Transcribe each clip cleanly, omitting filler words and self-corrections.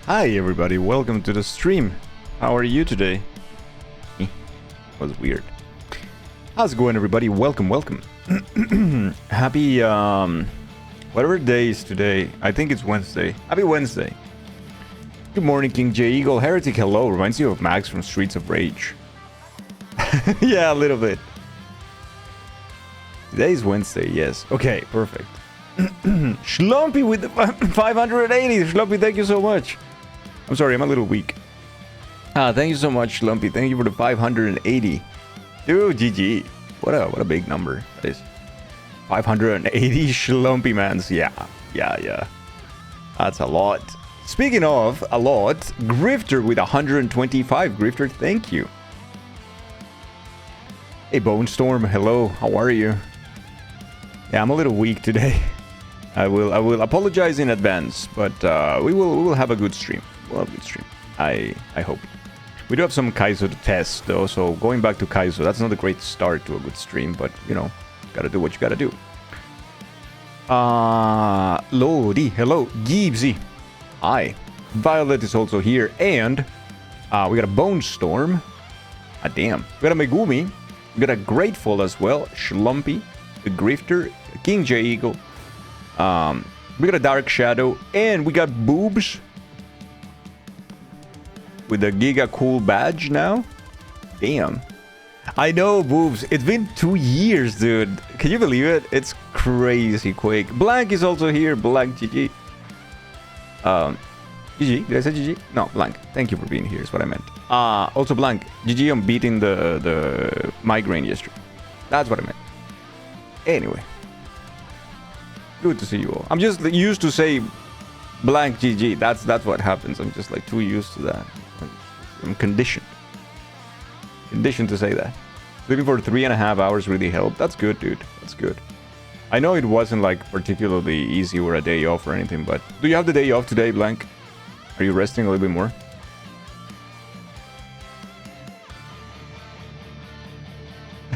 Hi everybody, welcome to the stream. How are you today? Was weird. How's it going everybody? Welcome. Happy whatever day is today. I think it's Wednesday. Happy Wednesday. Good morning, King J Eagle. Heretic hello. Reminds you of Max from Streets of Rage. Yeah, a little bit. Today's Wednesday, yes. Okay, perfect. Schlumpy with the 580. Schlumpy, thank you so much. I'm sorry, I'm a little weak. Thank you so much, Schlumpy. Thank you for the 580. Dude, GG. What a big number that is. 580 Schlumpy mans. Yeah. That's a lot. Speaking of a lot, Grifter with 125. Grifter, thank you. Hey, Bone Storm. Hello. How are you? Yeah, I'm a little weak today. I will apologize in advance, but we will have a good stream. We'll have a good stream. I hope. We do have some Kaizo to test though, so going back to Kaizo, that's not a great start to a good stream, but you know, gotta do what you gotta do. Lodi, hello, Gibbsy. Hi. Violet is also here, and we got a Bone Storm. Damn. We got a Megumi. We got a Grateful as well. Schlumpy, the Grifter, King J Eagle. We got a Dark Shadow, and we got Boobs with the Giga Cool badge now. Damn. I know, Boobs. It's been 2 years, dude. Can you believe it? It's crazy quick. Blank is also here. Blank, GG. GG. Did I say GG? No, Blank. Thank you for being here is what I meant. Also, Blank. GG on beating the migraine yesterday. That's what I meant. Anyway. Good to see you all. I'm just used to say Blank GG. That's what happens. I'm just like too used to that. I'm conditioned to say that. Sleeping for 3.5 hours really helped. That's good, dude. That's good. I know it wasn't like particularly easy or a day off or anything, but do you have the day off today, Blank? Are you resting a little bit more?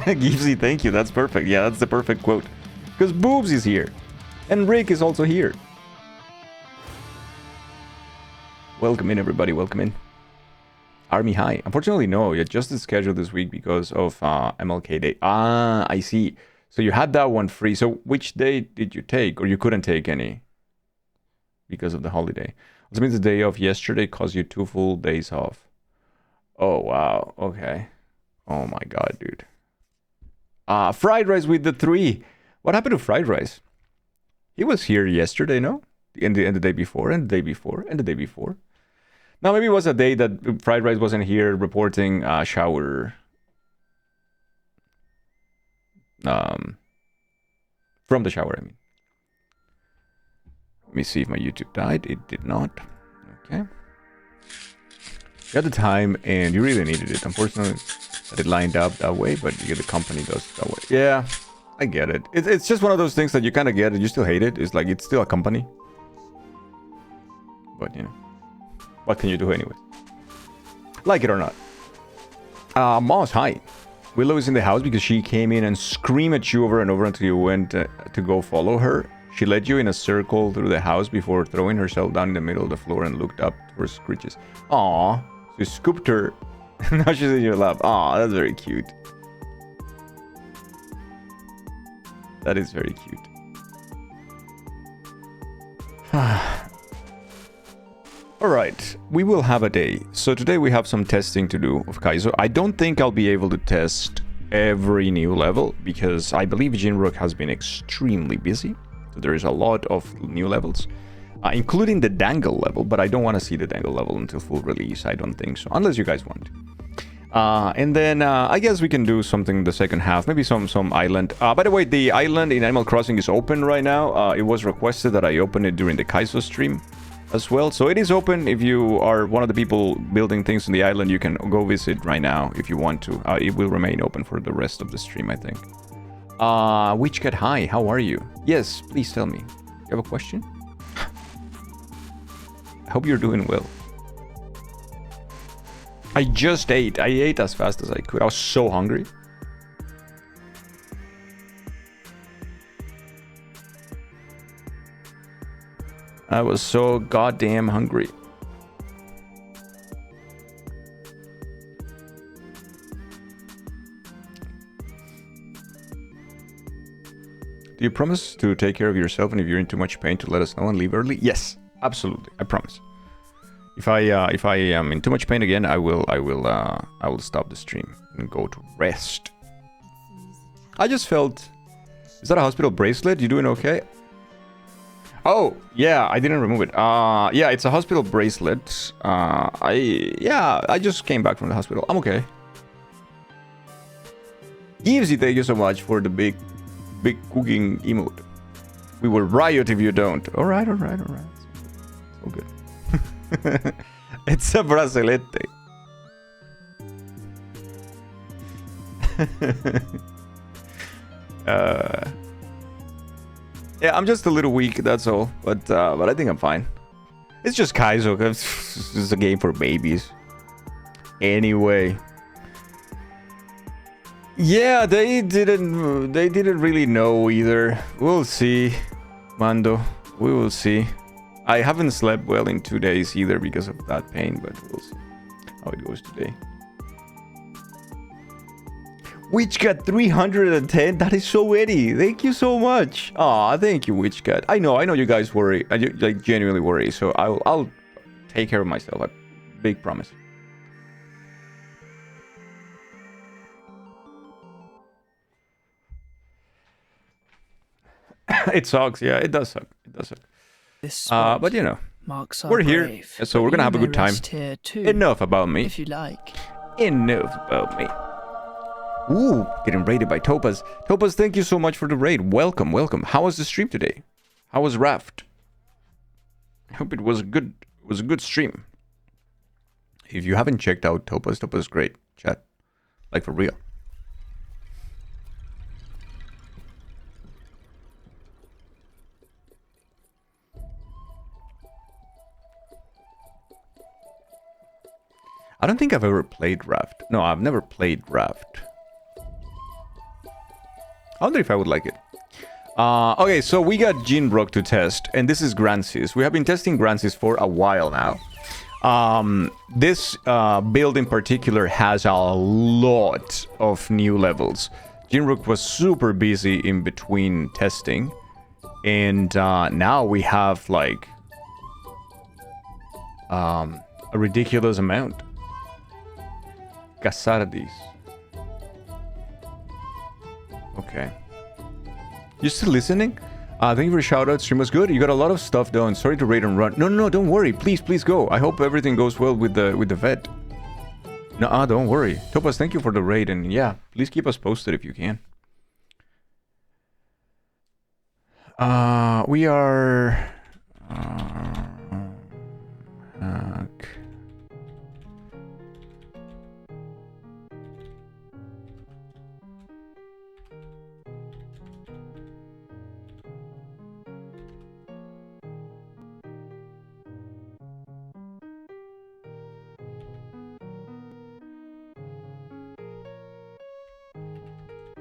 Gibbsy, thank you. That's perfect. Yeah, that's the perfect quote. Because Boobs is here. And Rick is also here. Welcome in, everybody. Welcome in. Army High. Unfortunately, no. You adjusted schedule this week because of MLK Day. Ah, I see. So you had that one free. So which day did you take? Or you couldn't take any? Because of the holiday. Which means the day off yesterday caused you 2 full days off. Oh, wow. Okay. Oh, my God, dude. Fried Rice with the 3. What happened to Fried Rice? He was here yesterday, no? And the day before, and the day before, and the day before. Now, maybe it was a day that Fried Rice wasn't here reporting shower. From the shower, I mean. Let me see if my YouTube died. It did not. Okay. You had the time, and you really needed it. Unfortunately, that it lined up that way, but the company does that way. Yeah, I get it. It's just one of those things that you kind of get it. You still hate it. It's like, it's still a company. But, you know. What can you do anyway? Like it or not. Moss, hi. Willow is in the house because she came in and screamed at you over and over until you went to go follow her. She led you in a circle through the house before throwing herself down in the middle of the floor and looked up for screeches. Aww. So you scooped her. Now she's in your lap. Aww, that's very cute. That is very cute. Alright, we will have a day. So today we have some testing to do of Kaizo. I don't think I'll be able to test every new level because I believe Jinrook has been extremely busy. So there is a lot of new levels, including the Dangle level, but I don't want to see the Dangle level until full release. I don't think so, unless you guys want. And then I guess we can do something the second half, maybe some island. By the way, the island in Animal Crossing is open right now. It was requested that I open it during the Kaizo stream as well. So it is open. If you are one of the people building things on the island, you can go visit right now if you want to. It will remain open for the rest of the stream, I think. Witchcat, hi, how are you? Yes, please tell me. You have a question? I hope you're doing well. I just ate. I ate as fast as I could. I was so hungry. I was so goddamn hungry. Do you promise to take care of yourself, and if you're in too much pain, to let us know and leave early? Yes, absolutely. I promise. If I am in too much pain again, I will stop the stream and go to rest. I just felt. Is that a hospital bracelet? You doing okay? Oh yeah, I didn't remove it. Yeah, it's a hospital bracelet. I just came back from the hospital. I'm okay. Givesy, thank you so much for the big cooking emote. We will riot if you don't. All right. Oh, good. It's a bracelete. Yeah, I'm just a little weak, that's all. But I think I'm fine. It's just Kaizos. This is a game for babies. Anyway. Yeah, they didn't really know either. We'll see, Mando. We will see. I haven't slept well in 2 days either because of that pain, but we'll see how it goes today. Witchcat 310. That is so witty. Thank you so much. Aw, thank you, Witchcat. I know you guys worry. I like genuinely worry. So I'll take care of myself. A big promise. It sucks. Yeah, it does suck. But you know, we're here, so we're gonna have a good time. Enough about me. If you like. Enough about me. Ooh, getting raided by Topaz. Topaz, thank you so much for the raid. Welcome. How was the stream today? How was Raft? I hope it was a good stream. If you haven't checked out Topaz is great. Chat. Like for real. I don't think I've ever played Raft. No, I've never played Raft. I wonder if I would like it. Okay, so we got Jinrock to test, and this is Grancis. We have been testing Grancis for a while now. This build in particular has a lot of new levels. Jinrock was super busy in between testing, and now we have like a ridiculous amount. Casardis. Okay. You still listening? Thank you for the shout out. Stream was good. You got a lot of stuff done. Sorry to raid and run. No, don't worry. Please go. I hope everything goes well with the vet. No, don't worry. Topaz, thank you for the raid, and yeah, please keep us posted if you can. We are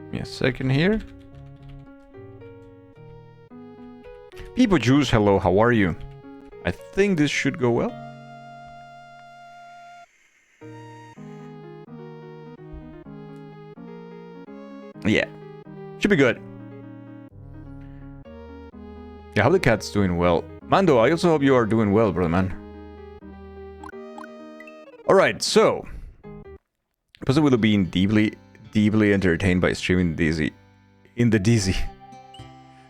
Give me a second here. People Juice, hello, how are you? I think this should go well. Yeah, should be good. Yeah, how the cat's doing well. Mando, I also hope you are doing well, brother man. Alright, so person will be deeply entertained by streaming in the DZ.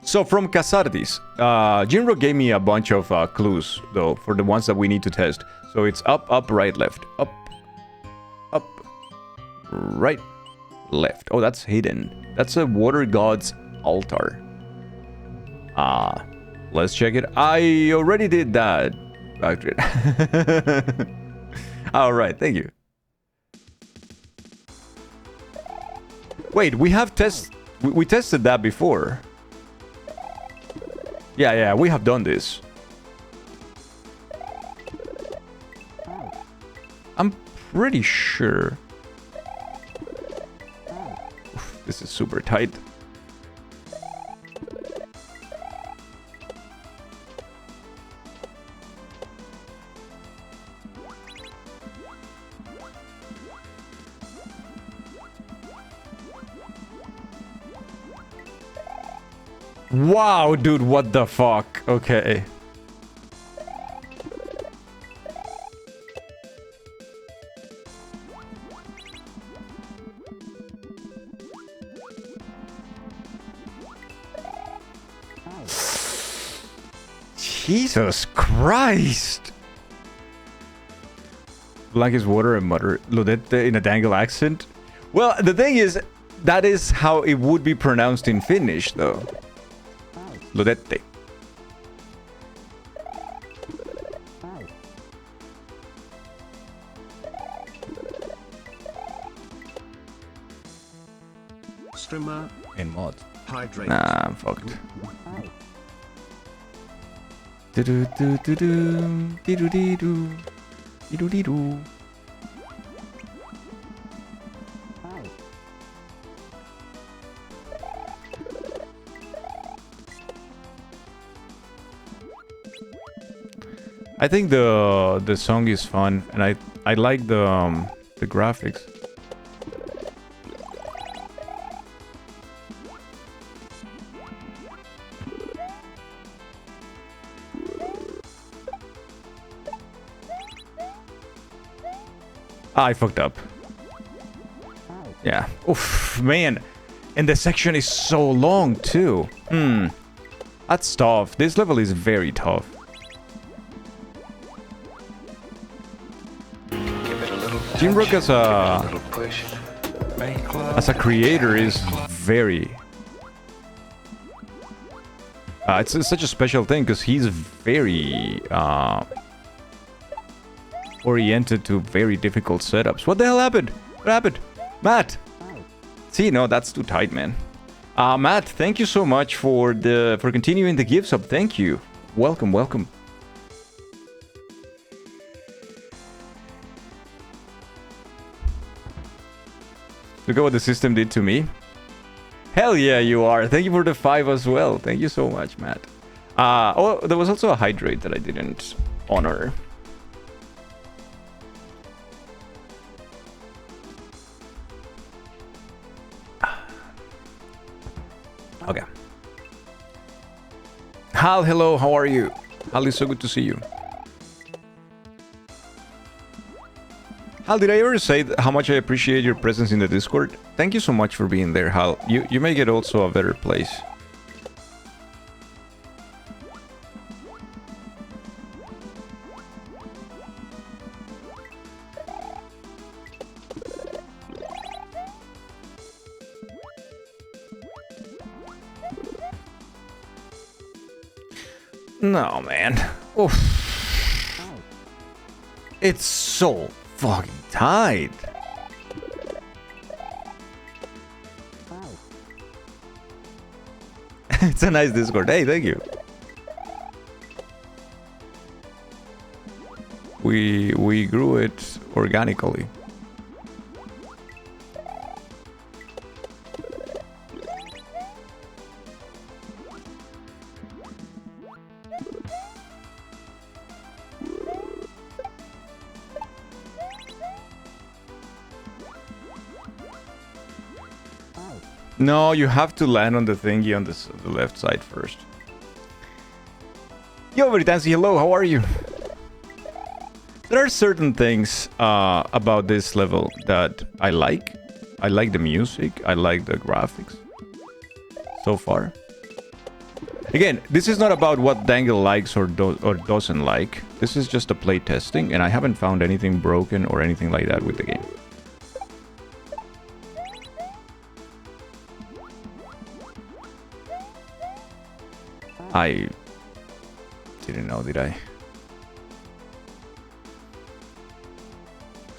So from Casardis, Jinro gave me a bunch of clues though for the ones that we need to test. So it's up, right, left, up, right, left. Oh, that's hidden. That's a water god's altar. Let's check it. I already did that. All right, thank you. Wait, we tested that before. Yeah, we have done this. I'm pretty sure. Oof, this is super tight. Wow, dude, what the fuck? Okay. Jesus Christ! Black is water and mutter Ludette in a dangle accent. Well, the thing is, that is how it would be pronounced in Finnish, though. Ludette. Streamer In mod. hydrate. Nah, I'm fucked. Do-do-do-do-do. Dee-do-dee-doo. Dee-do-dee-doo. I think the song is fun, and I like the graphics. I fucked up. Yeah. Oof, man. And the section is so long too. That's tough. This level is very tough. Jimrook as a creator is very... it's such a special thing because he's very oriented to very difficult setups. What the hell happened? What happened? Matt! See, no, that's too tight, man. Matt, thank you so much for continuing the gift sub. Thank you. Welcome, welcome. Look at what the system did to me. Hell yeah, you are. Thank you for the 5 as well. Thank you so much, Matt. Oh, there was also a hydrate that I didn't honor. Okay. Hal, hello, how are you? Hal, it's so good to see you. Hal, did I ever say how much I appreciate your presence in the Discord? Thank you so much for being there, Hal. You make it also a better place. No, man. Oof. It's so fucking tight. It's a nice Discord. Hey, thank you. We grew it organically. No, you have to land on the thingy on the left side first. Yo, Veritansi, hello, how are you? There are certain things about this level that I like. I like the music, I like the graphics. So far. Again, this is not about what Dangle likes or doesn't like. This is just a play testing, and I haven't found anything broken or anything like that with the game. I didn't know, did I?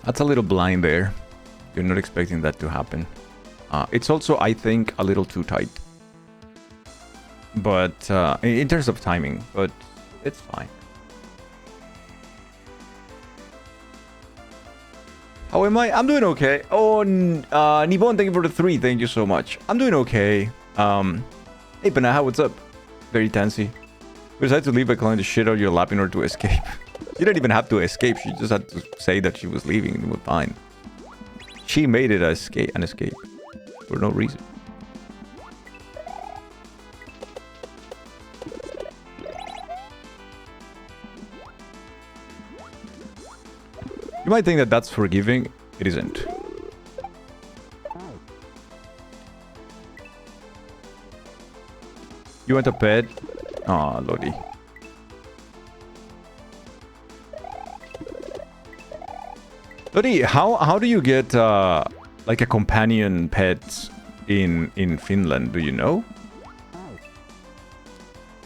That's a little blind there. You're not expecting that to happen. It's also, I think, a little too tight. But in terms of timing, but it's fine. How am I? I'm doing okay. Oh, Nibon, thank you for the 3. Thank you so much. I'm doing okay. Hey, Panaha, what's up? Very tansy. We decided to leave by calling the shit out of your lap in order to escape. She didn't even have to escape. She just had to say that she was leaving and it was fine. She made it an escape. For no reason. You might think that that's forgiving. It isn't. You want a pet? Aw, Lodi. Lodi, how do you get like a companion pet in Finland? Do you know?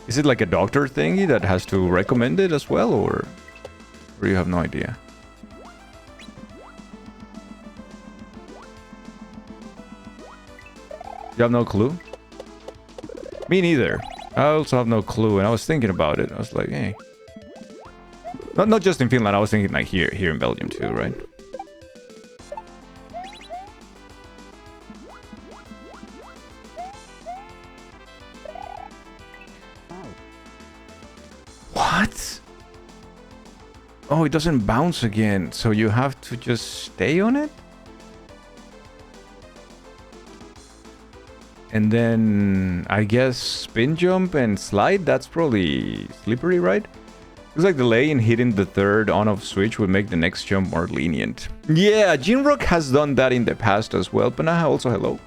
Is it like a doctor thingy that has to recommend it as well, or you have no idea? You have no clue? Me neither. I also have no clue, and I was thinking about it. I was like, hey. Not just in Finland, I was thinking like here in Belgium too, right? What? Oh, it doesn't bounce again, so you have to just stay on it? And then, I guess, spin jump and slide? That's probably slippery, right? Looks like delay in hitting the third on-off switch would make the next jump more lenient. Yeah, Jinrock has done that in the past as well. Panaha, also hello.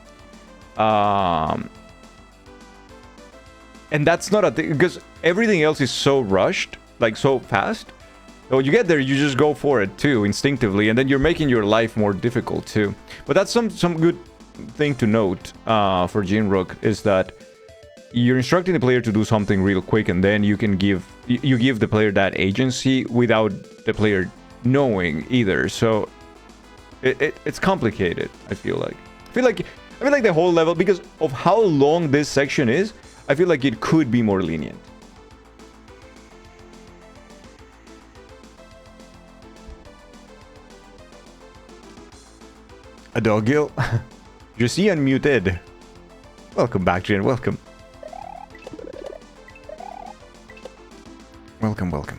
And that's not a thing, because everything else is so rushed, like so fast. So when you get there, you just go for it too, instinctively, and then you're making your life more difficult too. But that's some good thing to note for Jinrock, is that you're instructing the player to do something real quick, and then you can give the player that agency without the player knowing either. So it's complicated. I feel like the whole level, because of how long this section is, I feel like it could be more lenient. A doggill. Je suis unmuted. Welcome back, Jin. Welcome. Welcome.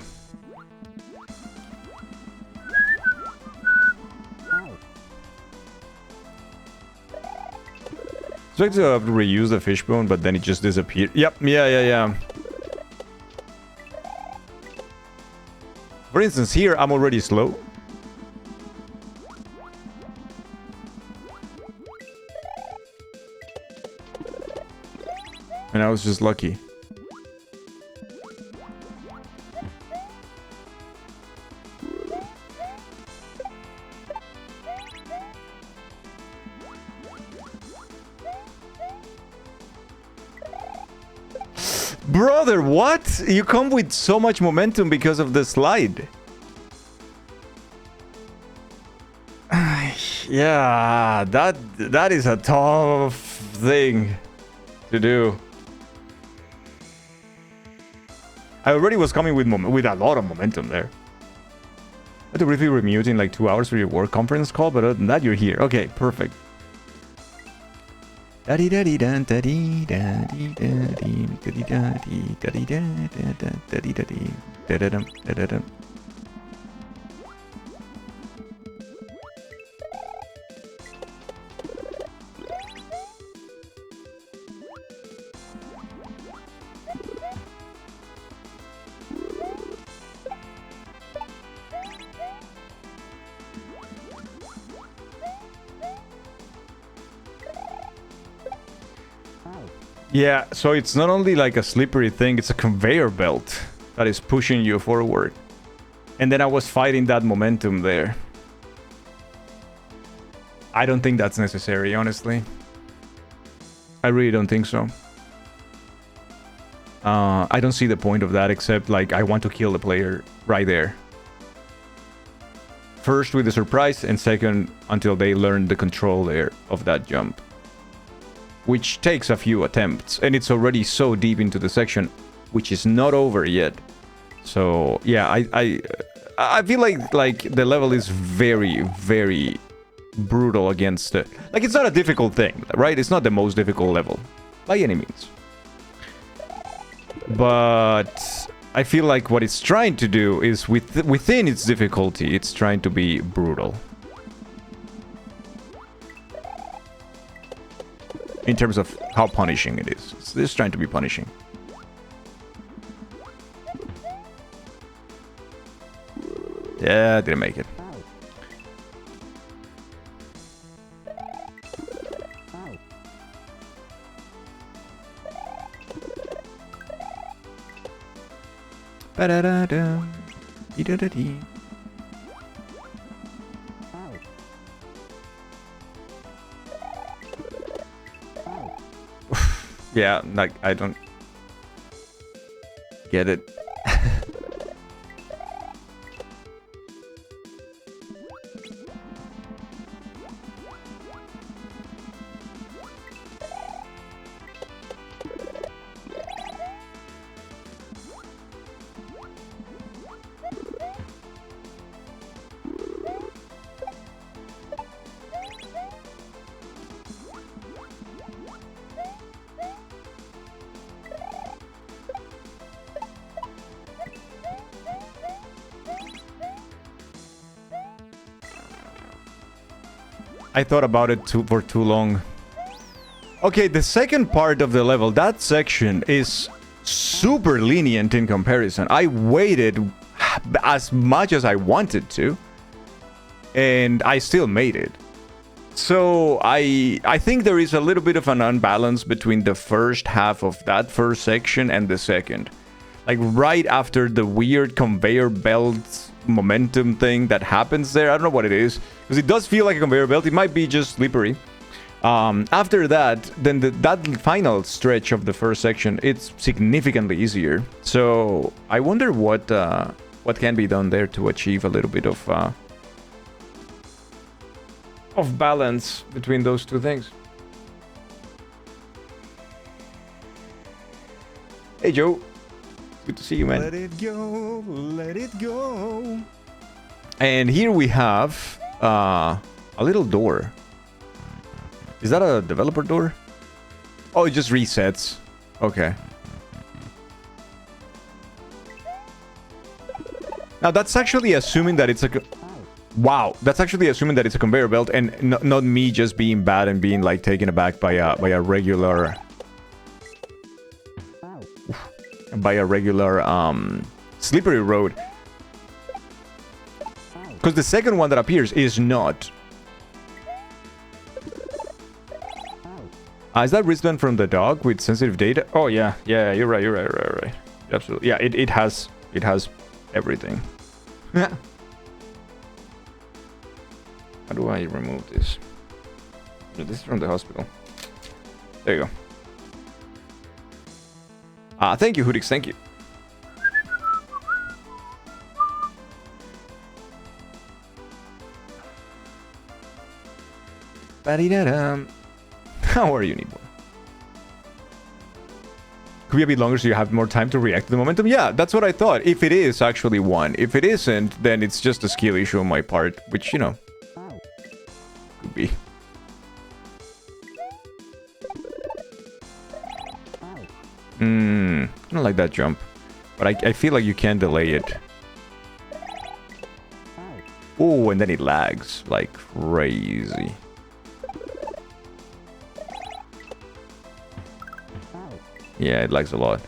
So I have to reuse the fishbone, but then it just disappeared. Yep, yeah. For instance, here I'm already slow. And I was just lucky. Brother, what? You come with so much momentum because of the slide. Yeah, that is a tough thing to do. I already was coming with a lot of momentum there. I had to briefly remute in like 2 hours for your work conference call, but other than that, you're here. Okay, perfect. Yeah, so it's not only like a slippery thing, it's a conveyor belt that is pushing you forward. And then I was fighting that momentum there. I don't think that's necessary, honestly. I really don't think so. I don't see the point of that, except like I want to kill the player right there. First with the surprise, and second until they learn the control there of that jump. Which takes a few attempts, and it's already so deep into the section, which is not over yet. So yeah, I feel like the level is very, very brutal against it. Like, it's not a difficult thing, right? It's not the most difficult level by any means. But I feel like what it's trying to do is within its difficulty, it's trying to be brutal. In terms of how punishing it is. It's just trying to be punishing. Yeah, didn't make it. Ba-da-da-da. Dee-da-da-dee. Yeah, like, I don't get it. I thought about it for too long. Okay, the second part of the level, that section is super lenient in comparison. I waited as much as I wanted to, and I still made it. So I think there is a little bit of an unbalance between the first half of that first section and the second. Like right after the weird conveyor belt momentum thing that happens there. I don't know what it is, because it does feel like a conveyor belt. It might be just slippery. After that, then that final stretch of the first section, it's significantly easier. So I wonder what can be done there to achieve a little bit of balance between those two things. Hey Joe, good to see you, man. Let it go, let it go. And here we have a little door. Is that a developer door? Oh, it just resets. Okay. Now that's actually assuming that it's a... Wow, that's actually assuming that it's a conveyor belt and not me just being bad and being like taken aback by a regular... slippery road. Because the second one that appears is not. Is that wristband from the dog with sensitive data? Oh yeah, yeah, you're right. Absolutely, yeah. It has everything. How do I remove this? This is from the hospital. There you go. Thank you, Hoodix. Thank you. Ba-dee-da-dum. How are you, Need One? Could be a bit longer so you have more time to react to the momentum? Yeah, that's what I thought. If it is actually one. If it isn't, then it's just a skill issue on my part, which, you know, could be. I don't like that jump. But I feel like you can delay it. Oh, and then it lags like crazy. Yeah, it lags a lot.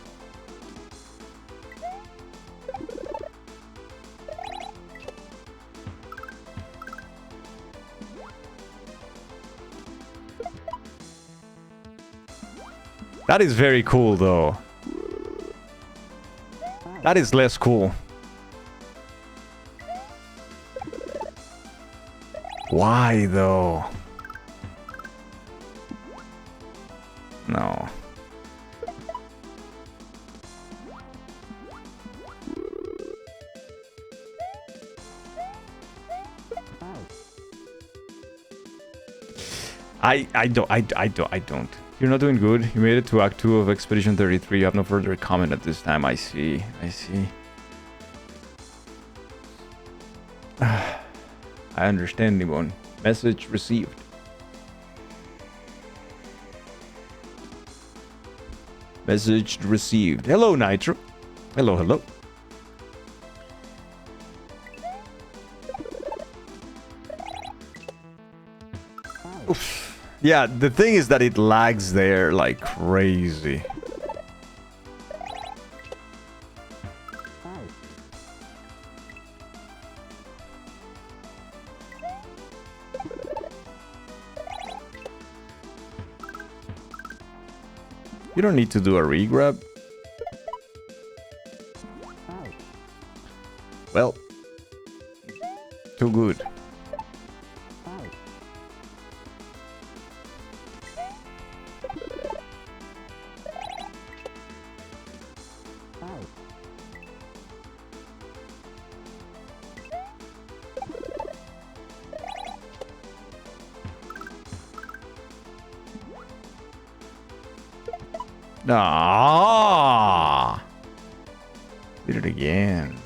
That is very cool, though. That is less cool. Why, though? No. I don't. You're not doing good. You made it to Act 2 of Expedition 33. You have no further comment at this time. I see. I understand, Nimon. Message received. Message received. Hello, Nitro. Hello. Oof. Yeah, the thing is that it lags there like crazy. You don't need to do a regrab. Well, too good. Ah, did it again.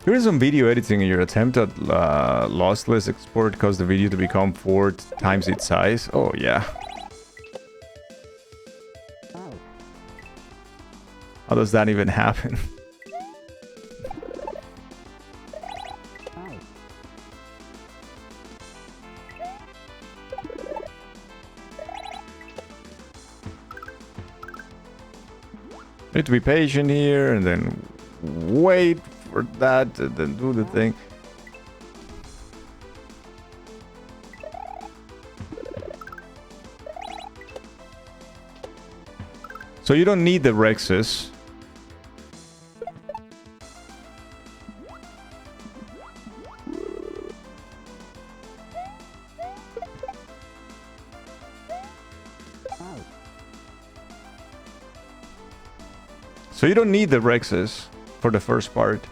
Here is some video editing in your attempt at lossless export caused the video to become 4 times its size. Oh yeah. How does that even happen? Need to be patient here and then wait for that and then do the thing. So you don't need the Rexes. So you don't need the Rexes for the first part.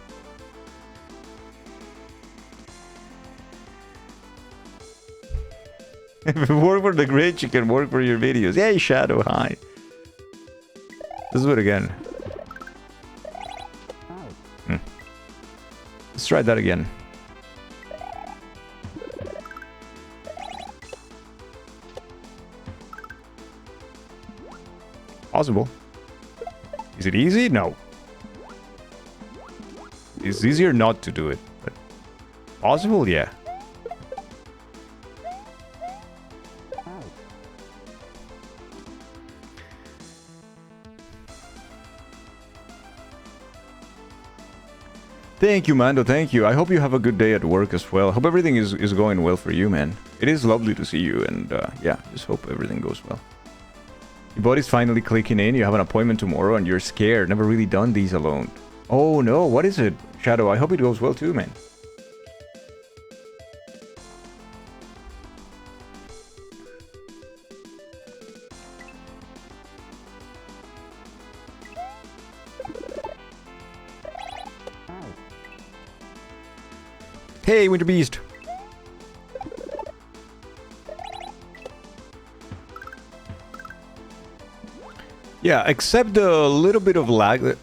If it worked for the glitch, it can work for your videos. Yay, Shadow, hi. Let's do it again. Let's try that again. Possible. Is it easy? No. It's easier not to do it, but possible? Yeah. Thank you, Mando. Thank you. I hope you have a good day at work as well. Hope everything is going well for you, man. It is lovely to see you, and yeah, just hope everything goes well. Your body's finally clicking in. You have an appointment tomorrow, and you're scared. Never really done these alone. Oh no, what is it? Shadow, I hope it goes well too, man. Hey, Winter Beast. Yeah, except a little bit of lag.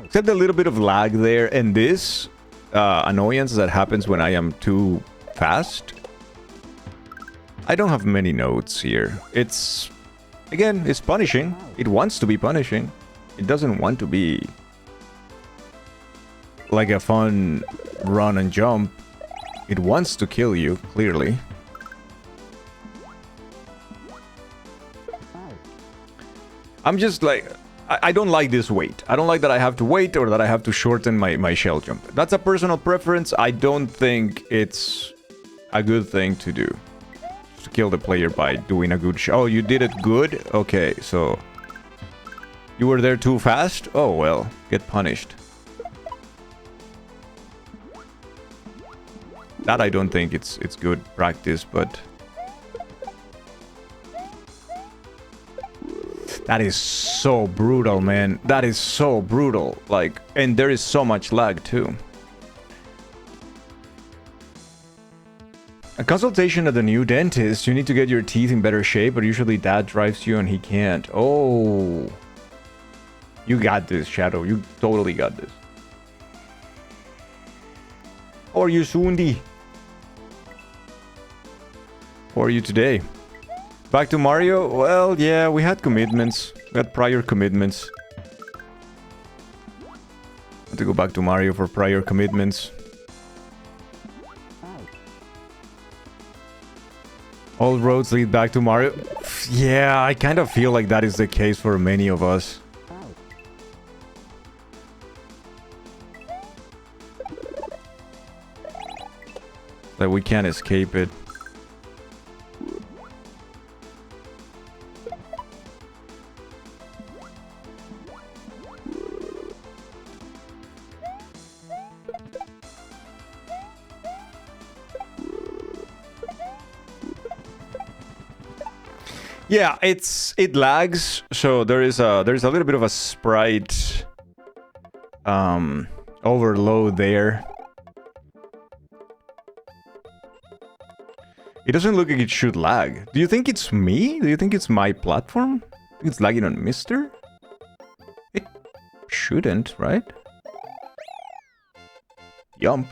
Except a little bit of lag there, and this annoyance that happens when I am too fast. I don't have many notes here. It's, again, it's punishing. It wants to be punishing. It doesn't want to be like a fun run and jump. It wants to kill you, clearly. I'm just like, I don't like this wait. I don't like that I have to wait or that I have to shorten my shell jump. That's a personal preference. I don't think it's a good thing to do. To kill the player by doing a good shell. Oh, you did it good? Okay, so you were there too fast? Oh, well, get punished. That I don't think it's good practice, but that is so brutal, man. That is so brutal. Like, and there is so much lag too. A consultation at the new dentist. You need to get your teeth in better shape, but usually Dad drives you and he can't. Oh, you got this, Shadow. You totally got this. Or you, Sundi? How are you today? Back to Mario? Well, yeah, we had commitments. We had prior commitments. Had to go back to Mario for prior commitments. All roads lead back to Mario. Yeah, I kind of feel like that is the case for many of us. That we can't escape it. Yeah, it lags, so there's a little bit of a sprite overload there. It doesn't look like it should lag. Do you think it's me? Do you think it's my platform? I think it's lagging on Mister? It shouldn't, right? Yump.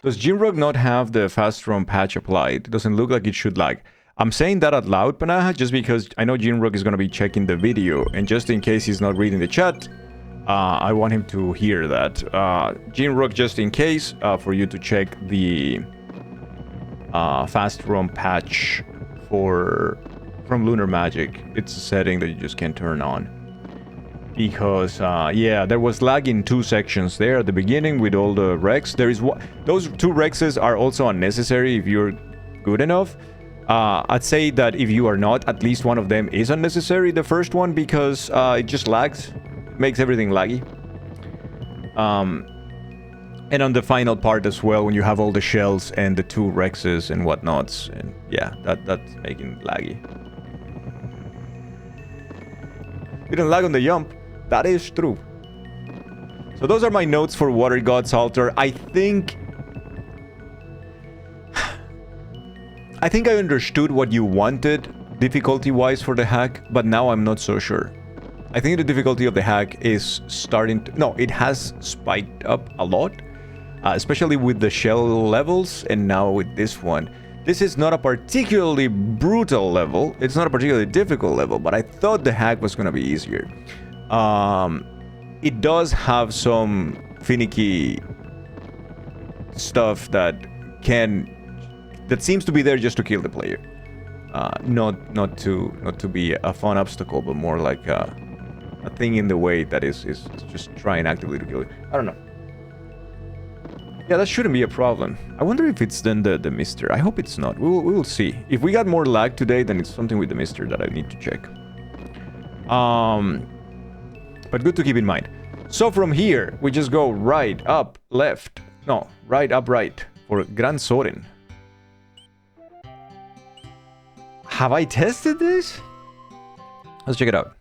Does Jinrock not have the fast ROM patch applied? It doesn't look like it should lag. I'm saying that out loud, Panaha, just because I know Jinrock is going to be checking the video, and just in case he's not reading the chat, I want him to hear that. Jinrock, just in case, for you to check the fast ROM patch from Lunar Magic. It's a setting that you just can't turn on. Because, yeah, there was lag in 2 sections there at the beginning with all the Rex. Those 2 Rexes are also unnecessary if you're good enough. I'd say that if you are not, at least one of them is unnecessary, the first one, because it just lags. Makes everything laggy. And on the final part as well, when you have all the shells and the 2 Rexes and whatnots. And yeah, that's making it laggy. Didn't lag on the jump. That is true. So those are my notes for Water God's Altar. I think I understood what you wanted difficulty-wise for the hack, but now I'm not so sure. I think the difficulty of the hack is starting to... No, it has spiked up a lot, especially with the shell levels, and now with this one. This is not a particularly brutal level. It's not a particularly difficult level, but I thought the hack was going to be easier. It does have some finicky stuff that seems to be there just to kill the player. Not to be a fun obstacle, but more like a thing in the way that is just trying actively to kill you. I don't know. Yeah, that shouldn't be a problem. I wonder if it's then the Mister. I hope it's not. We will see. If we got more lag today, then it's something with the Mister that I need to check. But good to keep in mind. So from here, we just go right, up, left. No, right, up, right. For Gran Soren. Have I tested this? Let's check it out.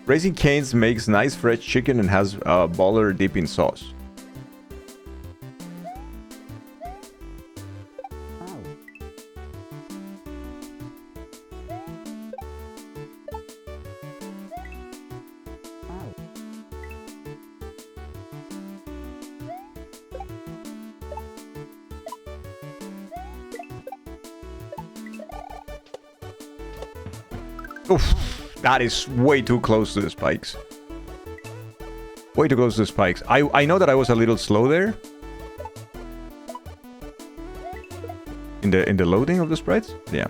Raising Cane's makes nice fresh chicken and has a baller dipping sauce. Oof, that is way too close to the spikes. Way too close to the spikes. I know that I was a little slow there. In the loading of the sprites? Yeah.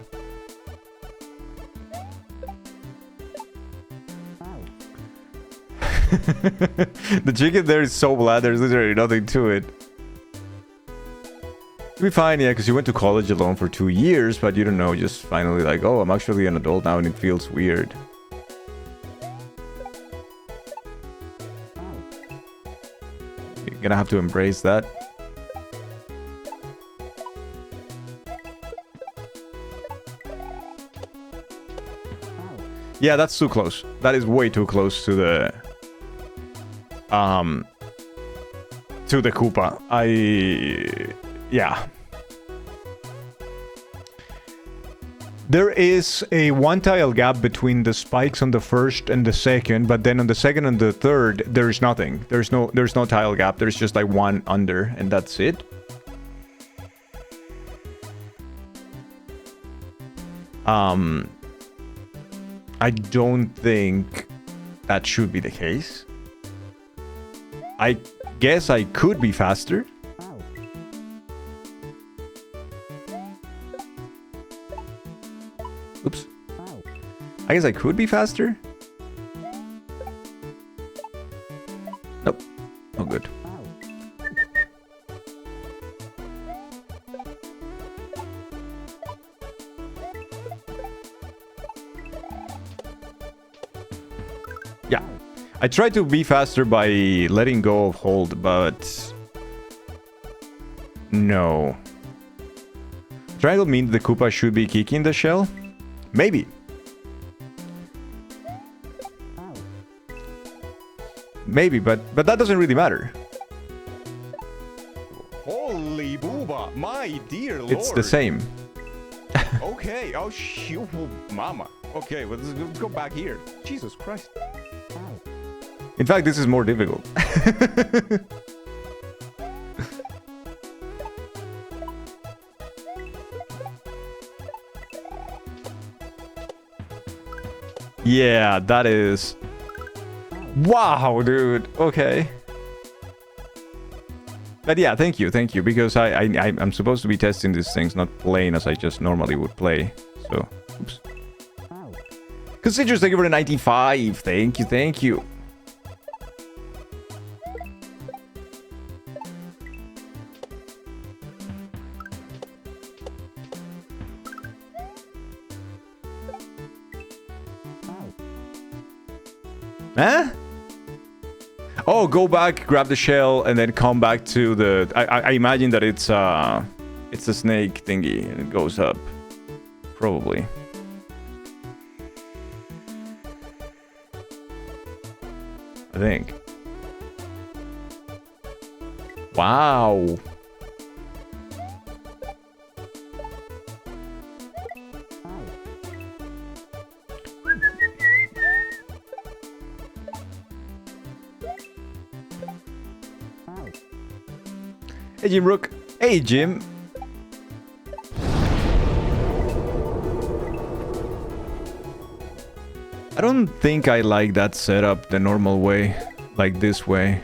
The chicken there is so bland, there's literally nothing to it. You'll be fine, yeah, because you went to college alone for 2 years, but you don't know, just finally like, oh, I'm actually an adult now and it feels weird. You're gonna have to embrace that. Yeah, that's too close. That is way too close to the... to the Koopa. Yeah. There is a 1 tile gap between the spikes on the first and the second, but then on the second and the third, there's nothing. There's no tile gap. There's just like 1 under, and that's it. I don't think that should be the case. I guess I could be faster. Oops. I guess I could be faster. Nope. Yeah. I tried to be faster by letting go of hold, but... No. Triangle means the Koopa should be kicking the shell? Maybe. Maybe, but that doesn't really matter. Holy booba, my dear lord. It's the same. Okay, oh shoot, mama. Okay, well, let's go back here. Jesus Christ. In fact, this is more difficult. Yeah, that is... Wow, dude. Okay. But yeah, thank you, because I'm supposed to be testing these things, not playing as I just normally would play. So, oops. Considers, thank you for the 95. Thank you. Huh? Oh, go back, grab the shell, and then come back to the... I imagine that it's a snake thingy, and it goes up. Probably. I think. Wow. Hey, Jim Rook. Hey, Jim. I don't think I like that setup the normal way, like this way.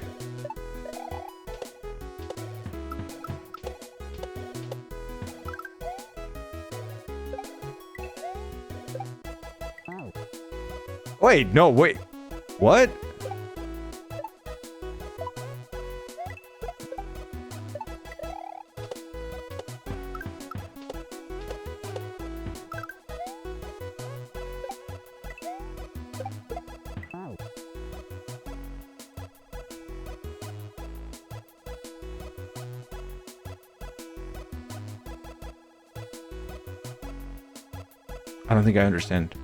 Wait, no, wait. What? I don't think I understand.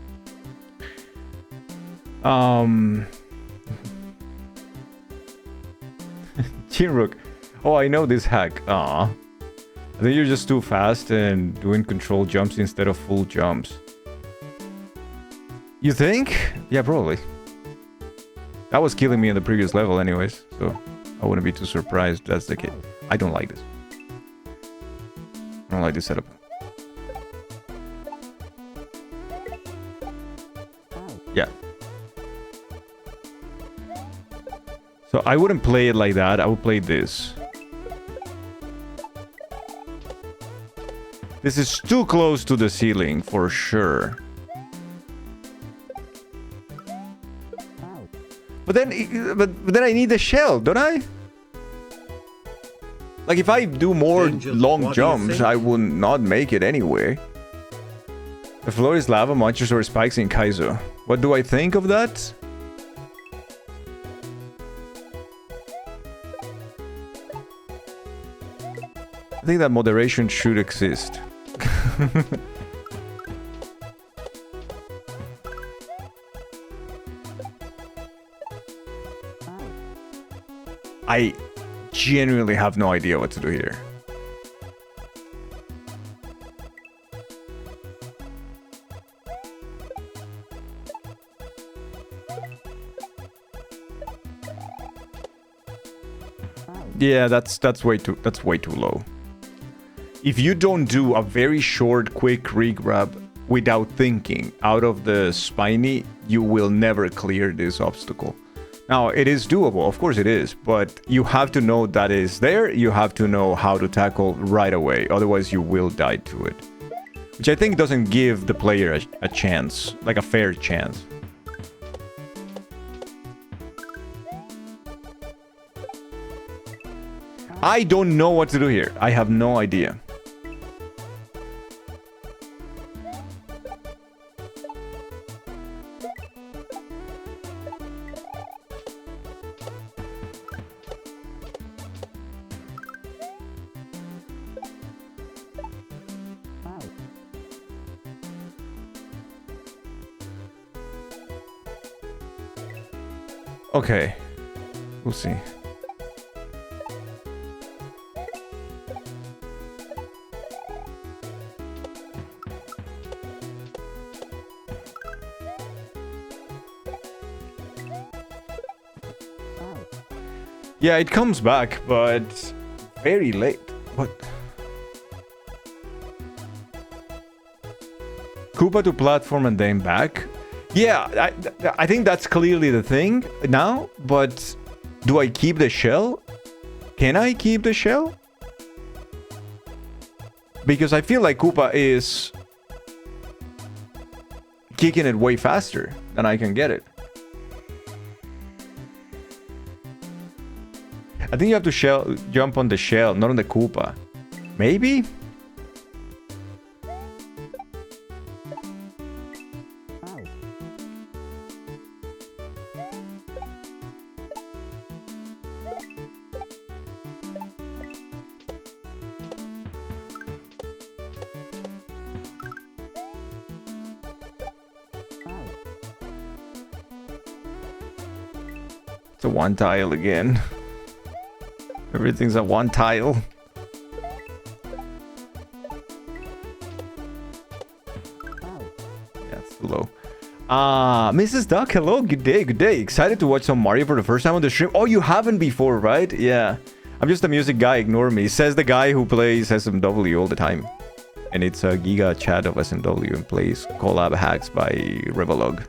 Chinrook. Oh, I know this hack. I think you're just too fast and doing control jumps instead of full jumps. You think? Yeah, probably. That was killing me in the previous level anyways, so I wouldn't be too surprised if that's the case. I don't like this. I don't like this setup. Yeah. So I wouldn't play it like that. I would play this. This is too close to the ceiling for sure. But then I need the shell, don't I? Like if I do more long jumps, I would not make it anyway. The floor is lava, monsters or spikes in Kaizo. What do I think of that? I think that moderation should exist. I genuinely have no idea what to do here. Yeah, that's way too low. If you don't do a very short, quick regrab without thinking out of the spiny, you will never clear this obstacle. Now, it is doable, of course it is, but you have to know that it is there, you have to know how to tackle right away, otherwise you will die to it. Which I think doesn't give the player a chance, like a fair chance. I don't know what to do here. I have no idea. Okay. We'll see. Yeah, it comes back, but very late. What? Koopa to platform and then back? Yeah, I think that's clearly the thing now, but do I keep the shell? Can I keep the shell? Because I feel like Koopa is kicking it way faster than I can get it. I think you have to jump on the shell, not on the Koopa. Maybe? It's a one tile again. Everything's a one tile. Yeah, it's too low. Mrs. Duck, hello, good day, good day. Excited to watch some Mario for the first time on the stream. Oh, you haven't before, right? Yeah. I'm just a music guy, ignore me. Says the guy who plays SMW all the time. And it's a giga chat of SMW and plays collab hacks by Revolog.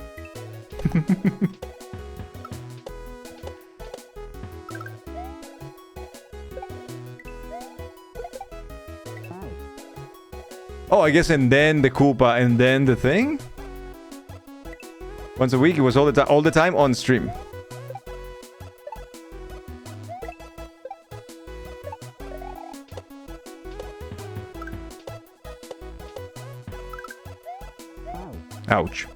Oh, I guess, and then the Koopa, and then the thing? Once a week, it was all the time on stream. Ouch.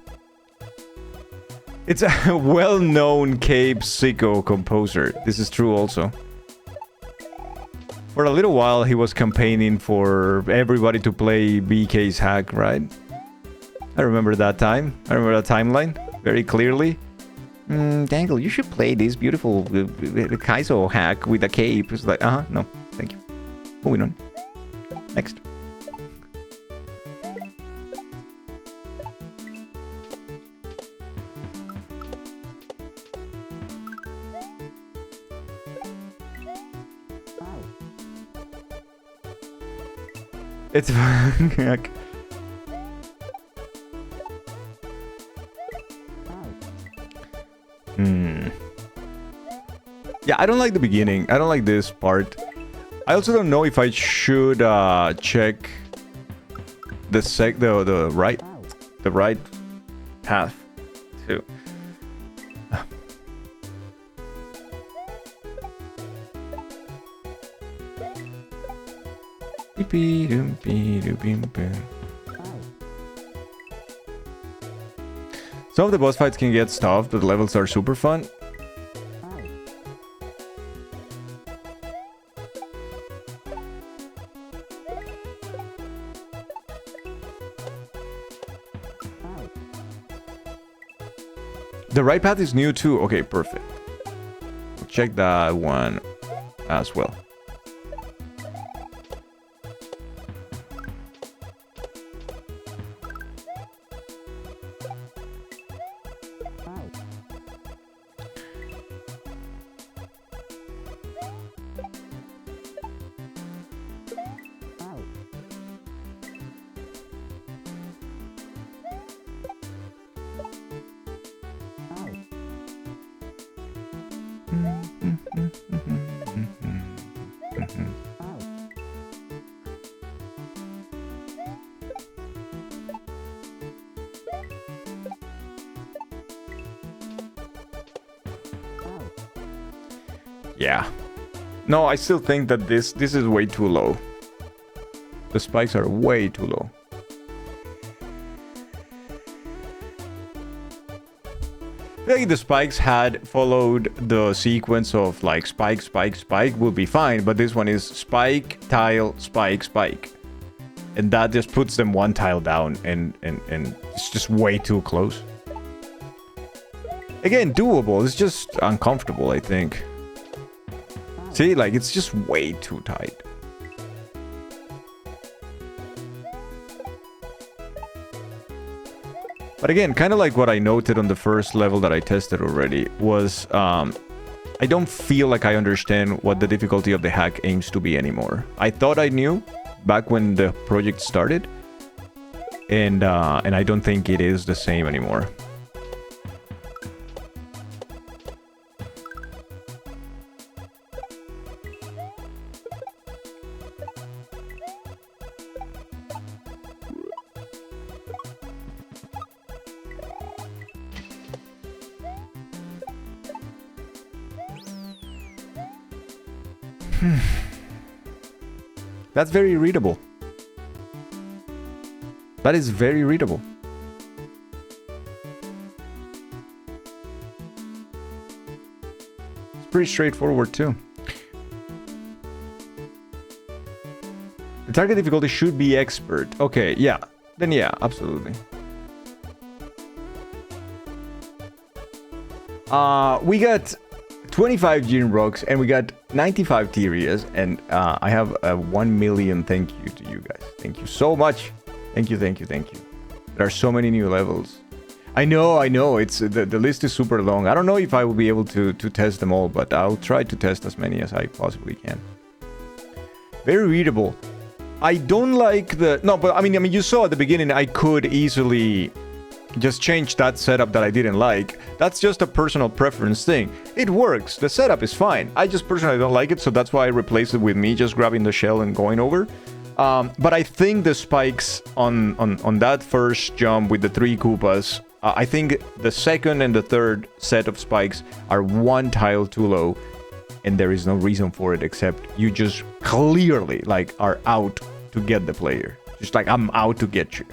It's a well-known Cape Sicko composer. This is true also. For a little while, he was campaigning for everybody to play BK's hack, right? I remember that time. I remember that timeline very clearly. Dangle, you should play this beautiful Kaizos hack with a cape. It's like, no, thank you. Moving on. Next. It's heck. Yeah, I don't like the beginning. I don't like this part. I also don't know if I should check the right path too. Some of the boss fights can get stuffed, but the levels are super fun. The right path is new too. Okay, perfect. We'll check that one as well. Yeah. No, I still think that this is way too low. The spikes are way too low. I feel like the spikes had followed the sequence of like spike, spike, spike would be fine, but this one is spike, tile, spike, spike. And that just puts them one tile down and it's just way too close. Again, doable. It's just uncomfortable, I think. See, like, it's just way too tight. But again, kind of like what I noted on the first level that I tested already was, I don't feel like I understand what the difficulty of the hack aims to be anymore. I thought I knew back when the project started, and I don't think it is the same anymore. That's very readable. That is very readable. It's pretty straightforward too. The target difficulty should be expert. Okay, yeah. Then yeah, absolutely. We got 25 Gene Rocks and we got 95 Tyrias, and I have a 1 million thank you to you guys. Thank you so much. Thank you, thank you, thank you. There are so many new levels. I know, it's the list is super long. I don't know if I will be able to test them all, but I'll try to test as many as I possibly can. Very readable. I don't like the... No, but I mean, you saw at the beginning I could easily just change that setup that I didn't like. That's just a personal preference thing. It works. The setup is fine. I just personally don't like it, so that's why I replaced it with me just grabbing the shell and going over. But I think the spikes on that first jump with the 3 Koopas, I think the second and the third set of spikes are 1 tile too low, and there is no reason for it except you just clearly like are out to get the player. Just like, I'm out to get you.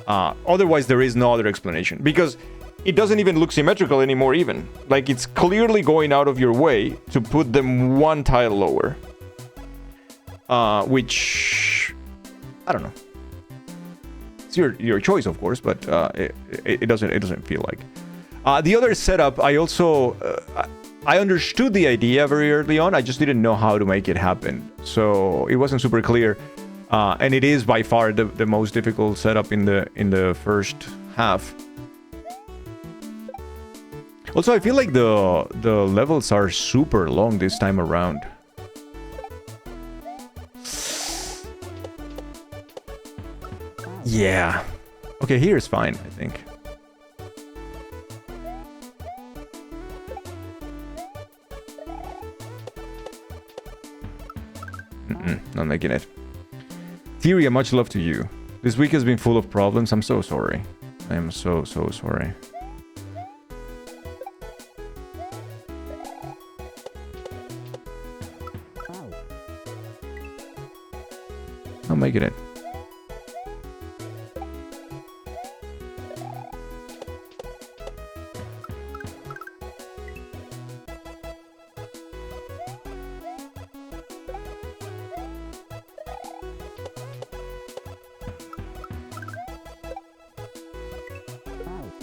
Otherwise, there is no other explanation, because it doesn't even look symmetrical anymore even. Like, it's clearly going out of your way to put them 1 tile lower. Which, I don't know. It's your choice, of course, but it doesn't feel like. The other setup, I also... I understood the idea very early on, I just didn't know how to make it happen. So, it wasn't super clear. And it is by far the most difficult setup in the first half. Also, I feel like the levels are super long this time around. Yeah. Okay, here is fine, I think. Not making it. Tyria, much love to you. This week has been full of problems. I'm so sorry. I am so sorry. I'm making it.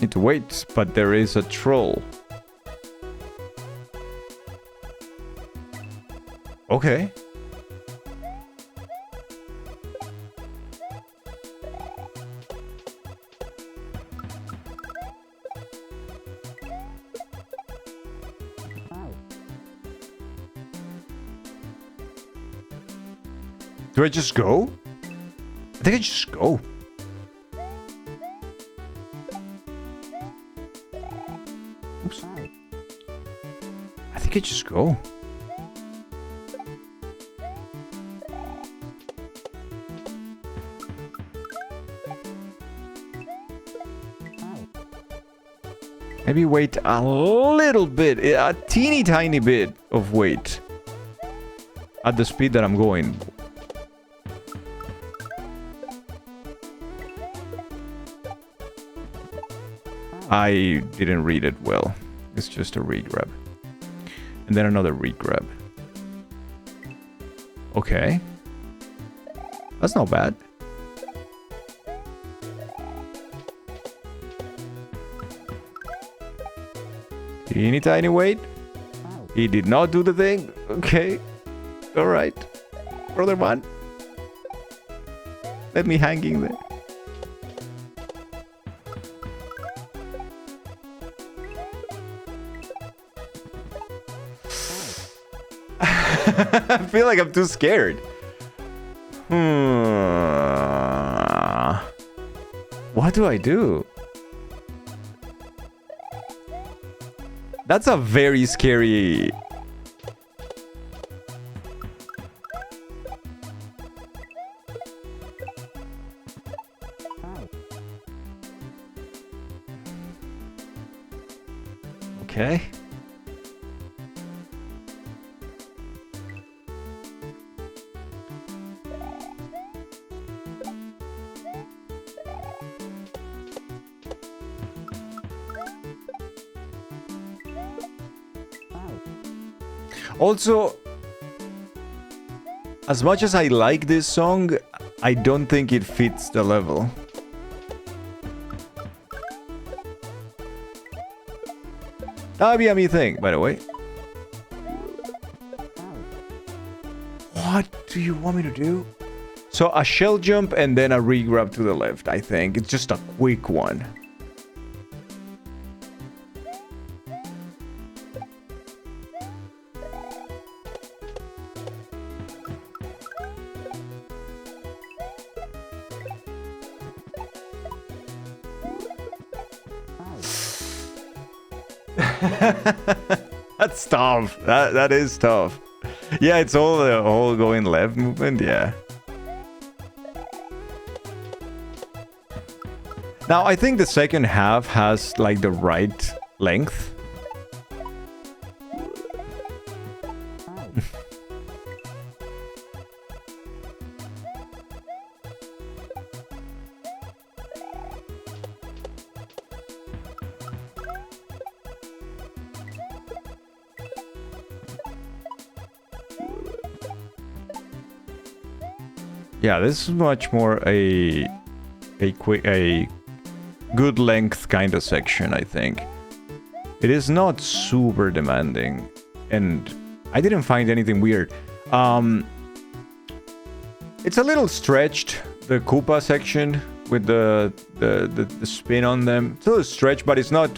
Need to wait, but there is a troll. Okay. Do I just go? I think I just go. Oops. I think I just go. Maybe wait a little bit, a teeny tiny bit of wait at the speed that I'm going. I didn't read it well. It's just a regrab. And then another regrab. Okay. That's not bad. Teeny tiny weight. He did not do the thing. Okay. Alright. Brother man. Let me hanging there. I feel like I'm too scared. What do I do? That's a very scary... Okay. Also, as much as I like this song, I don't think it fits the level. That'd be a me thing, by the way. What do you want me to do? So a shell jump and then a re-grab to the left, I think. It's just a quick one. That's tough. That is tough. Yeah, it's all the whole going left movement. Yeah. Now I think the second half has like the right length. Yeah, this is much more a good length kind of section, I think. It is not super demanding, and I didn't find anything weird. It's a little stretched, the Koopa section with the spin on them. It's a little stretched, but it's not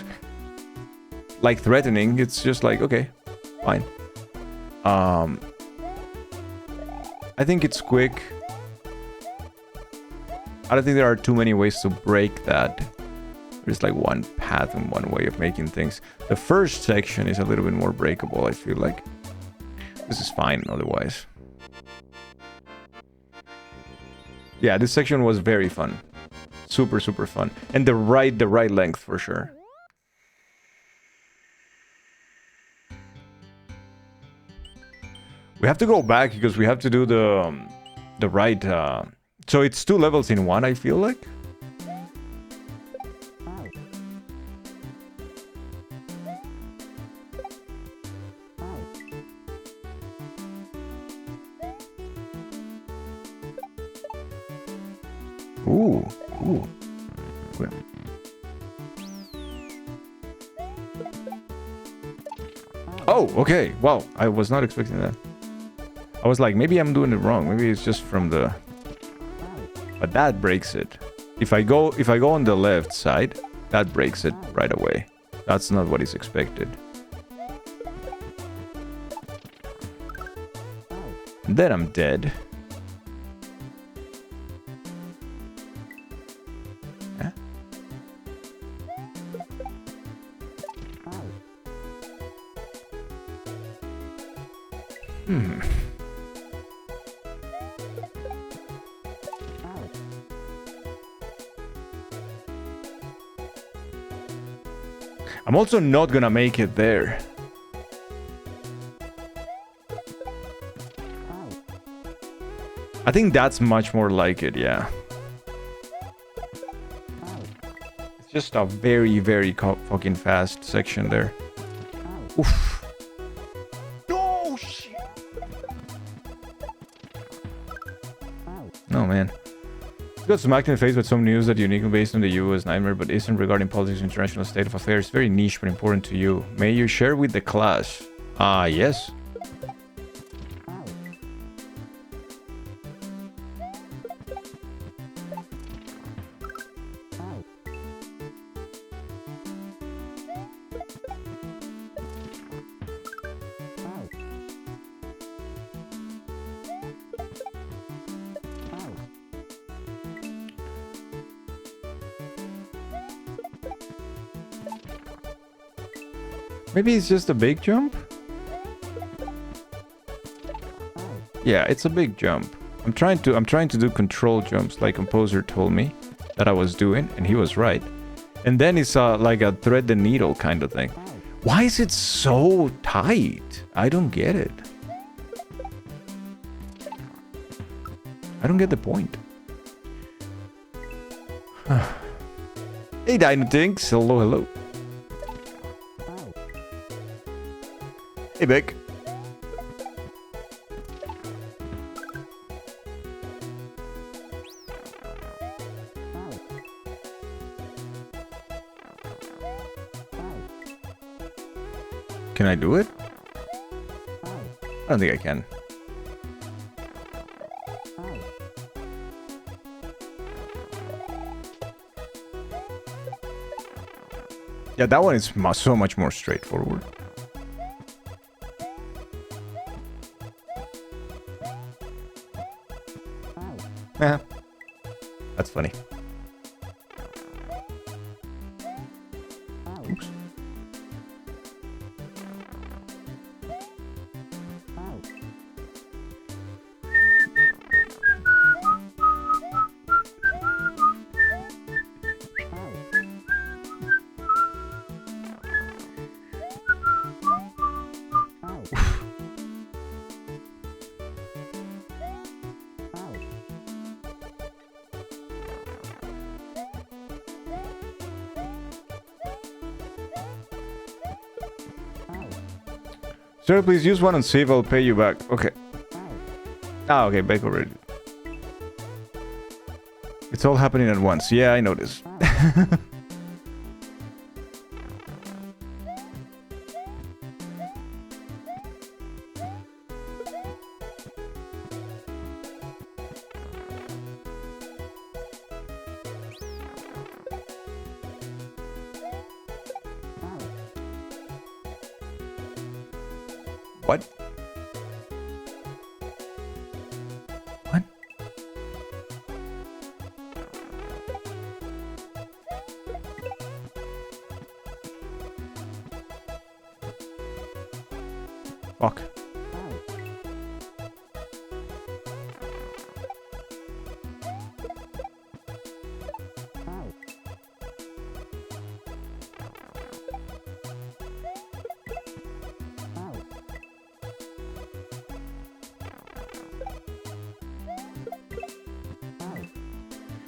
like threatening. It's just like, okay, fine. I think it's quick. I don't think there are too many ways to break that. There's like one path and one way of making things. The first section is a little bit more breakable, I feel like. This is fine otherwise. Yeah, this section was very fun. Super, super fun. And the right length for sure. We have to go back because we have to do the right... So it's 2 levels in one, I feel like. Ooh. Yeah. Oh, okay. Wow, I was not expecting that. I was like, maybe I'm doing it wrong. Maybe it's just from the... But that breaks it. If I go on the left side, that breaks it right away. That's not what is expected. And then I'm dead. Huh? I'm also not gonna make it there. I think that's much more like it, yeah. It's just a very, very fucking fast section there. Oof. No shit. Oh, man. Got smacked in the face with some news that uniquely based on the US nightmare, but isn't regarding politics and international state of affairs. Very niche but important to you. May you share with the class? Yes. Maybe it's just a big jump? Yeah, it's a big jump. I'm trying to do control jumps like Composer told me that I was doing, and he was right. And then it's like a thread the needle kind of thing. Why is it so tight? I don't get it. I don't get the point. Hey Dino Tinks, hello, hello. Hey, Beck. Can I do it? I don't think I can. Yeah, that one is so much more straightforward. Yeah, that's funny. Oops. Sir, please use one and see if I'll pay you back. Okay. Ah, okay, back already. It's all happening at once. Yeah, I noticed. What? What? Fuck.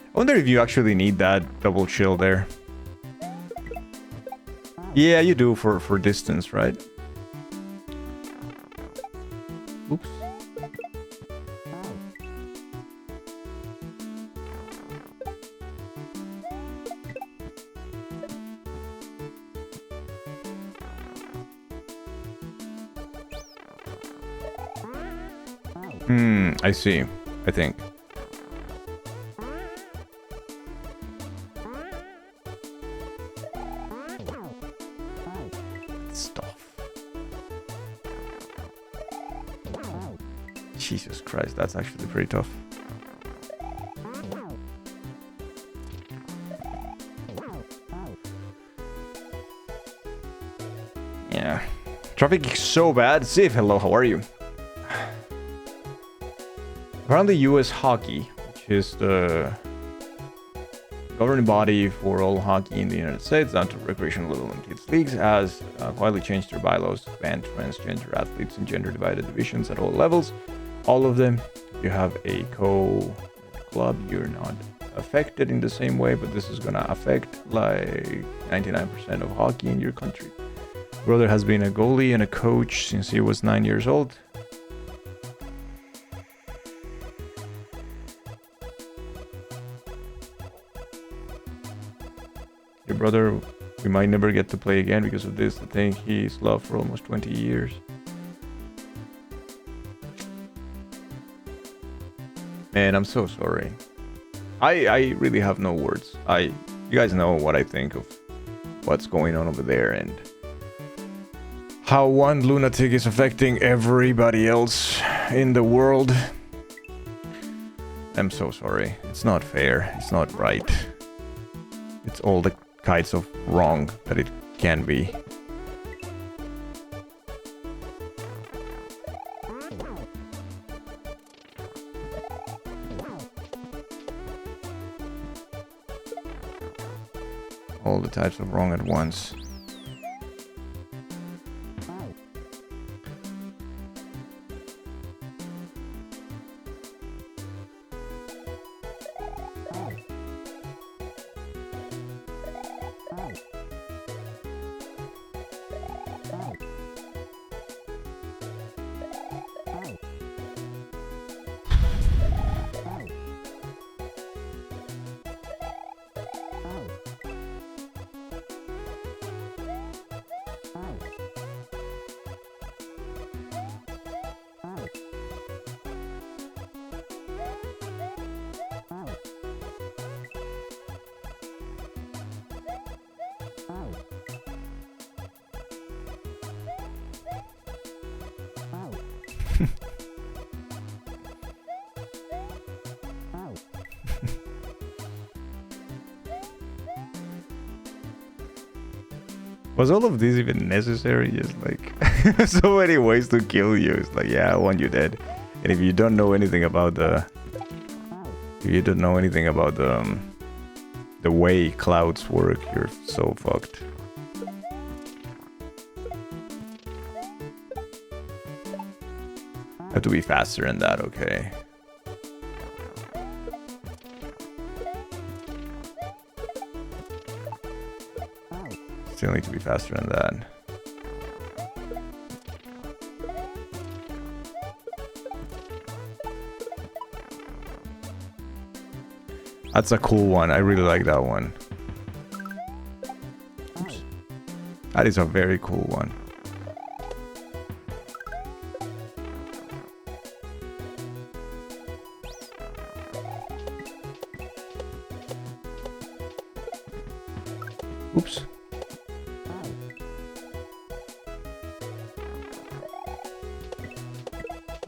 I wonder if you actually need that double chill there. Yeah, you do for distance, right? Oops. I see. I think. Jesus Christ, that's actually pretty tough. Yeah. Traffic is so bad. Ziv, hello, how are you? Apparently US Hockey, which is the governing body for all hockey in the United States down to recreational level and kids leagues, has quietly changed their bylaws to ban transgender athletes in gender divided divisions at all levels. All of them. If you have a co-club, you're not affected in the same way, but this is gonna affect like 99% of hockey in your country. Brother has been a goalie and a coach since he was 9 years old. Your brother, we might never get to play again because of this. The thing he's loved for almost 20 years. Man, I'm so sorry. I really have no words. You guys know what I think of what's going on over there and how one lunatic is affecting everybody else in the world. I'm so sorry. It's not fair. It's not right. It's all the kinds of wrong that it can be. All the types of wrong at once. Was all of this even necessary? Just like so many ways to kill you. It's like, yeah, I want you dead. And if you don't know anything about the way clouds work, you're so fucked. Have to be faster than that, okay? Still need to be faster than that. That's a cool one. I really like that one. Oops. That is a very cool one. Oops.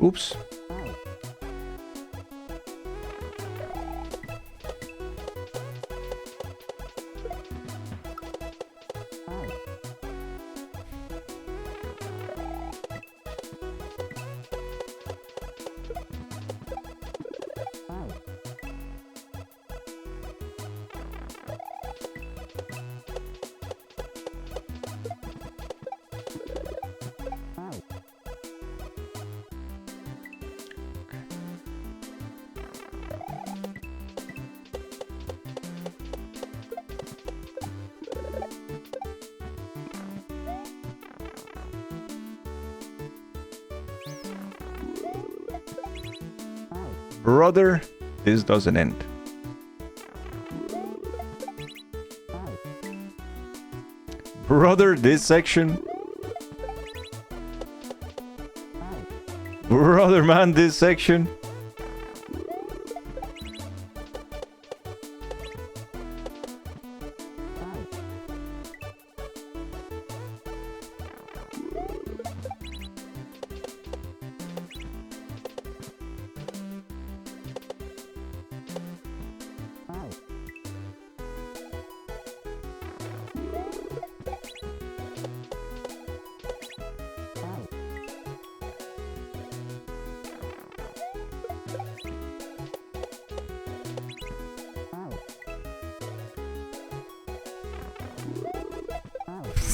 Oops. Brother, this doesn't end. Brother, this section. Brother, man, this section.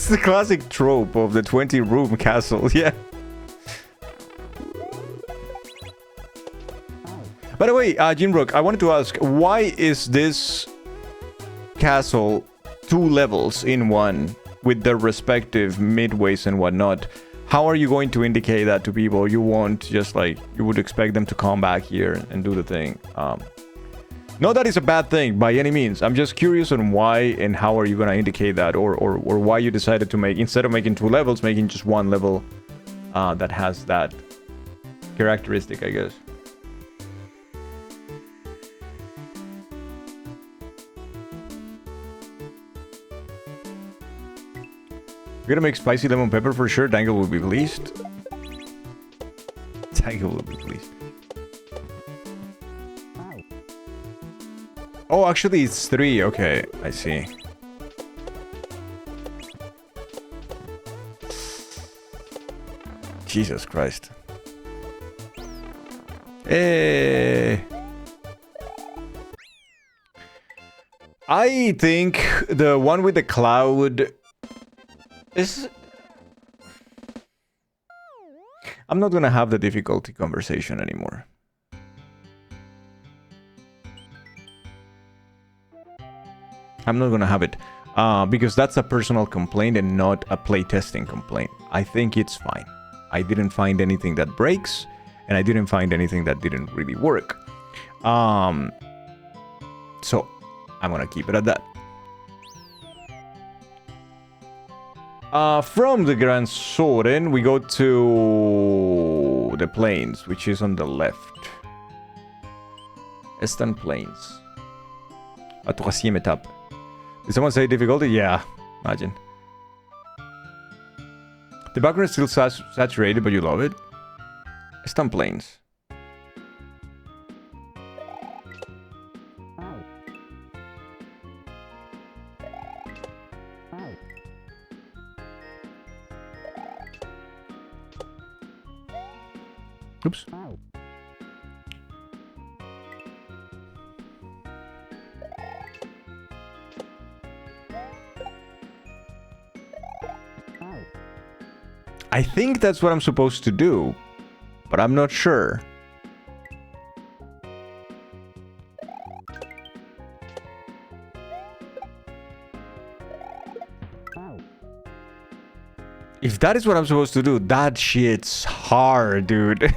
It's the classic trope of the 20-room castle, yeah. By the way, Jinrook, I wanted to ask, why is this castle 2 levels in one with their respective midways and whatnot? How are you going to indicate that to people? You won't just like, you would expect them to come back here and do the thing. Not that it's a bad thing by any means. I'm just curious on why and how are you gonna indicate that, or why you decided to make, instead of making 2 levels, making just 1 level that has that characteristic, I guess. We're gonna make spicy lemon pepper for sure. Dangle will be pleased. Dangle will be pleased. Oh, actually, it's 3. Okay, I see. Jesus Christ. Hey. I think the one with the cloud is... I'm not gonna have the difficulty conversation anymore. I'm not gonna have it. Because that's a personal complaint and not a playtesting complaint. I think it's fine. I didn't find anything that breaks, and I didn't find anything that didn't really work. So, I'm gonna keep it at that. From the Grand Soren, we go to the plains, which is on the left. Eastern Plains. A troisième étape. Did someone say difficulty? Yeah, imagine. The background is still saturated, but you love it. Eastern Plains. Oops. I think that's what I'm supposed to do, but I'm not sure. If that is what I'm supposed to do, that shit's hard, dude.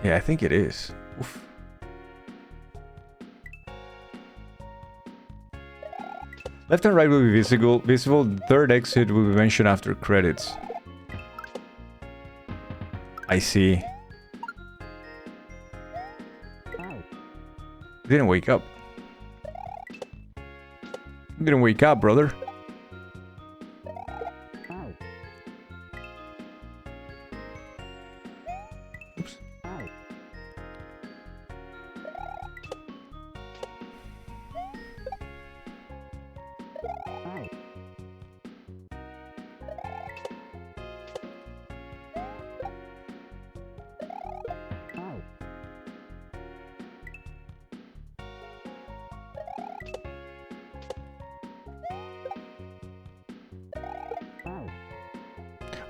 Yeah, I think it is. Oof. Left and right will be visible. Third exit will be mentioned after credits. I see. Didn't wake up. Didn't wake up, brother. Oops.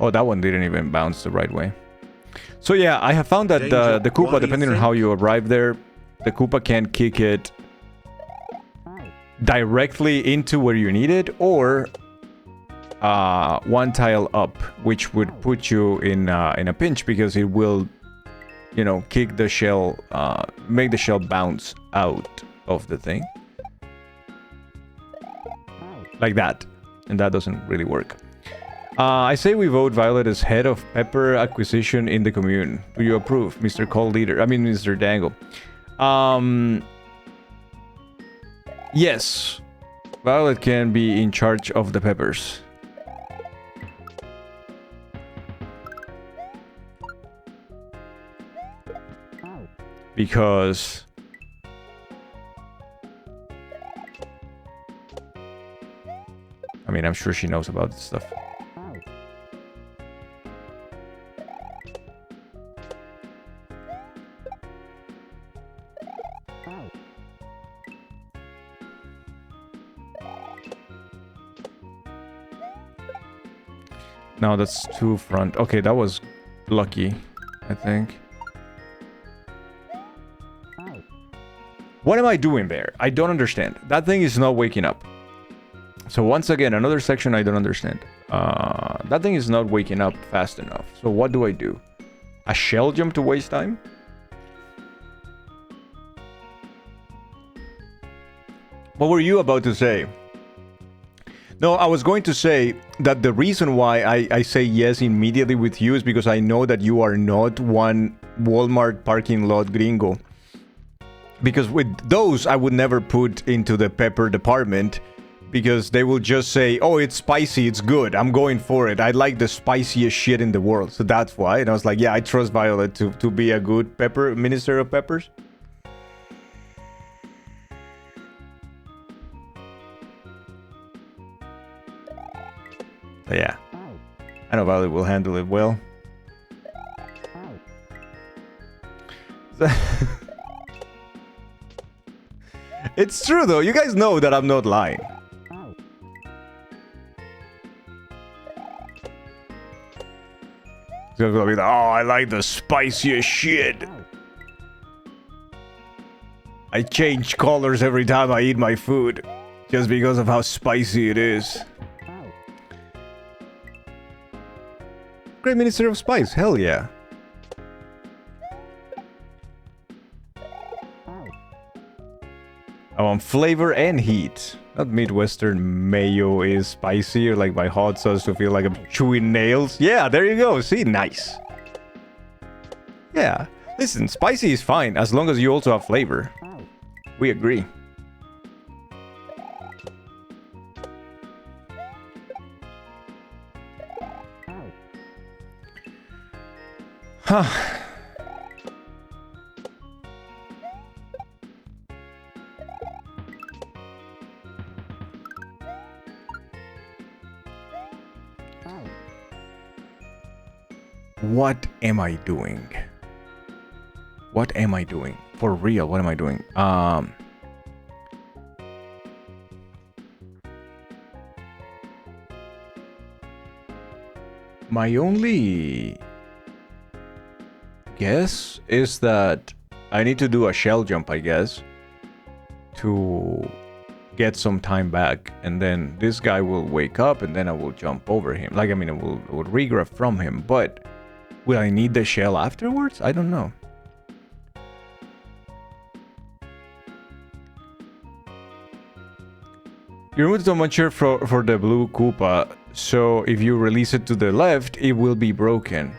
Oh, that one didn't even bounce the right way. So yeah, I have found that the Koopa, depending on how you arrive there, the Koopa can kick it directly into where you need it, or 1 tile up, which would put you in a pinch because it will, you know, kick the shell, make the shell bounce out of the thing. Like that. And that doesn't really work. I say we vote Violet as head of pepper acquisition in the commune. Do you approve, Mr. Call Leader? I mean, Mr. Dangle. Yes. Violet can be in charge of the peppers. Because... I mean, I'm sure she knows about this stuff. No, that's 2 front. Okay, that was lucky, I think. What am I doing there? I don't understand. That thing is not waking up. So once again, another section I don't understand. That thing is not waking up fast enough. So what do I do? A shell jump to waste time? What were you about to say? No, I was going to say that the reason why I say yes immediately with you is because I know that you are not one Walmart parking lot gringo. Because with those, I would never put into the pepper department because they will just say, oh, it's spicy, it's good, I'm going for it. I like the spiciest shit in the world. So that's why. And I was like, yeah, I trust Violet to be a good pepper minister of peppers. So yeah, I know Violet will handle it well. It's true though, you guys know that I'm not lying. It's gonna be like, oh, I like the spiciest shit. I change colors every time I eat my food, just because of how spicy it is. Great Minister of Spice, hell yeah. I want flavor and heat. Not Midwestern mayo is spicy or like my hot sauce to feel like I'm chewing nails. Yeah, there you go. See, nice. Yeah, listen, spicy is fine as long as you also have flavor. We agree. Huh. What am I doing? What am I doing? For real, what am I doing? My only guess is that I need to do a shell jump, I guess, to get some time back, and then this guy will wake up and then I will jump over him. Like, I mean, I will regrab from him, but will I need the shell afterwards? I don't know. You remove the muncher for the blue Koopa, so if you release it to the left, it will be broken.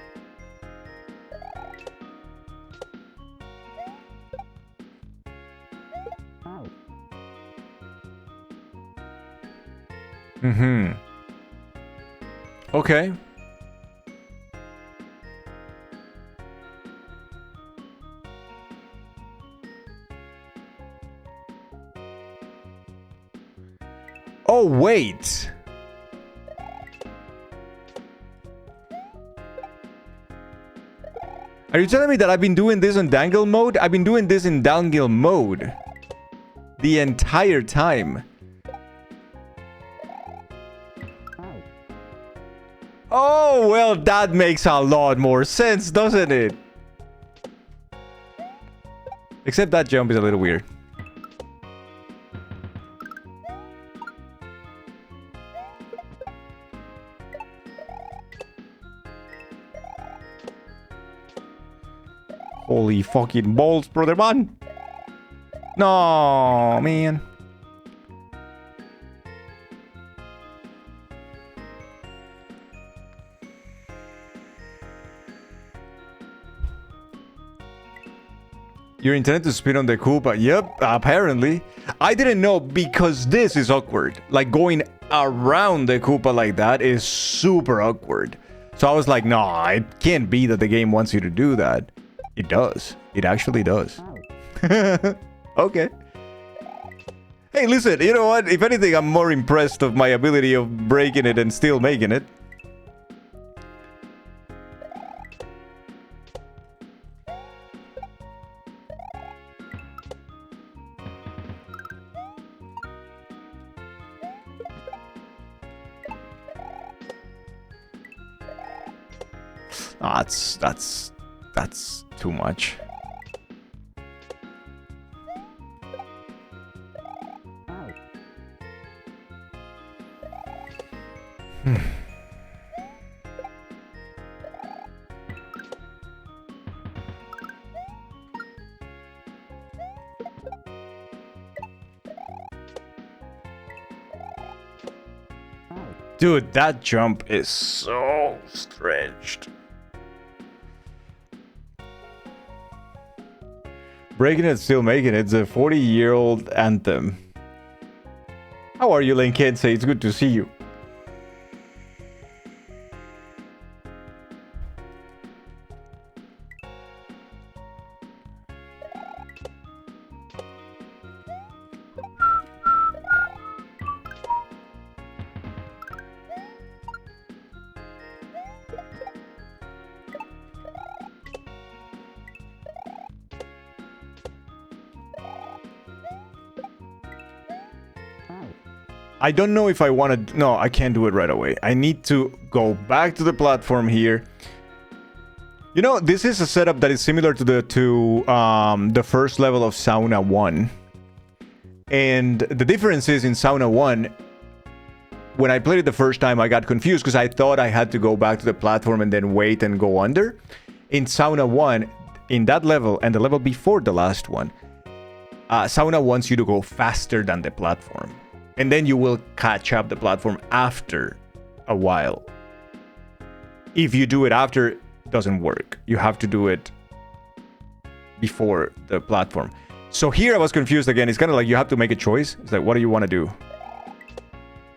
Mm-hmm. Okay. Oh, wait. Are you telling me that I've been doing this in dangle mode? I've been doing this in dangle mode the entire time. Oh, well, that makes a lot more sense, doesn't it? Except that jump is a little weird. Holy fucking balls, brother man. No, man. You're intended to spin on the Koopa. Yep, apparently. I didn't know because this is awkward. Like going around the Koopa like that is super awkward. So I was like, nah, it can't be that the game wants you to do that. It does. It actually does. Okay. Hey, listen, you know what? If anything, I'm more impressed of my ability of breaking it and still making it. That's too much. Dude, that jump is so stretched. Breaking it, still making it. It's a 40-year-old anthem. How are you, Lane Kensei? It's good to see you. I don't know if I want to... No, I can't do it right away. I need to go back to the platform here. You know, this is a setup that is similar to the first level of Sauna 1. And the difference is in Sauna 1, when I played it the first time, I got confused because I thought I had to go back to the platform and then wait and go under. In Sauna 1, in that level and the level before the last one, Sauna wants you to go faster than the platform. And then you will catch up the platform after a while. If you do it after, it doesn't work. You have to do it before the platform. So here I was confused again. It's kind of like you have to make a choice. It's like, what do you want to do?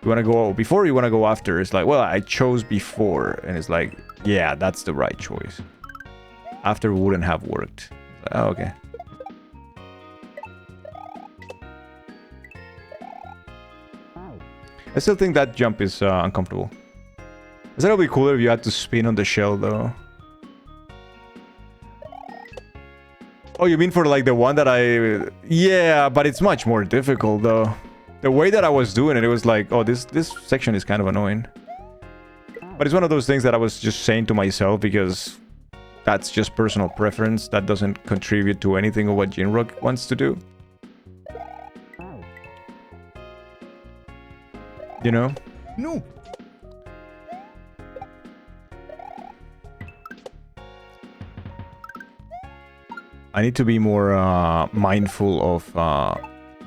You want to go before or you want to go after? It's like, well, I chose before. And it's like, yeah, that's the right choice. After wouldn't have worked. Like, oh, okay. I still think that jump is uncomfortable. I said it would be cooler if you had to spin on the shell, though. Oh, you mean for like the one that I... Yeah, but it's much more difficult, though. The way that I was doing it, it was like, oh, this section is kind of annoying. But it's one of those things that I was just saying to myself because that's just personal preference. That doesn't contribute to anything of what Jinrock wants to do. You know? No! I need to be more mindful of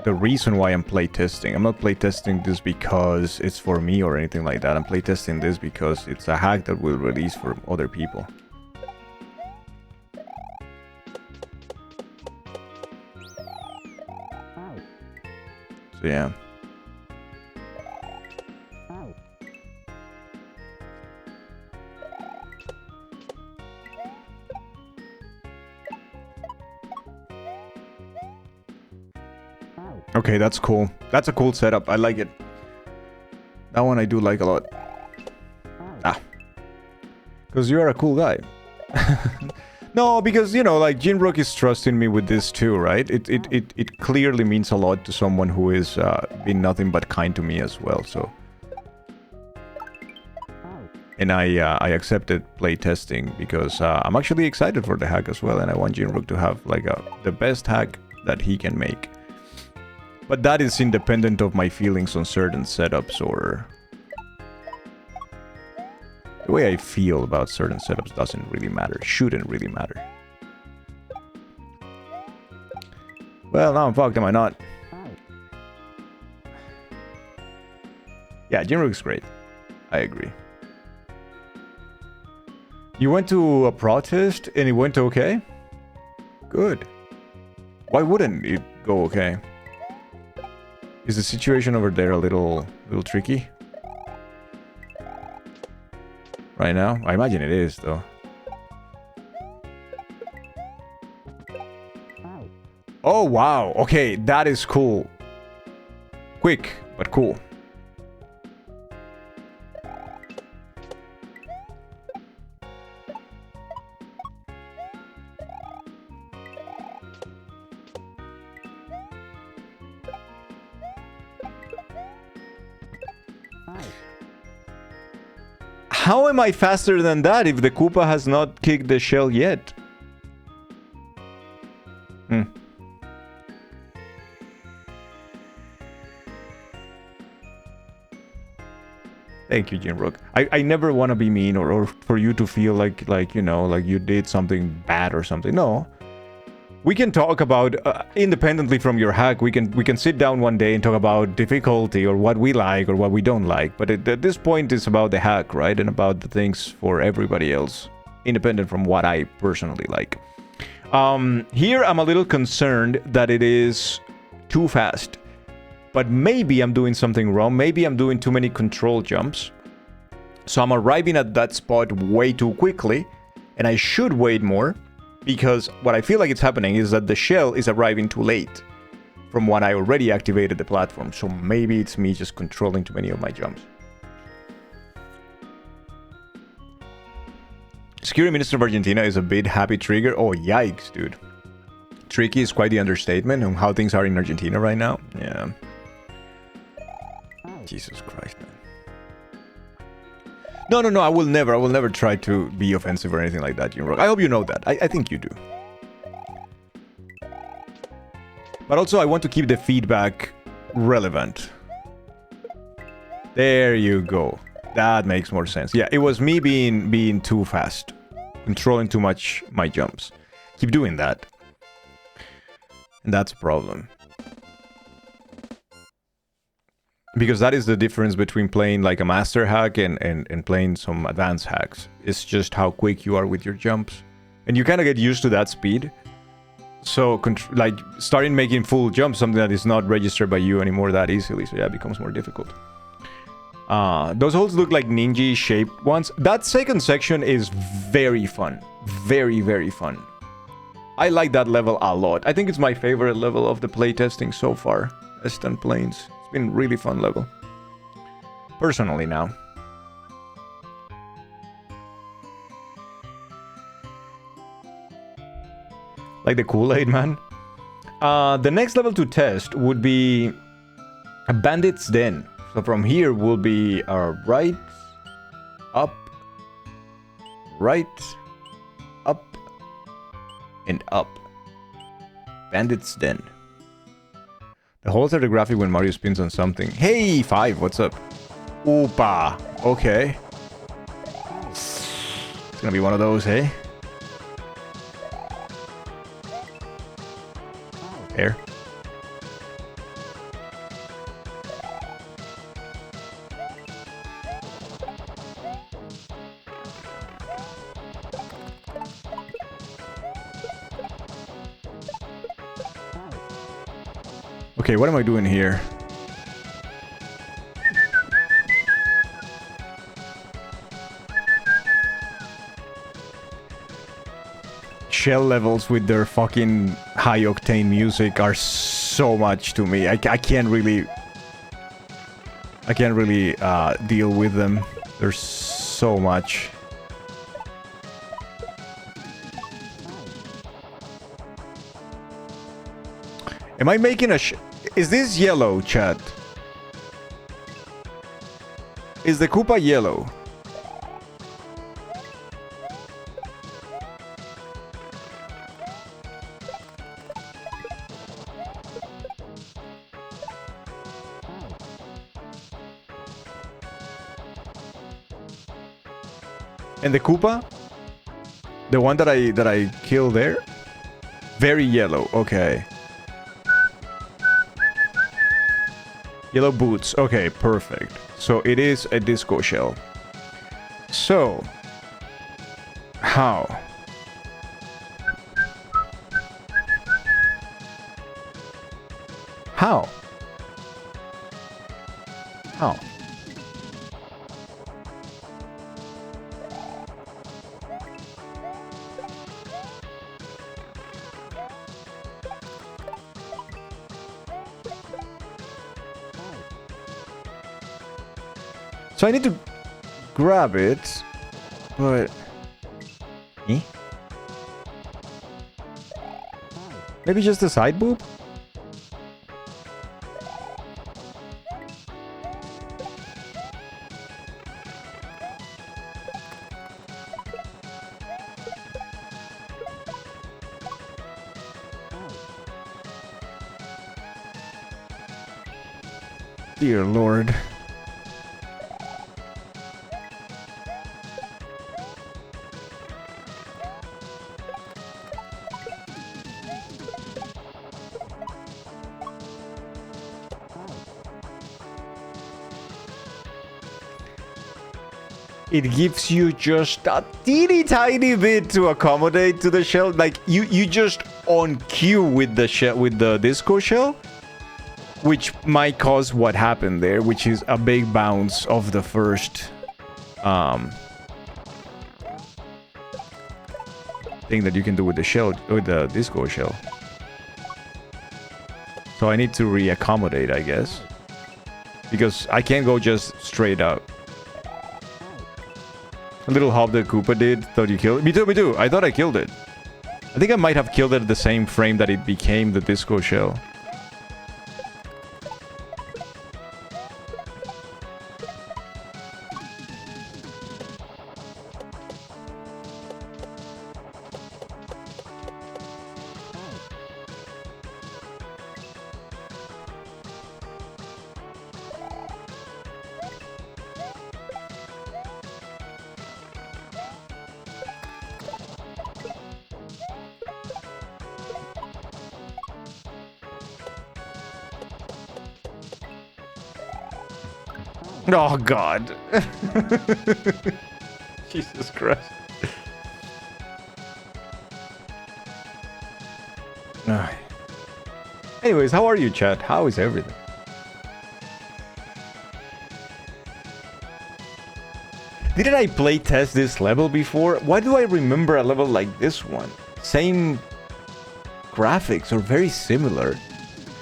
the reason why I'm playtesting. I'm not playtesting this because it's for me or anything like that. I'm playtesting this because it's a hack that will release for other people. So yeah. Okay, that's cool. That's a cool setup. I like it. That one I do like a lot. Ah. Because you are a cool guy. No, because, you know, like, Jinrock is trusting me with this too, right? It clearly means a lot to someone who is been nothing but kind to me as well, so... And I accepted playtesting because I'm actually excited for the hack as well, and I want Jinrock to have, like, the best hack that he can make. But that is independent of my feelings on certain setups or... The way I feel about certain setups doesn't really matter. Shouldn't really matter. Well, now I'm fucked, am I not? Yeah, Jinrock's great. I agree. You went to a protest and it went okay? Good. Why wouldn't it go okay? Is the situation over there a little tricky? Right now? I imagine it is, though. Oh, wow. Okay, that is cool. Quick, but cool. How am I faster than that if the Koopa has not kicked the shell yet? Thank you, Jinrock. I never want to be mean or for you to feel like, you know, like you did something bad or something. No. We can talk about independently from your hack. We can sit down one day and talk about difficulty or what we like or what we don't like. But at this point, it's about the hack, right? And about the things for everybody else, independent from what I personally like. Here, I'm a little concerned that it is too fast. But maybe I'm doing something wrong. Maybe I'm doing too many control jumps. So I'm arriving at that spot way too quickly. And I should wait more. Because what I feel like it's happening is that the shell is arriving too late from when I already activated the platform. So maybe it's me just controlling too many of my jumps. Security Minister of Argentina is a bit happy trigger. Oh, yikes, dude. Tricky is quite the understatement on how things are in Argentina right now. Yeah. Jesus Christ, man. No, I will never try to be offensive or anything like that, Jinrock. I hope you know that. I think you do. But also, I want to keep the feedback relevant. There you go. That makes more sense. Yeah, it was me being too fast. Controlling too much my jumps. Keep doing that. And that's a problem. Because that is the difference between playing like a master hack and playing some advanced hacks. It's just how quick you are with your jumps. And you kind of get used to that speed. So, like, starting making full jumps, something that is not registered by you anymore that easily. So, yeah, it becomes more difficult. Those holes look like ninja-shaped ones. That second section is very fun. Very, very fun. I like that level a lot. I think it's my favorite level of the playtesting so far. Stunt Plains. It's been a really fun level. Personally now. Like the Kool-Aid, man. The next level to test would be a Bandit's Den. So from here will be right, up, and up. Bandit's Den. The holes are the graphic when Mario spins on something. Hey, 5, what's up? Oopa. Okay. It's gonna be one of those, hey? There. Okay, what am I doing here? Shell levels with their fucking high-octane music are so much to me. I can't really deal with them. There's so much. Am I making a Is this yellow, chat? Is the Koopa yellow? And the Koopa? The one that I killed there? Very yellow, okay. Yellow boots. Okay, perfect. So it is a disco shell. So, how? How? How? So I need to grab it, but... Eh? Maybe just the side boob? Dear Lord. it gives you just a teeny tiny bit to accommodate to the shell. Like you just on cue with the shell, with the disco shell, which might cause what happened there, which is a big bounce of the first thing that you can do with the shell, with the disco shell. So I need to re-accommodate, I guess, because I can't go just straight up. A little hop that Koopa did. Thought you killed it? Me too, me too. I thought I killed it. I think I might have killed it at the same frame that it became the disco shell. Oh, God. Jesus Christ. Anyways, how are you, chat? How is everything? Didn't I play test this level before? Why do I remember a level like this one? Same graphics or very similar.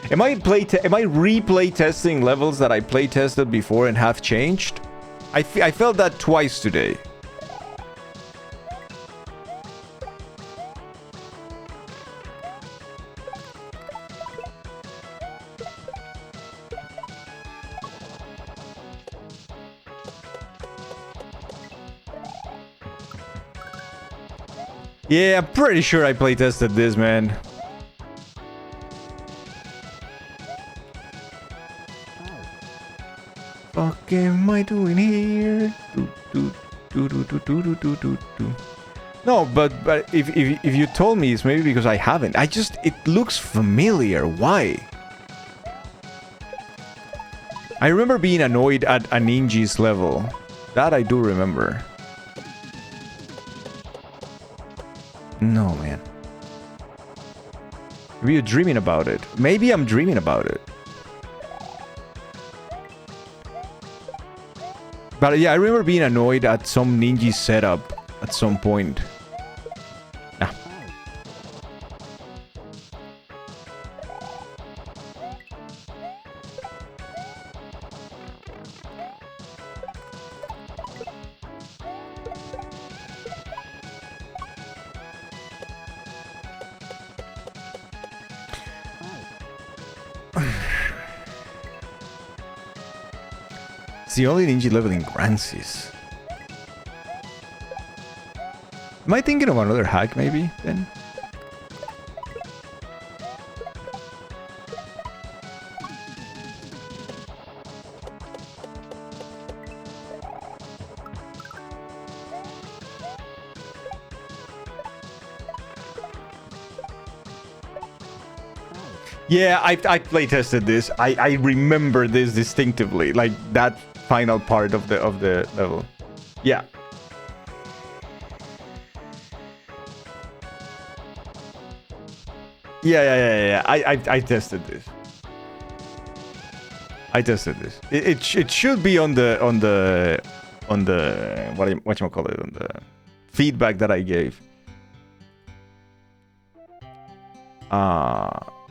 Am I replay testing levels that I play tested before and have changed? I felt that twice today. Yeah, I'm pretty sure I play tested this, man. What am I doing here? No, but if you told me, it's maybe because I haven't. It looks familiar. Why? I remember being annoyed at a Ninja's level. That I do remember. No, man. Maybe you're dreaming about it. Maybe I'm dreaming about it. But yeah, I remember being annoyed at some Ninja setup at some point. Ah. It's the only Ninja level in Grancis. Am I thinking of another hack, maybe, then? Yeah, I playtested this. I remember this distinctively, like that final part of the level. Yeah. Yeah. I tested this. I tested this. It should be on the whatchamacallit, on the feedback that I gave.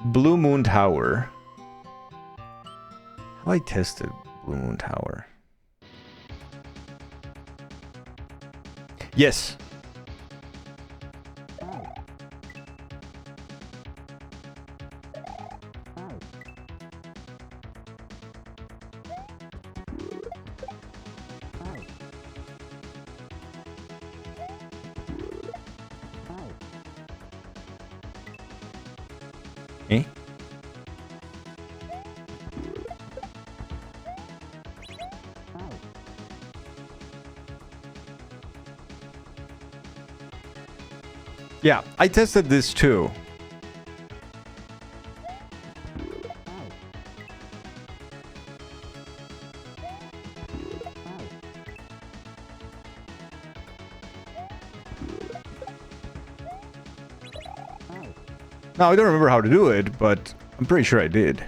Blue Moon Tower. How I tested Blue Moon Tower? Yes. Eh? Yeah, I tested this too. Now, I don't remember how to do it, but I'm pretty sure I did.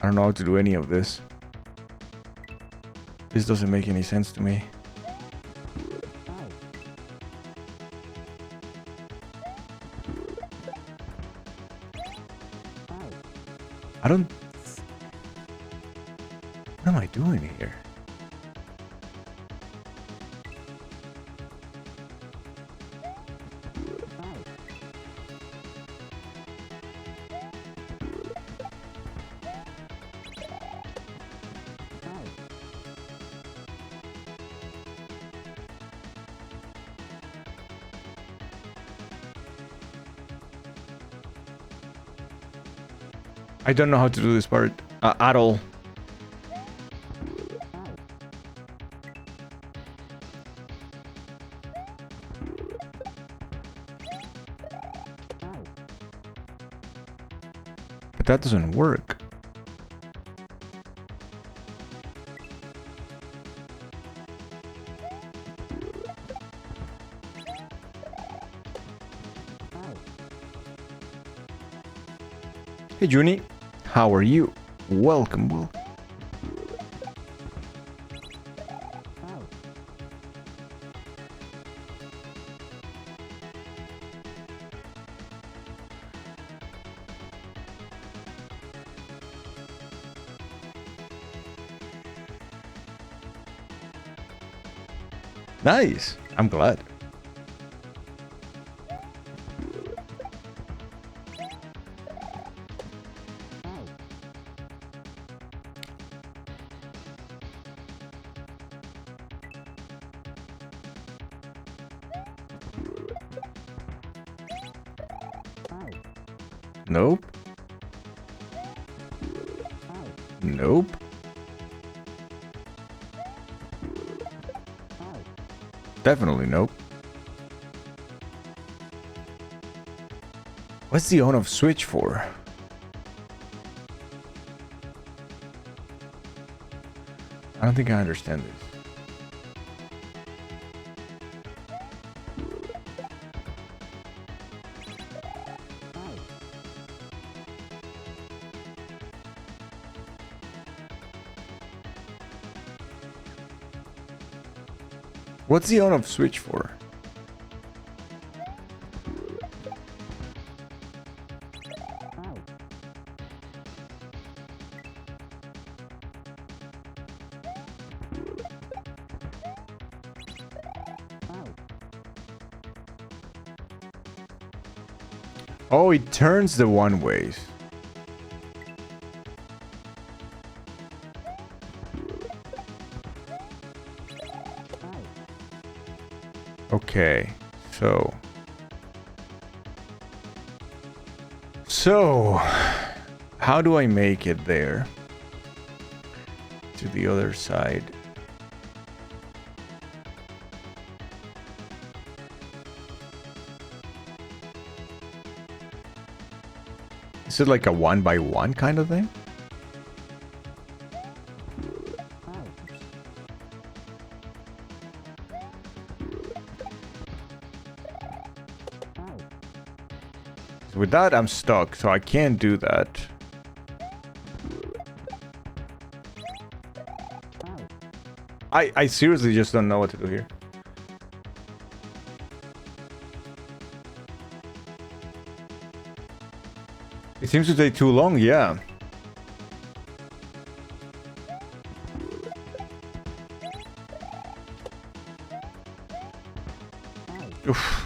I don't know how to do any of this. This doesn't make any sense to me. I don't... What am I doing here? I don't know how to do this part at all. But that doesn't work. Hey Junie, how are you? Welcome, welcome. Nice. I'm glad. Nope. Nope. Definitely nope. What's the on-off switch for? I don't think I understand this. What's the on-off switch for? Oh, it turns the one ways. Okay, so how do I make it there to the other side? Is it like a 1x1 kind of thing? With that, I'm stuck, so I can't do that. I seriously just don't know what to do here. It seems to take too long, yeah. Oof.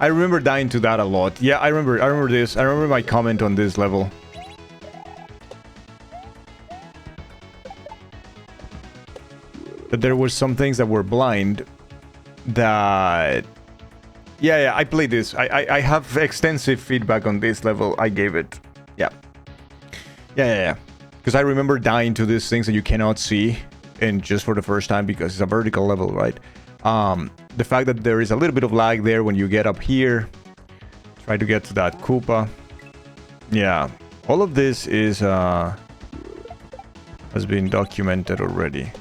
I remember dying to that a lot. Yeah, I remember this. I remember my comment on this level. That there were some things that were blind that... Yeah, I played this. I have extensive feedback on this level. I gave it. Yeah. Yeah. Because I remember dying to these things that you cannot see. and just for the first time because it's a vertical level, right? The fact that there is a little bit of lag there when you get up here, try to get to that Koopa. Yeah, all of this is has been documented already.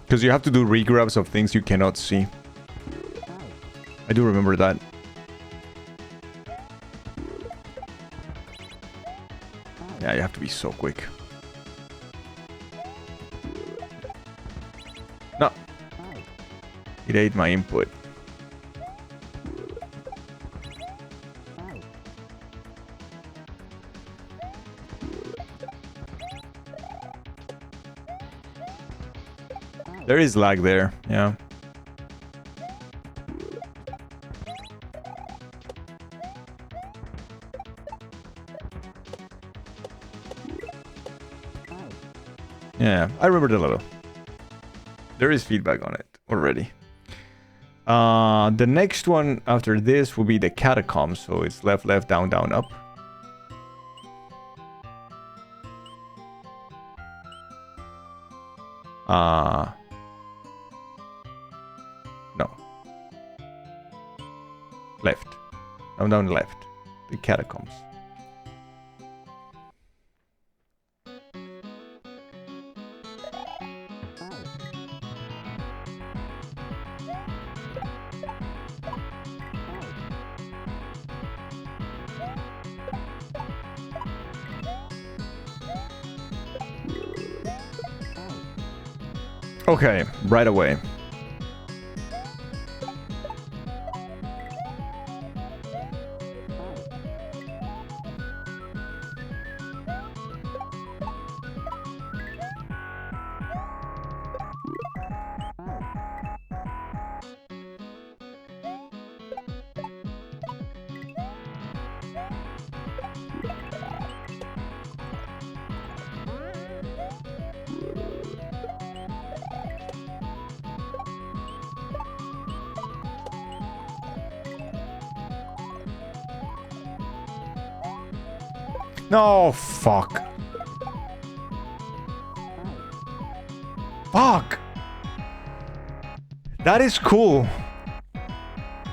Because you have to do regrabs of things you cannot see. I do remember that. Yeah, you have to be so quick. No. It ate my input. There is lag there, yeah. Yeah, I remember the level. There is feedback on it already. The next one after this will be the catacombs, so it's left, left, down, down, up. No. Left. Down, down, left. The catacombs. Okay, right away. No, fuck. Fuck. That is cool.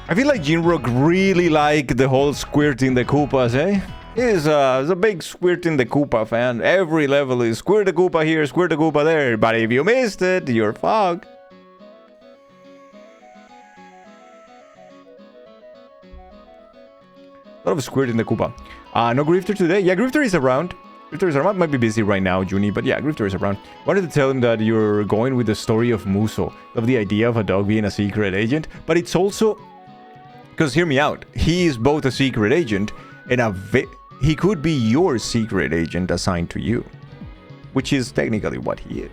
I feel like Jinrook really like the whole squirting the Koopas, eh? He's a big squirting the Koopa fan. Every level is squirt the Koopa here, squirt the Koopa there. But if you missed it, you're fucked. A lot of squirt in the Koopa. No Grifter today? Yeah, Grifter is around. Grifter is around. Might be busy right now, Junie, but yeah, Grifter is around. Wanted to tell him that you're going with the story of Muso. Love the idea of a dog being a secret agent, but it's also... Because hear me out. He is both a secret agent and he could be your secret agent assigned to you. Which is technically what he is.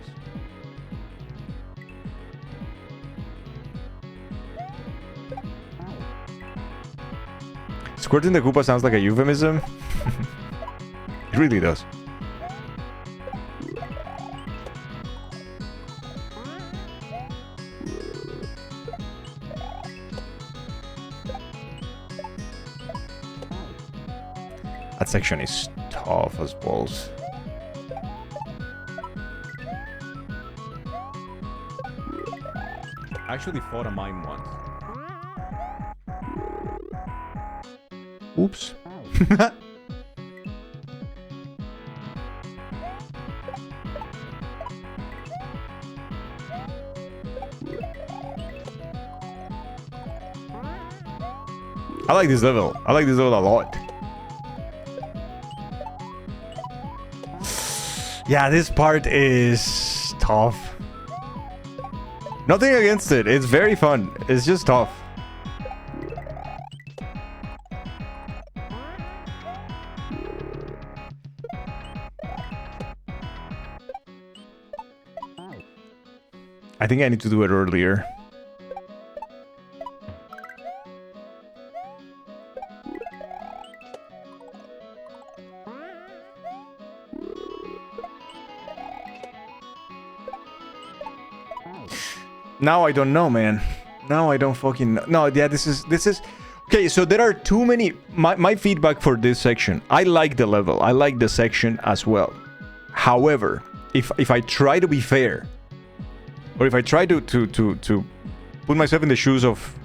Squirting the Koopa sounds like a euphemism. It really does. That section is tough as balls. I actually fought a mime once. Oops. I like this level. I like this level a lot. Yeah, this part is tough. Nothing against it. It's very fun. It's just tough. I think I need to do it earlier. Now I don't know, man. Now I don't fucking know. No, yeah, this is... Okay, so there are too many... My feedback for this section, I like the level. I like the section as well. However, if I try to be fair, or if I try to put myself in the shoes of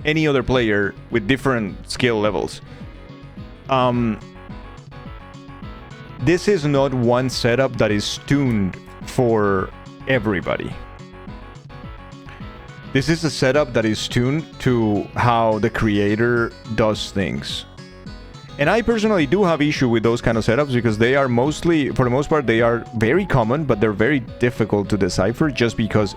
any other player with different skill levels, this is not one setup that is tuned for everybody. This is a setup that is tuned to how the creator does things. And I personally do have issue with those kind of setups because they are mostly, for the most part, they are very common, but they're very difficult to decipher just because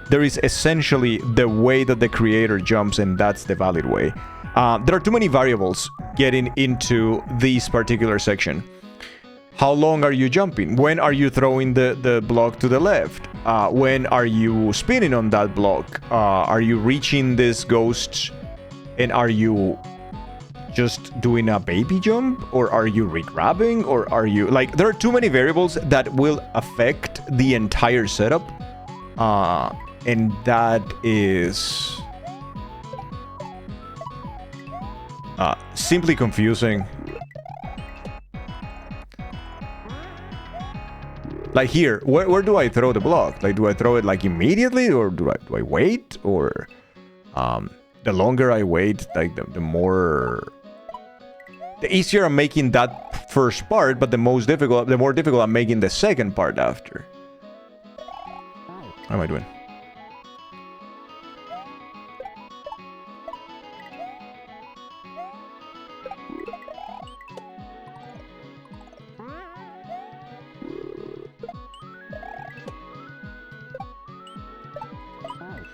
there is essentially the way that the creator jumps, and that's the valid way. There are too many variables getting into this particular section. How long are you jumping? When are you throwing the block to the left? When are you spinning on that block? Are you reaching this ghost and are you just doing a baby jump? Or are you re-grabbing? Or are you... Like, there are too many variables that will affect the entire setup. And that is... simply confusing. Like here, where do I throw the block? Like, do I throw it like immediately, or do I wait? Or the longer I wait, like the more, the easier I'm making that first part, but the more difficult I'm making the second part after. How am I doing?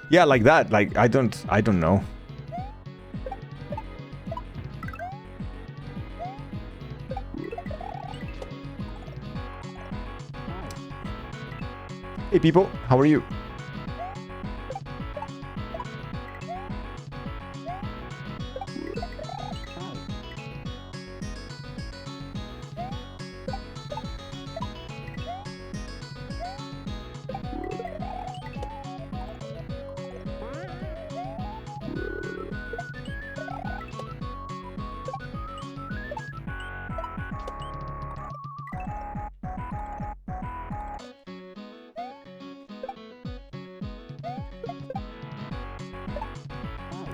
Yeah, like that. Like, I don't know. Hey people, how are you?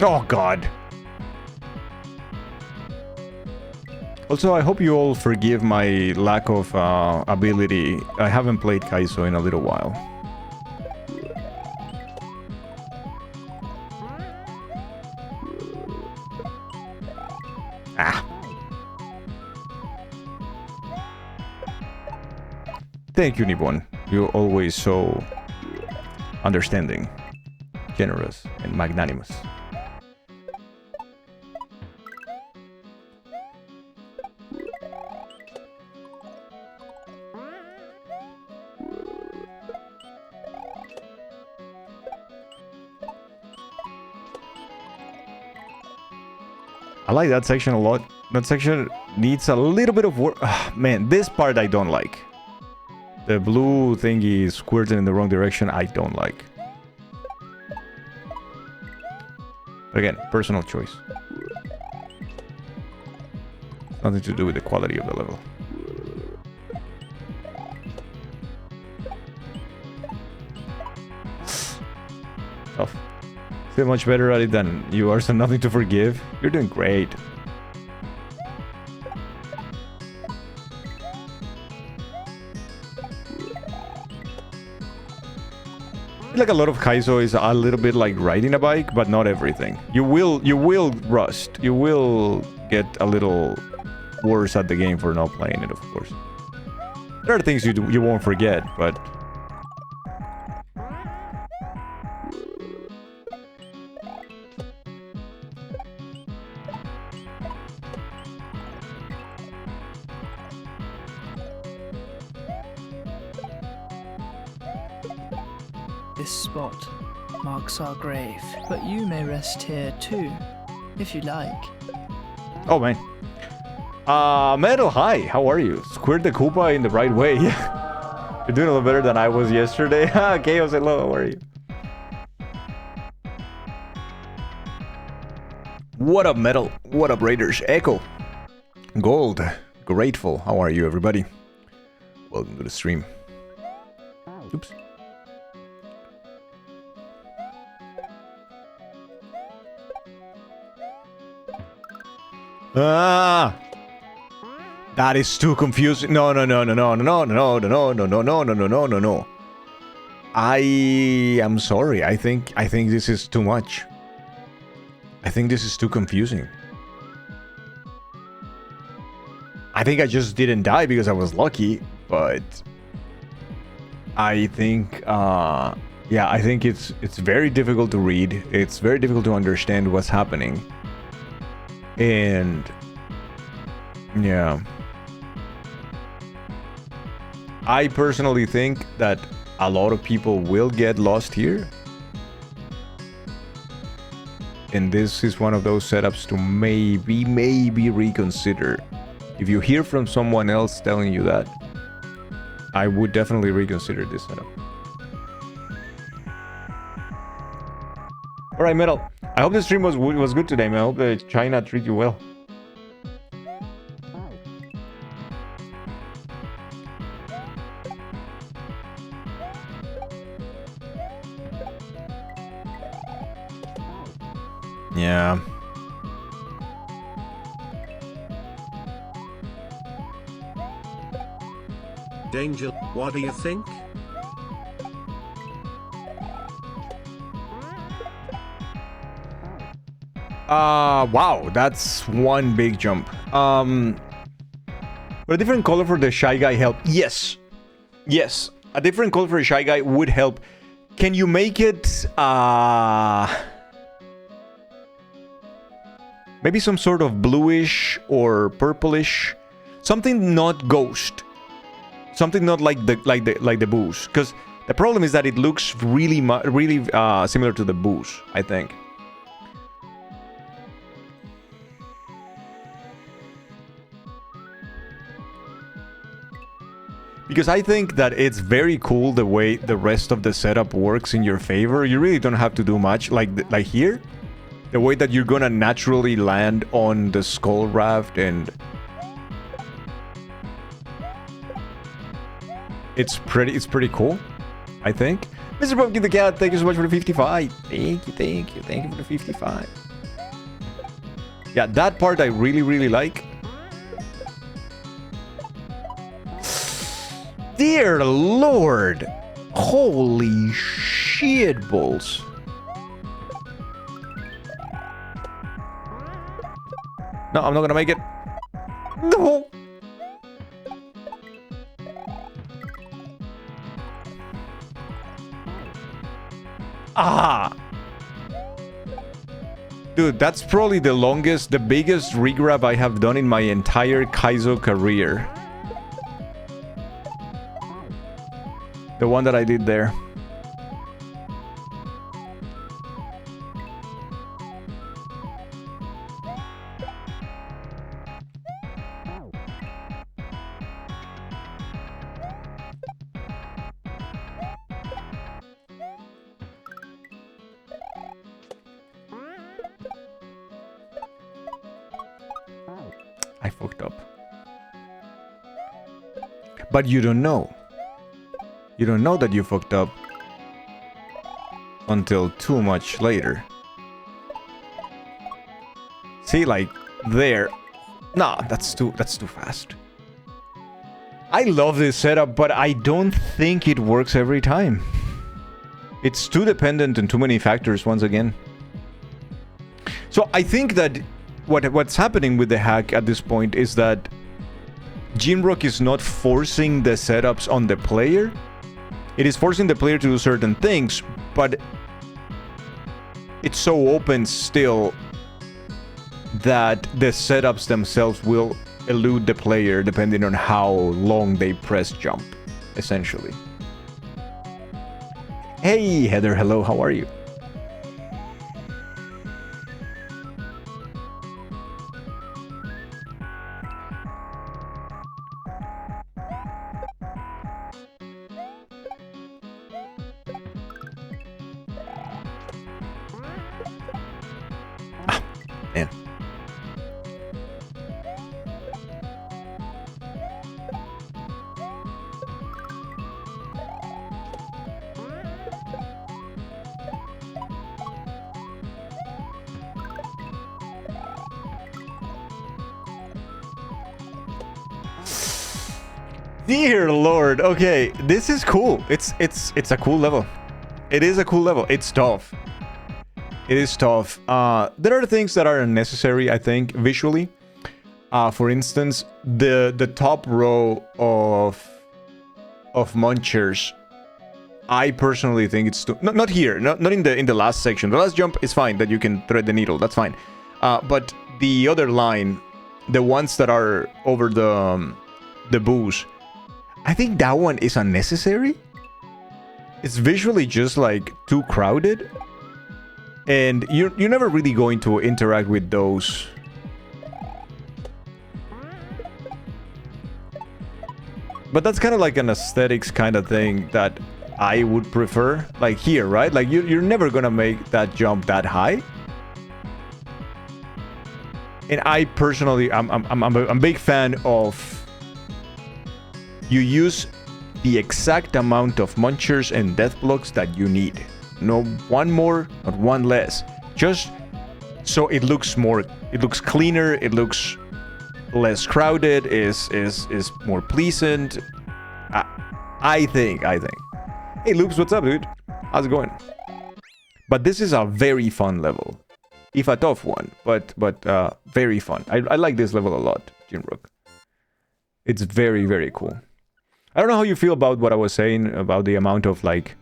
Oh god. Also, I hope you all forgive my lack of ability. I haven't played Kaizo in a little while. Ah. Thank you, Nibon. You're always so understanding, generous, and magnanimous. I like that section a lot. That section needs a little bit of work. Man, this part I don't like. The blue thingy squirting in the wrong direction, I don't like. Again, personal choice. Nothing to do with the quality of the level. Tough. Still much better at it than you are, so nothing to forgive. You're doing great. I feel like a lot of Kaizo is a little bit like riding a bike, but not everything. You will rust. You will get a little worse at the game for not playing it, of course. There are things you won't forget, but... This spot marks our grave, but you may rest here too, if you like. Oh man. Metal, hi, how are you? Squirt the Koopa in the right way. Yeah. You're doing a little better than I was yesterday. Kaizos, hello, how are you? What up, Metal? What up, Raiders? Echo. Gold. Grateful. How are you, everybody? Welcome to the stream. Oops. Ah! That is too confusing. No. I am sorry. I think this is too much. I think this is too confusing. I think I just didn't die because I was lucky, but I think yeah, I think it's very difficult to read. It's very difficult to understand what's happening. And yeah. I personally think that a lot of people will get lost here. And this is one of those setups to maybe reconsider. If you hear from someone else telling you that, I would definitely reconsider this setup. Alright, Metal. I hope the stream was good today, man. I hope that China treat you well. Yeah. Danger, what do you think? Wow, that's one big jump. But a different color for the Shy Guy help? Yes. Yes. A different color for the Shy Guy would help. Can you make it, maybe some sort of bluish or purplish? Something not ghost. Something not like the booze. Because the problem is that it looks really similar to the booze, I think. Because I think that it's very cool the way the rest of the setup works in your favor. You really don't have to do much. Like here, the way that you're gonna naturally land on the skull raft, and it's pretty cool, I think. Mr. Pumpkin the Cat, thank you so much for the 55. Thank you for the 55. Yeah, that part I really like. Dear Lord! Holy shit balls. No, I'm not gonna make it. No! Ah! Dude, that's probably the biggest regrab I have done in my entire Kaizo career. The one that I did there. I fucked up. But you don't know. You don't know that you fucked up until too much later. See, like there. Nah, that's too fast. I love this setup, but I don't think it works every time. It's too dependent on too many factors once again. So I think that what's happening with the hack at this point is that Jinrock is not forcing the setups on the player. It is forcing the player to do certain things, but it's so open still that the setups themselves will elude the player depending on how long they press jump, essentially. Hey, Heather, hello, how are you? Man. Dear Lord. Okay, this is cool. It's a cool level. It is a cool level. It's tough. It is tough. There are things that are unnecessary, I think, visually. For instance, the top row of munchers. I personally think it's too, not here, not in the last section. The last jump is fine that you can thread the needle. That's fine. But the other line, the ones that are over the booze, I think that one is unnecessary. It's visually just like too crowded, and you're never really going to interact with those. But that's kind of like an aesthetics kind of thing that I would prefer. Like here, right? Like you're never gonna make that jump that high. And I personally, I'm a big fan of you use the exact amount of munchers and death blocks that you need. No one more, not one less. Just so it looks cleaner, it looks less crowded, is more pleasant. I think. Hey Loops, what's up, dude? How's it going? But this is a very fun level. If a tough one, but very fun. I like this level a lot, Jinrook. It's very, very cool. I don't know how you feel about what I was saying about the amount of like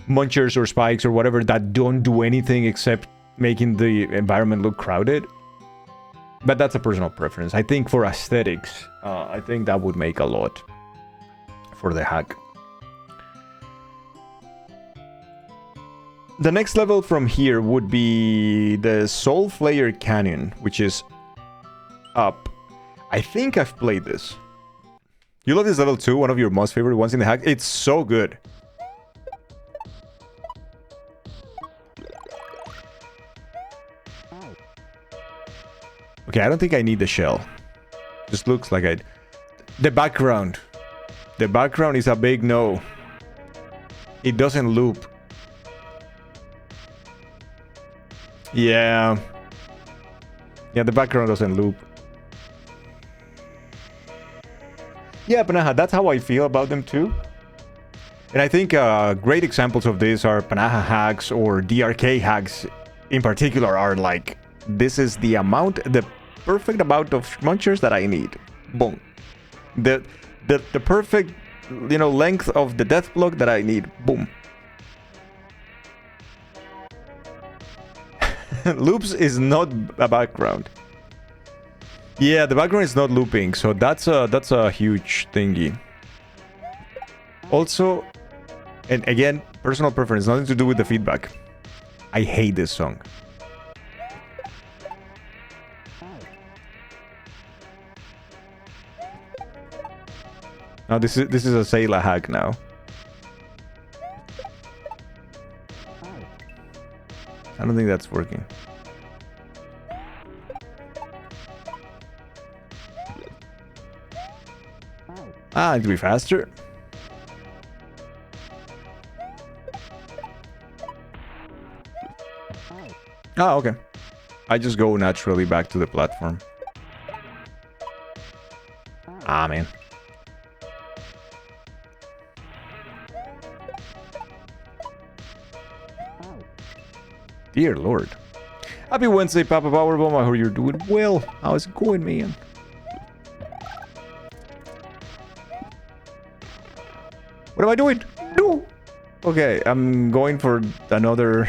munchers or spikes or whatever that don't do anything except making the environment look crowded. But that's a personal preference. I think for aesthetics, I think that would make a lot for the hack. The next level from here would be the Soul Flayer Canyon, which is up. I think I've played this. You love this level too? One of your most favorite ones in the hack? It's so good. Okay, I don't think I need the shell. Just looks like I... The background. The background is a big no. It doesn't loop. Yeah. Yeah, the background doesn't loop. Yeah, Panaha, that's how I feel about them too. And I think great examples of this are Panaha hacks or DRK hacks in particular are like, this is the perfect amount of munchers that I need. Boom. The perfect, length of the death block that I need. Boom. Loops is not a background. Yeah, the background is not looping, so that's a huge thingy. Also, and again, personal preference, nothing to do with the feedback. I hate this song. Now this is a Sayla hack now. I don't think that's working. Ah, I need to be faster. Ah, okay. I just go naturally back to the platform. Ah, man. Dear Lord. Happy Wednesday, Papa Powerbomb. I hope you're doing well. How's it going, man? What am I doing? No! Okay, I'm going for another...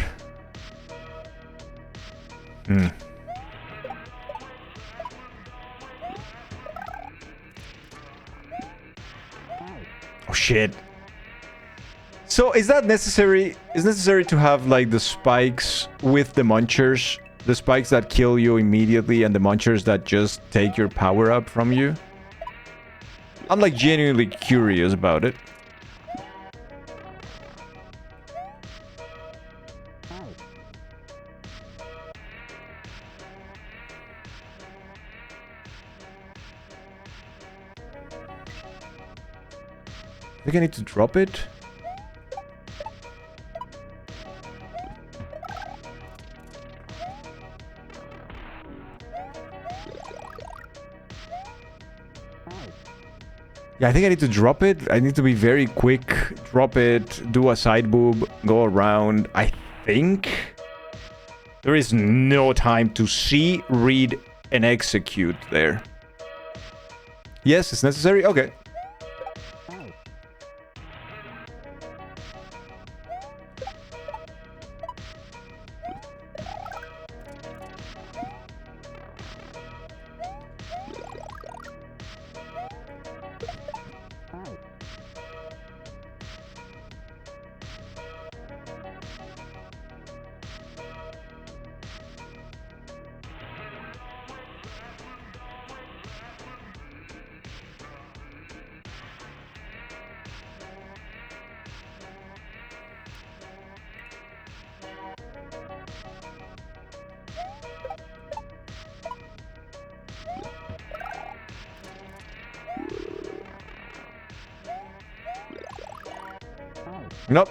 Oh, shit. So, is that necessary? Is necessary to have, like, the spikes with the munchers? The spikes that kill you immediately and the munchers that just take your power up from you? I'm, like, genuinely curious about it. think I need to drop it. Yeah, I think I need to drop it. I need to be very quick. Drop it, do a side boob, go around. I think there is no time to see, read, and execute there. Yes, it's necessary? Okay. Nope.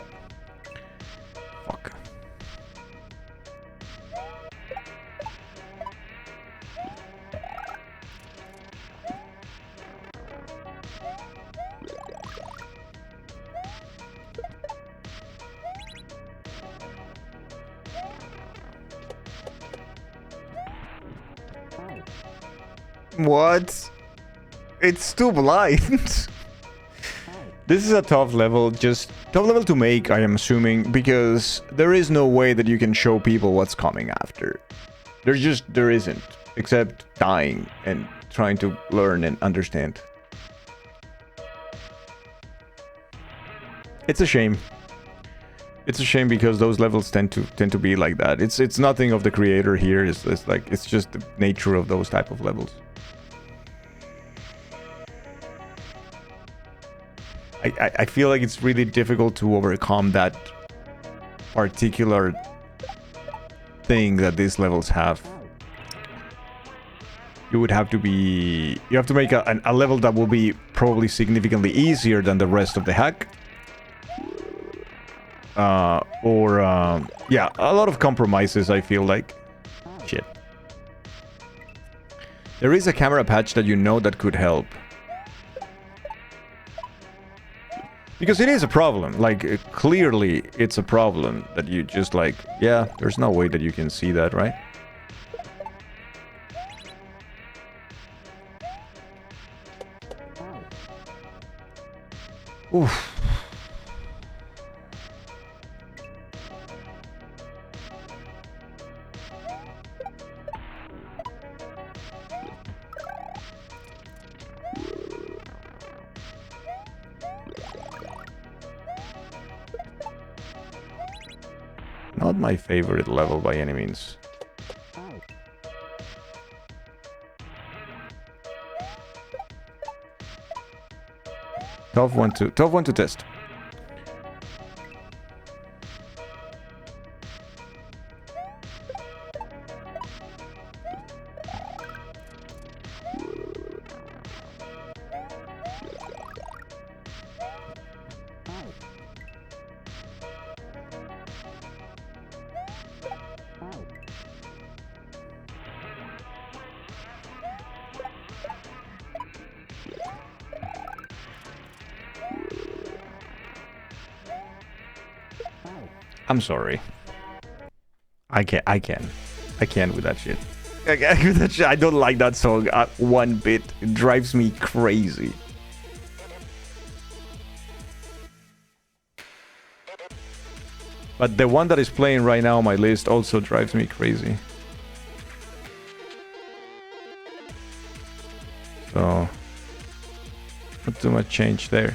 Fuck. What? It's too blind. This is a tough level, just tough level to make, I am assuming, because there is no way that you can show people what's coming after. There isn't, except dying and trying to learn and understand. It's a shame. It's a shame because those levels tend to be like that. It's nothing of the creator here. It's just the nature of those type of levels. I feel like it's really difficult to overcome that particular thing that these levels have. You would have to be... You have to make a level that will be probably significantly easier than the rest of the hack. Yeah, a lot of compromises, I feel like. Shit. There is a camera patch that you know that could help. Because it is a problem, like, clearly it's a problem that you just like, yeah, there's no way that you can see that, right? Oof. Not my favorite level by any means. Tough one to test. I'm sorry. I can't with that shit. I can't with that shit. I don't like that song one bit. It drives me crazy. But the one that is playing right now on my list also drives me crazy. So, not too much change there.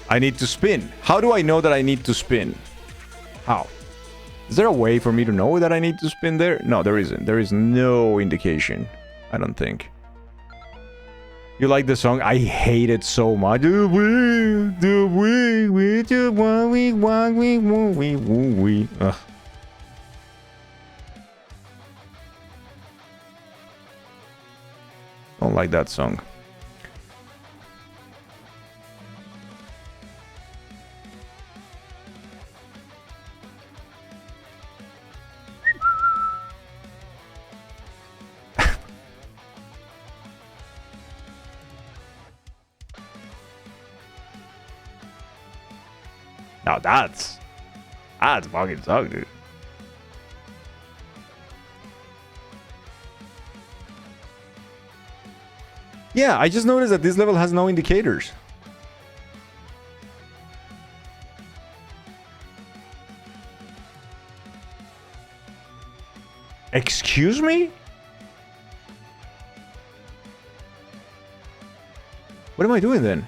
I need to spin. How do I know that I need to spin? How? Is there a way for me to know that I need to spin there? No, there isn't. There is no indication. I don't think. You like the song? I hate it so much. Ugh. Don't like that song. Now that's fucking suck, dude. Yeah, I just noticed that this level has no indicators. Excuse me? What am I doing then?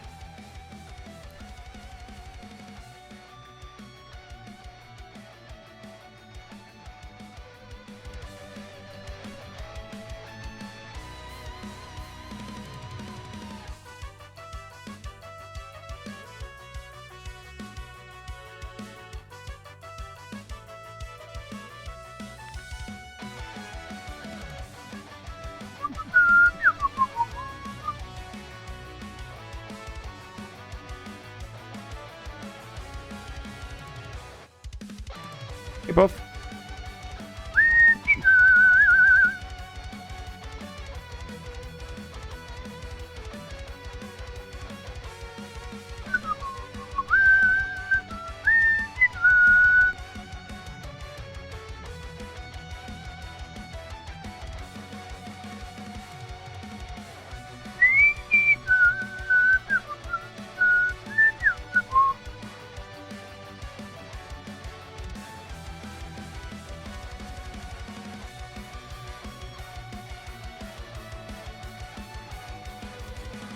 Hey, Buff.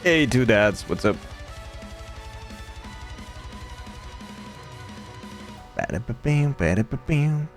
Hey, two dads, what's up? Ba-da-ba-bam, ba-da-ba-bam.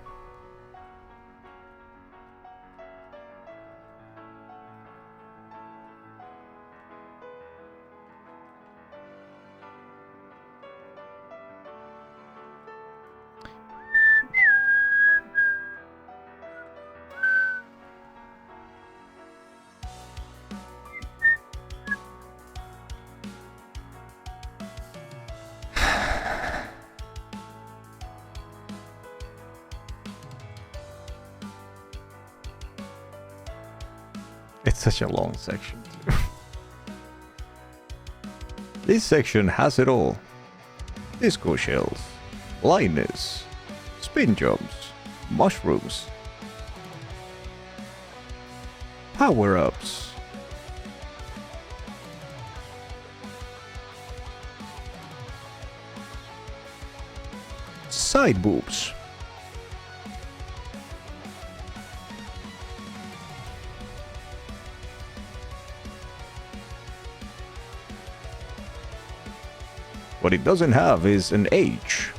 It's such a long section. This section has it all. Disco shells, blindness, spin jumps, mushrooms, power-ups, side boobs, what it doesn't have is an H.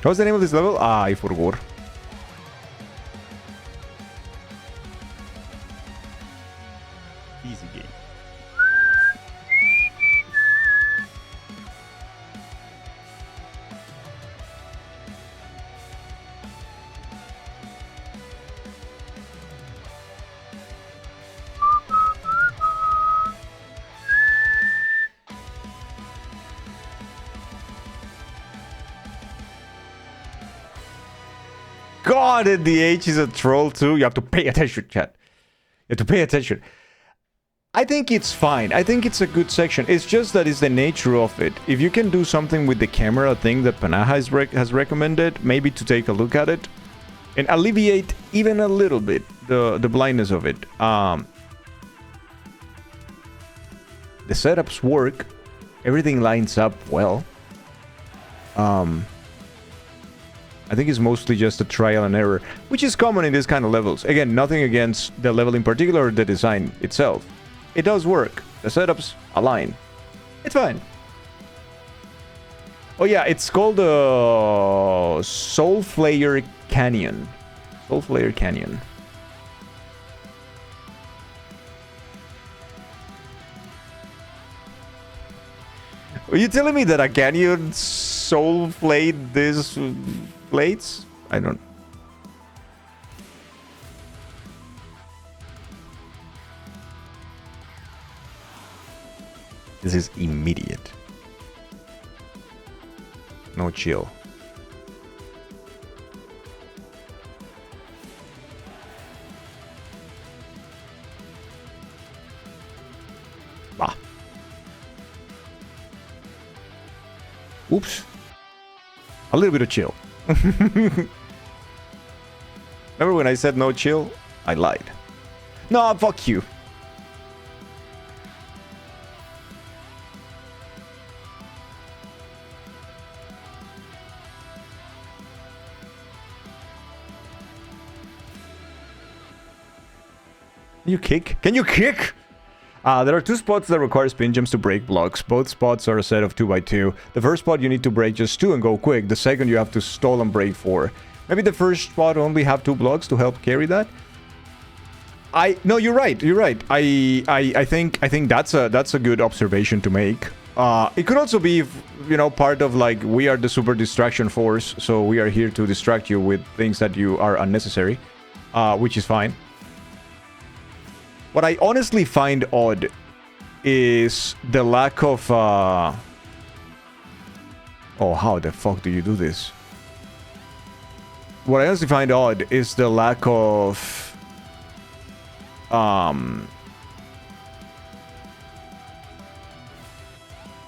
What's the name of this level? Ah, I forgot. Easy game. God, and the H is a troll too. You have to pay attention, chat. You have to pay attention. I think it's fine. I think it's a good section. It's just that it's the nature of it. If you can do something with the camera thing that Panaha has recommended, maybe to take a look at it and alleviate even a little bit the blindness of it. The setups work. Everything lines up well. I think it's mostly just a trial and error, which is common in this kind of levels. Again, nothing against the level in particular or the design itself. It does work. The setups align. It's fine. Oh yeah, it's called Soul Flare Canyon. Soul Flare Canyon. Are you telling me that a canyon soul flayed this blades? I don't. This is immediate. No chill. Oops. A little bit of chill. Remember when I said no chill? I lied. No, fuck you. Can you kick? Can you kick? There are two spots that require spin jumps to break blocks. Both spots are a set of 2x2. The first spot you need to break just 2 and go quick. The second you have to stall and break 4. Maybe the first spot only have 2 blocks to help carry that. No, you're right. You're right. I think that's a good observation to make. It could also be, you know, part of like we are the super distraction force, so we are here to distract you with things that you are unnecessary, which is fine. What I honestly find odd is the lack of... Oh, how the fuck do you do this? What I honestly find odd is the lack of...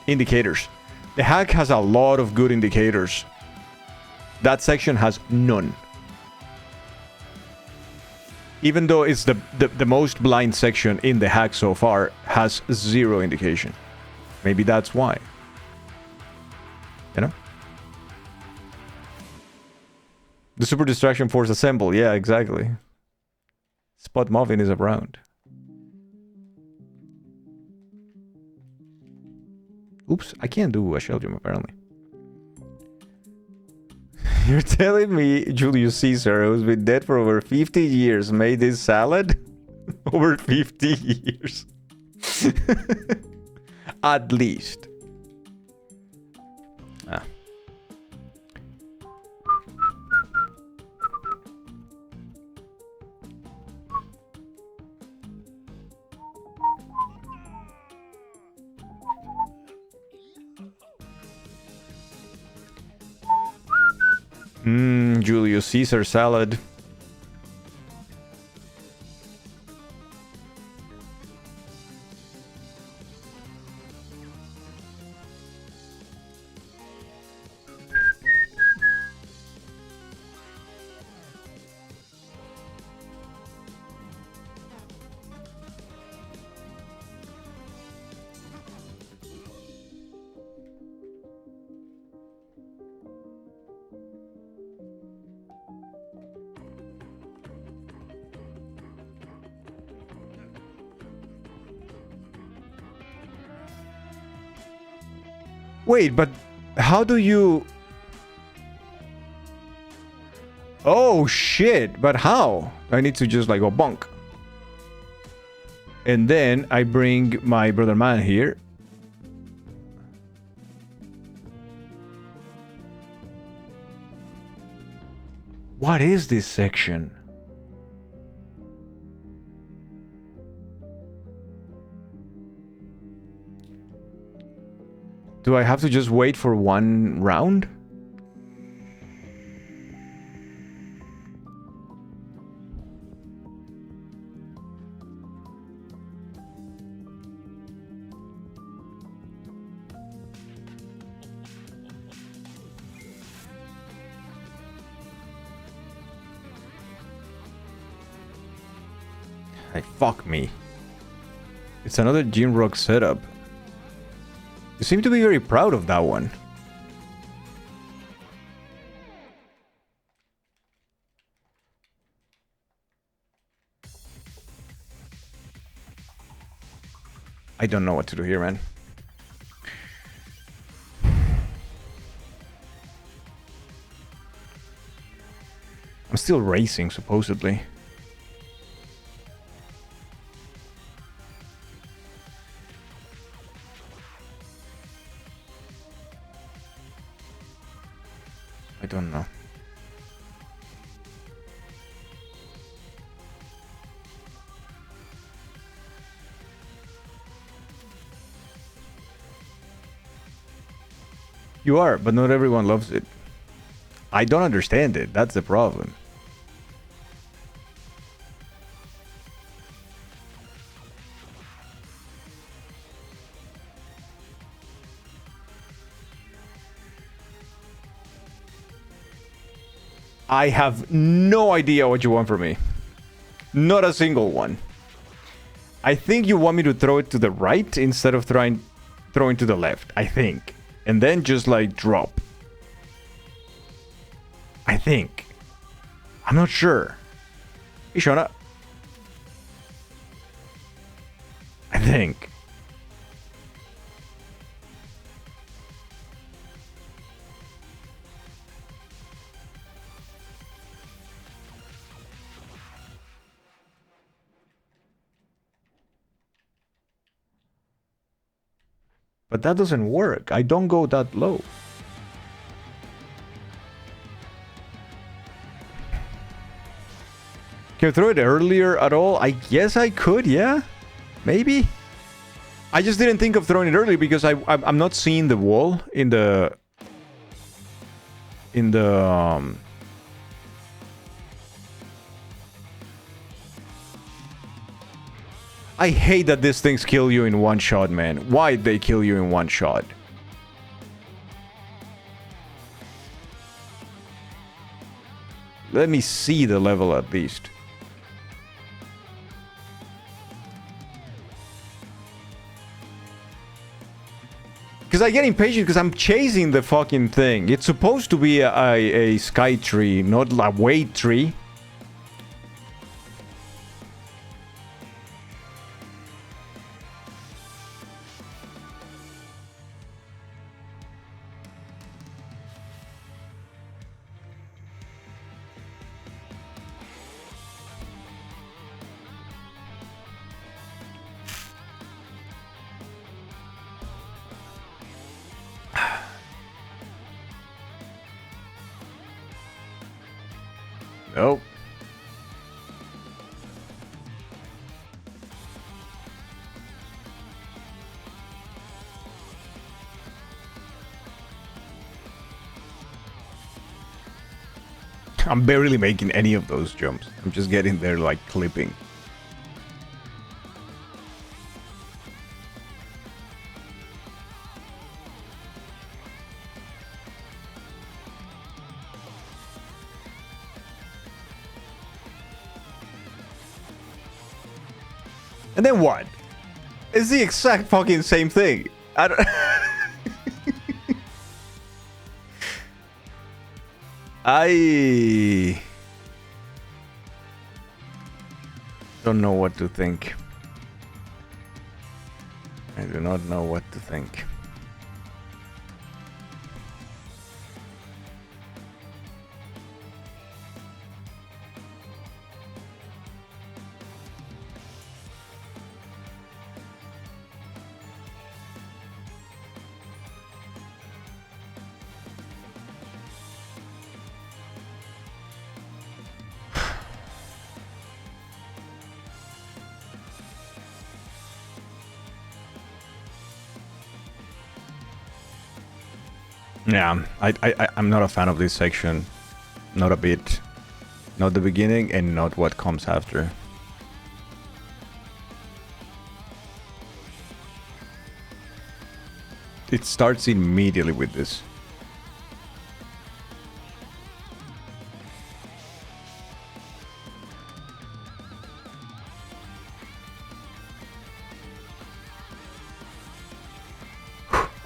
indicators. The hack has a lot of good indicators. That section has none. Even though it's the most blind section in the hack so far, has 0 indication. Maybe that's why. You know? The Super Distraction Force assemble. Yeah, exactly. Spot Muffin is around. Oops, I can't do a shell jump apparently. You're telling me Julius Caesar, who's been dead for over 50 years, made this salad? Over 50 years. At least. Ah. Julius Caesar salad. Wait, but how do you... Oh, shit. But how? I need to just like go bonk. And then I bring my brother man here. What is this section? Do I have to just wait for one round? Hey, fuck me. It's another Gym Rock setup. You seem to be very proud of that one. I don't know what to do here, man. I'm still racing, supposedly. I don't know. You are, but not everyone loves it. I don't understand it. That's the problem. I have no idea what you want from me. Not a single one. I think you want me to throw it to the right instead of throwing to the left. I think. And then just like drop. I think. I'm not sure. Hey, Shona. I think. But that doesn't work. I don't go that low. Can you throw it earlier at all? I guess I could, yeah? Maybe? I just didn't think of throwing it early because I'm not seeing the wall in the... I hate that these things kill you in one shot, man. Why'd they kill you in one shot? Let me see the level at least. Because I get impatient because I'm chasing the fucking thing. It's supposed to be a sky tree, not a weight tree. Nope. I'm barely making any of those jumps. I'm just getting there like clipping. And then what? It's the exact fucking same thing. I don't... I don't know what to think. I do not know what to think. Yeah, I'm not a fan of this section. Not a bit. Not the beginning and not what comes after. It starts immediately with this.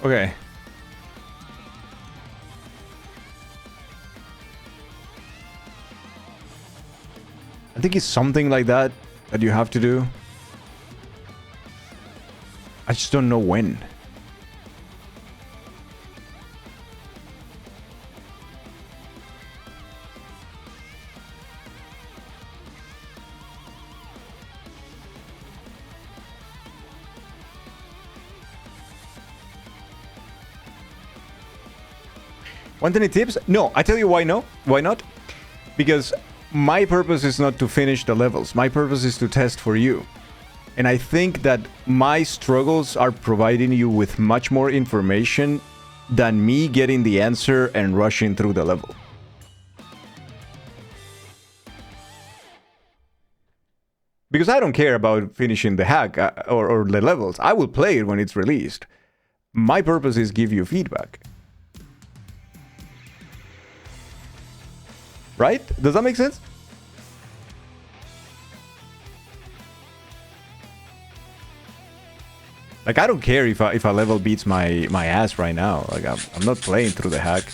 Okay. I think it's something like that that you have to do. I just don't know when. Want any tips? No, I tell you why no. Why not? Because my purpose is not to finish the levels. My purpose is to test for you. And I think that my struggles are providing you with much more information than me getting the answer and rushing through the level. Because I don't care about finishing the hack or the levels. I will play it when it's released. My purpose is give you feedback. Right? Does that make sense? Like, I don't care if a level beats my ass right now. Like, I'm not playing through the hack.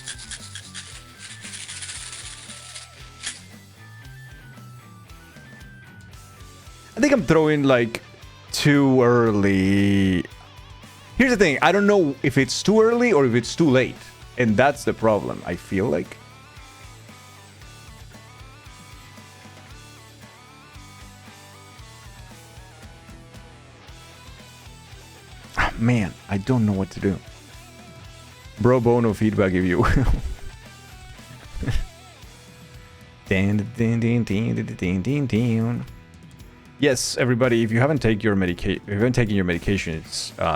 I think I'm throwing, like, too early. Here's the thing. I don't know if it's too early or if it's too late. And that's the problem, I feel like. Oh, man, I don't know what to do. Bro bono feedback if you will. Yes, everybody, if you haven't taken your medications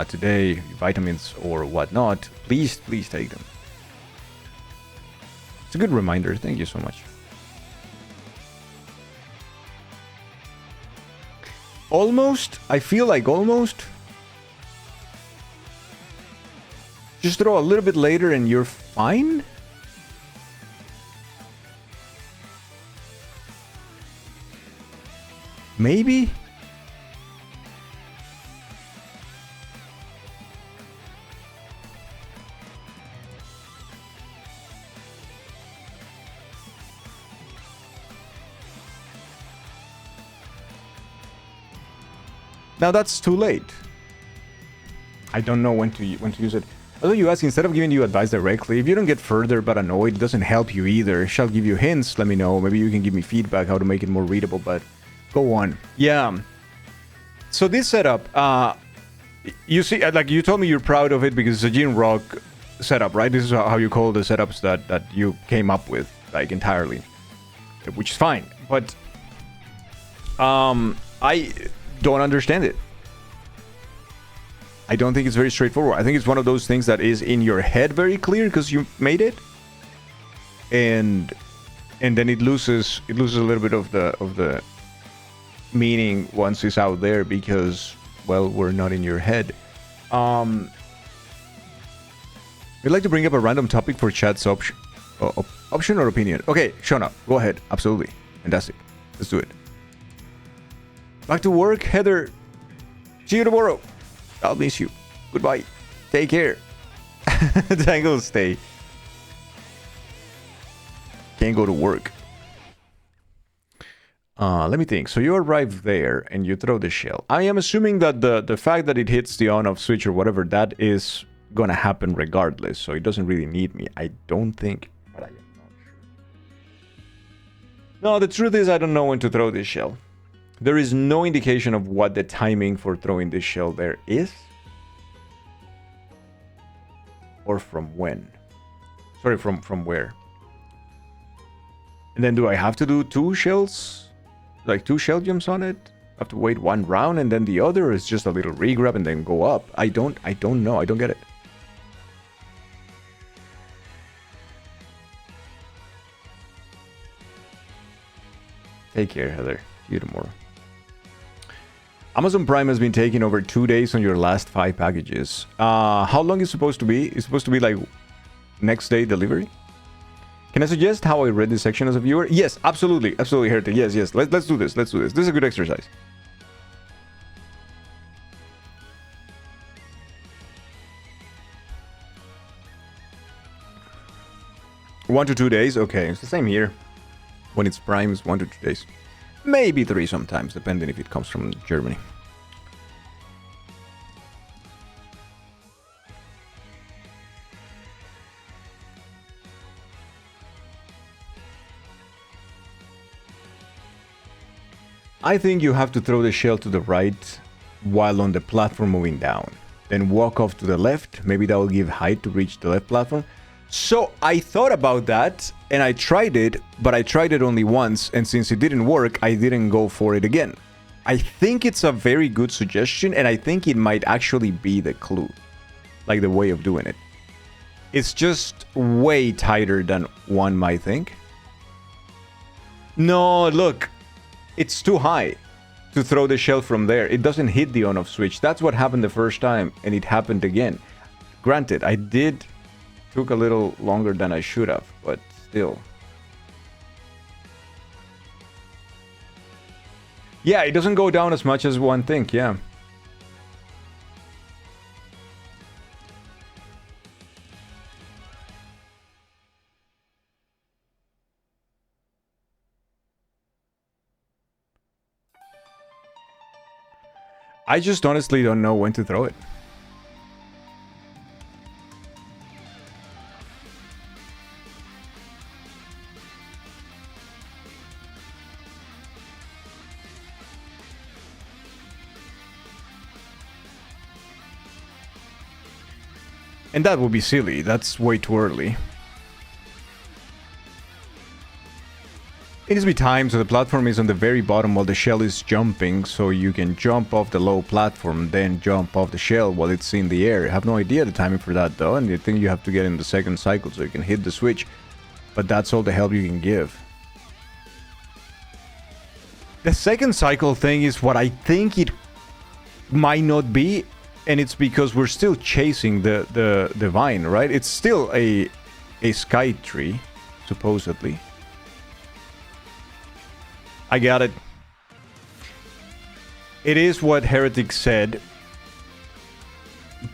today, vitamins or whatnot, please take them. It's a good reminder. Thank you so much. Almost. I feel like almost. Just throw a little bit later and you're fine. Maybe? Now that's too late. I don't know when to use it. Although you ask, instead of giving you advice directly, if you don't get further but annoyed, it doesn't help you either. Shall give you hints, let me know. Maybe you can give me feedback how to make it more readable, but go on. Yeah. So this setup, you see, like you told me you're proud of it because it's a Gene Rock setup, right? This is how you call the setups that you came up with, like, entirely. Which is fine, but I don't understand it. I don't think it's very straightforward. I think it's one of those things that is in your head very clear because you made it, and then it loses a little bit of the meaning once it's out there because, well, we're not in your head. We'd like to bring up a random topic for chat's option or opinion. Okay, Shona, go ahead. Absolutely, fantastic. Let's do it. Back to work, Heather. See you tomorrow. I'll miss you. Goodbye. Take care. Tango stay. Can't go to work. Let me think. So you arrive there and you throw the shell. I am assuming that the fact that it hits the on-off switch or whatever, that is gonna happen regardless. So it doesn't really need me. I don't think, but I am not sure. No, the truth is I don't know when to throw this shell. There is no indication of what the timing for throwing this shell there is. Or from when. Sorry, from where. And then do I have to do two shells? Like 2 shell jumps on it? I have to wait 1 round and then the other, or is just a little regrab and then go up? I don't know. I don't get it. Take care, Heather. See you tomorrow. Amazon Prime has been taking over 2 days on your last 5 packages. How long is it supposed to be? It's supposed to be like next day delivery? Can I suggest how I read this section as a viewer? Yes, absolutely. Absolutely, Heretic. Yes. Let's do this. Let's do this. This is a good exercise. One to 2 days? Okay, it's the same here. When it's Prime, it's 1 to 2 days. Maybe 3 sometimes, depending if it comes from Germany. I think you have to throw the shell to the right while on the platform moving down. Then walk off to the left. Maybe that will give height to reach the left platform. So I thought about that and I tried it, but I tried it only once, and since it didn't work, I didn't go for it again. I think it's a very good suggestion, and I think it might actually be the clue, like the way of doing it. It's just way tighter than one might think. No, look, it's too high to throw the shell from there. It doesn't hit the on-off switch. That's what happened the first time, and it happened again. Granted, I did took a little longer than I should have, but still. Yeah, it doesn't go down as much as one think, yeah. I just honestly don't know when to throw it. And that would be silly. That's way too early. It needs to be timed so the platform is on the very bottom while the shell is jumping, so you can jump off the low platform, then jump off the shell while it's in the air. I have no idea the timing for that though, and I think you have to get in the second cycle so you can hit the switch. But that's all the help you can give. The second cycle thing is what I think it might not be, and it's because we're still chasing the vine, right? It's still a sky tree, supposedly. I got it. It is what Heretic said,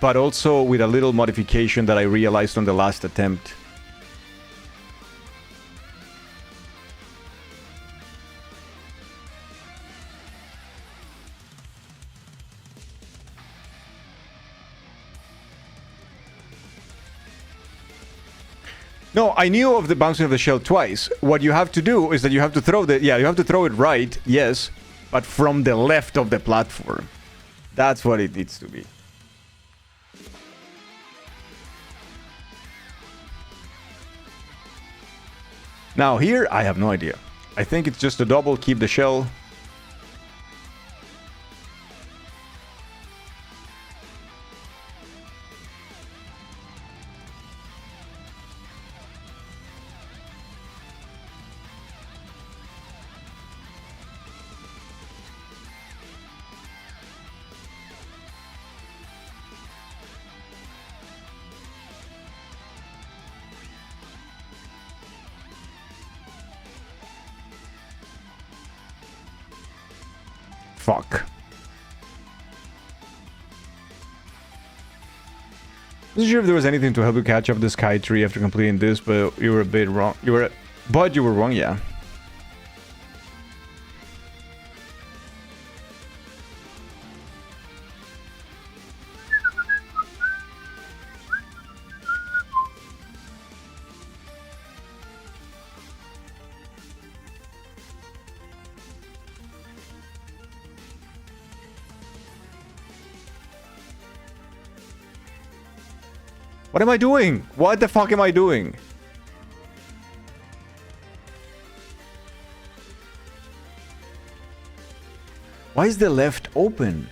but also with a little modification that I realized on the last attempt. No, I knew of the bouncing of the shell twice. What you have to do is that you have to throw the... Yeah, you have to throw it right, yes, but from the left of the platform. That's what it needs to be. Now here, I have no idea. I think it's just a double, keep the shell. Fuck. I wasn't sure if there was anything to help you catch up the sky tree after completing this, but you were a bit wrong. But you were wrong, yeah. What am I doing? What the fuck am I doing? Why is the left open?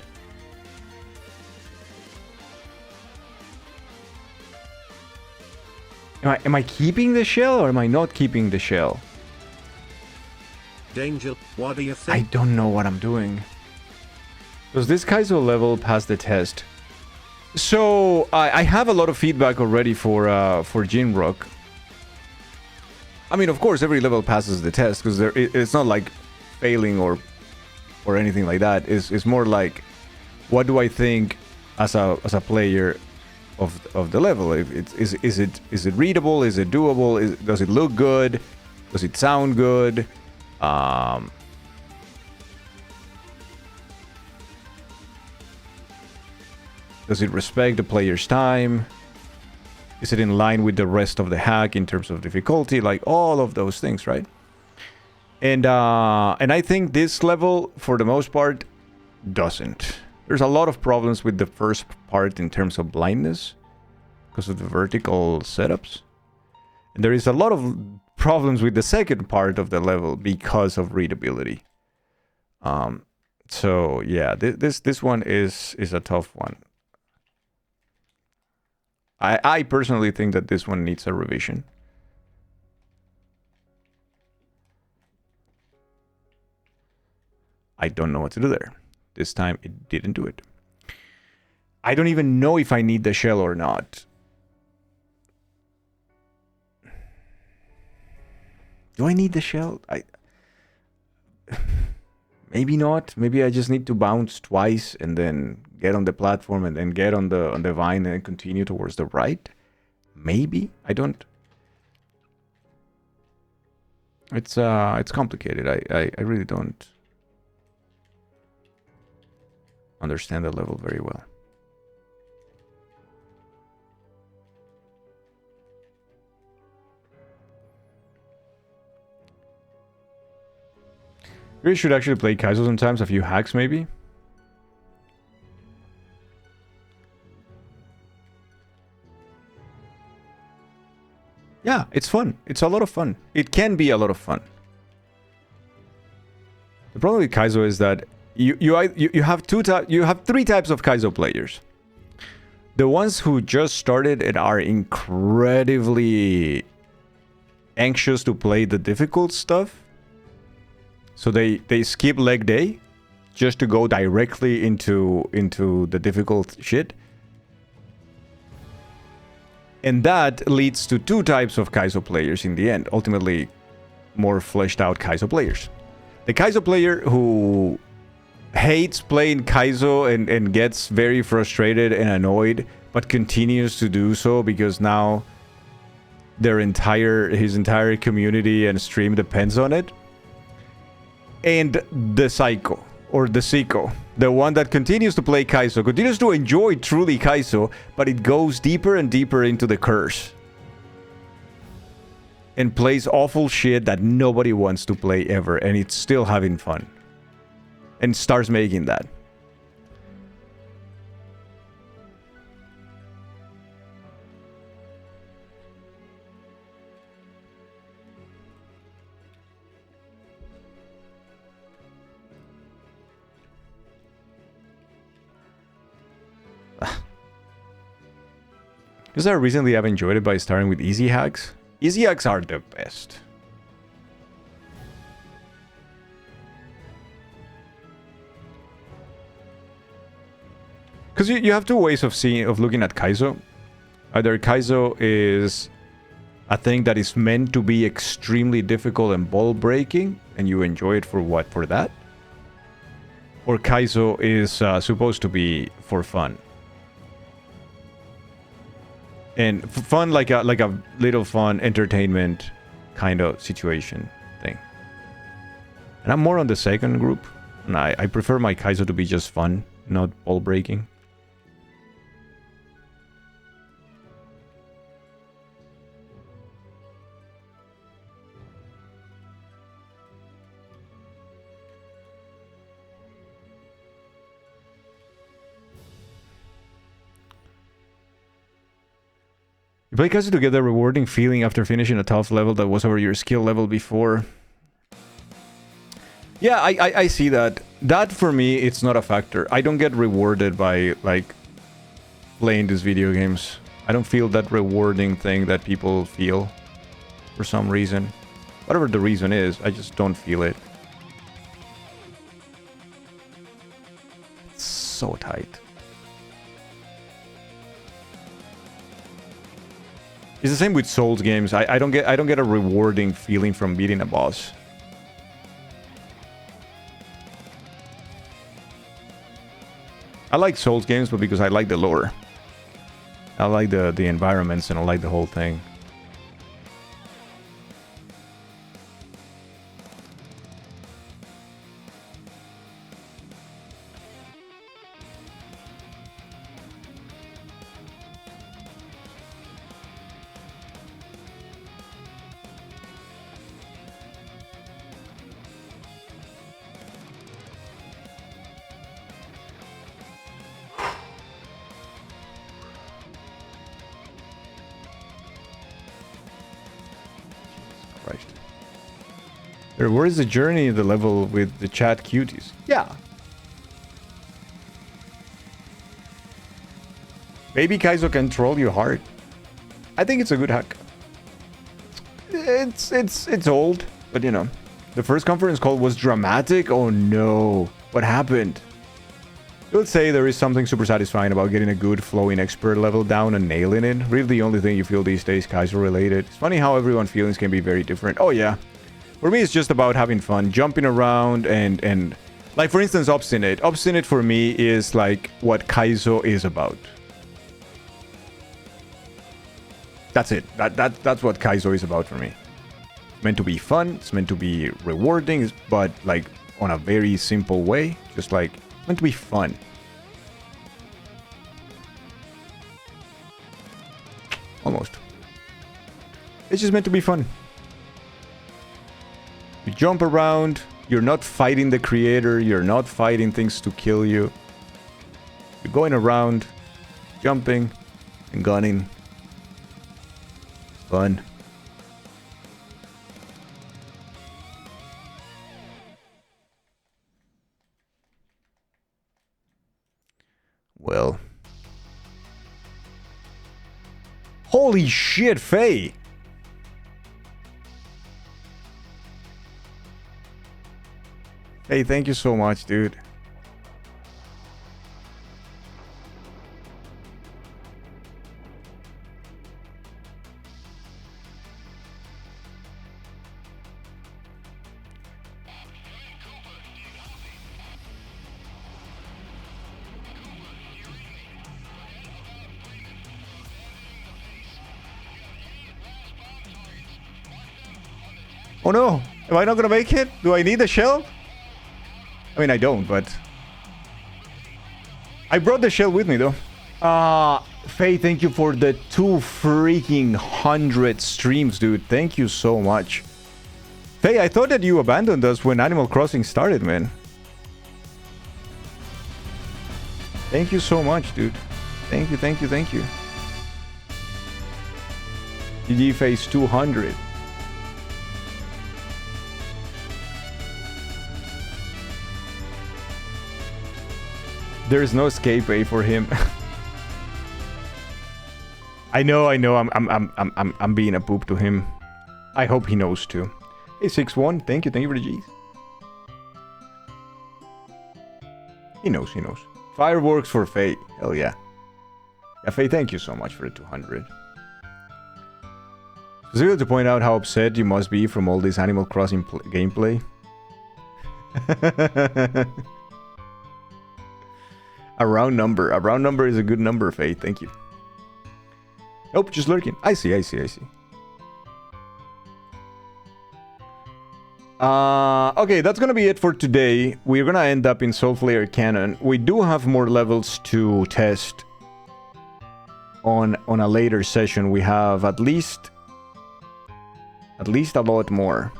Am I keeping the shell or am I not keeping the shell? Danger, what do you I think? don't know what I'm doing. Does this Kaizo level pass the test? So I have a lot of feedback already for Jinrock. I mean, of course, every level passes the test because it's not like failing or anything like that. It's more like, what do I think as a player of the level? Is it readable? Is it doable? Does it look good? Does it sound good? Does it respect the player's time? Is it in line with the rest of the hack in terms of difficulty? Like all of those things, right? And I think this level, for the most part, doesn't. There's a lot of problems with the first part in terms of blindness because of the vertical setups. And there is a lot of problems with the second part of the level because of readability. So yeah, this one is a tough one. I personally think that this one needs a revision. I don't know what to do there. This time it didn't do it. I don't even know if I need the shell or not. Do I need the shell? Maybe not. Maybe I just need to bounce twice and then get on the platform and then get on the vine and continue towards the right. Maybe. I don't. It's complicated. I really don't understand the level very well. We should actually play Kaizos sometimes, a few hacks maybe. Yeah, it's fun. It's a lot of fun. It can be a lot of fun. The problem with Kaizo is that you have three types of Kaizo players. The ones who just started and are incredibly anxious to play the difficult stuff. So they skip leg day just to go directly into the difficult shit. And that leads to two types of Kaizo players in the end. Ultimately, more fleshed out Kaizo players. The Kaizo player who hates playing Kaizo and gets very frustrated and annoyed, but continues to do so because now his entire community and stream depends on it. And the Psycho, or the Siko, the one that continues to play Kaizo, continues to enjoy truly Kaizo, but it goes deeper and deeper into the curse. And plays awful shit that nobody wants to play ever, and it's still having fun. And starts making that. Because I recently have enjoyed it by starting with easy hacks. Easy hacks are the best. Because you have two ways of looking at Kaizo. Either Kaizo is a thing that is meant to be extremely difficult and ball breaking, and you enjoy it for that. Or Kaizo is supposed to be for fun. And fun like a little fun entertainment kind of situation thing. And I'm more on the second group. And I prefer my Kaizo to be just fun, not ball breaking. You play Kaizo to get a rewarding feeling after finishing a tough level that was over your skill level before. Yeah, I see that. That for me, it's not a factor. I don't get rewarded by like playing these video games. I don't feel that rewarding thing that people feel for some reason. Whatever the reason is, I just don't feel it. It's so tight. It's the same with Souls games. I don't get a rewarding feeling from beating a boss. I like Souls games, but because I like the lore. I like the environments and I like the whole thing. Where is the journey of the level with the chat cuties? Yeah. Maybe Kaizo can troll your heart. I think it's a good hack. It's old, but you know. The first conference call was dramatic. Oh no. What happened? I would say there is something super satisfying about getting a good flowing expert level down and nailing it. Really the only thing you feel these days Kaizo related. It's funny how everyone's feelings can be very different. Oh yeah. For me, it's just about having fun, jumping around and Like, for instance, Obstinate. Obstinate for me is like what Kaizo is about. That's it. That's what Kaizo is about for me. It's meant to be fun. It's meant to be rewarding, but like on a very simple way. Just like, it's meant to be fun. Almost. It's just meant to be fun. You jump around. You're not fighting the creator. You're not fighting things to kill you. You're going around, jumping, and gunning. Fun. Well. Holy shit, Faye! Hey, thank you so much, dude. Oh no! Am I not gonna make it? Do I need a shell? I mean, I don't, but... I brought the shell with me, though. Faye, thank you for the 2 freaking 100 streams, dude. Thank you so much. Faye, I thought that you abandoned us when Animal Crossing started, man. Thank you so much, dude. Thank you, thank you, thank you. GG Faye's 200. There is no escape way for him. I know. I'm being a poop to him. I hope he knows too. Hey, 6-1, thank you for the G's. He knows. Fireworks for Faye. Hell yeah. Yeah, Faye, thank you so much for the 200. Specifically to point out how upset you must be from all this Animal Crossing gameplay. A round number. A round number is a good number, Faye. Thank you. Nope, just lurking. I see. Okay, that's gonna be it for today. We're gonna end up in Soulflayer Cannon. We do have more levels to test on a later session. We have at least a lot more.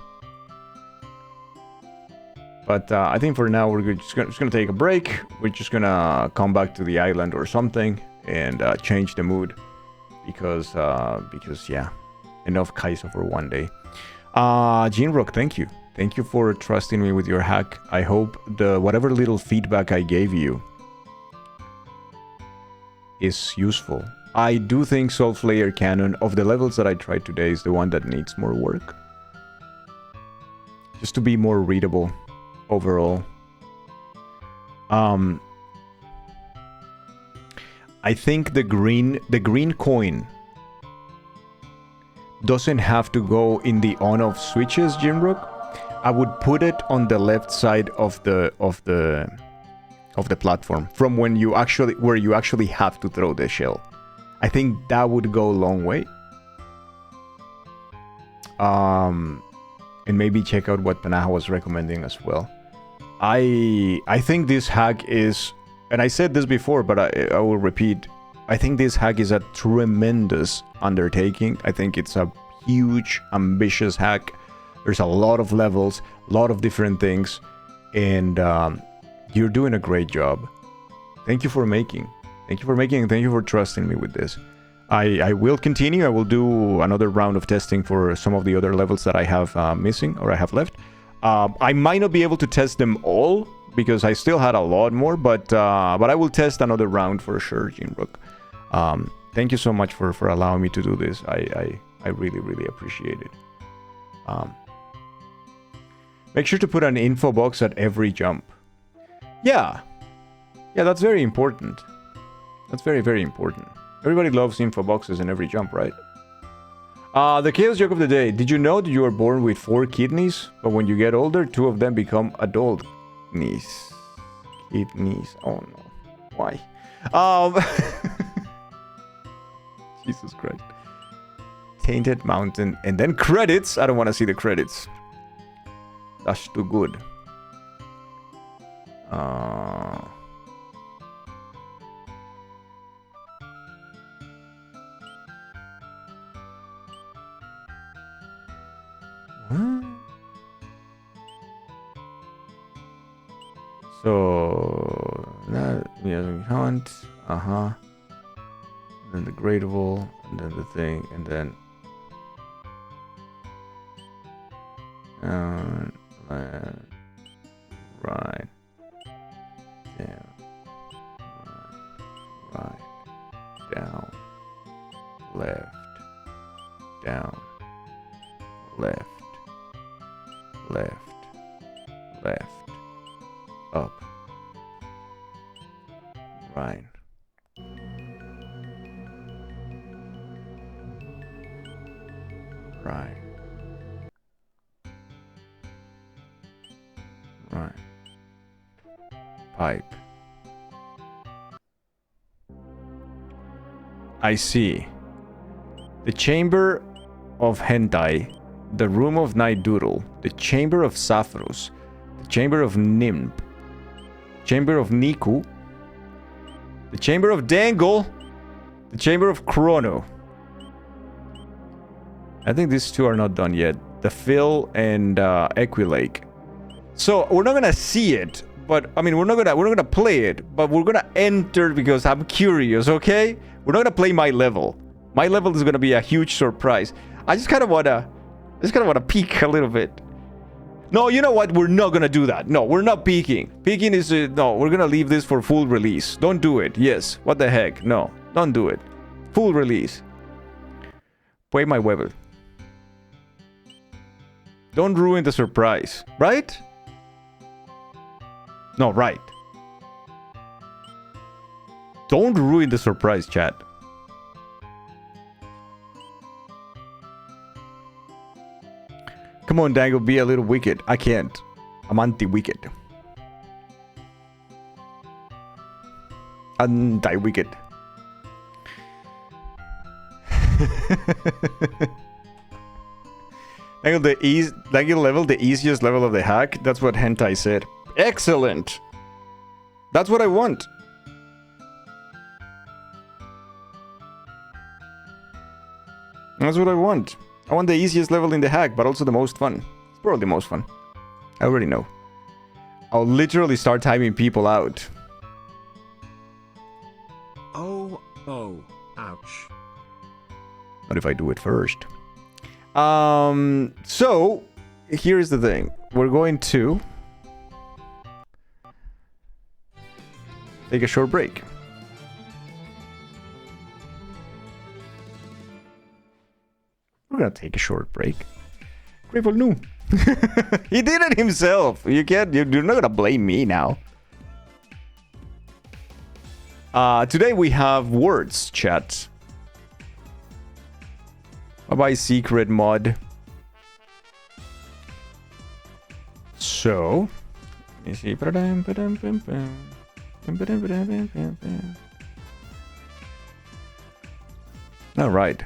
But I think for now we're just gonna take a break. We're just gonna come back to the island or something and change the mood because yeah, enough Kaizo for one day. Jinrock, thank you. Thank you for trusting me with your hack. I hope whatever little feedback I gave you is useful. I do think Soulflayer Cannon, of the levels that I tried today, is the one that needs more work. Just to be more readable overall. I think the green coin doesn't have to go in the on-off switches, Jimrook. I would put it on the left side of the platform, from where you actually have to throw the shell. I think that would go a long way. And maybe check out what Panaha was recommending as well. I think this hack is, and I said this before, but I will repeat. I think this hack is a tremendous undertaking. I think it's a huge, ambitious hack. There's a lot of levels, a lot of different things, and you're doing a great job. Thank you for making. Thank you for making, and thank you for trusting me with this. I will continue. I will do another round of testing for some of the other levels that I have missing or I have left. I might not be able to test them all because I still had a lot more, but I will test another round for sure, Jinrook. Thank you so much for allowing me to do this. I really, really appreciate it. Make sure to put an info box at every jump. Yeah, that's very important. That's very, very important. Everybody loves info boxes in every jump, right? The chaos joke of the day. Did you know that you are born with 4 kidneys, but when you get older, 2 of them become adult? Kidneys. Kidneys. Oh no. Why? Um. Jesus Christ. Tainted Mountain. And then credits. I don't want to see the credits. That's too good. What? So that hunt, then the gradable, and then the thing, and then right, down, right, down, left, down, left, up, right. Right. Right. Pipe. I see. The Chamber of Hentai, the Room of Night Doodle, the Chamber of Sapphiros, the Chamber of Nimb, Chamber of Niku, the Chamber of Dangle, the Chamber of Chrono. I think these two are not done yet. The Phil and Equilake. So we're not gonna see it, but I mean we're not gonna play it, but we're gonna enter because I'm curious, okay? We're not gonna play my level. My level is gonna be a huge surprise. I just kinda wanna peek a little bit. No, you know what? We're not gonna do that. No, we're not peeking. Peeking is no, we're gonna leave this for full release. Don't do it. Yes. What the heck? No, don't do it. Full release. Play my level. Don't ruin the surprise, right? No, right. Don't ruin the surprise, chat. Come on, Dangle, be a little wicked. I can't. I'm anti-wicked. Anti-wicked. Dangle level, the easiest level of the hack. That's what Hentai said. Excellent. That's what I want. That's what I want. I want the easiest level in the hack, but also the most fun. It's probably the most fun. I already know. I'll literally start timing people out. Oh, ouch. Not if I do it first. So, here's the thing. We're going to take a short break. We're gonna take a short break. Grateful no. He did it himself. You're not gonna blame me now. Today we have words, chat. Bye-bye, secret mod. So, let me see. All right.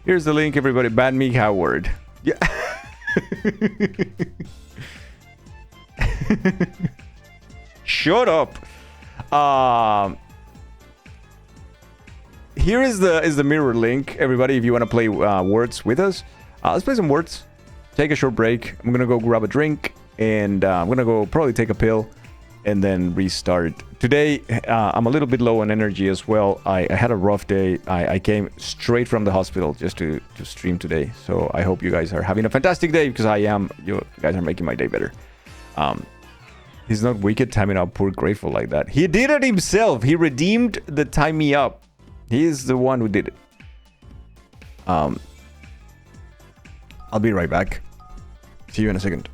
Here's the link, everybody. Ban me, Howard. Yeah. Shut up. Here is the mirror link, everybody. If you want to play words with us, let's play some words. Take a short break. I'm gonna go grab a drink, and I'm gonna go probably take a pill, and then restart. Today, I'm a little bit low on energy as well. I had a rough day. I came straight from the hospital just to stream today. So I hope you guys are having a fantastic day, because I am. You guys are making my day better. He's not wicked timing up poor Grateful like that. He did it himself. He redeemed the time me up. He is the one who did it. I'll be right back. See you in a second.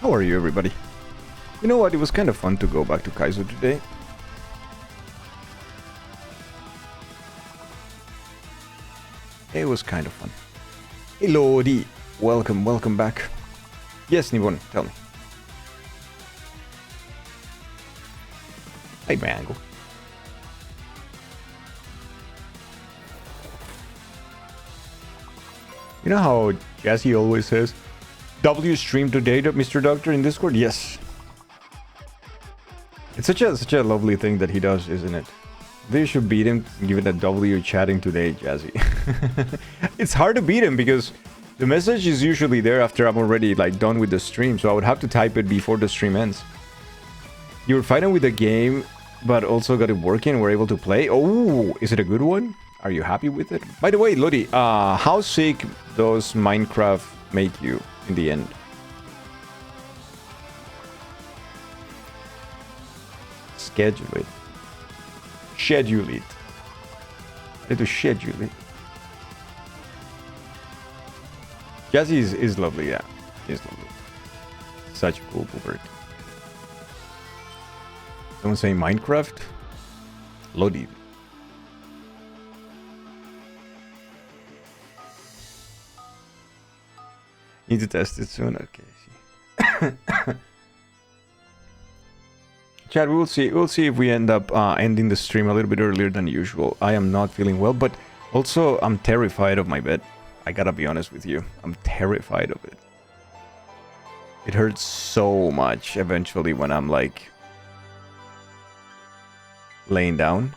How are you, everybody? You know what? It was kind of fun to go back to Kaizos today. It was kind of fun. Hey, Lodi. Welcome back. Yes, Nibon, tell me. Hey, Mango. You know how Jazzy always says, W stream today, Mr. Doctor, in Discord? Yes. It's such a lovely thing that he does, isn't it? They should beat him, give it a W chatting today, Jazzy. It's hard to beat him because the message is usually there after I'm already like done with the stream, so I would have to type it before the stream ends. You were fighting with the game, but also got it working and were able to play. Oh, is it a good one? Are you happy with it? By the way, Lodi, how sick does Minecraft make you in the end? Schedule it. Schedule it. I need to schedule it. Jazzy is lovely, yeah. He's lovely. Such a cool bird. Someone saying Minecraft? Lodi. Need to test it soon. Okay. Chad, we'll see. We'll see if we end up ending the stream a little bit earlier than usual. I am not feeling well, but also I'm terrified of my bed. I gotta be honest with you. I'm terrified of it. It hurts so much eventually when I'm like laying down.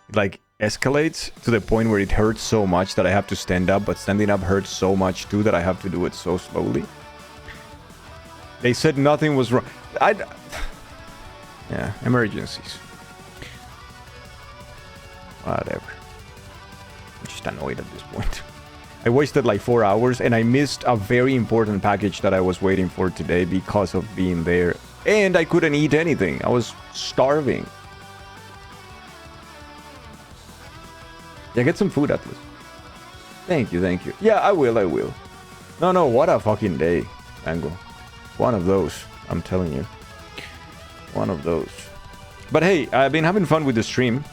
It like escalates to the point where it hurts so much that I have to stand up, but standing up hurts so much too that I have to do it so slowly. They said nothing was wrong. Yeah, emergencies. Whatever. I'm just annoyed at this point. I wasted like 4 hours and I missed a very important package that I was waiting for today because of being there. And I couldn't eat anything. I was starving. Yeah, get some food, Atlas. Thank you, thank you. Yeah, I will. No, what a fucking day, Mango. One of those, I'm telling you. One of those. But hey, I've been having fun with the stream.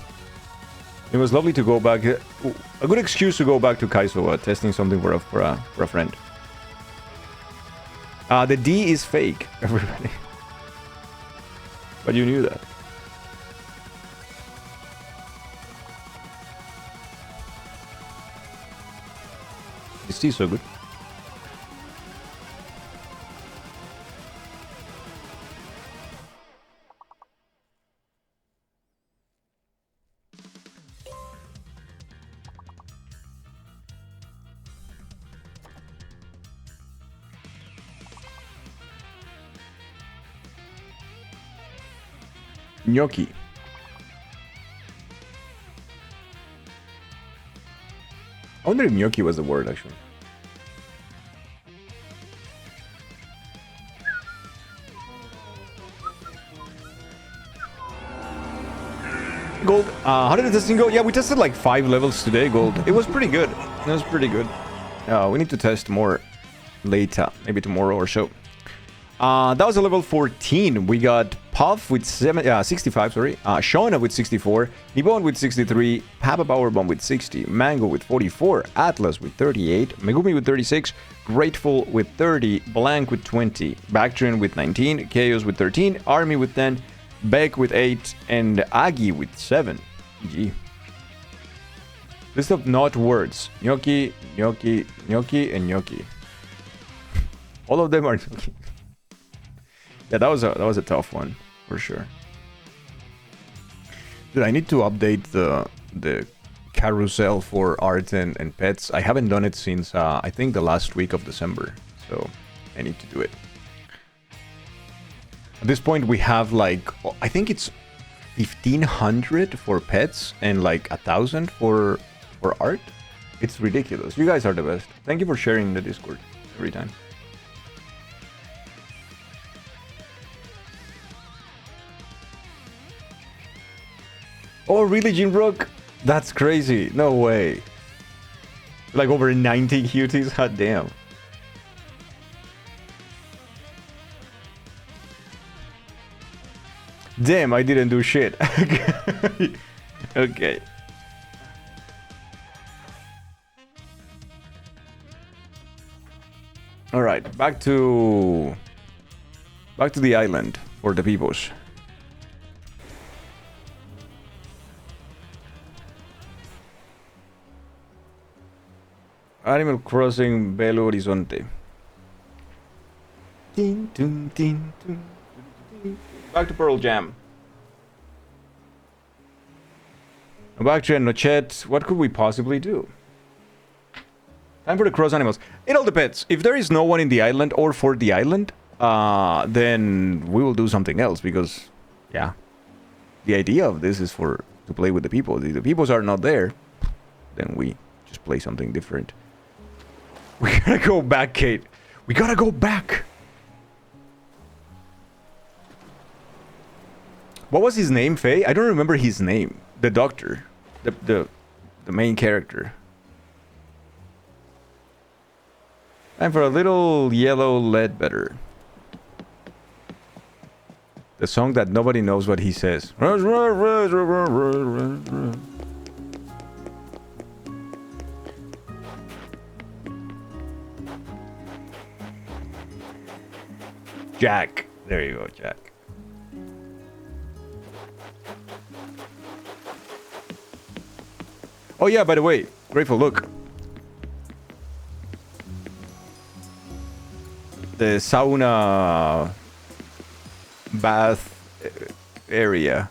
It was lovely to go back. A good excuse to go back to Kaizos, testing something for a friend. The D is fake, everybody. But you knew that. Is tea so good? Gnocchi. I wonder if gnocchi was the word, actually. Gold, how did the testing go? Yeah, we tested like 5 levels today, Gold. It was pretty good. It was pretty good. We need to test more later, maybe tomorrow or so. That was a level 14. We got Puff with 65, sorry. Shona with 64. Nibon with 63. Papa Powerbomb with 60. Mango with 44. Atlas with 38. Megumi with 36. Grateful with 30. Blank with 20. Bactrian with 19. Chaos with 13. Army with 10. Beck with 8. And Agi with 7. GG. List of not words. Gnocchi, gnocchi, gnocchi, and gnocchi. All of them are gnocchi. Yeah, that was a tough one for sure. Dude, I need to update the carousel for art and pets. I haven't done it since I think the last week of December, so I need to do it. At this point, we have like I think it's 1,500 for pets and like 1,000 for art. It's ridiculous. You guys are the best. Thank you for sharing the Discord every time. Oh, really, Jinbrook? That's crazy. No way. Like over 90 cuties? God damn. Damn, I didn't do shit. Okay. All right, back to the island for the peoples. Animal Crossing Belo Horizonte. Ding, ding, ding, ding, ding. Back to Pearl Jam. Back to Nochet. What could we possibly do? Time for the cross animals. It all depends. If there is no one in the island or for the island, then we will do something else because, yeah, the idea of this is to play with the people. If the peoples are not there, then we just play something different. We gotta go back, Kate. We gotta go back. What was his name, Faye? I don't remember his name. The doctor, the main character. Time for a little yellow Ledbetter. The song that nobody knows what he says. Jack. There you go, Jack. Oh yeah, by the way, Grateful, look. The sauna bath area.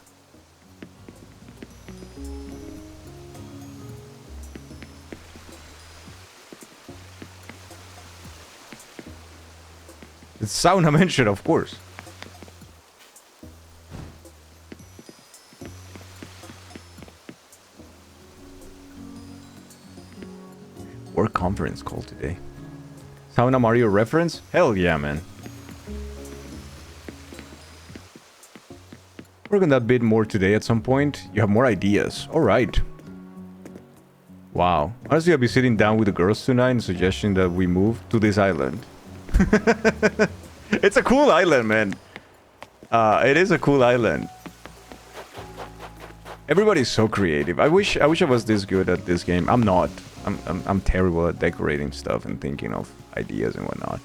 It's sauna mentioned, of course. Work conference call today. Sauna Mario reference? Hell yeah, man. Work on that bit more today at some point. You have more ideas. Alright. Wow. Honestly, I'll be sitting down with the girls tonight and suggesting that we move to this island. It's a cool island, man. It is a cool island. Everybody's so creative. I wish I was this good at this game. I'm not. I'm terrible at decorating stuff and thinking of ideas and whatnot.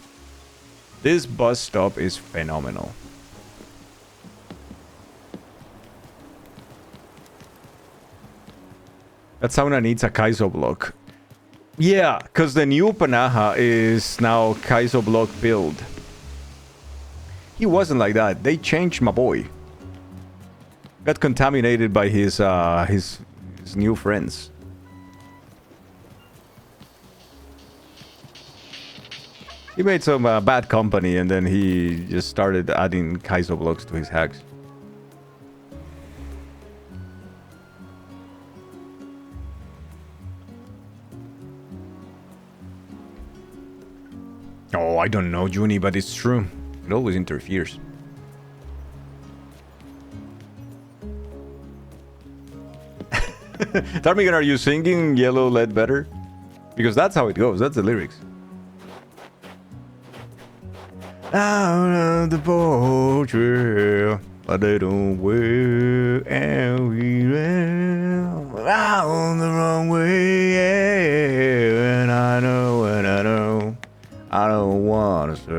This bus stop is phenomenal. That sauna needs a Kaizo block. Yeah, because the new Panaha is now Kaizo block build. He wasn't like that. They changed my boy. Got contaminated by his new friends. He made some bad company and then he just started adding Kaizo blocks to his hacks. Oh, I don't know, Junie, but it's true. It always interferes. Tarmigan, are you singing Yellow Ledbetter? Because that's how it goes. That's the lyrics. Out of the boat trail, a little way, and we ran out on the wrong way. Yeah, and I know, I don't wanna stay.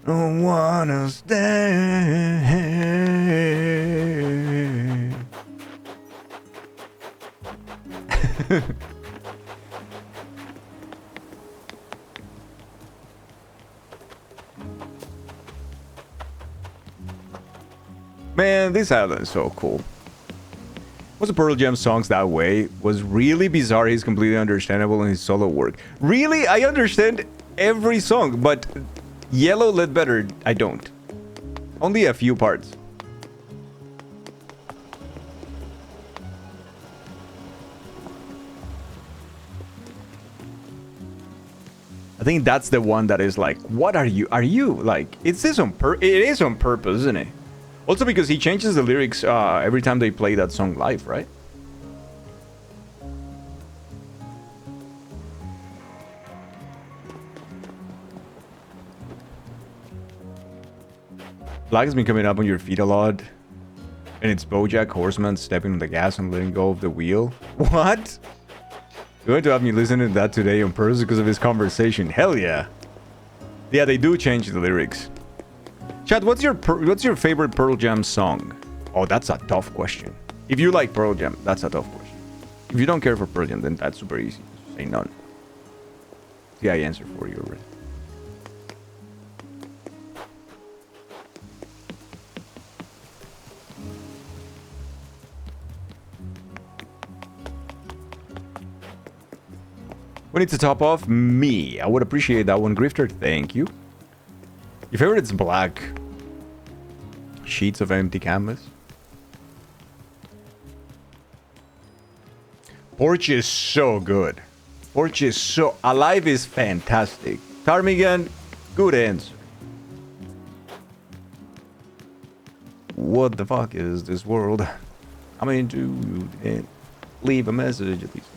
Don't wanna stay. Man, this island is so cool. Most of Pearl Jam songs that way was really bizarre. He's completely understandable in his solo work. Really? I understand every song, but Yellow Ledbetter, I don't. Only a few parts. I think that's the one that is like, what are you? Are you like? It is on purpose, isn't it? Also because he changes the lyrics every time they play that song live, right? Black has been coming up on your feet a lot. And it's BoJack Horseman stepping on the gas and letting go of the wheel. What? You're going to have me listen to that today on purpose because of this conversation. Hell yeah. Yeah, they do change the lyrics. Chad, what's your favorite Pearl Jam song? Oh, that's a tough question. If you like Pearl Jam, that's a tough question. If you don't care for Pearl Jam, then that's super easy. Just say none. See, I answered for you already. We need to top off me. I would appreciate that one, Grifter. Thank you. Your favorite is Black. Sheets of empty canvas. Porch is so good. Porch is so... Alive is fantastic. Ptarmigan, good answer. What the fuck is this world? I'm into it. Leave a message at least.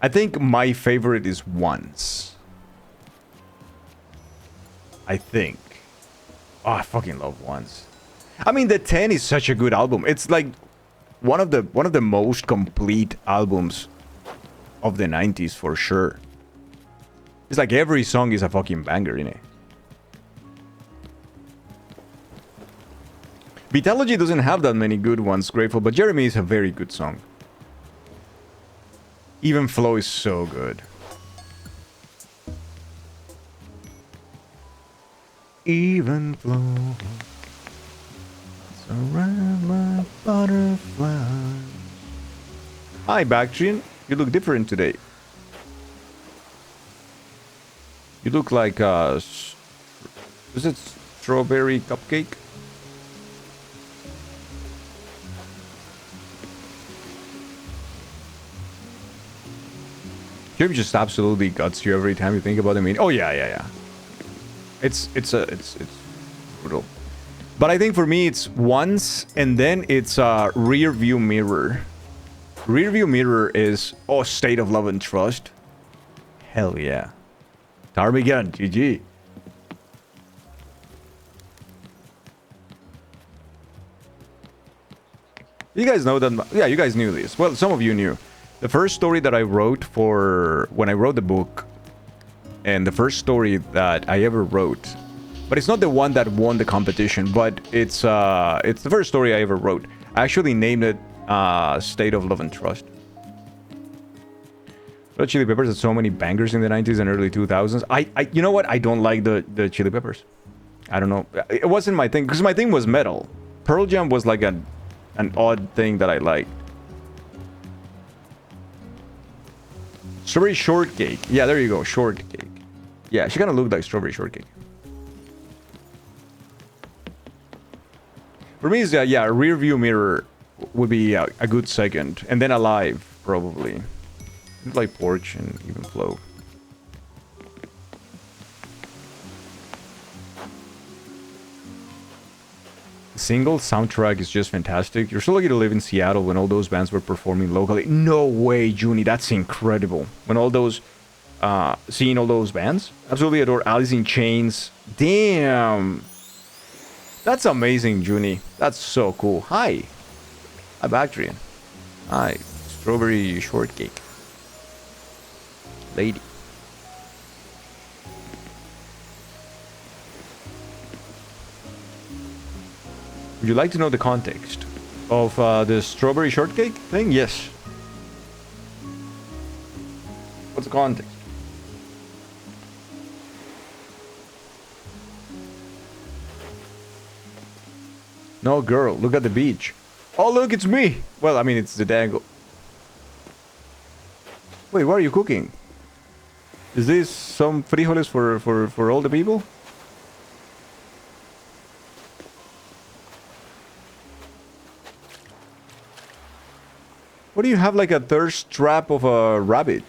I think my favorite is Once. I think. Oh, I fucking love Once. I mean, the 10 is such a good album. It's like one of the most complete albums of the 90s for sure. It's like every song is a fucking banger in it. Vitalogy doesn't have that many good ones, Grateful, but Jeremy is a very good song. Even Flow is so good. Even Flow surround my butterfly. Hi, Bactrian. You look different today. You look like is it strawberry cupcake? Kirby just absolutely guts you every time you think about him. Oh yeah. It's brutal. But I think for me it's Once, and then it's Rear View Mirror. Rear View Mirror is State of Love and Trust. Hell yeah. Ptarmigan, GG. You guys know that. Yeah, you guys knew this. Well, some of you knew. The first story that I wrote for when I wrote the book, and the first story that I ever wrote, but it's not the one that won the competition, but it's the first story I ever wrote. I actually named it State of Love and Trust. Red Chili Peppers had so many bangers in the 90s and early 2000s. You know what? I don't like the Chili Peppers. I don't know. It wasn't my thing, because my thing was metal. Pearl Jam was like an odd thing that I liked. Strawberry Shortcake. Yeah, there you go. Shortcake. Yeah, she kind of looked like Strawberry Shortcake. For me, yeah, Rear View Mirror would be a good second. And then Alive, probably. Like Porch and Even Flow. The single soundtrack is just fantastic. You're so lucky to live in Seattle when all those bands were performing locally. No way, Junie. That's incredible. When all those... seeing all those bands. Absolutely adore Alice in Chains. Damn. That's amazing, Junie. That's so cool. Hi. Hi, Bactrian. Hi. Strawberry Shortcake. Lady. Would you like to know the context of the Strawberry Shortcake thing? Yes. What's the context? No, girl, look at the beach. Oh, look, it's me. Well, I mean, it's the dangle. Wait, what are you cooking? Is this some frijoles for all the people? What do you have, like a thirst trap of a rabbit?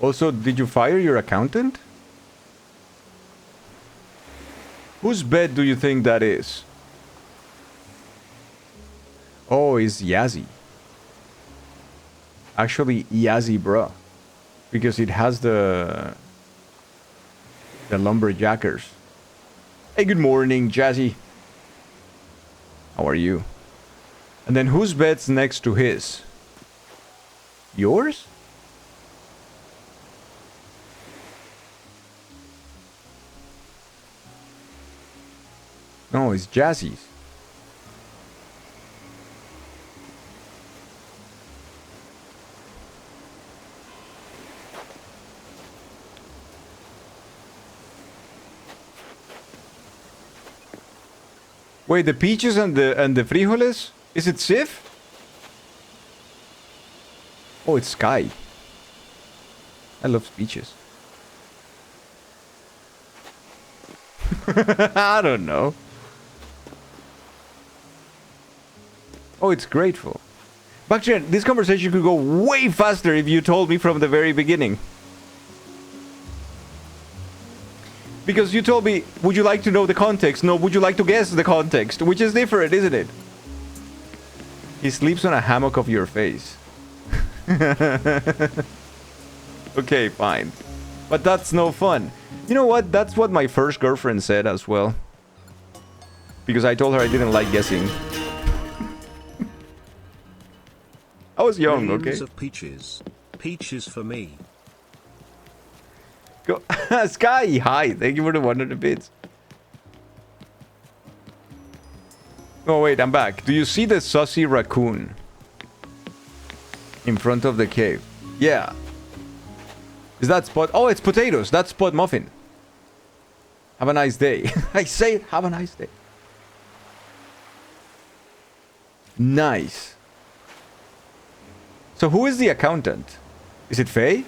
Also, did you fire your accountant? Whose bed do you think that is? Oh, it's Yazzie. Actually, Yazzie, bruh. Because it has the lumberjackers. Hey, good morning, Jazzy. How are you? And then whose bed's next to his? Yours? No, it's Jazzy's. Wait, the peaches and the frijoles? Is it Sif? Oh, it's Sky. I love peaches. I don't know. Oh, it's grateful. Bakchan, this conversation could go way faster if you told me from the very beginning. Because you told me, would you like to know the context? No, would you like to guess the context? Which is different, isn't it? He sleeps on a hammock of your face. Okay, fine. But that's no fun. You know what? That's what my first girlfriend said as well. Because I told her I didn't like guessing. I was young, Millions okay? of peaches. Peaches for me. Go. Sky, hi. Thank you for the 100 bits. Oh, wait, I'm back. Do you see the sussy raccoon? In front of the cave. Yeah. Is that Spot? Oh, it's potatoes. That's Spot Muffin. Have a nice day. I say, have a nice day. Nice. So who is the accountant? Is it Faye?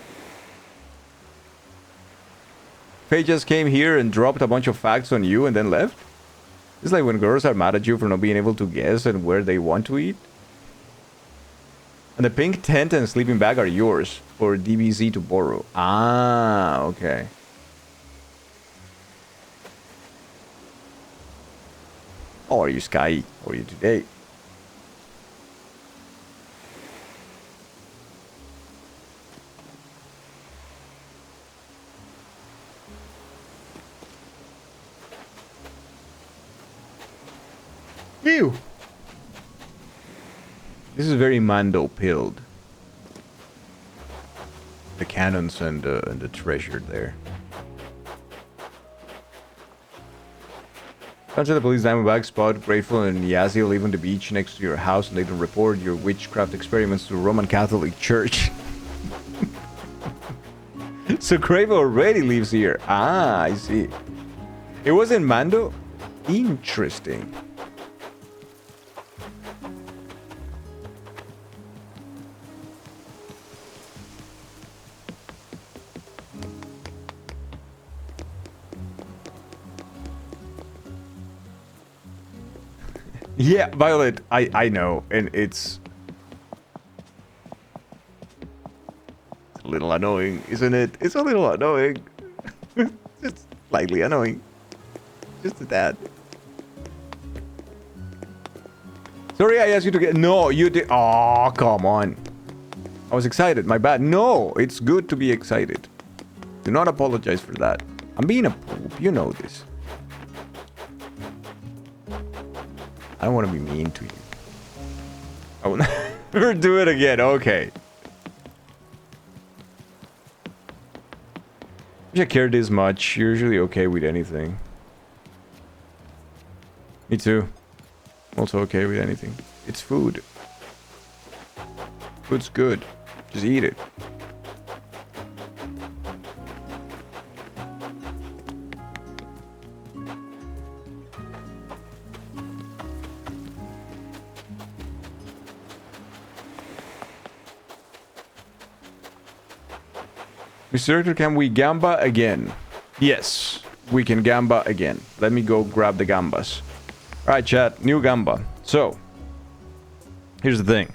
Faye just came here and dropped a bunch of facts on you and then left? It's like when girls are mad at you for not being able to guess and where they want to eat. And the pink tent and sleeping bag are yours for DBZ to borrow. Ah, okay. How are you, Sky? How are you today? Ew. This is very Mando-pilled. The cannons and the treasure there. Contact the police Diamondback, Spot, Grateful, and Yazzie will live on the beach next to your house and they can report your witchcraft experiments to the Roman Catholic Church. So Grateful already lives here. Ah, I see. It was in Mando? Interesting. Yeah, Violet, I know, and it's a little annoying, isn't it? It's a little annoying. Just slightly annoying. Just a tad. Sorry I asked you to get... No, you did... Oh, come on. I was excited, my bad. No, it's good to be excited. Do not apologize for that. I'm being a poop, you know this. I don't want to be mean to you. I will never do it again. Okay. If I care this much, you're usually okay with anything. Me too. Also okay with anything. It's food. Food's good. Just eat it. Mr. Director, can we gamba again? Yes, we can gamba again. Let me go grab the gambas. Alright, chat. New gamba. So, here's the thing.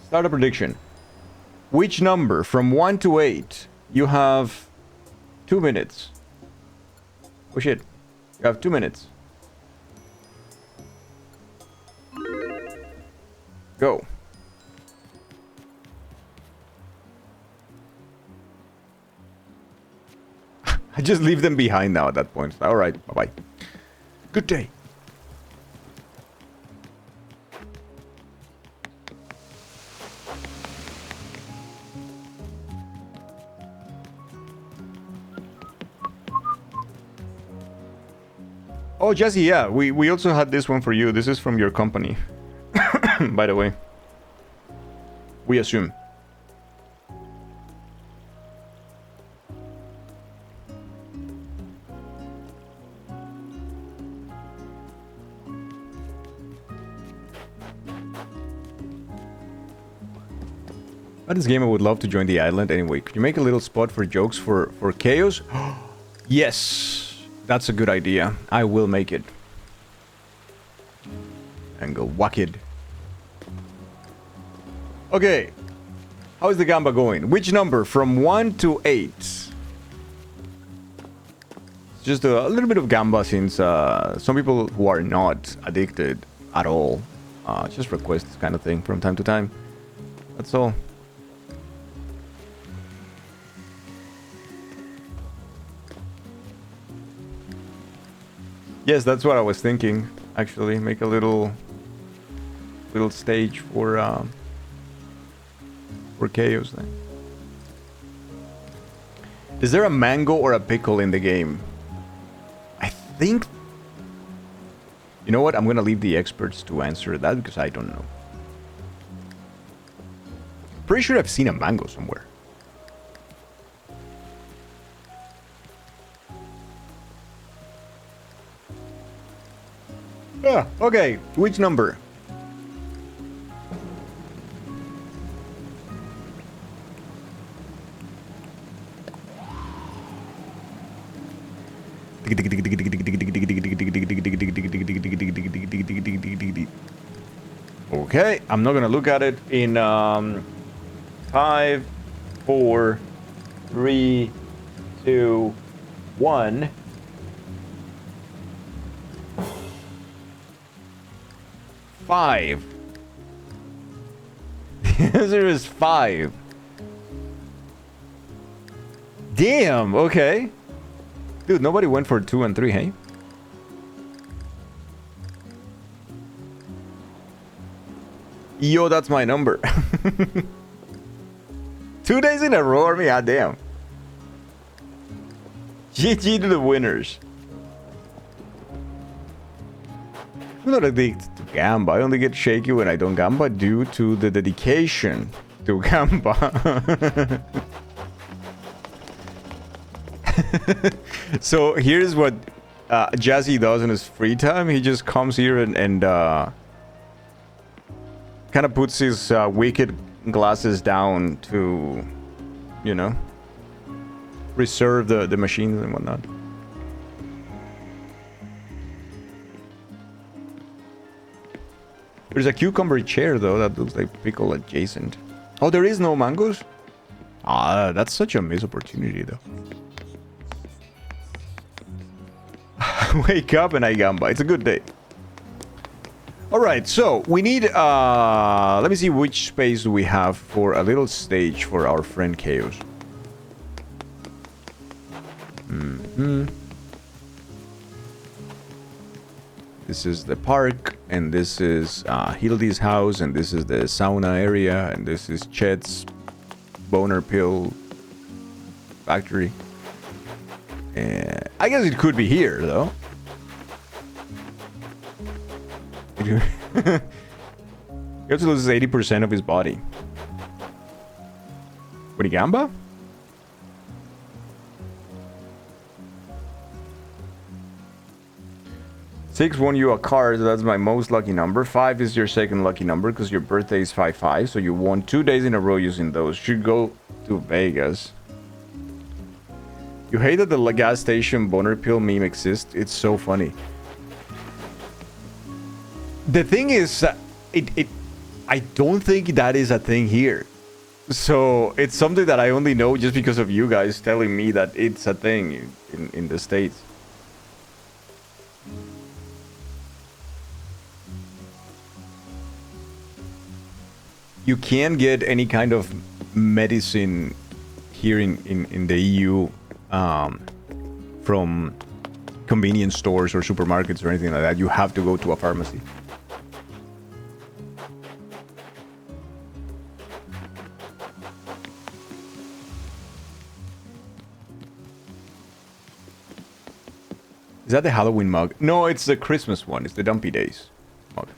Start a prediction. Which number from 1 to 8? You have 2 minutes. Oh shit. You have 2 minutes. Go. I just leave them behind now at that point. Alright, bye-bye. Good day. Oh, Jesse, yeah, we also had this one for you. This is from your company, by the way. We assume. By this game, I would love to join the island anyway. Could you make a little spot for jokes for Kaizos? Yes. That's a good idea. I will make it. And go whack it. Okay. How is the gamba going? Which number? From 1 to 8. Just a little bit of gamba since some people who are not addicted at all just request this kind of thing from time to time. That's all. Yes, that's what I was thinking. Actually, make a little stage for Chaos then. Is there a mango or a pickle in the game? I think. You know what? I'm gonna leave the experts to answer that because I don't know. Pretty sure I've seen a mango somewhere. Yeah, okay. Which number? Okay, I'm not gonna look at it in 5, 4, 3, 2, 1. Five. The answer is 5. Damn, okay. Dude, nobody went for 2 and 3, hey? Yo, that's my number. 2 days in a row, Army? God damn. GG to the winners. I'm not addicted to gamba. I only get shaky when I don't gamba due to the dedication to gamba. So here's what Jazzy does in his free time. He just comes here and kind of puts his wicked glasses down to, you know, reserve the machines and whatnot. There's a cucumber chair though that looks like pickle adjacent. Oh, there is no mangoes? Ah, that's such a missed opportunity though. Wake up and I gamba. It's a good day. Alright, so we need let me see which space we have for a little stage for our friend Chaos. This is the park, and this is Hildy's house, and this is the sauna area, and this is Chet's boner pill factory. I guess it could be here, though. He also loses 80% of his body. Gamba? Six won you a card, so that's my most lucky number. 5 is your second lucky number because your birthday is 5-5, so you won 2 days in a row using those. Should go to Vegas. You hate that the gas station boner pill meme exists? It's so funny. The thing is, I don't think that is a thing here. So it's something that I only know just because of you guys telling me that it's a thing in the States. You can get any kind of medicine here in the EU from convenience stores or supermarkets or anything like that. You have to go to a pharmacy. Is that the Halloween mug? No, it's the Christmas one. It's the Dumpy Days mug.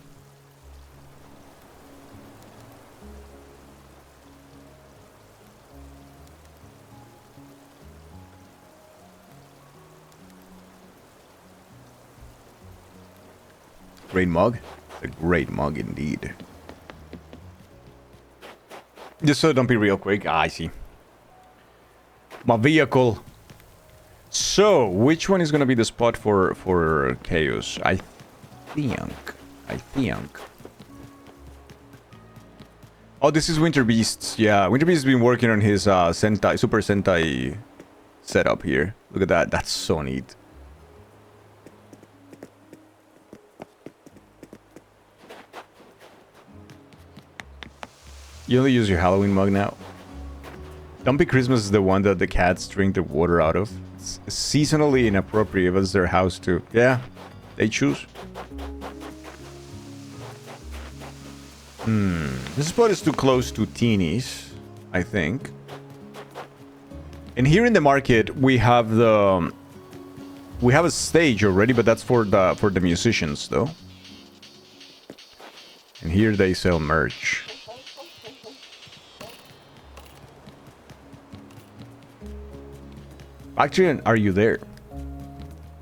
Great mug. A great mug indeed. Just so Dumpy real quick. Ah, I see. My vehicle. So, which one is gonna be the spot for Kaizos? I think. Oh, this is Winter Beasts. Yeah, Winter Beast has been working on his Sentai, Super Sentai setup here. Look at that. That's so neat. You only use your Halloween mug now? Dumpy Christmas is the one that the cats drink the water out of. It's seasonally inappropriate, but it's their house too. Yeah, they choose. This spot is too close to teenies, I think. And here in the market, we have a stage already, but that's for the musicians, though. And here they sell merch. Actually, are you there?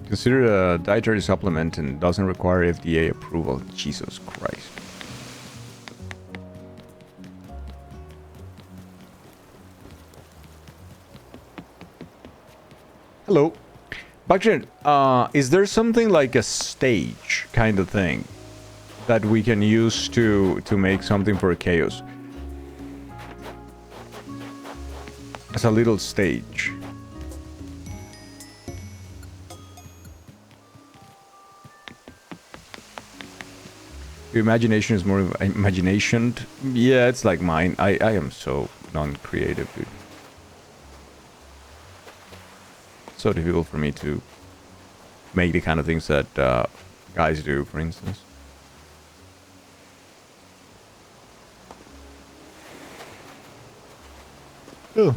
Consider a dietary supplement and doesn't require FDA approval. Jesus Christ. Hello. Bakchin, is there something like a stage kind of thing that we can use to make something for Chaos? As a little stage. Your imagination is more imagination. Yeah, it's like mine. I am so non-creative, dude. So difficult for me to make the kind of things that guys do, for instance. Oh.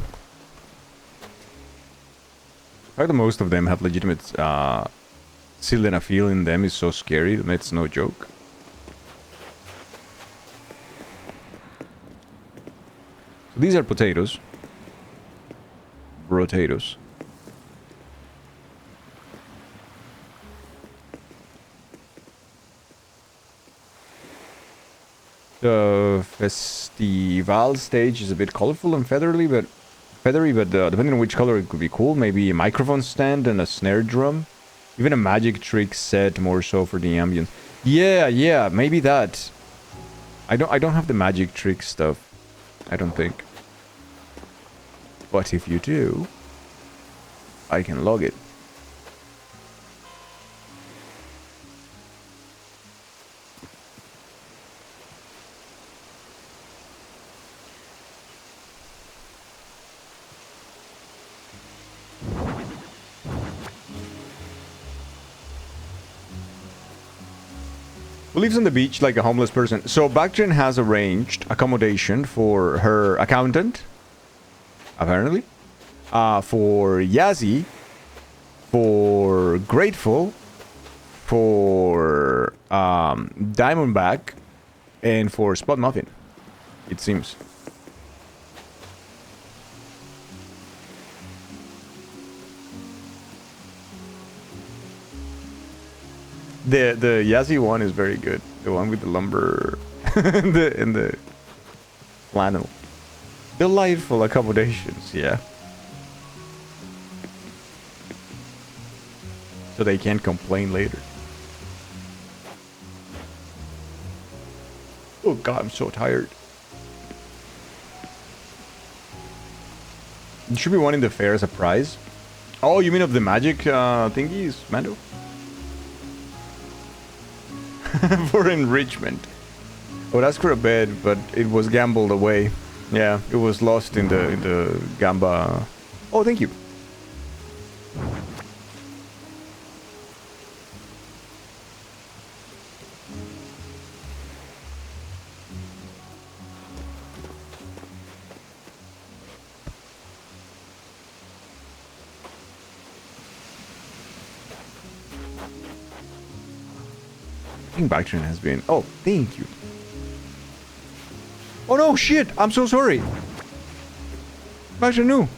The fact that most of them have legitimate Silena feel in them is so scary that it's no joke. So these are potatoes. Potatoes. The festival stage is a bit colorful and feathery, but depending on which color, it could be cool. Maybe a microphone stand and a snare drum. Even a magic trick set, more so for the ambience. Yeah, maybe that. I don't have the magic trick stuff. I don't think. But if you do, I can log it. Who lives on the beach like a homeless person? So Bakchin has arranged accommodation for her accountant, apparently, for Yazzie, for Grateful, for Diamondback, and for Spot Muffin, it seems. The Yazzie one is very good. The one with the lumber and the flannel. Delightful accommodations, yeah. So they can't complain later. Oh god, I'm so tired. There should be one in the fair as a prize. Oh, you mean of the magic thingies, Mando? for enrichment. I would ask for a bed, but it was gambled away. Yeah, it was lost in the gamba. Oh, thank you. I think Bactrian has been... Oh, thank you. Oh no, shit! I'm so sorry. Bactrian, no.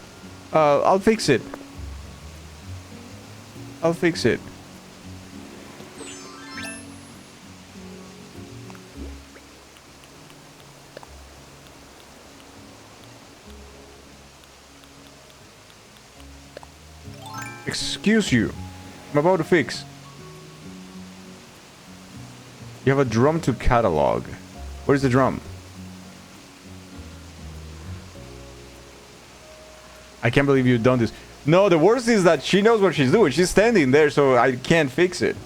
I'll fix it. I'll fix it. Excuse you. I'm about to fix. You have a drum to catalog. Where's the drum? I can't believe you've done this. No, the worst is that she knows what she's doing. She's standing there, so I can't fix it.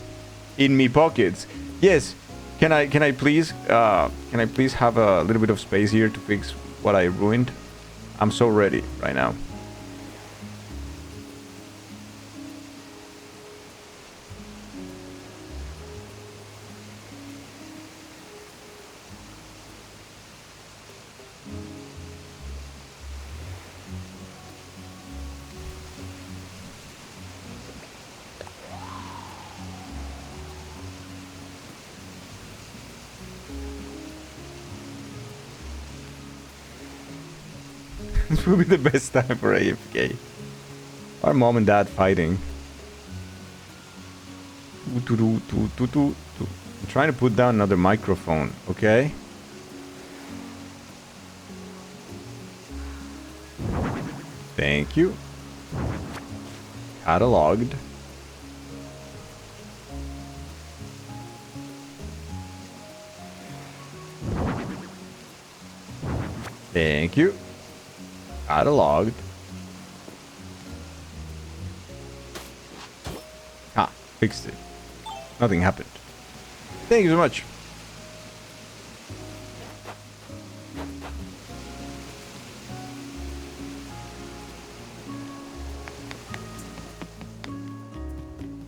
In me pockets. Yes. Can I please have a little bit of space here to fix what I ruined? I'm so ready right now. This will be the best time for AFK. Our mom and dad fighting. I'm trying to put down another microphone, okay? Thank you. Cataloged. Thank you. Cataloged. Ah, fixed it. Nothing happened. Thank you so much.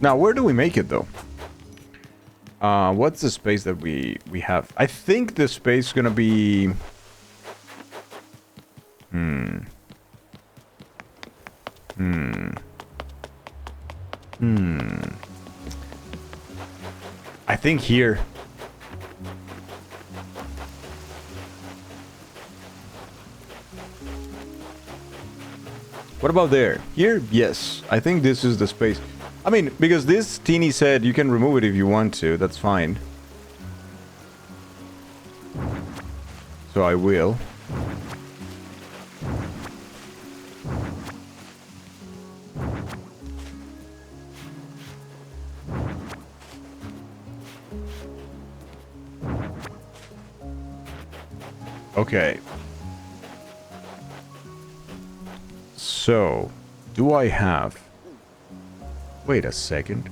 Now, where do we make it though? What's the space that we have? I think the space is gonna be... I think here. What about there? Here? Yes. I think this is the space. I mean, because this teeny said you can remove it if you want to. That's fine. So I will. Okay. So, do I have... Wait a second.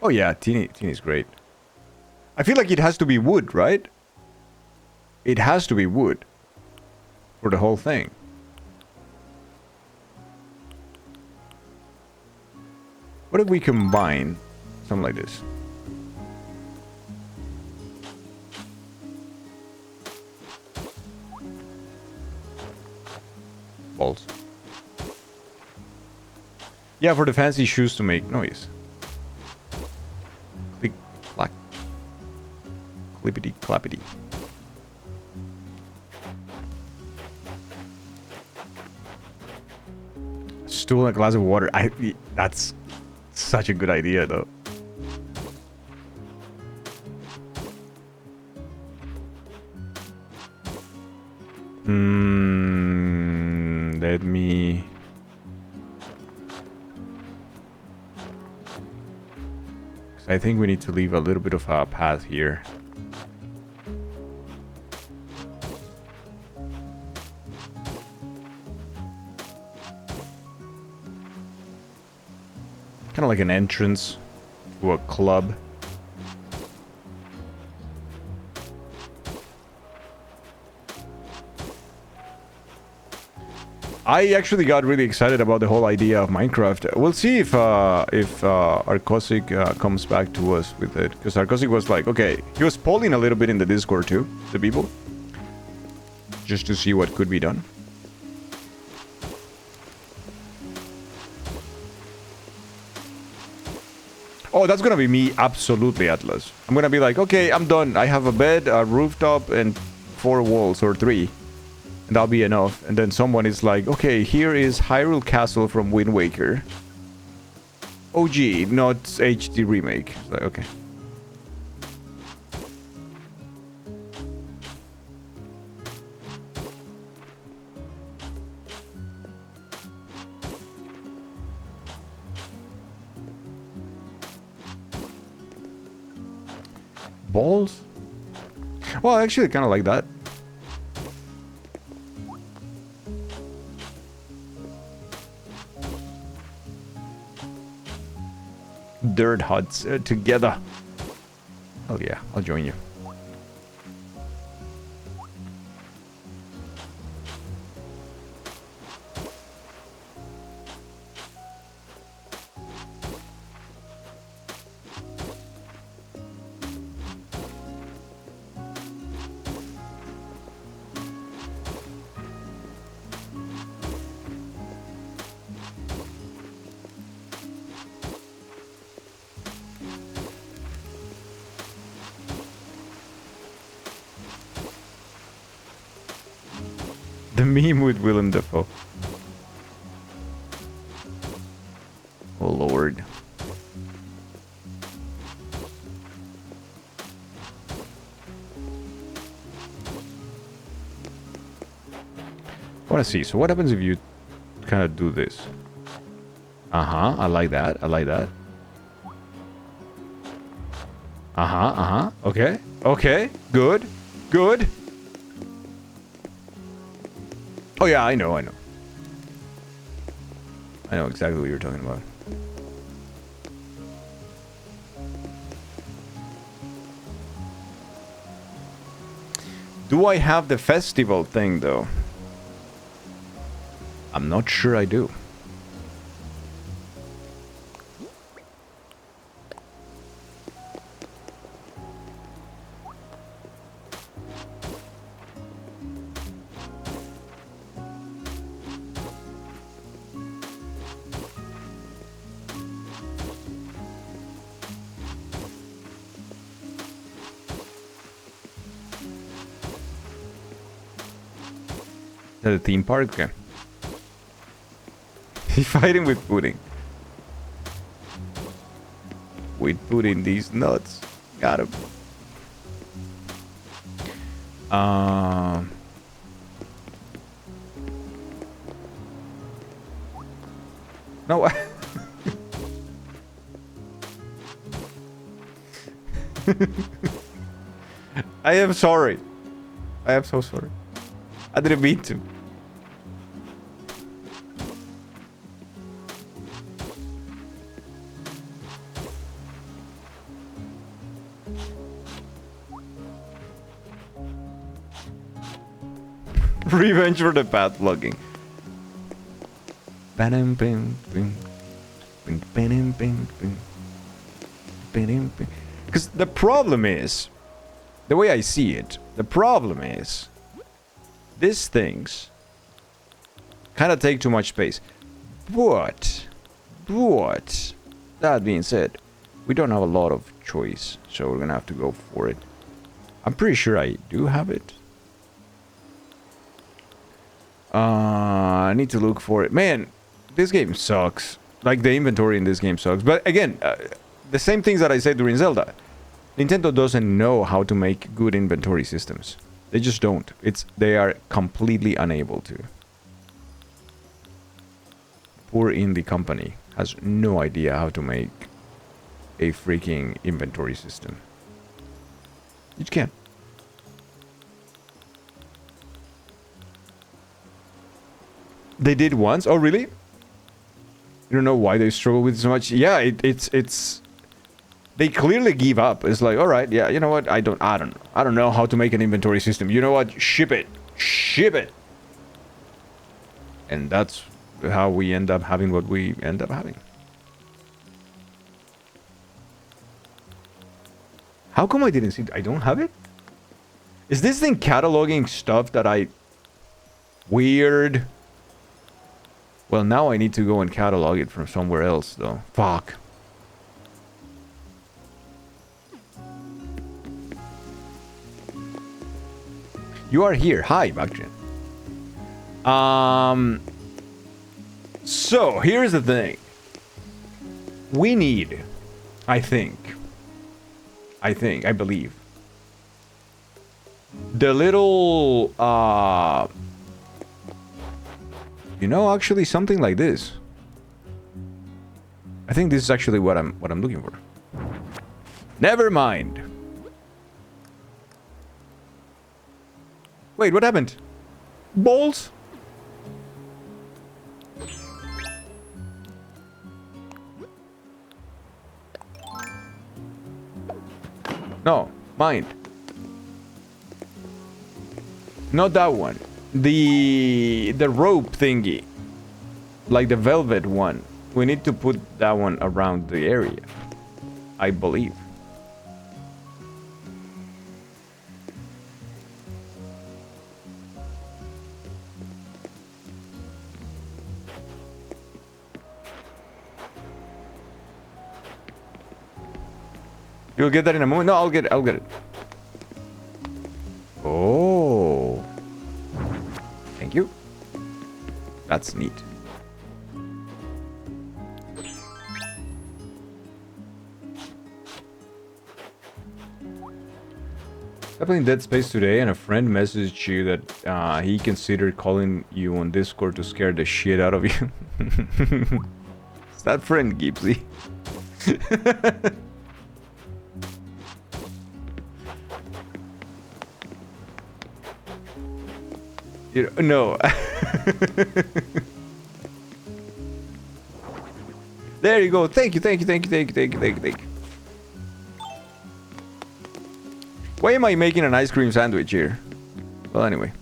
Oh yeah, Teeny's great. I feel like it has to be wood, right? It has to be wood. For the whole thing. What if we combine something like this? Balls. Yeah, for the fancy shoes to make noise. Click, clack. Clippity, clappity. Stool and a glass of water. That's such a good idea, though. Let me... I think we need to leave a little bit of a path here. Kind of like an entrance to a club. I actually got really excited about the whole idea of Minecraft. We'll see if Arkosic comes back to us with it, because Arkosic was like, okay, he was polling a little bit in the Discord too, the people, just to see what could be done. Oh, that's gonna be me, absolutely, Atlas. I'm gonna be like, okay, I'm done. I have a bed, a rooftop, and 4 walls, or 3. And that'll be enough. And then someone is like, okay, here is Hyrule Castle from Wind Waker. OG, not HD remake. It's like, okay. Balls? Well, actually, kind of like that. Dirt huts together. Oh yeah, I'll join you. The meme with Willem Dafoe. Oh lord. I want to see. So what happens if you kind of do this? Uh-huh. I like that. I like that. Uh-huh. Uh-huh. Okay. Okay. Good. Good. Oh yeah, I know, I know. I know exactly what you're talking about. Do I have the festival thing though? I'm not sure I do. At a theme park? Okay. He's fighting with pudding. With pudding these nuts. Got him. No. I am sorry. I am so sorry. I didn't mean to. Revenge for the path vlogging. Because the problem is, the way I see it, the problem is, these things kind of take too much space. But, that being said, we don't have a lot of choice, so we're gonna have to go for it. I'm pretty sure I do have it. I need to look for it. Man, this game sucks. Like, the inventory in this game sucks. But again, the same things that I said during Zelda. Nintendo doesn't know how to make good inventory systems. They just don't. They are completely unable to. Poor indie company has no idea how to make a freaking inventory system. You just can't. They did once? Oh, really? You don't know why they struggle with so much? Yeah, it's They clearly give up. It's like, all right, yeah, you know what? I don't know how to make an inventory system. You know what? Ship it. Ship it. And that's how we end up having what we end up having. How come I didn't see? I don't have it? Is this thing cataloging stuff that I... Weird. Well, now I need to go and catalog it from somewhere else, though. Fuck. You are here. Hi, Bakrin. So, here's the thing. We need, I believe, the little, you know, actually something like this. I think this is actually what I'm looking for. Never mind. Wait, what happened? Balls? No, mind. Not that one. The rope thingy. Like the velvet one. We need to put that one around the area, I believe. You'll get that in a moment. No, I'll get it. Oh. Thank you. That's neat. I played Dead Space today and a friend messaged you that he considered calling you on Discord to scare the shit out of you. It's that friend, Gibbsy. No. There you go. Thank you. Why am I making an ice cream sandwich here? Well, anyway.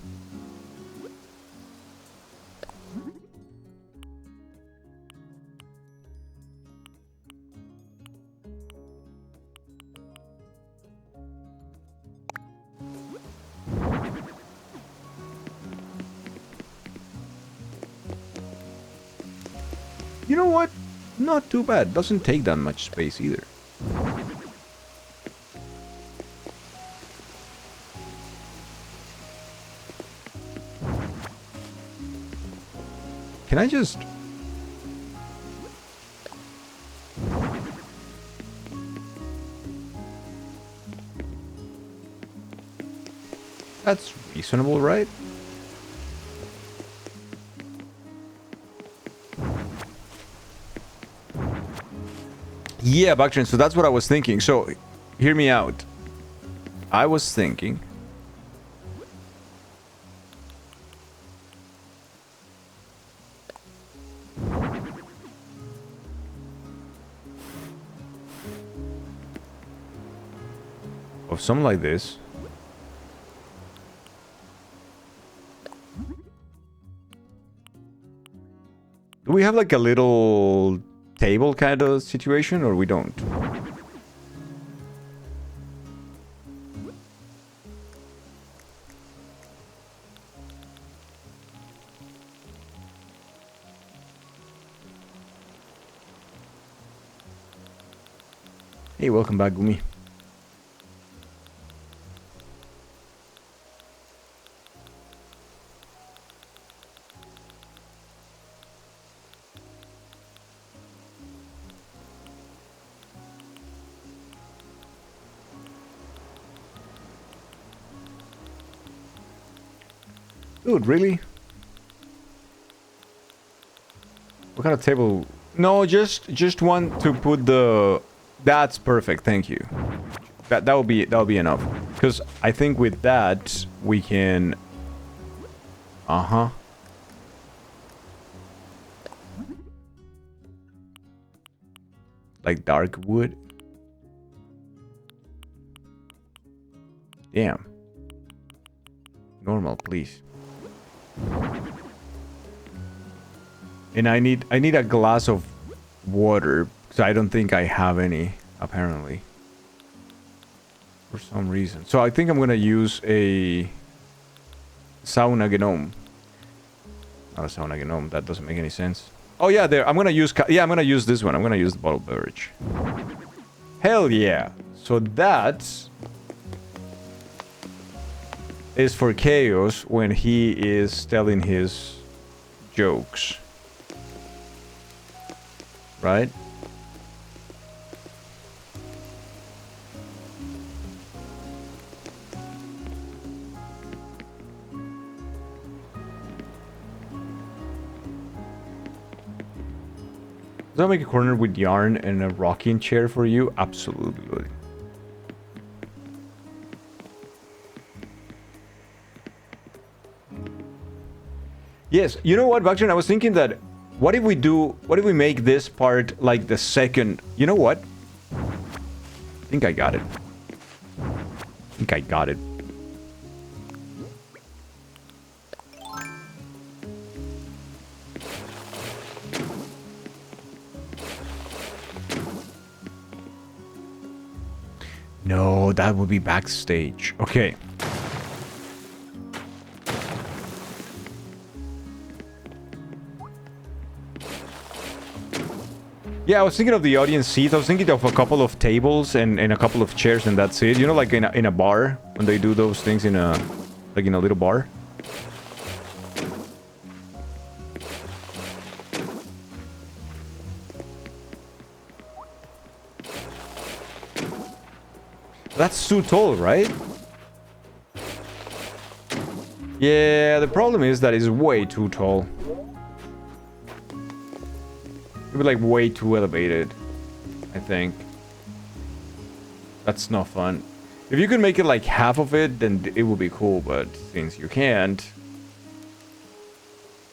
You know what? Not too bad. Doesn't take that much space either. Can I just... That's reasonable, right? Yeah, Bakchin, so that's what I was thinking. So, hear me out. I was thinking... of something like this. Do we have like a little table kind of situation, or we don't? Hey, welcome back, Gumi. Dude, really? What kind of table? No, just one to put the... That's perfect, thank you. That'll be enough. Because I think with that we can... Uh-huh. Like dark wood. Damn. Normal, please. And I need a glass of water, because I don't think I have any, apparently. For some reason. So I think I'm gonna use a sauna gnome. Not a sauna gnome, that doesn't make any sense. Oh yeah, there. I'm gonna use this one. I'm gonna use the bottled beverage. Hell yeah. So that is for Kaizos when he is telling his jokes. Right? Does that make a corner with yarn and a rocking chair for you? Absolutely. Yes, you know what, Bakchan? I was thinking that what if we make this part like the second? You know what? I think I got it. No, that would be backstage. Okay. Yeah, I was thinking of the audience seat. I was thinking of a couple of tables and a couple of chairs, and that's it. You know, like in a bar when they do those things in a little bar. That's too tall, right? Yeah, the problem is that it's way too tall. It'd be like way too elevated, I think. That's not fun. If you could make it like half of it, then it would be cool, but since you can't,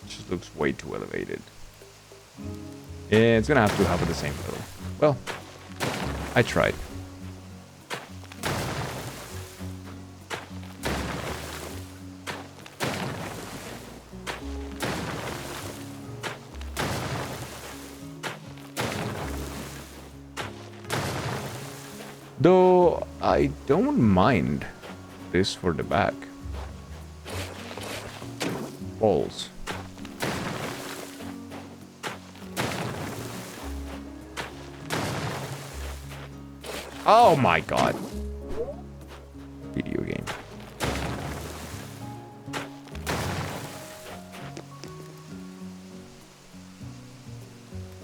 it just looks way too elevated. Yeah, it's gonna have to have it the same level. Well, I tried. Though, I don't mind this for the back. Balls. Oh my god. Video game.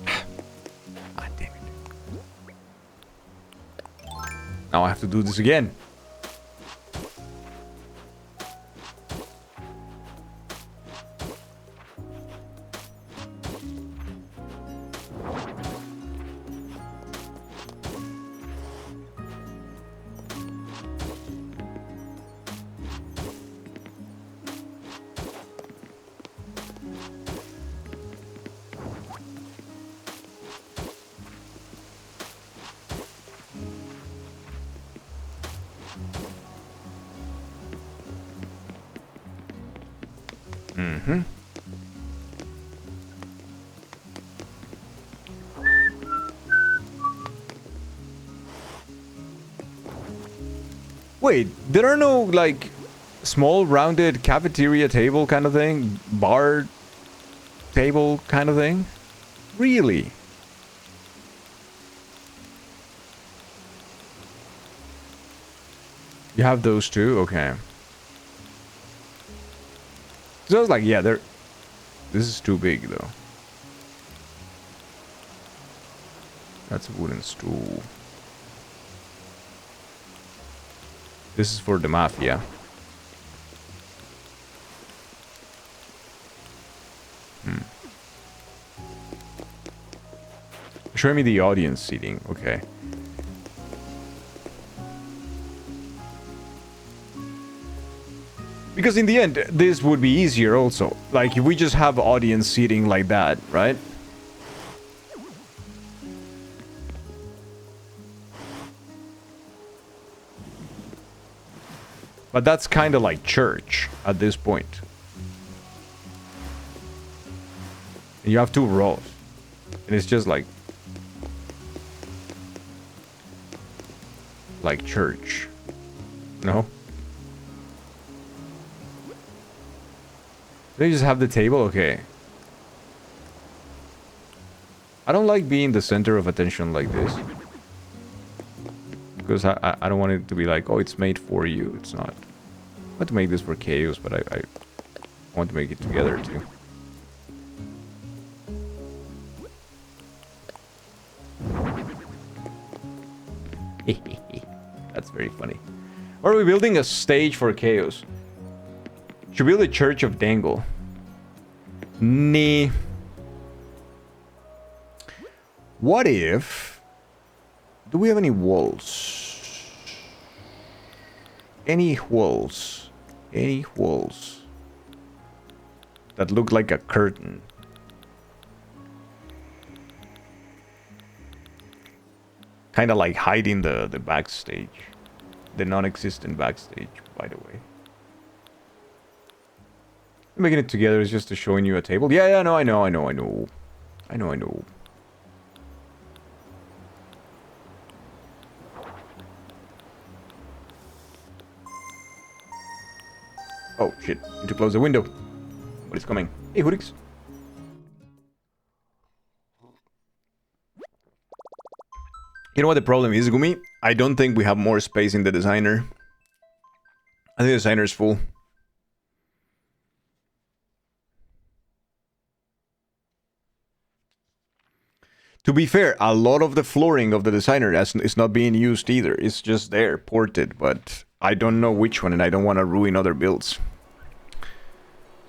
Ah, damn it. Now I have to do this again. Mm-hmm. Wait, there are no, like, small rounded cafeteria table kind of thing? Bar table kind of thing? Really? You have those too? Okay. So I was like, yeah, this is too big though. That's a wooden stool. This is for the mafia. Show me the audience seating. Okay. Because in the end, this would be easier also. Like, if we just have audience seating like that, right? But that's kind of like church at this point. And you have 2 rows. And it's just like church. No? They just have the table? Okay. I don't like being the center of attention like this. Because I don't want it to be like, oh, it's made for you. It's not. I want to make this for Kaizos, but I want to make it together too. That's very funny. Or are we building a stage for Kaizos? Should we build a Church of Dangle? Nee. What if... Do we have any walls? Any walls? Any walls? That look like a curtain. Kind of like hiding the backstage. The non-existent backstage, by the way. Making it together is just to showing you a table. Yeah, no, I know. Oh, shit. Need to close the window. What is coming? Hey, Hoodix. You know what the problem is, Gumi? I don't think we have more space in the designer. I think the designer is full. To be fair, a lot of the flooring of the designer is not being used either. It's just there, ported, but I don't know which one, and I don't want to ruin other builds.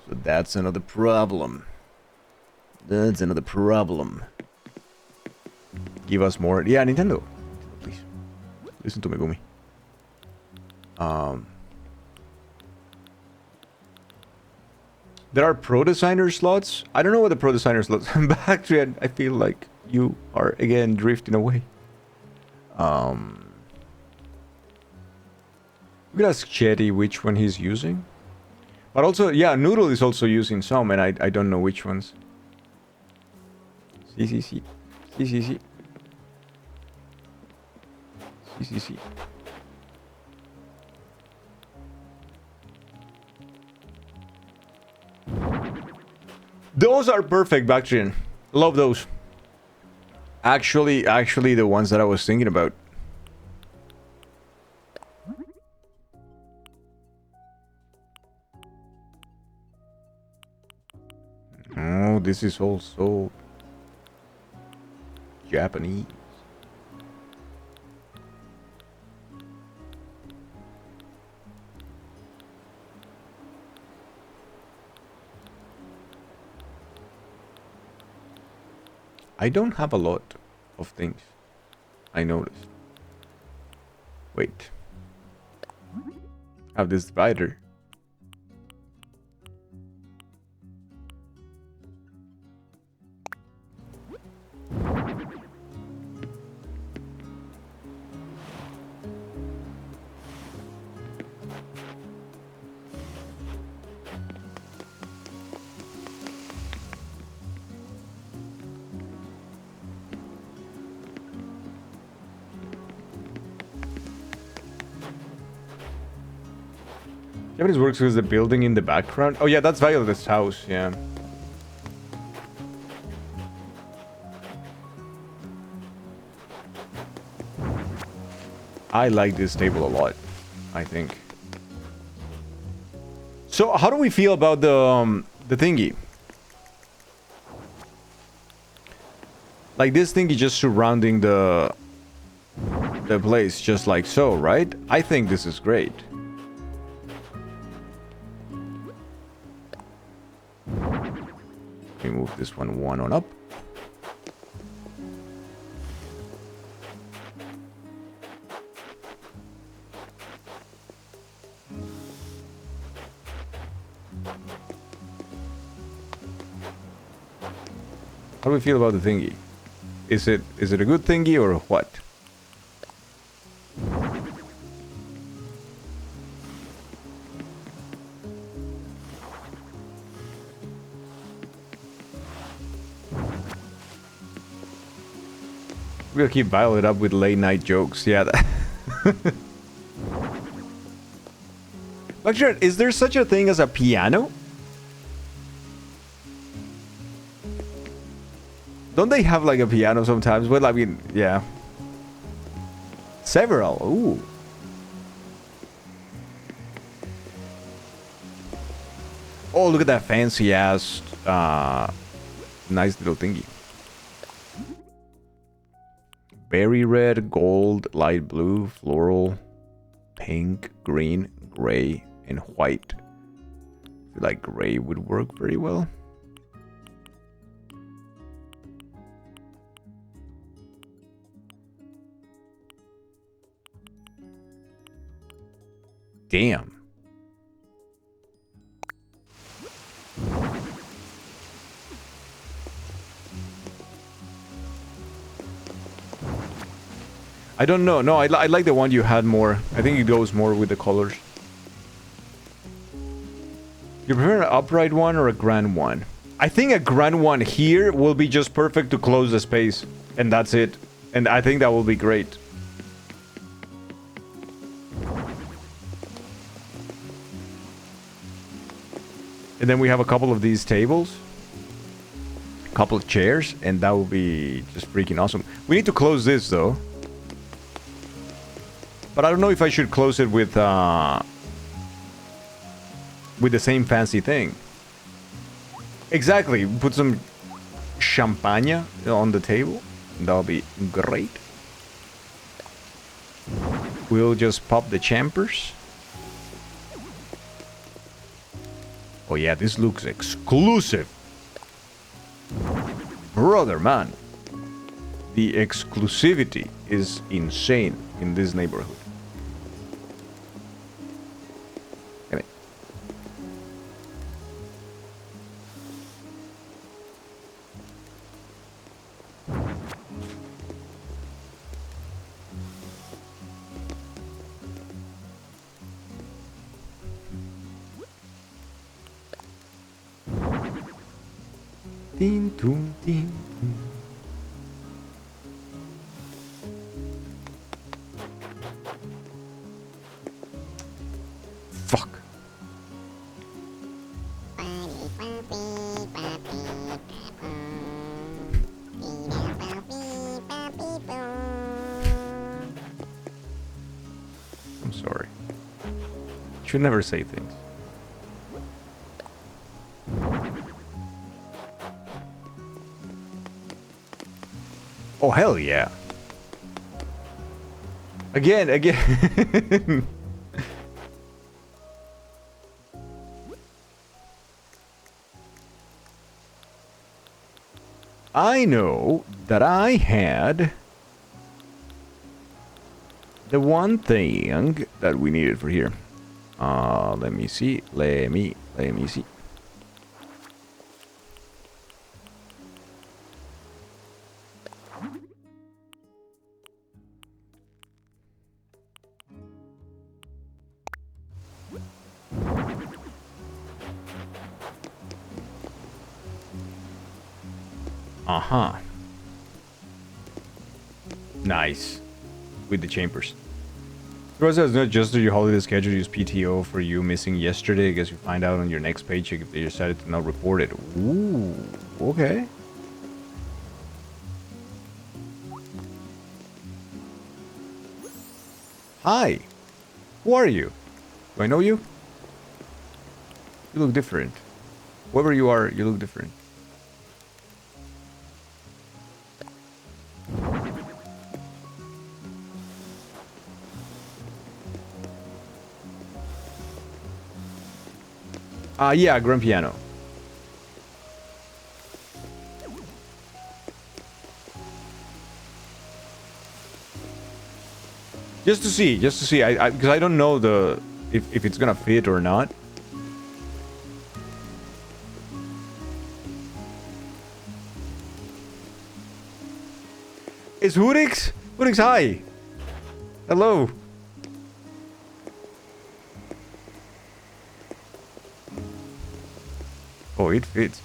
So that's another problem. That's another problem. Give us more. Yeah, Nintendo. Please. Listen to me, Gumi. There are pro designer slots. I don't know what the pro designer slots. Actually, I feel like you are again drifting away. We could ask Chetty which one he's using. But also, yeah, Noodle is also using some, and I don't know which ones. See. Those are perfect, Bactrian. Love those. Actually, the ones that I was thinking about. Oh, this is also Japanese. I don't have a lot of things. I noticed. Wait. I have this divider. Japanese works with the building in the background. Oh yeah, that's Violet's house, yeah. I like this table a lot, I think. So how do we feel about the thingy? Like this thingy just surrounding the place, just like so, right? I think this is great. Move this one on up. How do we feel about the thingy? Is it a good thingy or what? We'll keep piling it up with late night jokes. Yeah. Actually, is there such a thing as a piano? Don't they have like a piano sometimes? Well, I mean, yeah. Several. Ooh. Oh, look at that fancy ass, nice little thingy. Berry red, gold, light blue, floral, pink, green, gray, and white. I feel like gray would work very well. Damn. I don't know. No, I like the one you had more. I think it goes more with the colors. You prefer an upright one or a grand one? I think a grand one here will be just perfect to close the space. And that's it. And I think that will be great. And then we have a couple of these tables. A couple of chairs. And that will be just freaking awesome. We need to close this though. But I don't know if I should close it with the same fancy thing. Exactly. Put some champagne on the table. That'll be great. We'll just pop the champers. Oh yeah, this looks exclusive. Brother, man. The exclusivity is insane in this neighborhood. Come in. Tin, tum, tin, tum. Fuck. I'm sorry. Should never say things. Oh, hell yeah. Again. I know that I had the one thing that we needed for here. Let me see. Let me see. Uh-huh. Nice. With the chambers. Rosa has not adjusted your holiday schedule. Use PTO for you missing yesterday. I guess you find out on your next paycheck if they decided to not report it. Ooh. Okay. Hi. Who are you? Do I know you? You look different. Whoever you are, you look different. Yeah, grand piano. Just to see, because I don't know if it's gonna fit or not. It's Hoodix? Hoodix, hi! Hello! Oh, it fits.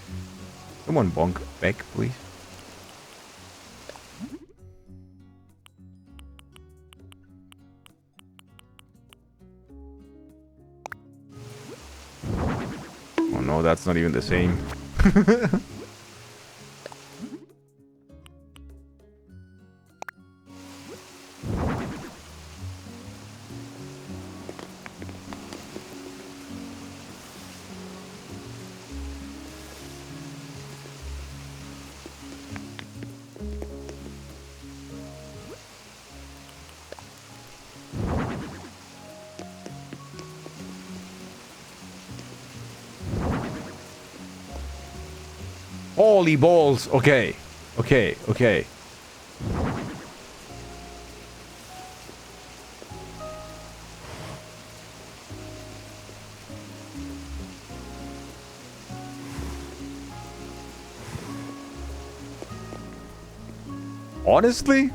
Someone bonk back, please. know. That's not even the same. Holy balls. Okay. Okay. Okay. Honestly?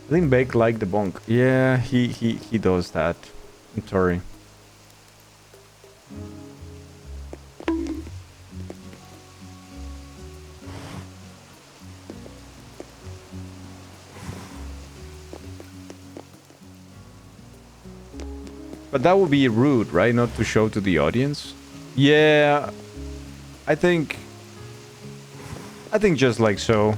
I think Bake liked the bonk. Yeah, he does that. I'm sorry. But that would be rude, right? Not to show to the audience. Yeah, I think just like so.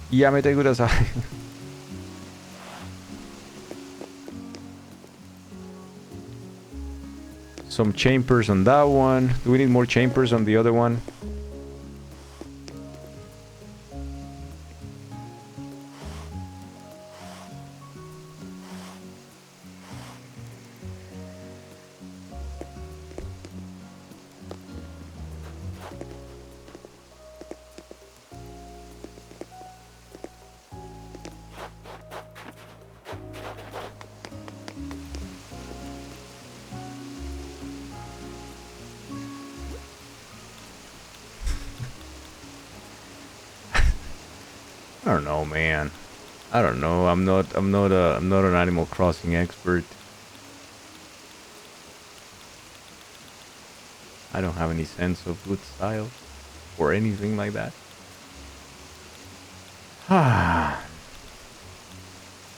Ya me te kudasai. Some chambers on that one. Do we need more chambers on the other one? I don't know, man. I don't know. I'm not an Animal Crossing expert. I don't have any sense of good style or anything like that. Ah.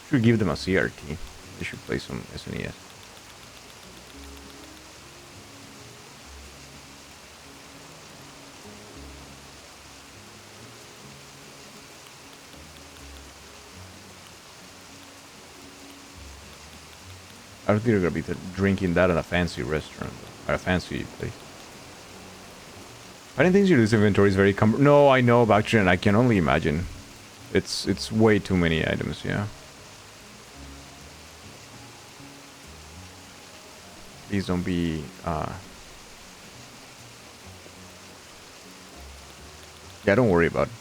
Should give them a CRT. They should play some SNES. I don't think they're gonna be drinking that at a fancy restaurant, at a fancy place. I didn't think this inventory is very No, I know, Bactrian. I can only imagine. It's way too many items, yeah. Please don't be yeah, don't worry about it.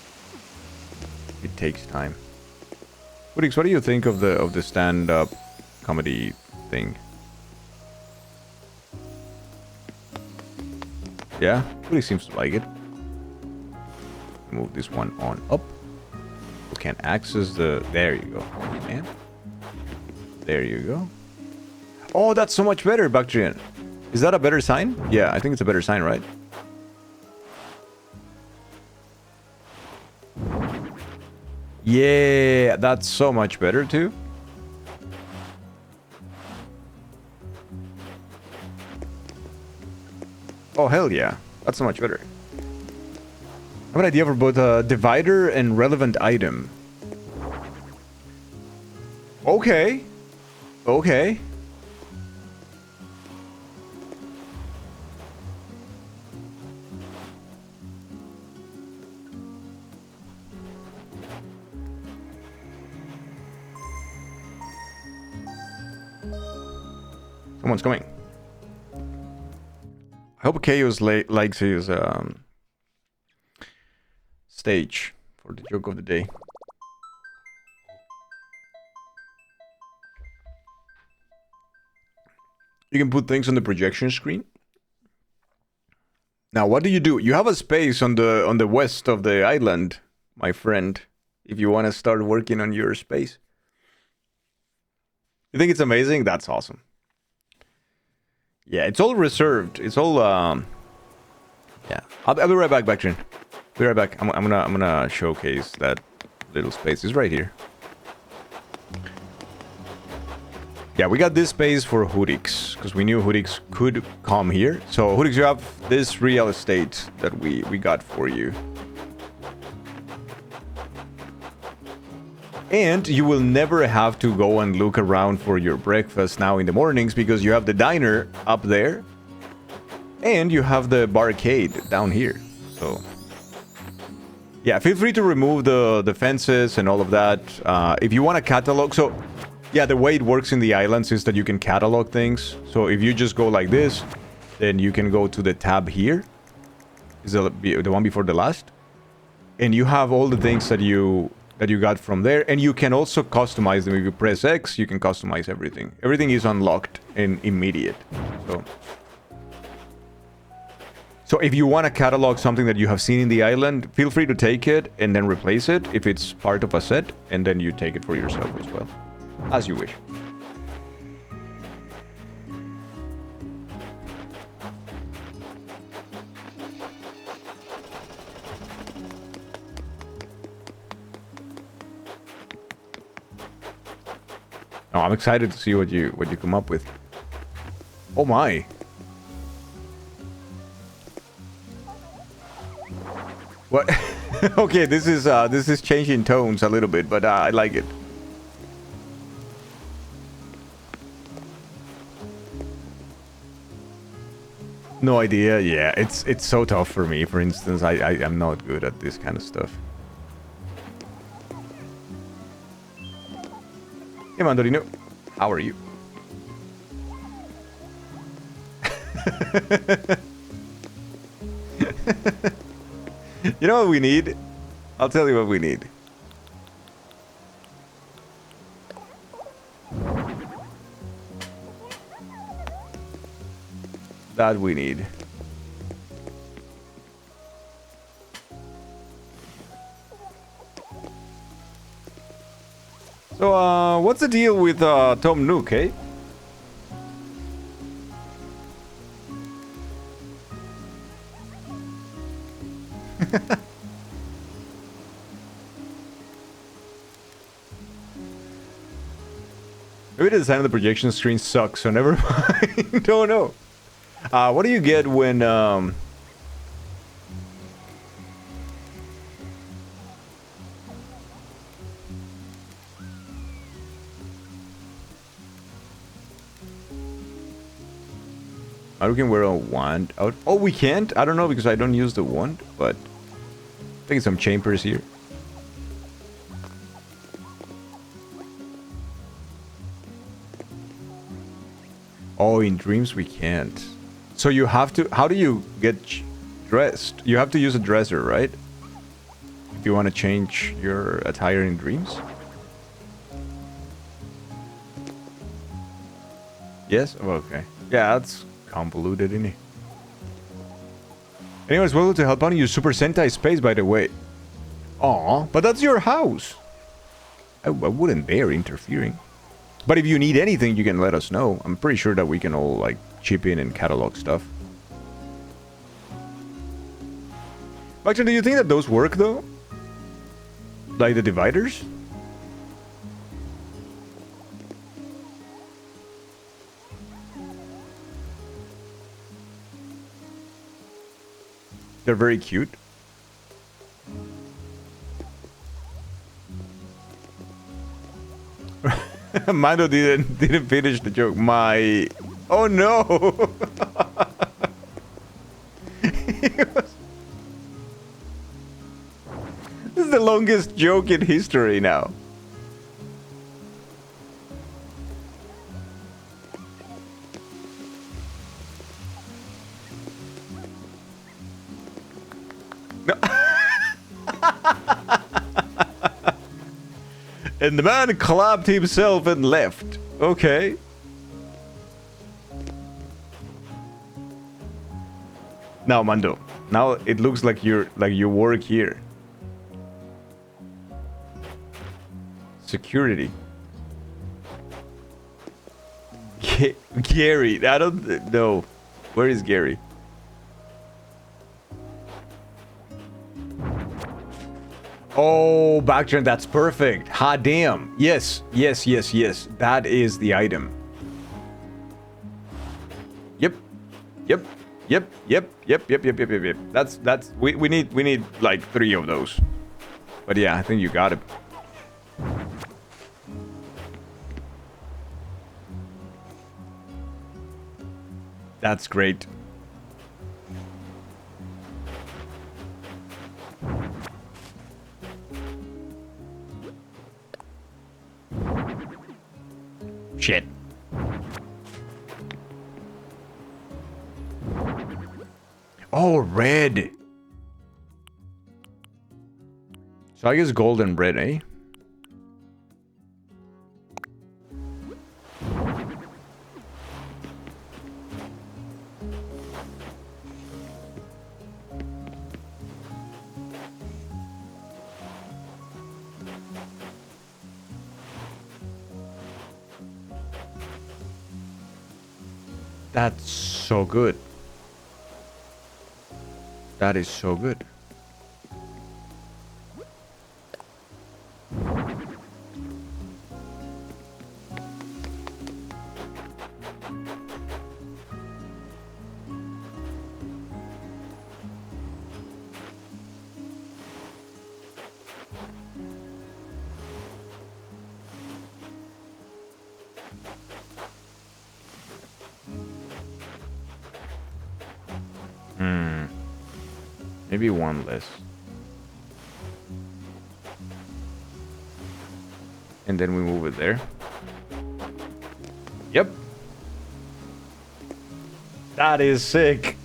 It takes time. Woodix, what do you think of the stand-up comedy thing? Yeah, Woodix seems to like it. Move this one on up. We can access the... There you go. Man. There you go. Oh, that's so much better, Bactrian. Is that a better sign? Yeah, I think it's a better sign, right? Yeah, that's so much better too. Oh, hell yeah. That's so much better. I have an idea for both a divider and relevant item. Okay. Okay. Someone's coming. I hope Kaizos likes his stage for the joke of the day. You can put things on the projection screen. Now, what do? You have a space on the west of the island, my friend. If you want to start working on your space. You think it's amazing? That's awesome. Yeah, it's all reserved. It's all yeah. I'll be right back, Bactrian. Be right back. I'm gonna showcase that little space. It's right here. Yeah, we got this space for Hoodix, because we knew Hoodix could come here. So, Hoodix, you have this real estate that we got for you. And you will never have to go and look around for your breakfast now in the mornings, because you have the diner up there. And you have the barcade down here. So, yeah, feel free to remove the fences and all of that. If you want to catalog... So, yeah, the way it works in the islands is that you can catalog things. So if you just go like this, then you can go to the tab here. Is the one before the last? And you have all the things that you got from there. And you can also customize them. If you press X, you can customize everything. Everything is unlocked and immediate. So if you want to catalog something that you have seen in the island, feel free to take it and then replace it if it's part of a set. And then you take it for yourself as well. As you wish. Oh, I'm excited to see what you come up with. Oh my. What? Okay, this is changing tones a little bit, but I like it. No idea. Yeah, it's so tough for me. For instance, I'm not good at this kind of stuff. Hey, Mandorino. How are you? You know what we need? I'll tell you what we need. That we need. So, what's the deal with Tom Nook, eh? Maybe the design of the projection screen sucks, so never mind. Don't know. What do you get when we can wear a wand out? Oh, we can't? I don't know because I don't use the wand, but I think some chambers here. Oh, in dreams we can't. So you have to... How do you get dressed? You have to use a dresser, right? If you want to change your attire in dreams? Yes? Oh, okay. Yeah, that's convoluted, isn't it? Anyways, welcome to help out and use Super Sentai Space, by the way. Aw, but that's your house. I wouldn't dare interfering. But if you need anything, you can let us know. I'm pretty sure that we can all, like, chip in and catalog stuff. Actually, do you think that those work, though? Like the dividers? They're very cute. Mando didn't finish the joke. Oh no! This is the longest joke in history now. No. And the man clapped himself and left. Okay. Now, Mando. Now it looks like you work here. Security. Gary. I don't know. Where is Gary? Oh, backtrend, that's perfect. Ha damn. Yes, yes, yes, yes. That is the item. Yep. Yep. That's we need like 3 of those. But yeah, I think you got it. That's great. Shit. Oh, red. So I guess gold and red, eh? That's so good. That is so good. Maybe one less. And then we move it there. Yep. That is sick.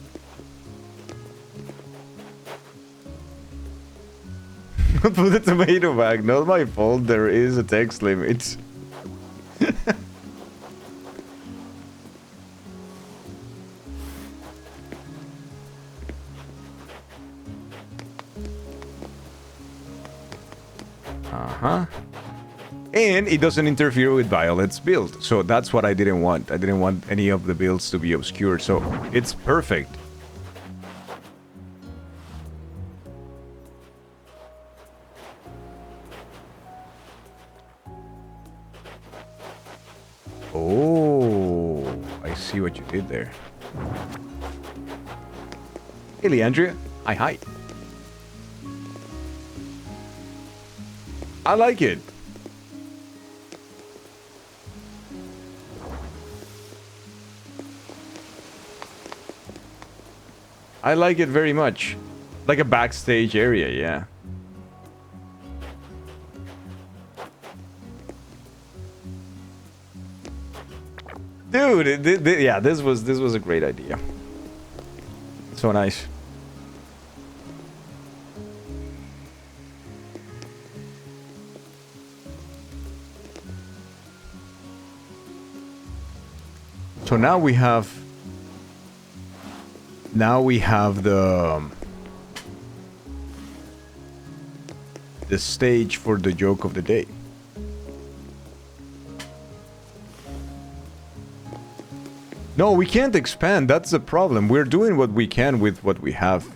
Put the tomato back. Not my fault. There is a text limit. And it doesn't interfere with Violet's build. So that's what I didn't want. I didn't want any of the builds to be obscured. So it's perfect. Oh, I see what you did there. Hey, Leandria. Hi. I like it. I like it very much. Like a backstage area, yeah. Dude, yeah, this was a great idea. So nice. So now we have the stage for the joke of the day. No, we can't expand. That's the problem. We're doing what we can with what we have.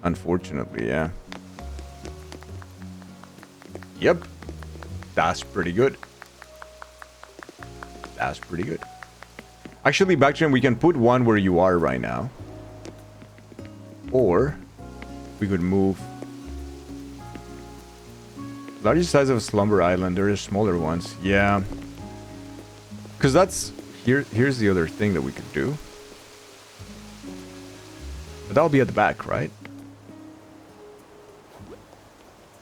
Unfortunately, yeah. Yep. That's pretty good. That's pretty good. Actually, Backtrain, we can put one where you are right now. Or we could move. Largest size of Slumber Island. There are smaller ones. Yeah. Because that's... Here's the other thing that we could do. But that'll be at the back, right?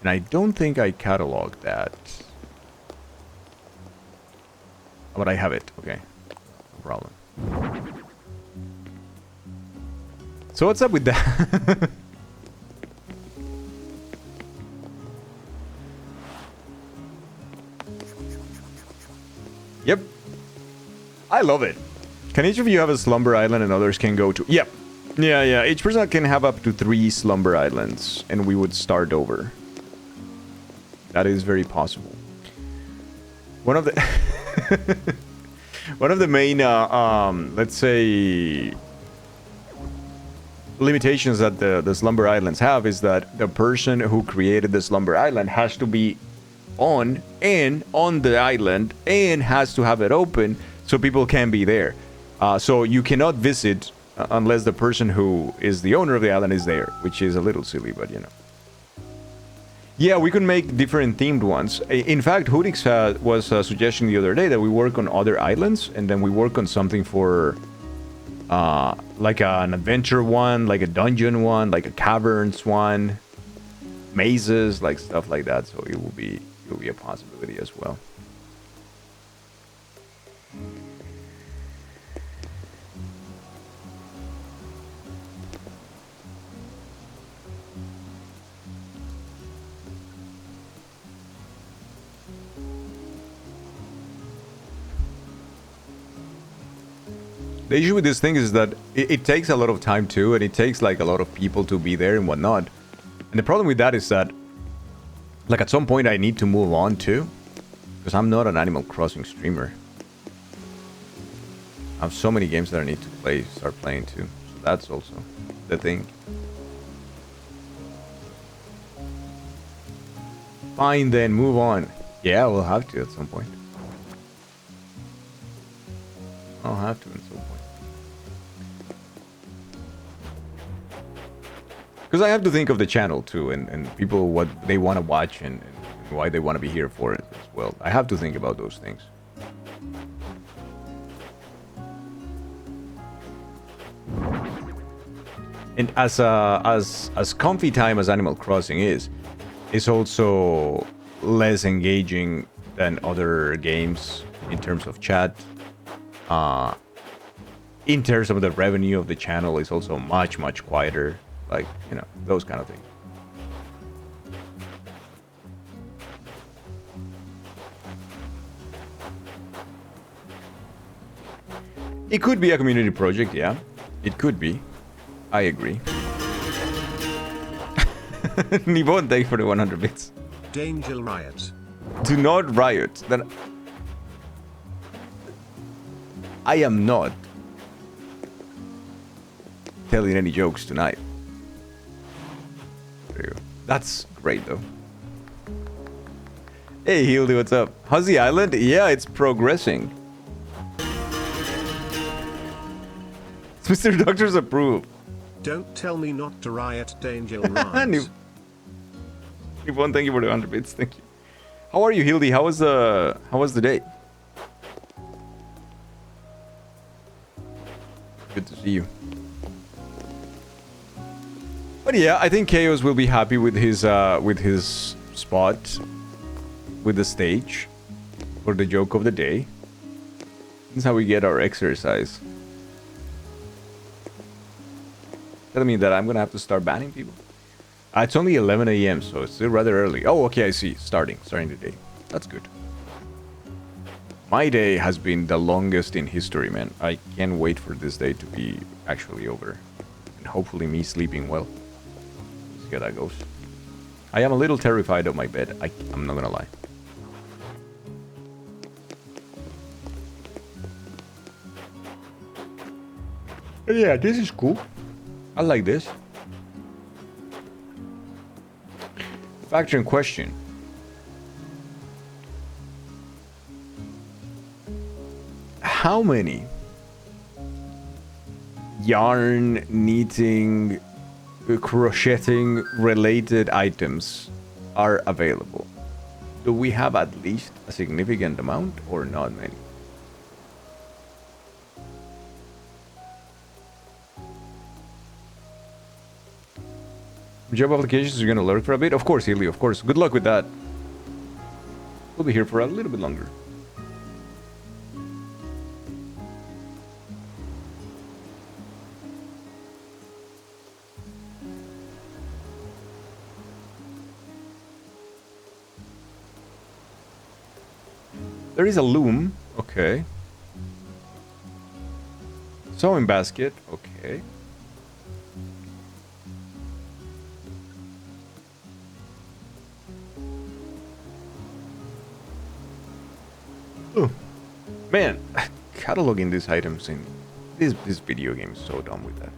And I don't think I cataloged that. But I have it. Okay. No problem. So what's up with that? Yep. I love it. Can each of you have a slumber island and others can go to... Yep. Yeah. Each person can have up to 3 slumber islands and we would start over. That is very possible. One of the... One of the main, let's say... limitations that the slumber islands have is that the person who created the slumber island has to be on the island and has to have it open so people can be there. So you cannot visit unless the person who is the owner of the island is there, which is a little silly, but you know. Yeah, we could make different themed ones. In fact, Hoodix was suggesting the other day that we work on other islands, and then we work on something for like an adventure one, like a dungeon one, like a caverns one, mazes, like stuff like that. So it will be a possibility as well. The issue with this thing is that it takes a lot of time too, and it takes like a lot of people to be there and whatnot. And the problem with that is that, like, at some point I need to move on too, because I'm not an Animal Crossing streamer. I have so many games that I need to start playing too. So that's also the thing. Fine then, move on. Yeah, we'll have to at some point. I'll have to at some point. Because I have to think of the channel too, and people, what they want to watch, and why they want to be here for it as well. I have to think about those things. And as comfy time as Animal Crossing is, it's also less engaging than other games in terms of chat. In terms of the revenue of the channel, is also much quieter. Like, you know, those kind of things. It could be a community project, yeah. It could be. I agree. Nibon, thank you for the 100 bits. Danger riot. Do not riot. Then I am not telling any jokes tonight. There you go. That's great though. Hey Hildy, what's up? How's the island? Yeah, it's progressing. Mr. Doctors approve. Don't tell me not to riot. Danger riot. Nibon, thank you for the 100 bits. Thank you. How are you, Hildy? How was the day? Good to see you. But yeah, I think Kaizos will be happy with his spot with the stage for the joke of the day. This is how we get our exercise. Telling me that I'm gonna have to start banning people. It's only 11 a.m., so it's still rather early. Oh, okay, I see. Starting the day. That's good. My day has been the longest in history, man. I can't wait for this day to be actually over. And hopefully me sleeping well. Let's see how that goes. I am a little terrified of my bed. I'm not gonna lie. But yeah, this is cool. I like this. Factor in question. How many yarn, knitting, crocheting related items are available? Do we have at least a significant amount or not many? Job applications, you're gonna lurk for a bit? Of course, Healy, of course. Good luck with that. We'll be here for a little bit longer. There is a loom. Okay. Sewing basket. Okay. Oh, man, cataloging these items in this video game is so dumb with that.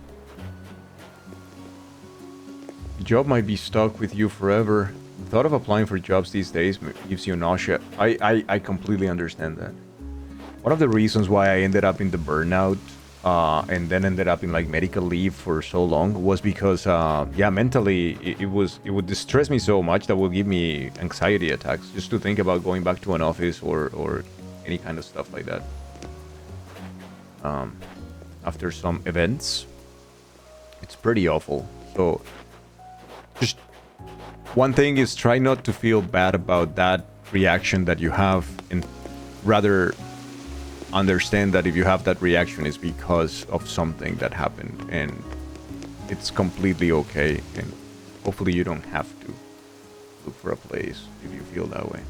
The job might be stuck with you forever. The thought of applying for jobs these days gives you nausea. I completely understand that. One of the reasons why I ended up in the burnout and then ended up in like medical leave for so long was because yeah, mentally it would distress me so much that would give me anxiety attacks just to think about going back to an office or any kind of stuff like that. After some events, it's pretty awful. So just one thing is try not to feel bad about that reaction that you have, and rather understand that if you have that reaction is because of something that happened, and it's completely okay, and hopefully you don't have to look for a place if you feel that way.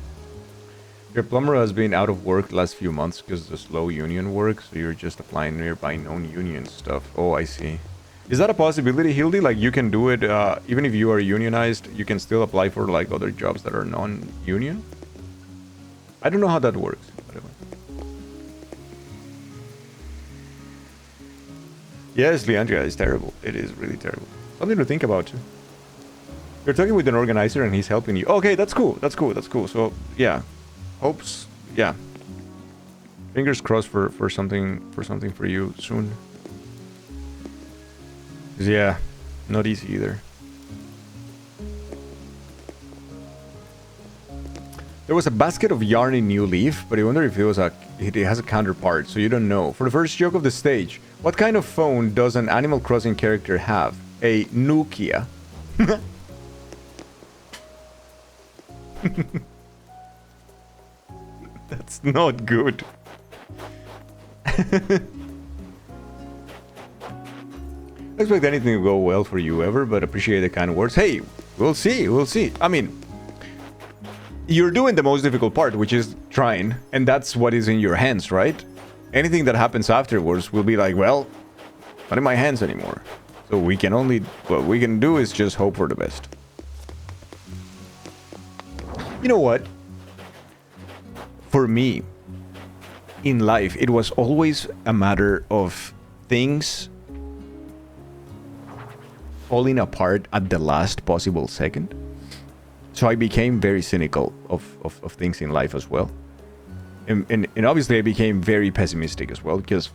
Your plumber has been out of work the last few months because of the slow union work, so you're just applying nearby known union stuff. Oh, I see. Is that a possibility, Hildy? Like, you can do it, even if you are unionized, you can still apply for, like, other jobs that are non-union? I don't know how that works. Whatever. Yes, Leandria, it's terrible. It is really terrible. Something to think about, too. You're talking with an organizer and he's helping you. Okay, that's cool. That's cool. That's cool. So, yeah. Hopes, yeah. Fingers crossed for something for you soon. 'Cause yeah, not easy either. There was a basket of yarn in New Leaf, but I wonder if it has a counterpart, so you don't know. For the first joke of the stage, what kind of phone does an Animal Crossing character have? A Nokia. That's not good. I don't expect anything to go well for you ever, but appreciate the kind words. Hey, we'll see, we'll see. I mean, you're doing the most difficult part, which is trying, and that's what is in your hands, right? Anything that happens afterwards will be like, well, not in my hands anymore. So we can only, what we can do is just hope for the best. You know what? For me, in life, it was always a matter of things falling apart at the last possible second. So I became very cynical of things in life as well. And obviously I became very pessimistic as well, because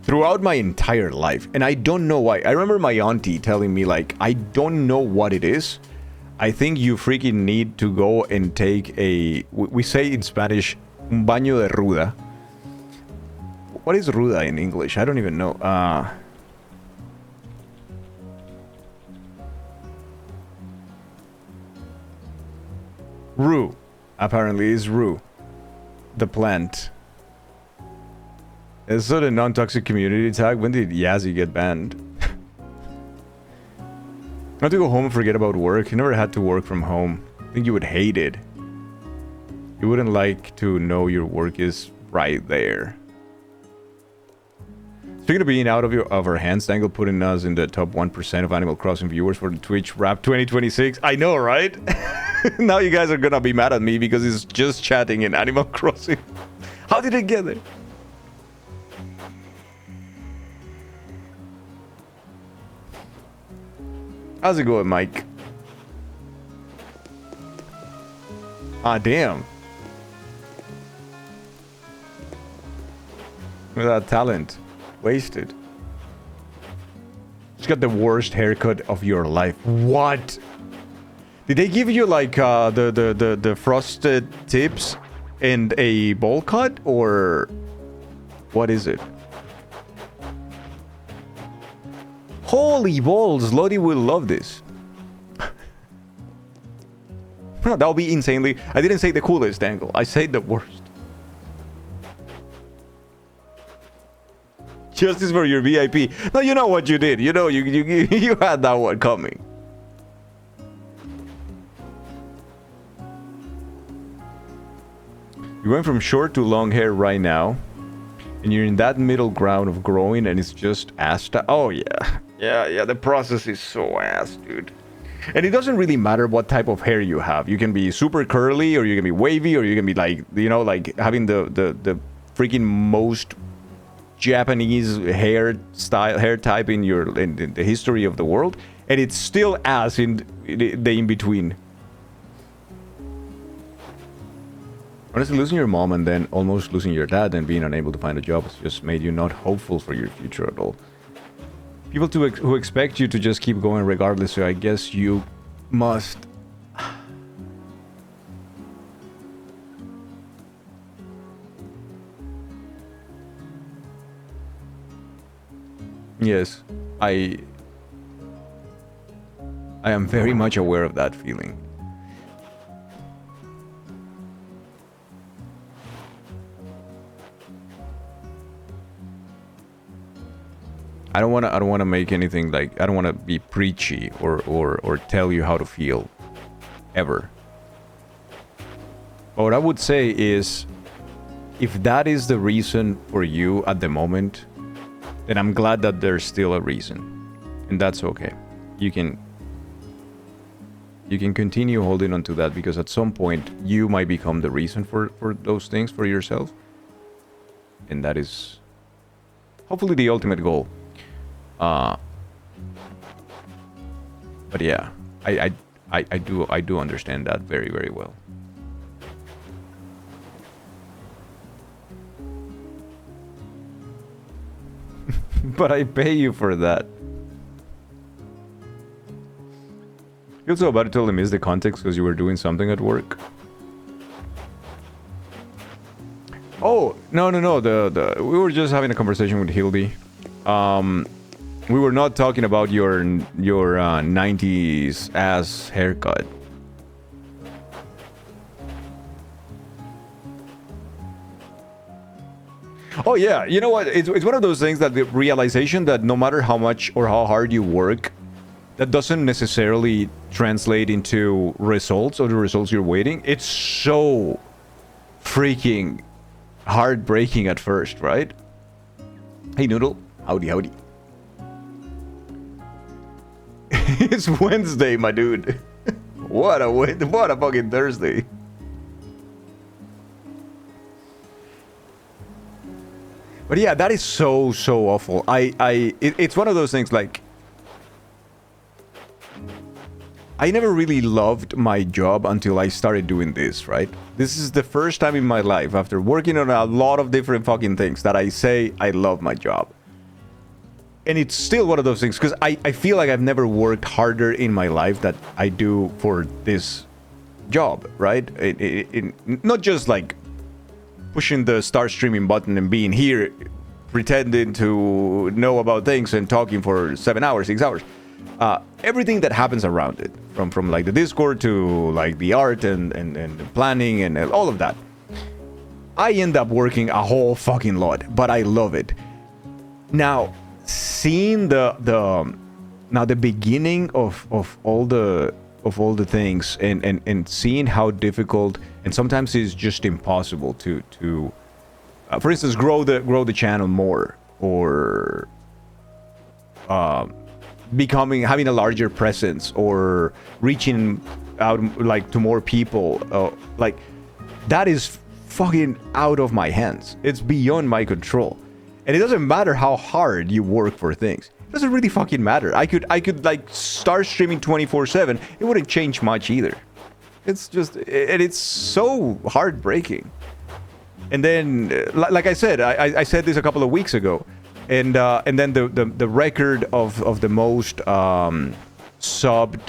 throughout my entire life, and I don't know why, I remember my auntie telling me, like, I don't know what it is. I think you freaking need to go and take a, we say in Spanish, un baño de ruda. What is ruda in English? I don't even know. Rue, apparently, is rue. The plant. It's sort of non-toxic community tag. When did Yazzie get banned? Not to go home and forget about work. You never had to work from home. I think you would hate it. You wouldn't like to know your work is right there. Speaking of being out of our hands, Dangle putting us in the top 1% of Animal Crossing viewers for the Twitch Wrap 2026. I know, right? Now you guys are gonna be mad at me because it's just chatting in Animal Crossing. How did it get there? How's it going, Mike? Ah, damn. Without talent. Wasted. Just got the worst haircut of your life. What? Did they give you like the frosted tips and a bowl cut, or what is it? Holy balls, Lottie will love this. That'll be insanely... I didn't say the coolest angle, I said the worst. Justice for your VIP. No, you know what you did. You know, you had that one coming. You went from short to long hair right now, and you're in that middle ground of growing, and it's just ass. Oh yeah, yeah. The process is so ass, dude. And it doesn't really matter what type of hair you have. You can be super curly, or you can be wavy, or you can be like, you know, like having the freaking most Japanese hair type in the history of the world, and it's still ass in the in between. Honestly, losing your mom and then almost losing your dad and being unable to find a job has just made you not hopeful for your future at all. People who expect you to just keep going regardless, so I guess you must... Yes, I am very much aware of that feeling. I don't want to make anything like, I don't want to be preachy or tell you how to feel ever. But what I would say is, if that is the reason for you at the moment, then I'm glad that there's still a reason, and that's okay. You can continue holding on to that, because at some point you might become the reason for those things for yourself, and that is hopefully the ultimate goal. But yeah, I do understand that very, very well. But I pay you for that. You also about to totally miss the context because you were doing something at work. Oh, no. We were just having a conversation with Hildy. We were not talking about your 90s ass haircut. Oh yeah, you know what? It's one of those things that the realization that no matter how much or how hard you work, that doesn't necessarily translate into results or the results you're waiting. It's so freaking heartbreaking at first, right? Hey Noodle, howdy. It's Wednesday, my dude. What a fucking Thursday. But yeah, that is so awful. It's one of those things like, I never really loved my job until I started doing this, right? This is the first time in my life, after working on a lot of different fucking things, that I say I love my job. And it's still one of those things, because I feel like I've never worked harder in my life that I do for this job, right? Not just like pushing the start streaming button and being here, pretending to know about things and talking for 7 hours, 6 hours. Everything that happens around it, from like the Discord to like the art and the planning and all of that. I end up working a whole fucking lot, but I love it. Now, seeing the beginning of all the things and seeing how difficult and sometimes it's just impossible to for instance grow the channel more, or having a larger presence, or reaching out like to more people, like that is fucking out of my hands. It's beyond my control. And it doesn't matter how hard you work for things. It doesn't really fucking matter. I could like start streaming 24/7. It wouldn't change much either. It's just, and it's so heartbreaking. And then, like I said, I said this a couple of weeks ago, and then the record of the most subbed,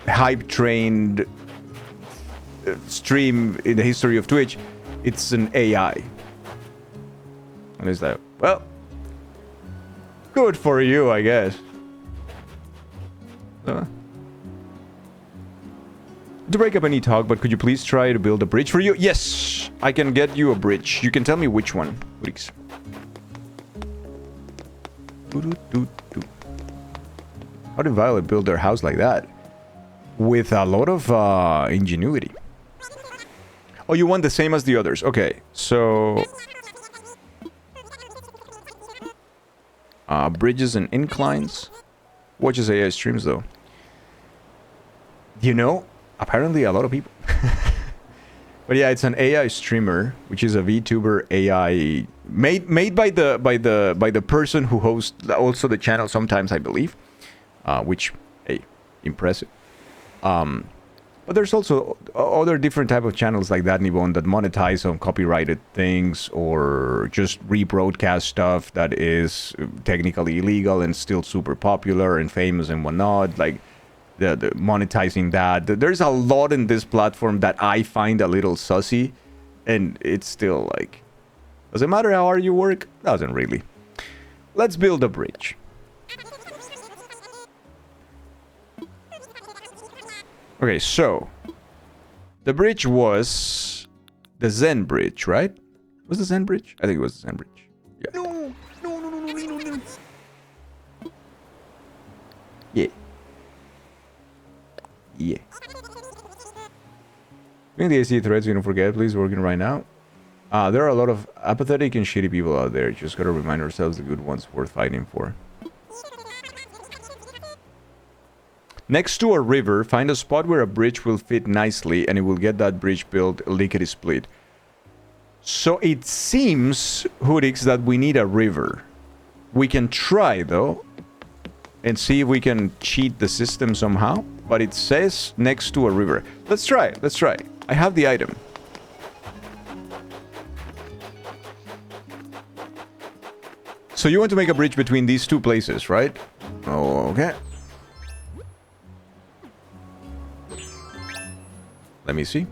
hype trained stream in the history of Twitch, it's an AI. And it's like, well, good for you, I guess. To break up any talk, but could you please try to build a bridge for you? Yes, I can get you a bridge. You can tell me which one, please. How did Violet build their house like that? With a lot of ingenuity. Oh, you want the same as the others. Okay, so... bridges and inclines. Watches AI streams, though. You know, apparently a lot of people. But yeah, it's an AI streamer, which is a VTuber AI made by the person who hosts also the channel sometimes, I believe. Which, hey, impressive. But But there's also other different type of channels like that, Nibon, that monetize on copyrighted things or just rebroadcast stuff that is technically illegal and still super popular and famous and whatnot. Like the monetizing that. There's a lot in this platform that I find a little sussy, and it's still like, does it matter how hard you work? Doesn't really. Let's build a bridge. Okay, so the bridge was the Zen bridge, right? Was the Zen bridge? I think it was the Zen bridge. Yeah. No. Yeah. Yeah. Being the AC threads, you don't forget, please, working right now. There are a lot of apathetic and shitty people out there. Just gotta remind ourselves the good ones worth fighting for. Next to a river, find a spot where a bridge will fit nicely and it will get that bridge built lickety-split. So it seems, Hoodix, that we need a river. We can try, though, and see if we can cheat the system somehow. But it says next to a river. Let's try. Let's try. I have the item. So you want to make a bridge between these two places, right? Oh, okay. Let me see.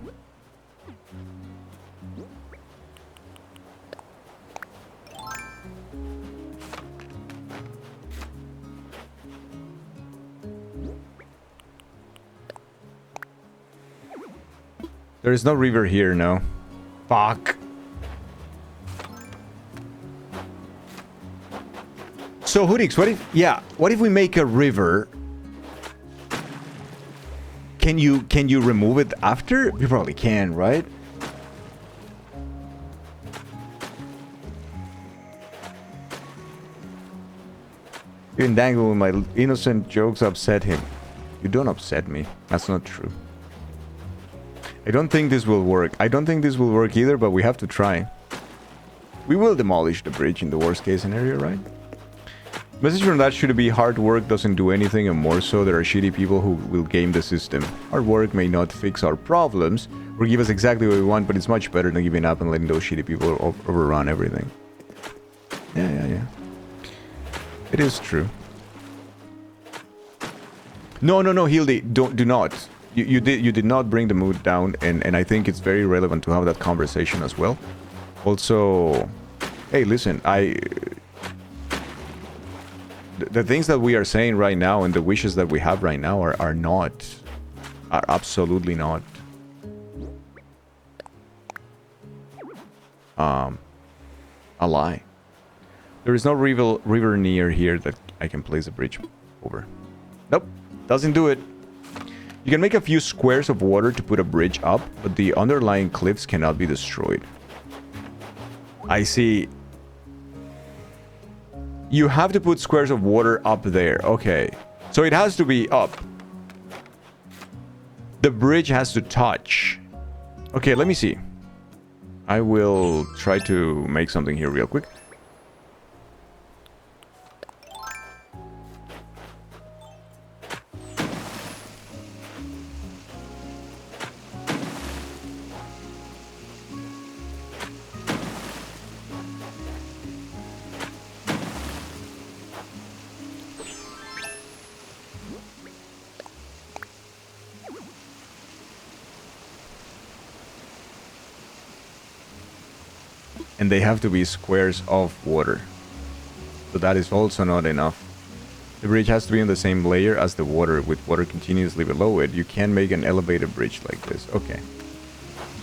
There is no river here, no. Fuck. So, Hoodix, what if we make a river? Can you remove it after? You probably can, right? Even Dangle with my innocent jokes upset him. You don't upset me. That's not true. I don't think this will work. I don't think this will work either, but we have to try. We will demolish the bridge in the worst case scenario, right? Message from that should be hard work doesn't do anything, and more so there are shitty people who will game the system. Hard work may not fix our problems or give us exactly what we want, but it's much better than giving up and letting those shitty people overrun everything. Yeah. It is true. No, Hildy, do not. You did not bring the mood down, and I think it's very relevant to have that conversation as well. Also, hey, listen, the things that we are saying right now and the wishes that we have right now are absolutely not a lie. There is no river near here that I can place a bridge over. Nope, doesn't do it. You can make a few squares of water to put a bridge up, but the underlying cliffs cannot be destroyed. I see. You have to put squares of water up there. Okay. So it has to be up. The bridge has to touch. Okay, let me see. I will try to make something here real quick. And they have to be squares of water. So that is also not enough. The bridge has to be on the same layer as the water, with water continuously below it. You can't make an elevated bridge like this. Okay.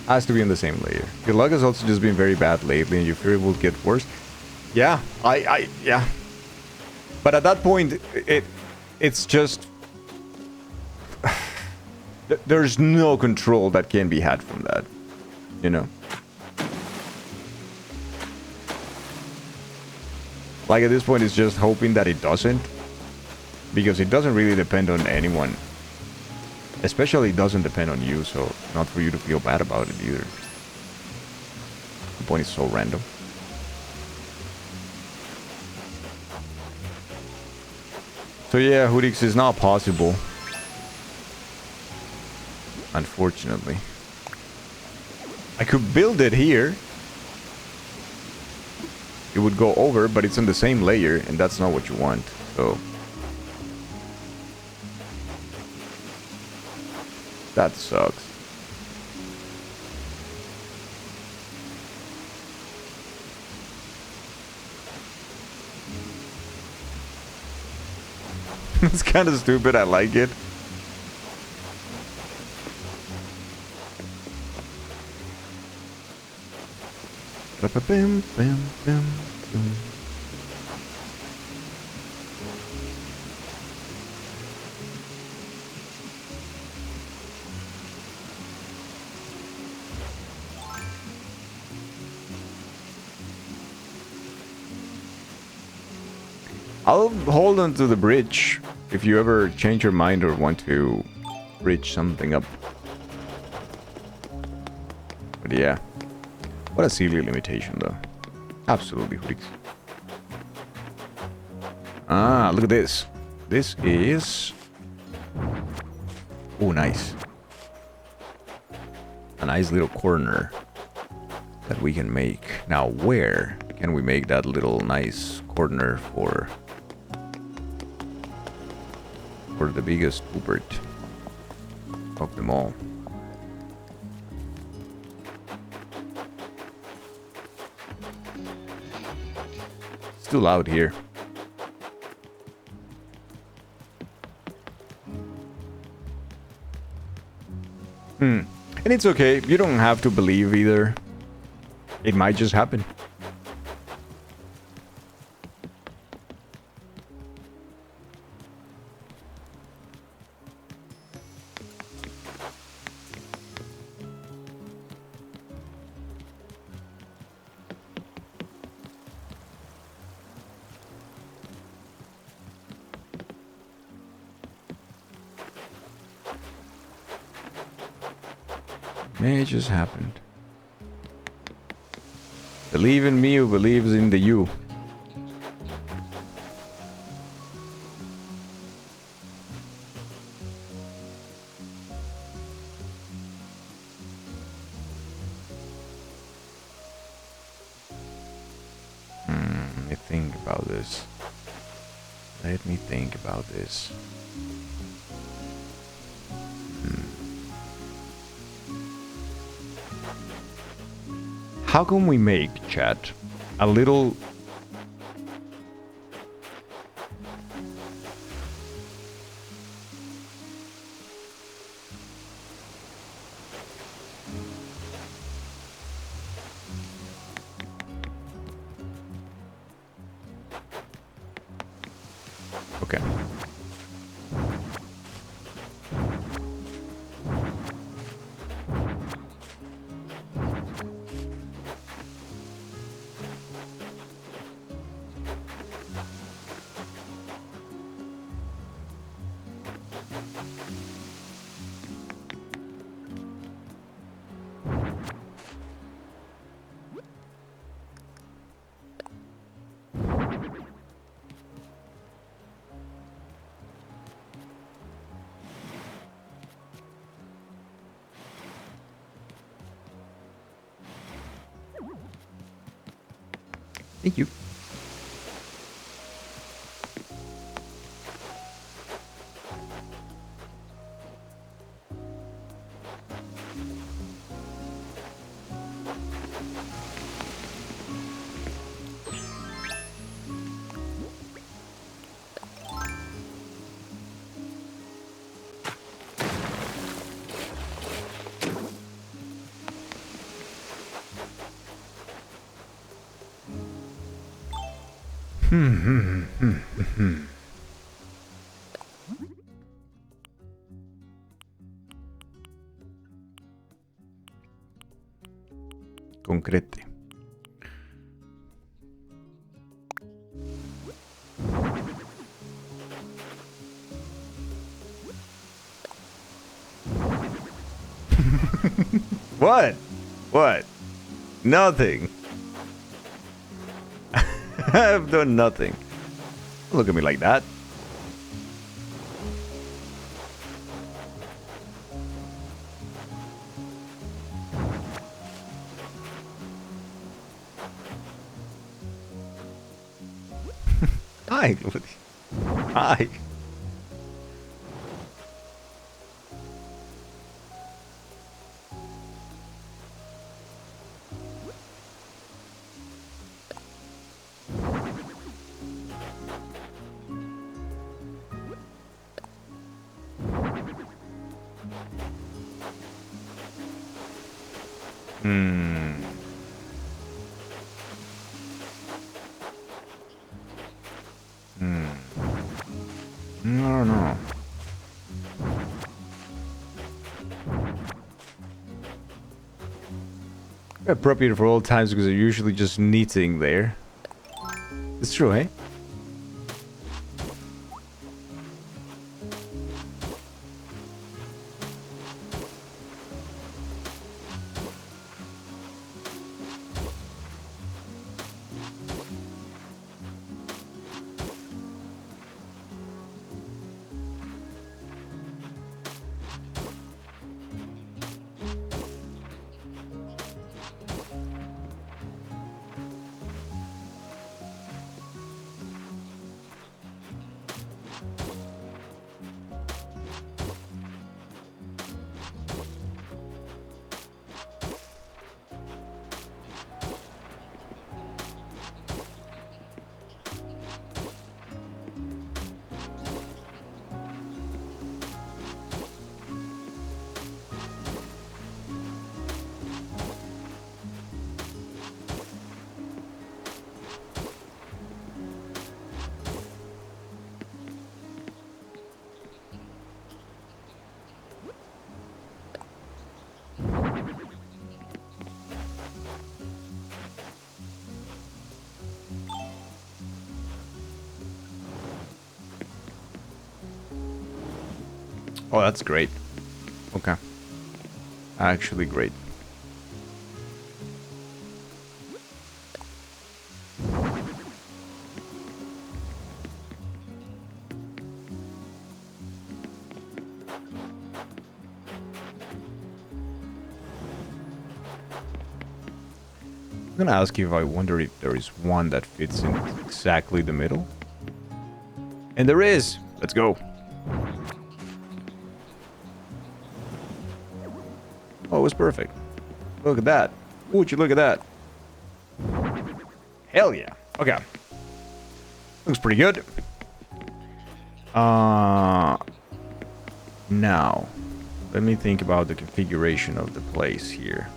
Has to be on the same layer. Your luck has also just been very bad lately, and you fear it will get worse. Yeah, yeah. But at that point, it's just... There's no control that can be had from that. You know? Like, at this point, it's just hoping that it doesn't. Because it doesn't really depend on anyone. Especially, it doesn't depend on you, so not for you to feel bad about it either. The point is so random. So yeah, Hoodix is not possible. Unfortunately. I could build it here. It would go over, but it's on the same layer, and that's not what you want. So that sucks. It's kind of stupid. I like it. Ba-ba-bim, bim, bim, bim. I'll hold on to the bridge if you ever change your mind or want to bridge something up. But yeah. What a silly limitation, though. Absolutely, freaks. Ah, look at this. This is... Oh, nice. A nice little corner that we can make. Now, where can we make that little nice corner for the biggest poopert of them all? It's too loud here. And it's okay. You don't have to believe either. It might just happen. It just happened. Believe in me who believes in the you. Let me think about this. Let me think about this. How can we make, chat, a little... Okay. Thank you. Concrete. What? What? Nothing. I've done nothing. Don't look at me like that. Hi. Hi. Hmm. Hmm. I don't know. Appropriate for all times because they're usually just knitting there. It's true, eh? Oh, that's great. Okay. Actually great. I'm gonna ask you if I wonder if there is one that fits in exactly the middle. And there is! Let's go. Oh, it was perfect. Look at that. Would you look at that? Hell yeah. Okay. Looks pretty good. Now, let me think about the configuration of the place here.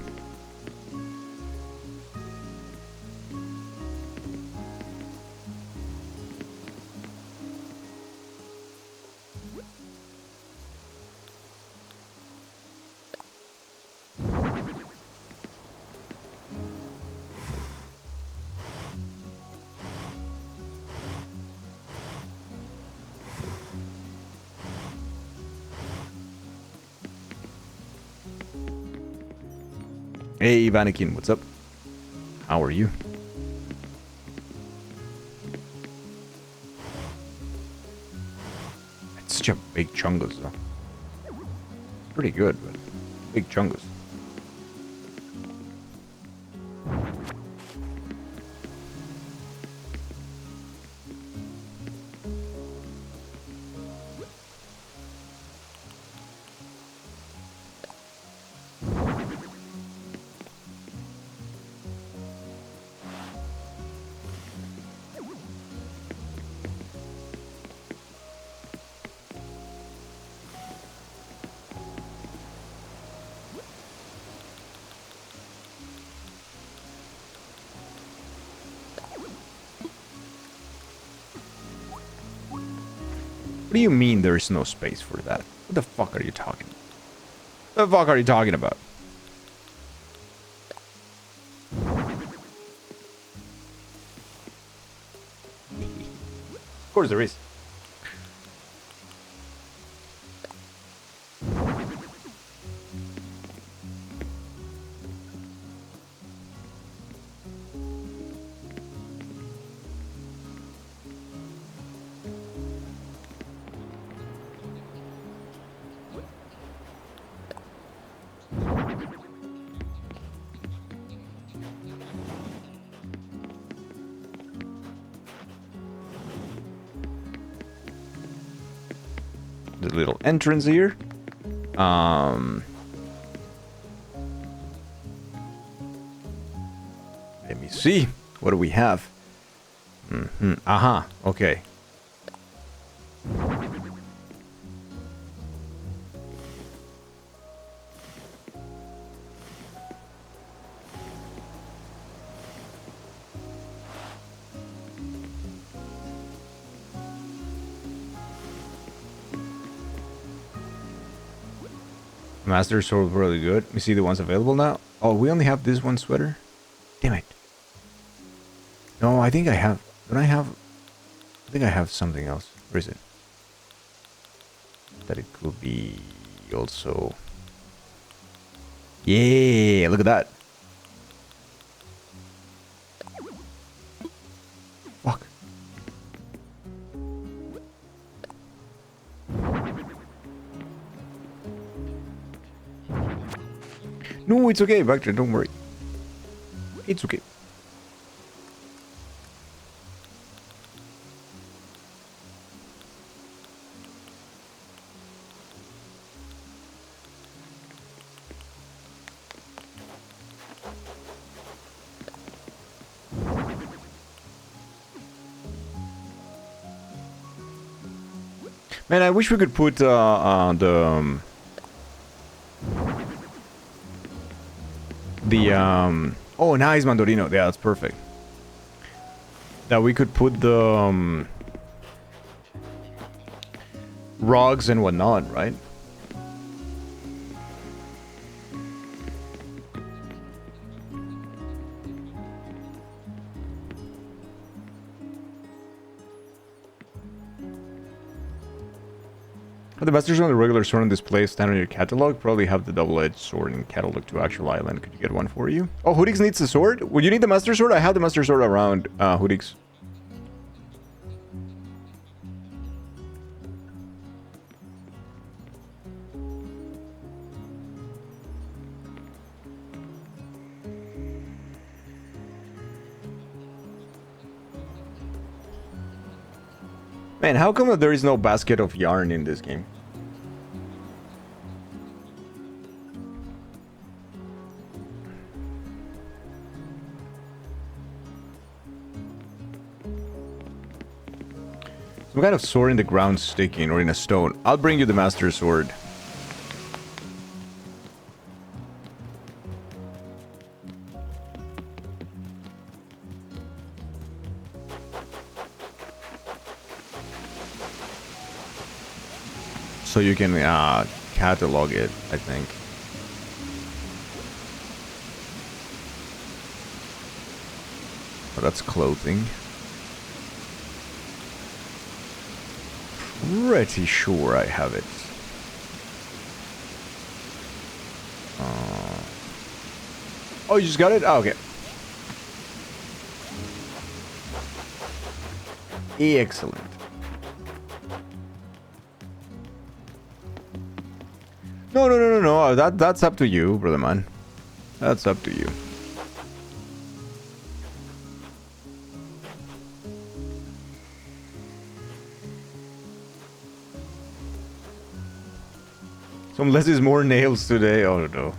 Hey, Ivanikin, what's up? How are you? It's such a big chungus, though. Pretty good, but big chungus. What do you mean there is no space for that? What the fuck are you talking about? What the fuck are you talking about? Of course there is. the little entrance here. Let me see. What do we have? Aha. Okay. Master sword really good. Let me see the ones available now. Oh, we only have this one sweater. Damn it. No, I think I have. Don't I have? I think I have something else. Where is it? That it could be also. Yeah, look at that. Fuck. No, it's okay, Vector, don't worry. It's okay. Man, I wish we could put the oh, nice, Mandorino. Yeah, that's perfect. That we could put the rugs and whatnot, right? The masters on the regular sword on display stand on your catalog. Probably have the double-edged sword in catalog to actual island. Could you get one for you? Oh, Hoodix needs the sword? Would you need the master sword? I have the master sword around, Hoodix. Man, how come that there is no basket of yarn in this game? Some kind of sword in the ground sticking or in a stone. I'll bring you the master sword. So you can catalog it, I think. Oh, that's clothing. Pretty sure I have it. Oh, you just got it? Oh, okay. Excellent. No. That's up to you, brother man. That's up to you. Some less is more nails today. Oh no.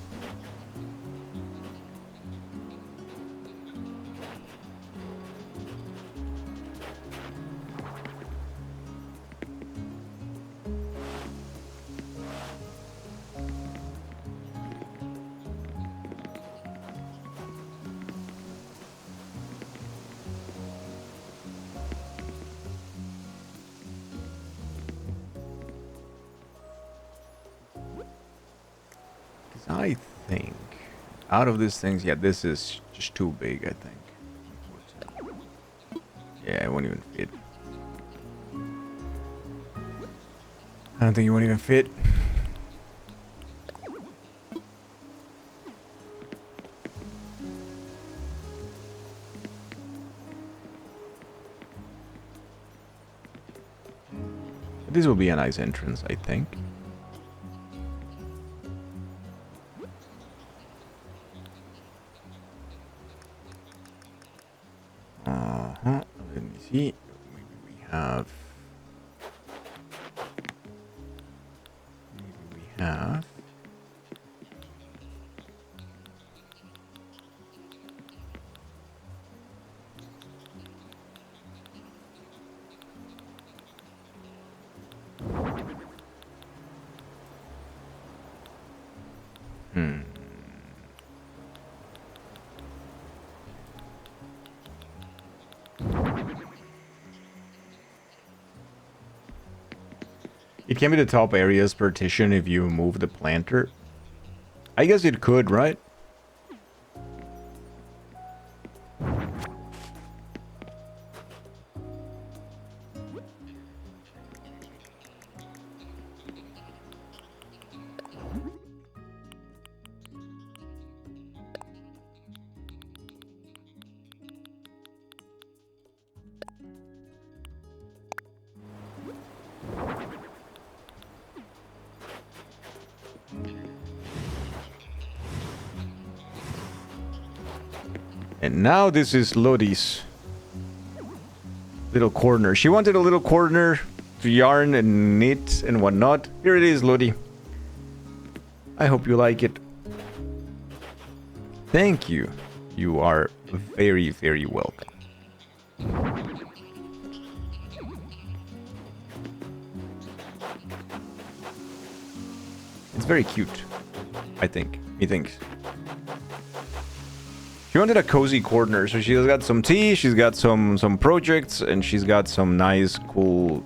I think out of these things, yeah, this is just too big, I think. Yeah, it won't even fit. I don't think it won't even fit. This will be a nice entrance, I think. Let me see. Maybe we have. Yeah. Hmm. It can be the top areas partition if you move the planter. I guess it could, right? And now this is Lodi's little corner. She wanted a little corner to yarn and knit and whatnot. Here it is, Lodi. I hope you like it. Thank you. You are very, very welcome. It's very cute, I think. He thinks. She wanted a cozy corner, so she's got some tea, she's got some projects, and she's got some nice, cool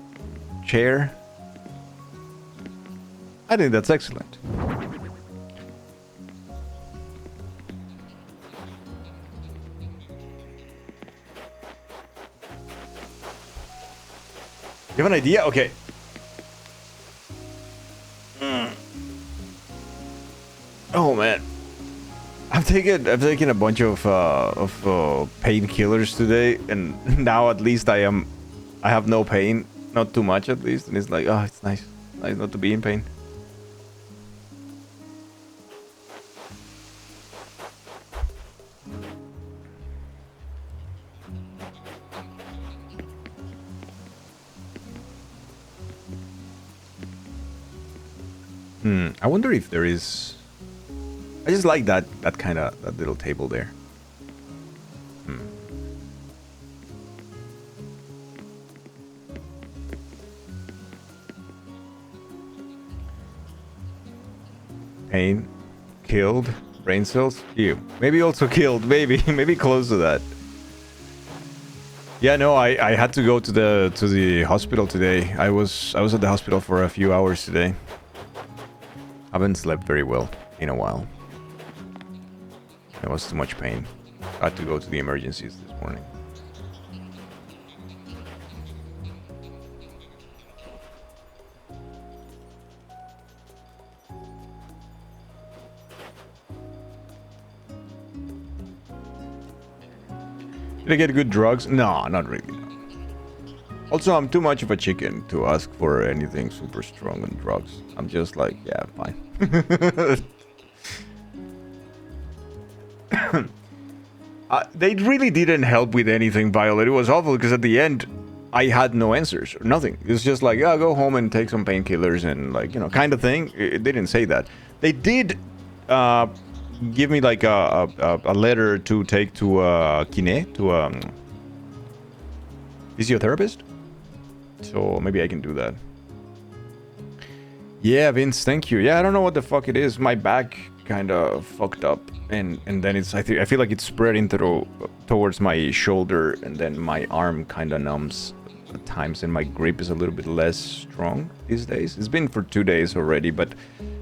chair. I think that's excellent. You have an idea? Okay. Oh man. I've taken a bunch of painkillers today, and now at least I have no pain, not too much at least, and it's like, oh, it's nice not to be in pain. I wonder if there is. I just like that little table there. Pain, killed, brain cells. You maybe also killed. Maybe close to that. Yeah, no, I had to go to the hospital today. I was at the hospital for a few hours today. Haven't slept very well in a while. There was too much pain. I had to go to the emergencies this morning. Did I get good drugs? No, not really. No. Also, I'm too much of a chicken to ask for anything super strong on drugs. I'm just like, yeah, fine. They really didn't help with anything, Violet. It was awful because at the end, I had no answers or nothing. It's just like, yeah, go home and take some painkillers and like, you know, kind of thing. They didn't say that. They did give me like a letter to take to Kine, to physiotherapist. So maybe I can do that. Yeah, Vince, thank you. Yeah, I don't know what the fuck it is. My back kind of fucked up, and then it's I feel like it's spreading towards my shoulder, and then my arm kind of numbs at times, and my grip is a little bit less strong these days. It's been for 2 days already, but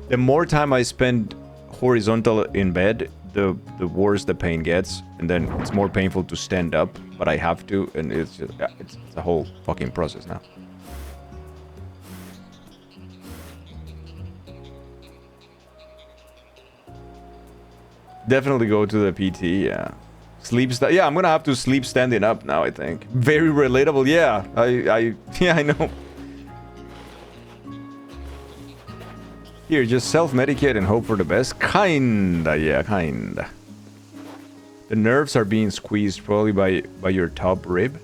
the more time I spend horizontal in bed, the worse the pain gets, and then it's more painful to stand up, but I have to, and it's just it's a whole fucking process now. Definitely go to the PT, yeah. Yeah, I'm gonna have to sleep standing up now, I think. Very relatable, yeah. Yeah, I know. Here, just self-medicate and hope for the best. Kinda, yeah, kinda. The nerves are being squeezed probably by your top rib.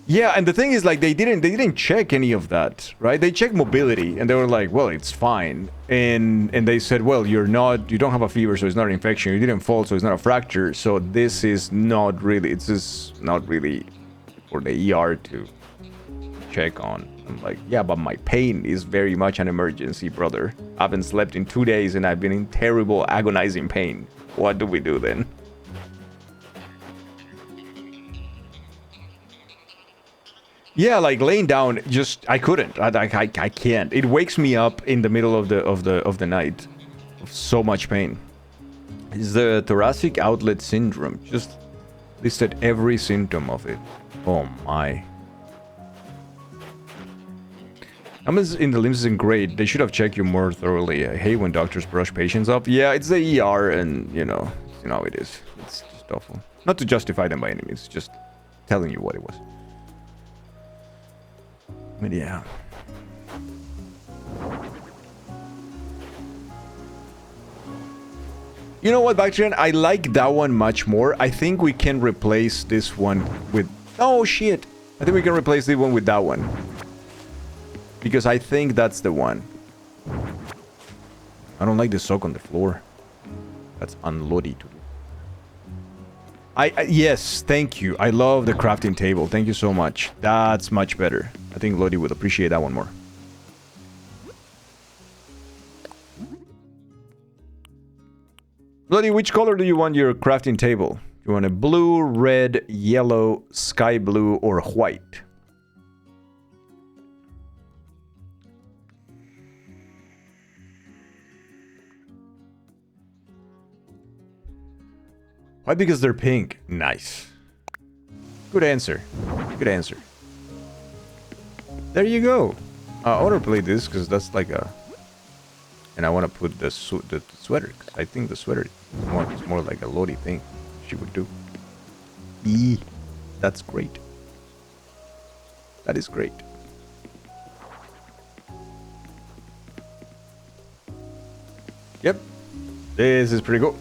Yeah, and the thing is, like, they didn't check any of that, right? They checked mobility, and they were like, well, it's fine. And they said, well, you don't have a fever, so it's not an infection. You didn't fall, so it's not a fracture. So this is not really, it's just not really for the ER to check on. I'm like, yeah, but my pain is very much an emergency, brother. I haven't slept in 2 days, and I've been in terrible, agonizing pain. What do we do then? Yeah, like laying down, just I couldn't. I can't. It wakes me up in the middle of the night. So much pain. It's the thoracic outlet syndrome. Just listed every symptom of it. Oh my. Numbers in the limbs isn't great. They should have checked you more thoroughly. I hate when doctors brush patients off. Yeah, it's the ER, and you know how it is. It's just awful. Not to justify them by any means, just telling you what it was. But yeah. You know what, Bactrian? I like that one much more. I think we can replace this one with... Oh, shit. I think we can replace this one with that one. Because I think that's the one. I don't like the sock on the floor. That's unloady to do. Yes, thank you. I love the crafting table. Thank you so much. That's much better. I think Lodi would appreciate that one more. Lodi, which color do you want your crafting table? You want a blue, red, yellow, sky blue, or white? Why? Because they're pink. Nice. Good answer. Good answer. There you go. I want to play this because that's like a... And I want to put the sweater. Cause I think the sweater is more like a Lodi thing she would do. That's great. That is great. Yep. This is pretty cool.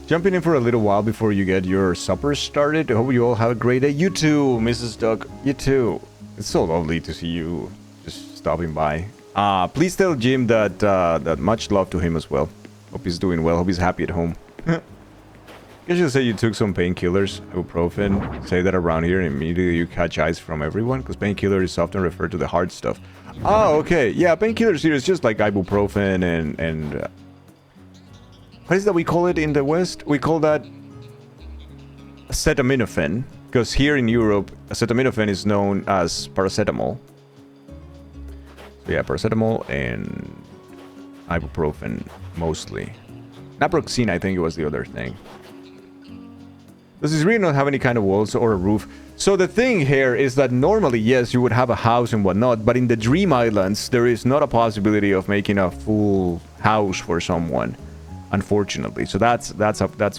Jumping in for a little while before you get your supper started. I hope you all have a great day. You too, Mrs. Duck. You too. It's so lovely to see you just stopping by. Please tell Jim that that much love to him as well. Hope he's doing well. Hope he's happy at home. You should say you took some painkillers, ibuprofen. Say that around here and immediately you catch eyes from everyone. Because painkiller is often referred to the hard stuff. Oh, okay. Yeah, painkillers here is just like ibuprofen and what is that we call it in the West? We call that acetaminophen. Because here in Europe, acetaminophen is known as paracetamol. So yeah, paracetamol and ibuprofen mostly. Naproxen, I think it was the other thing. Does this really not have any kind of walls or a roof? So the thing here is that normally, yes, you would have a house and whatnot, but in the Dream Islands, there is not a possibility of making a full house for someone, unfortunately. So that's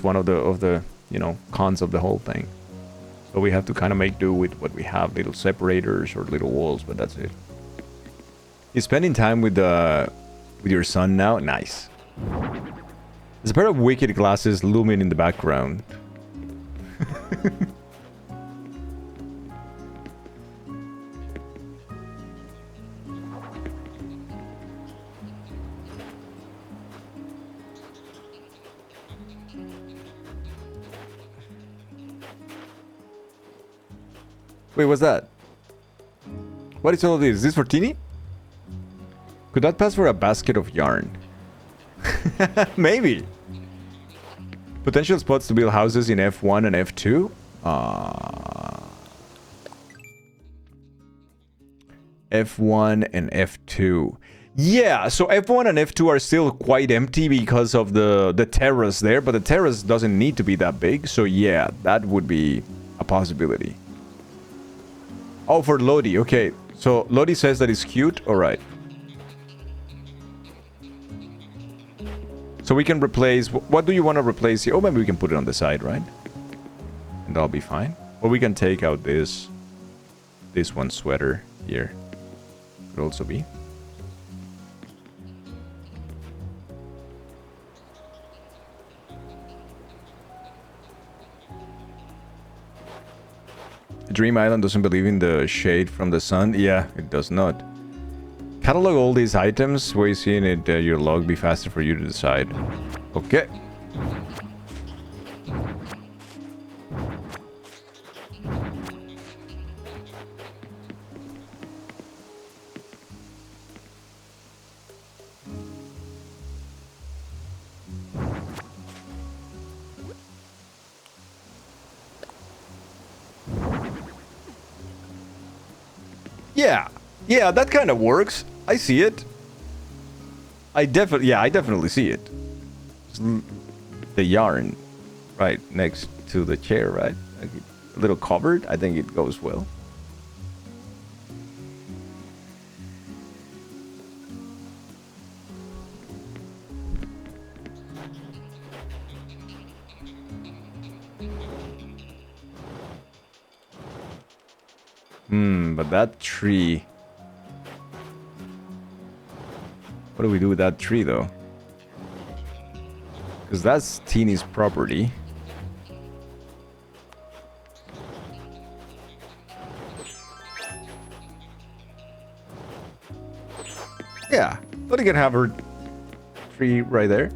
one of the you know, cons of the whole thing. So we have to kind of make do with what we have, little separators or little walls, but that's it. You're spending time with your son now? Nice. There's a pair of wicked glasses looming in the background. Wait, what's that? What is all of this? Is this for Tini? Could that pass for a basket of yarn? Maybe. Potential spots to build houses in F1 and F2? F1 and F2. Yeah, so F1 and F2 are still quite empty because of the terrace there, but the terrace doesn't need to be that big, so yeah, that would be a possibility. Oh, for Lodi, okay. So Lodi says that it's cute, alright. So we can replace... What do you want to replace here? Oh, maybe we can put it on the side, right? And that'll be fine. Or we can take out this one sweater here. Could also be. Dream Island doesn't believe in the shade from the sun. Yeah, it does not. Catalog all these items. Where you see in it, your log be faster for you to decide. Okay. Yeah. Yeah, that kind of works. I see it. I definitely see it. The yarn right next to the chair, right? Like a little covered. I think it goes well. But that tree... What do we do with that tree, though? Because that's Teeny's property. Yeah, Lodi can have her tree right there.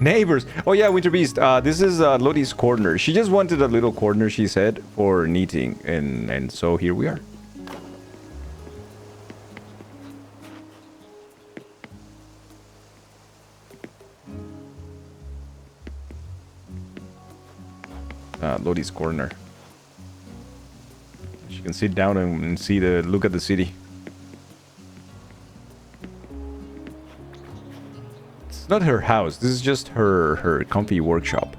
Neighbors. Oh yeah, Winter Beast. This is Lodi's corner. She just wanted a little corner, she said, for knitting, and so here we are. Lodi's corner. She can sit down and see look at the city. It's not her house. This is just her comfy workshop.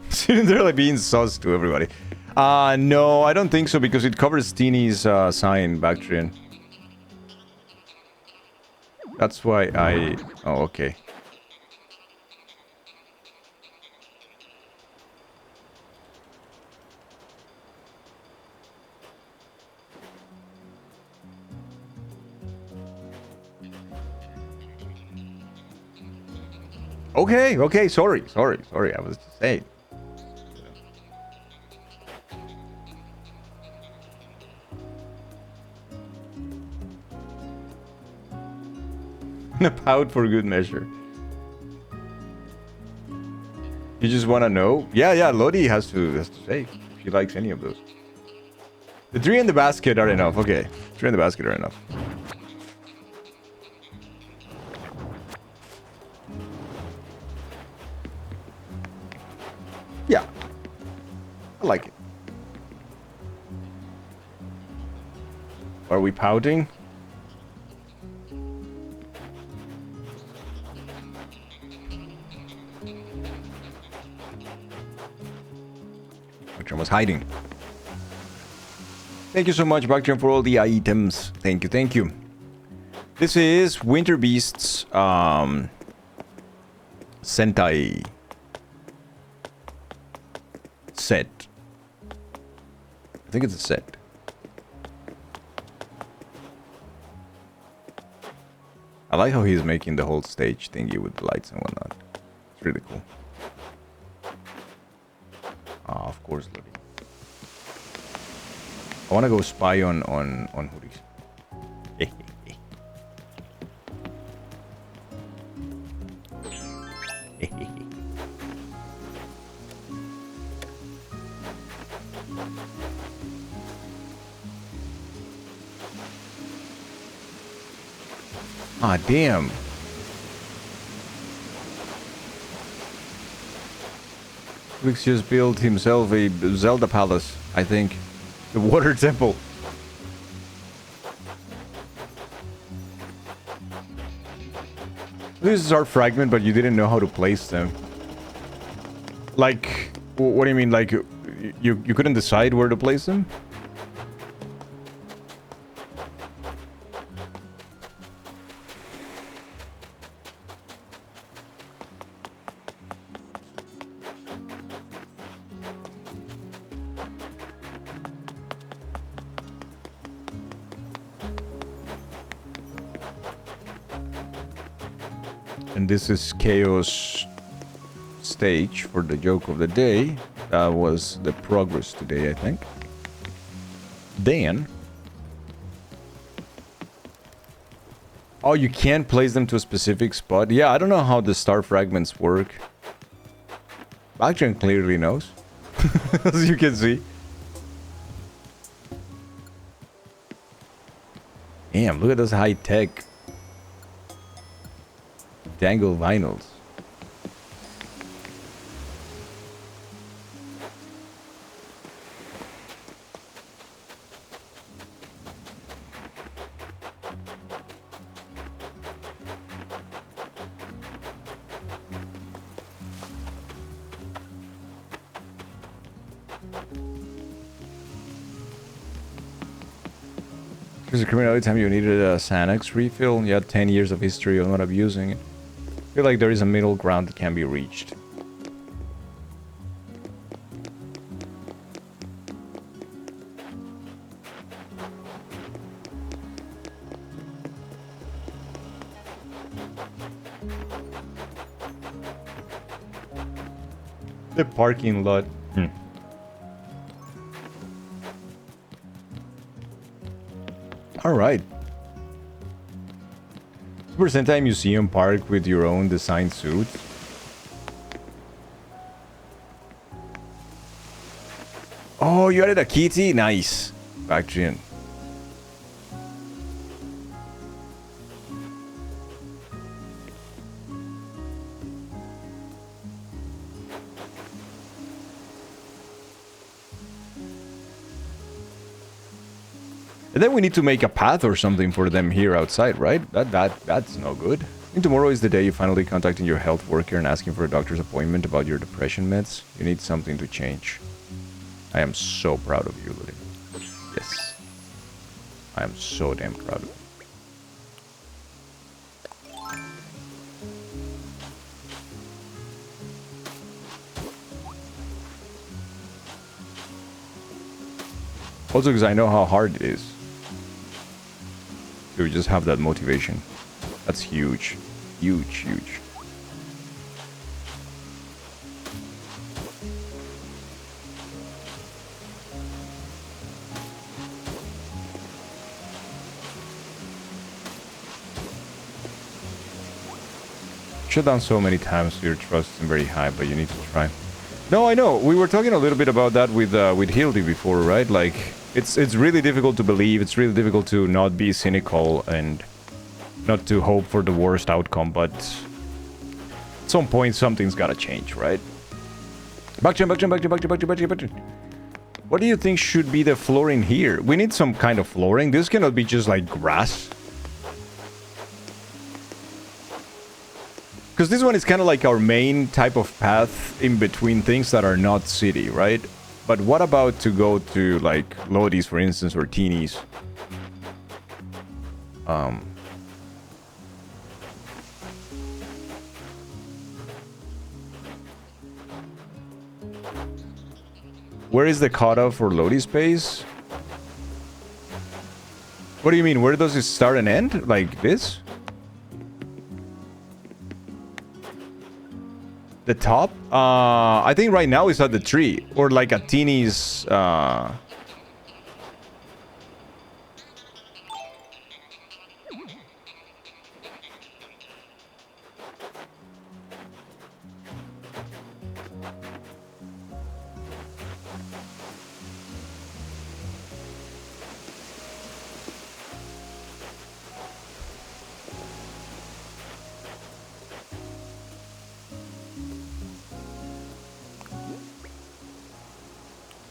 Sitting there like being sus to everybody. No, I don't think so because it covers Teeny's sign, Bactrian. That's why I... Oh, okay. Okay, sorry, I was just saying. A pout for good measure. You just want to know? Yeah, Lodi has to say if she likes any of those. The 3 in the basket are enough, okay. 3 in the basket are enough. Yeah. I like it. Are we pouting? Bactrian was hiding. Thank you so much, Bactrian, for all the items. Thank you. This is Winter Beast's Sentai set. I think it's a set. I like how he's making the whole stage thingy with the lights and whatnot. It's really cool. Ah, of course, Lodi. I want to go spy on hoodies. Ah, damn. Twix just built himself a Zelda palace, I think. The water temple. This is our fragment, but you didn't know how to place them. Like, what do you mean? Like, you couldn't decide where to place them? And this is Chaos stage for the joke of the day. That was the progress today, I think. Then... Oh, you can't place them to a specific spot? Yeah, I don't know how the star fragments work. Backtrack clearly knows. As you can see. Damn, look at those high-tech dangle vinyls. Because the criminal, every time you needed a Xanax refill, you had 10 years of history on not abusing it. I feel like there is a middle ground that can be reached. The parking lot. Alright. Super Sentai Museum Park with your own design suit. Oh, you added a kitty? Nice. Factory in. And then we need to make a path or something for them here outside, right? That's no good. And tomorrow is the day you finally contacting your health worker and asking for a doctor's appointment about your depression meds. You need something to change. I am so proud of you, Lily. Yes. I am so damn proud of you. Also because I know how hard it is. To just have that motivation. That's huge. Huge, huge. Shut down so many times, so your trust isn't very high, but you need to try. No, I know. We were talking a little bit about that with Hildy before, right? Like, it's really difficult to believe. It's really difficult to not be cynical and not to hope for the worst outcome. But at some point, something's gotta change, right? Back to. What do you think should be the flooring here? We need some kind of flooring. This cannot be just like grass. Because this one is kind of like our main type of path in between things that are not city, right? But what about to go to, like, Lodi's, for instance, or Teenies? Where is the cutoff for Lodi space? What do you mean? Where does it start and end? Like this? The top? I think right now it's at the tree. Or like a Teeny's...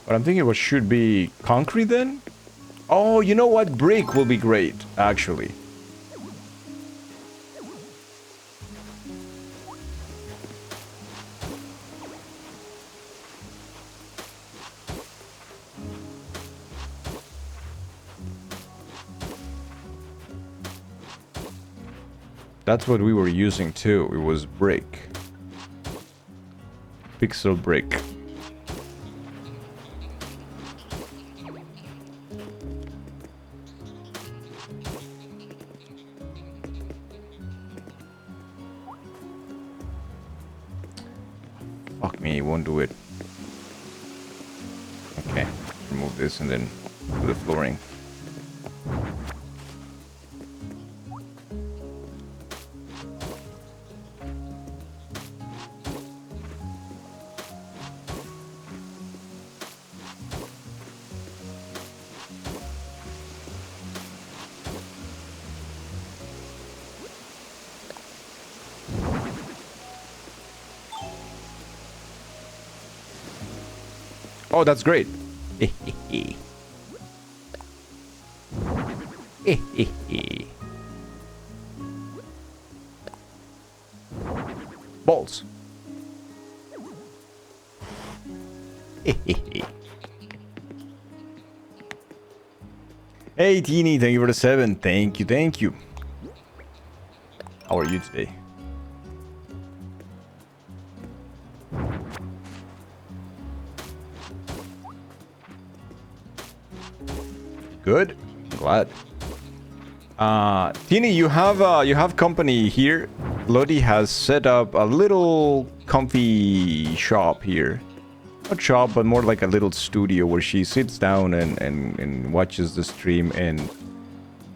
But I'm thinking what should be concrete then? Oh, you know what? Brick will be great, actually. That's what we were using too. It was brick. Pixel brick. me, it won't do it. Okay, remove this and then do the flooring. Oh, that's great. Balls. Hey, Teeny, thank you for the 7. Thank you, thank you. How are you today? Good. I'm glad. Teeny, you have company here. Lodi has set up a little comfy shop here. Not shop, but more like a little studio where she sits down and watches the stream and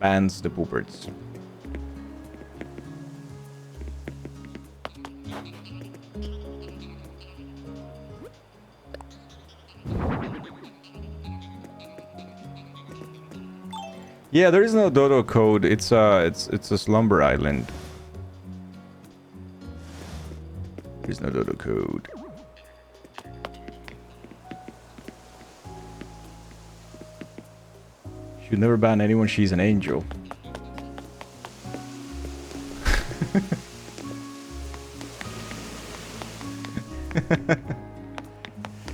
bans the poopers. Yeah, there is no dodo code. It's a slumber island. There's no dodo code. Should never ban anyone. She's an angel.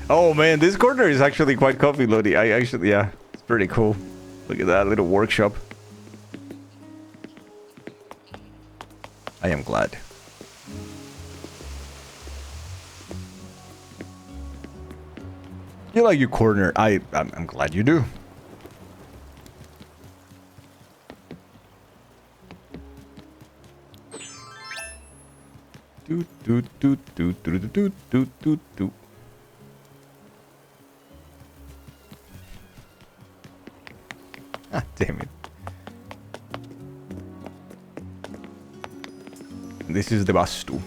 Oh man, this corner is actually quite comfy, Lodi. Yeah, it's pretty cool. Look at that little workshop. I am glad. You like your corner. I'm glad you do. Do do do do do do do do do. Ah, damn it. This is the Bastu.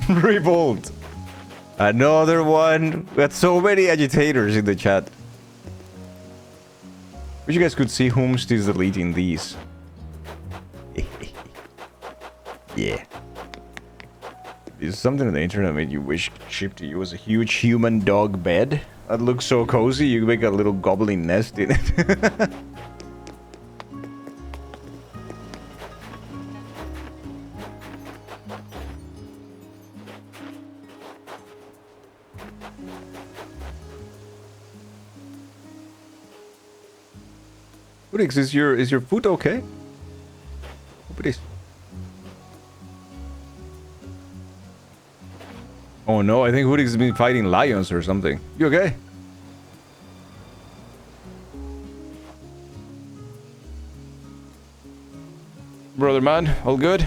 Revolt. Another one. We had so many agitators in the chat. Wish you guys could see whom's deleting these. Yeah. Is something on the internet made you wish shipped to you was a huge human dog bed? That looks so cozy, you make a little goblin nest in it. Udix, is your foot okay? Hope it is. Oh no, I think Hudix has been fighting lions or something. You okay? Brother man, all good?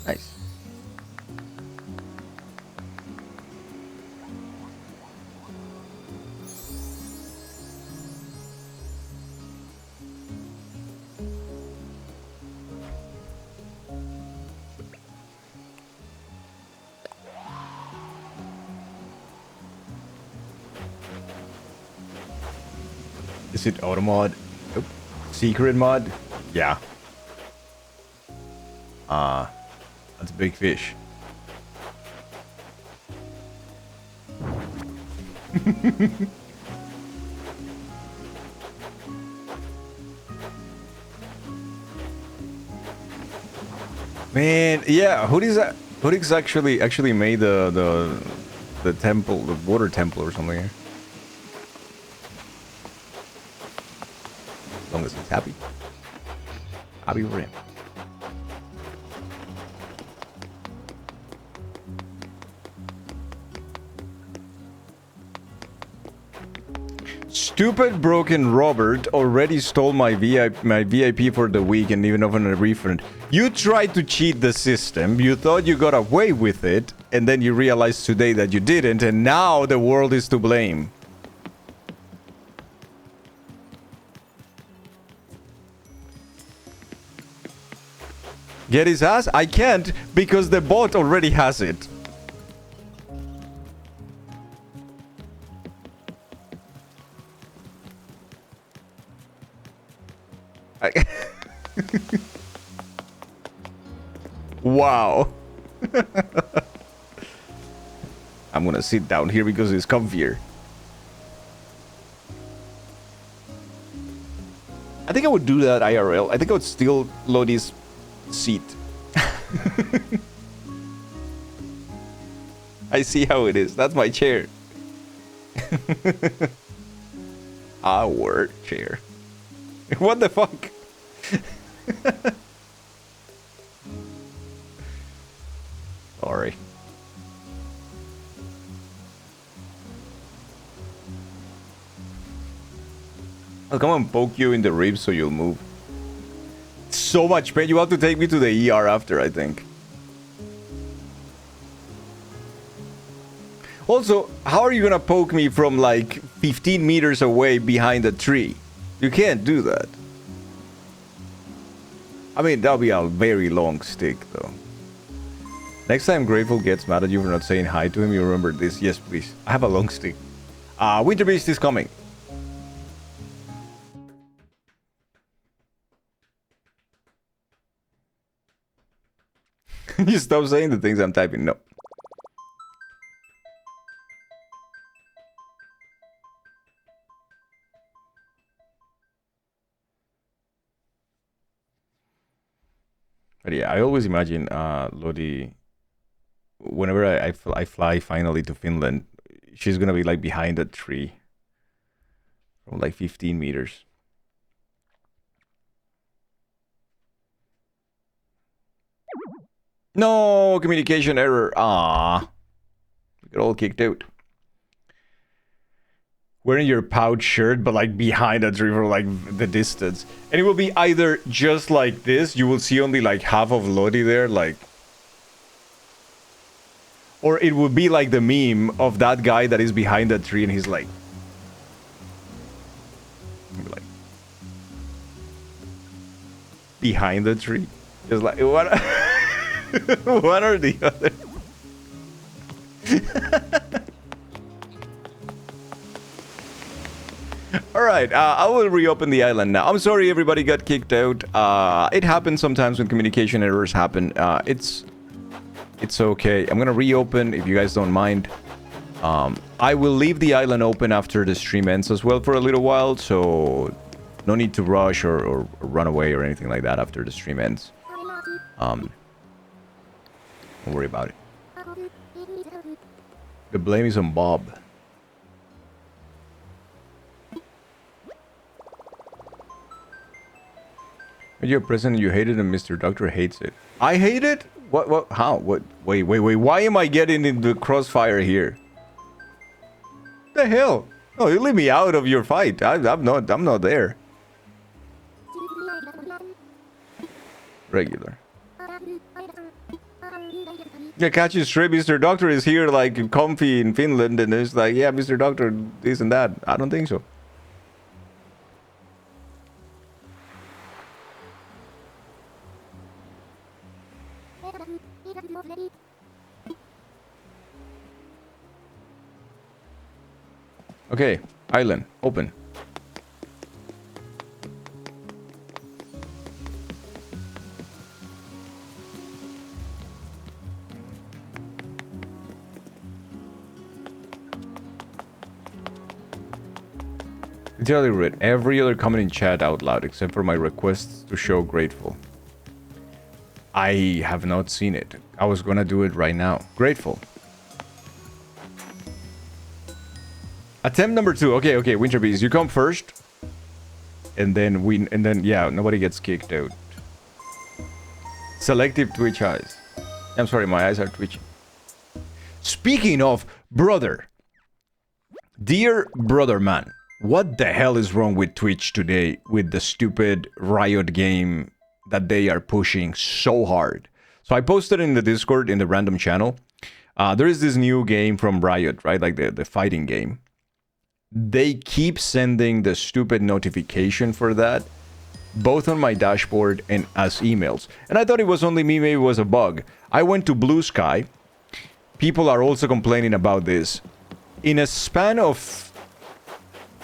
Nice. Is it auto mod? Nope. Secret mod? Yeah. That's a big fish. Man, yeah, Hoodix actually made the temple, the water temple or something here. As long as he's happy. Happy for him. Stupid broken Robert already stole my VIP for the week and even offered a refund. You tried to cheat the system, you thought you got away with it, and then you realized today that you didn't, and now the world is to blame. Get his ass? I can't because the bot already has it. Wow. I'm gonna sit down here because it's comfier. I think I would do that IRL. I think I would steal Lodi's seat. I see how it is. That's my chair. Our chair. What the fuck? Sorry. I'll come and poke you in the ribs so you'll move. So much pain. You have to take me to the ER after, I think. Also, how are you gonna poke me from like 15 meters away behind a tree? You can't do that. I mean, that'll be a very long stick, though. Next time Grateful gets mad at you for not saying hi to him, you remember this. Yes, please. I have a long stick. Winter Beast is coming. You stop saying the things I'm typing. No. But yeah, I always imagine Lodi, whenever I fly finally to Finland, she's gonna be like behind a tree from like 15 meters. No, communication error. Ah, we got all kicked out. Wearing your pouch shirt, but like behind a tree for like the distance. And it will be either just like this, you will see only like half of Lodi there, like. Or it would be like the meme of that guy that is behind that tree and he's like. Behind the tree. Just like, what? One or the other. Alright, I will reopen the island now. I'm sorry everybody got kicked out. It happens sometimes when communication errors happen. It's okay. I'm gonna reopen if you guys don't mind. I will leave the island open after the stream ends as well for a little while, so no need to rush or run away or anything like that after the stream ends. Don't worry about it. The blame is on Bob. When you're president, you hate it, and Mr. Doctor hates it. I hate it? What, how? What? Wait. Why am I getting into the crossfire here? The hell? Oh, you leave me out of your fight. I'm not there. Regular. Yeah, catch you straight. Mr. Doctor is here, like, comfy in Finland, and it's like, yeah, Mr. Doctor, this and that. I don't think so. Okay, island, open. Literally read every other comment in chat out loud except for my requests to show grateful. I have not seen it. I was gonna do it right now. Grateful. Attempt number 2. Okay, Winter Beast, you come first. And then yeah, nobody gets kicked out. Selective Twitch eyes. I'm sorry, my eyes are twitching. Speaking of brother. Dear brother man. What the hell is wrong with Twitch today with the stupid Riot game that they are pushing so hard? So I posted in the Discord in the random channel. There is this new game from Riot, right? Like the fighting game. They keep sending the stupid notification for that, both on my dashboard and as emails. And I thought it was only me, maybe it was a bug. I went to Blue Sky. People are also complaining about this. In a span of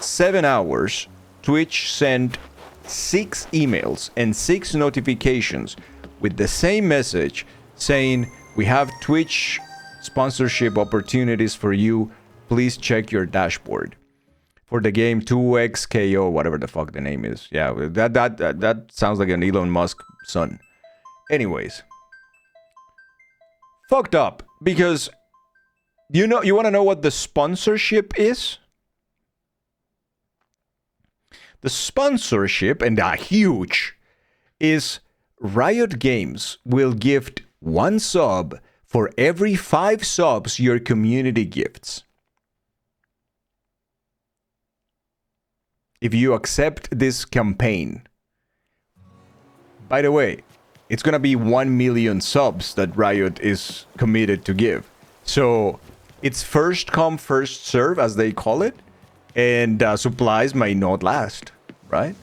7 hours, Twitch sent 6 emails and 6 notifications with the same message saying, we have Twitch sponsorship opportunities for you. Please check your dashboard. For the game 2XKO, whatever the fuck the name is. Yeah, that sounds like an Elon Musk son. Anyways. Fucked up. Because, you want to know what the sponsorship is? The sponsorship, and they're huge, is Riot Games will gift 1 sub for every 5 subs your community gifts. If you accept this campaign. By the way, it's gonna be 1 million subs that Riot is committed to give. So it's first come, first serve, as they call it. And supplies may not last, right?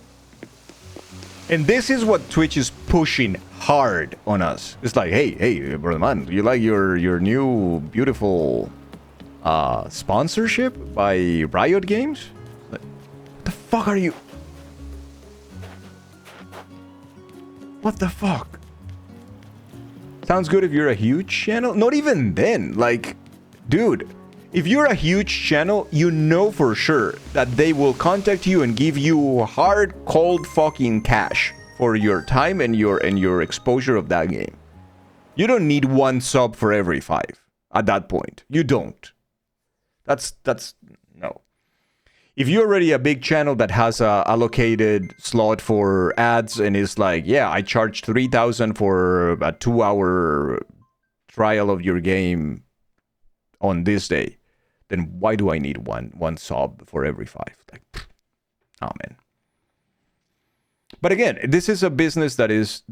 And this is what Twitch is pushing hard on us. It's like, hey, brother man, you like your new beautiful sponsorship by Riot Games? Like, what the fuck are you? What the fuck? Sounds good if you're a huge channel? Not even then. Like, dude, if you're a huge channel, you know for sure that they will contact you and give you hard, cold fucking cash for your time and your exposure of that game. You don't need 1 sub for every 5 at that point. You don't. That's no. If you're already a big channel that has a allocated slot for ads and is like, yeah, I charge 3,000 for a 2-hour trial of your game on this day, then why do I need one sub for every 5? Like, oh man. But again, this is a business that is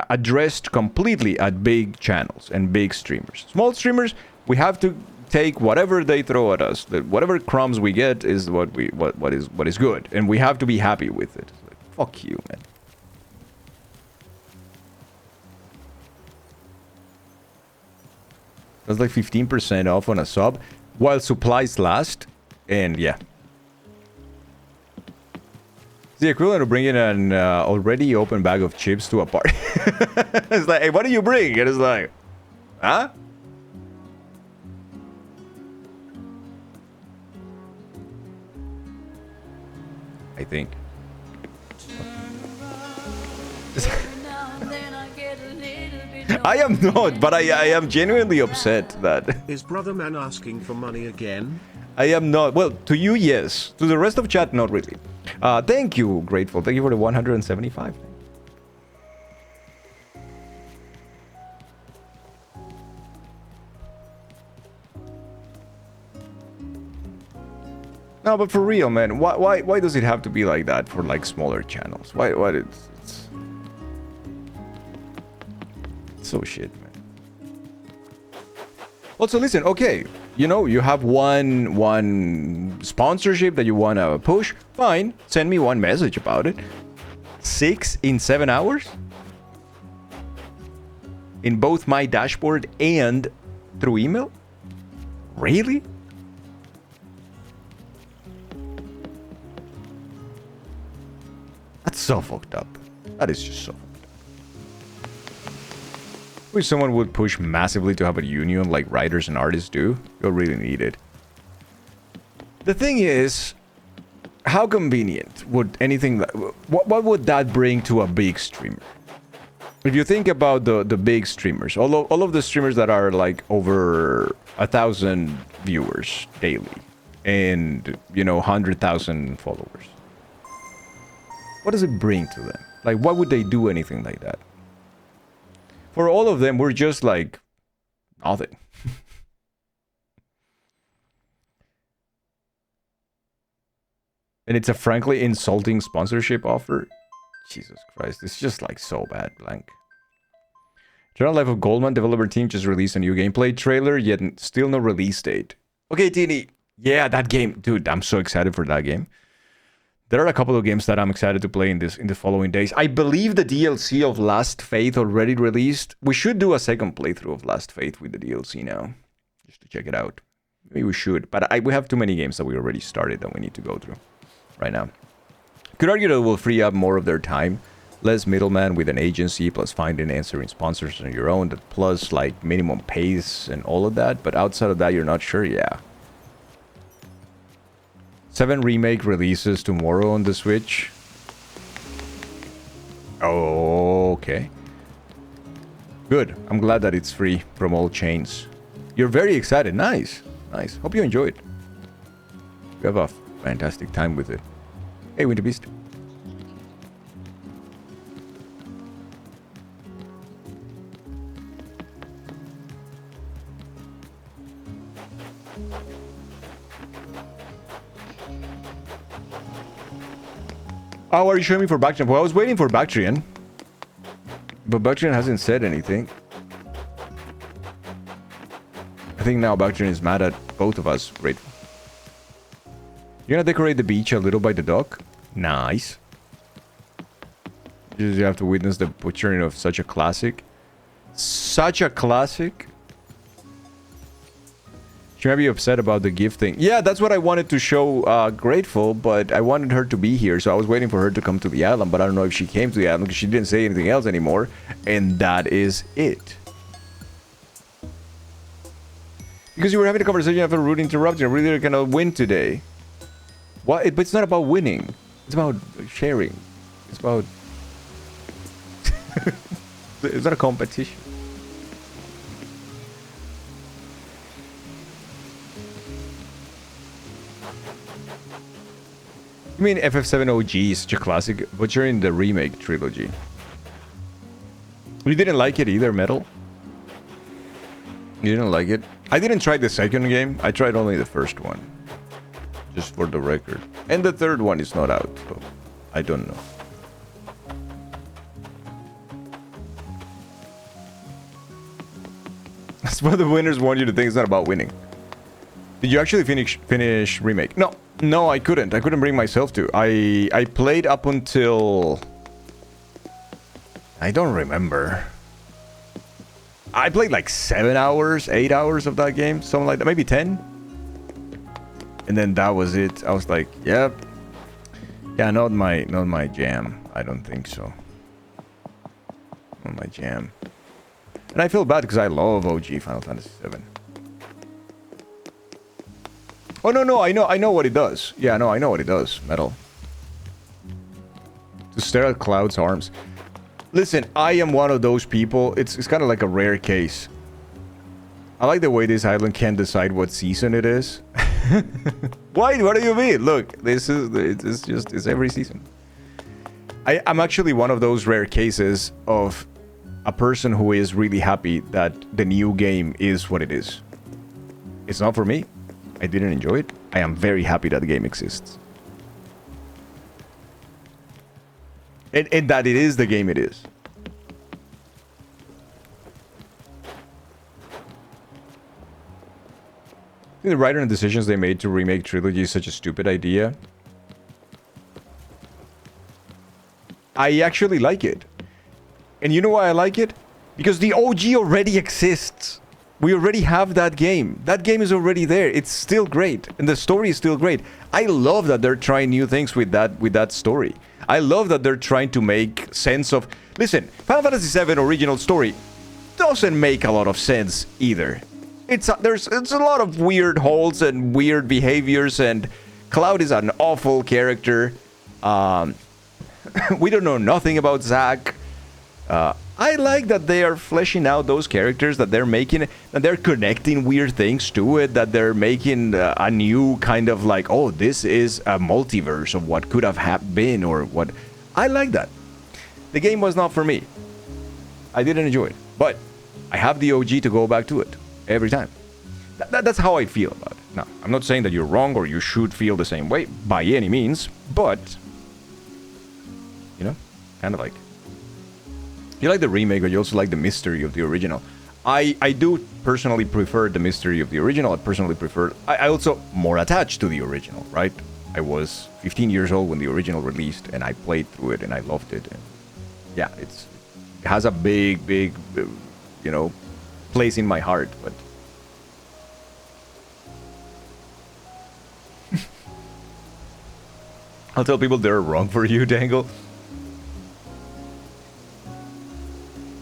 addressed completely at big channels and big streamers. Small streamers, we have to take whatever they throw at us. Whatever crumbs we get is what is good, and we have to be happy with it. Like, fuck you, man. That's like 15% off on a sub while supplies last, and yeah. It's the equivalent of bringing an already open bag of chips to a party. It's like, hey, what do you bring? And it's like, huh? I think. I am not, but I am genuinely upset that... Is Brother Man asking for money again? I am not. Well, to you, yes. To the rest of chat, not really. Thank you, Grateful. Thank you for the 175. No, but for real, man, why does it have to be like that for like smaller channels? Why it's so shit, man. Also, listen, okay, you have one sponsorship that you want to push, fine, send me one message about it. 6 in 7 hours? In both my dashboard and through email? Really? That's so fucked up. That is just so fucked up. Wish someone would push massively to have a union like writers and artists do. You'll really need it. The thing is, how convenient would anything... What would that bring to a big streamer? If you think about the big streamers, all of the streamers that are like over 1,000 viewers daily and, 100,000 followers. What does it bring to them? Like, why would they do anything like that? For all of them, we're just like nothing. 'Cause, And it's a frankly insulting sponsorship offer. Jesus Christ, it's just like so bad, blank. Eternal Life of Goldman developer team just released a new gameplay trailer, yet still no release date. Okay, Tini. Yeah, that game. Dude, I'm so excited for that game. There are a couple of games that I'm excited to play in the following days. I believe the DLC of Last Faith already released. We should do a second playthrough of Last Faith with the DLC now. Just to check it out. Maybe we should. But we have too many games that we already started that we need to go through right now. Could argue that it will free up more of their time. Less middleman with an agency, plus finding and answering sponsors on your own, plus like minimum pace and all of that. But outside of that, you're not sure? Yeah. 7 Remake releases tomorrow on the Switch. Oh, okay. Good. I'm glad that it's free from all chains. You're very excited. Nice. Nice. Hope you enjoy it. You have a fantastic time with it. Hey, Winter Beast. Oh, are you showing me for Bactrian? Well, I was waiting for Bactrian. But Bactrian hasn't said anything. I think now Bactrian is mad at both of us. Great. You're gonna decorate the beach a little by the dock? Nice. You have to witness the butchering of such a classic. Such a classic? She might be upset about the gift thing. Yeah, that's what I wanted to show Grateful, but I wanted her to be here, so I was waiting for her to come to the island, but I don't know if she came to the island because she didn't say anything else anymore, and that is it. Because you were having a conversation after Rude interrupting, I really gonna win today. What? But it's not about winning. It's about sharing. It's about... It's not a competition. You mean FF7 OG is such a classic, but you're in the remake trilogy. You didn't like it either, Metal? You didn't like it? I didn't try the second game. I tried only the first one. Just for the record. And the third one is not out, so I don't know. That's what the winners want you to think. It's not about winning. Did you actually finish remake? No, I couldn't. I couldn't bring myself to. I played up until... I don't remember. I played like 7 hours, 8 hours of that game, something like that, maybe 10. And then that was it. I was like, yep. Yeah, not my jam. I don't think so. Not my jam. And I feel bad because I love OG Final Fantasy VII. Oh no, I know what it does. Yeah, no, I know what it does, Metal. To stare at Cloud's arms. Listen, I am one of those people. It's kind of like a rare case. I like the way this island can't decide what season it is. Why? What do you mean? Look, it's every season. I'm actually one of those rare cases of a person who is really happy that the new game is what it is. It's not for me. I didn't enjoy it. I am very happy that the game exists. And that it is the game it is. I think the writer and decisions they made to remake Trilogy is such a stupid idea. I actually like it. And you know why I like it? Because the OG already exists. We already have that game. That game is already there. It's still great. And the story is still great. I love that they're trying new things with that story. I love that they're trying to make sense of... Listen, Final Fantasy VII original story doesn't make a lot of sense either. It's a lot of weird holes and weird behaviors, and Cloud is an awful character. We don't know nothing about Zack. I like that they are fleshing out those characters, that they're making, that they're connecting weird things to it, that they're making a new kind of like, oh, this is a multiverse of what could have been, or what. I like that. The game was not for me. I didn't enjoy it, but I have the OG to go back to it every time. That's how I feel about it. Now, I'm not saying that you're wrong or you should feel the same way by any means, but, you know, kind of like, you like the remake, but you also like the mystery of the original. I do personally prefer the mystery of the original. I also more attached to the original, right? I was 15 years old when the original released, and I played through it, and I loved it. And yeah, it has a big, you know, place in my heart, but... I'll tell people they're wrong for you, Dangle.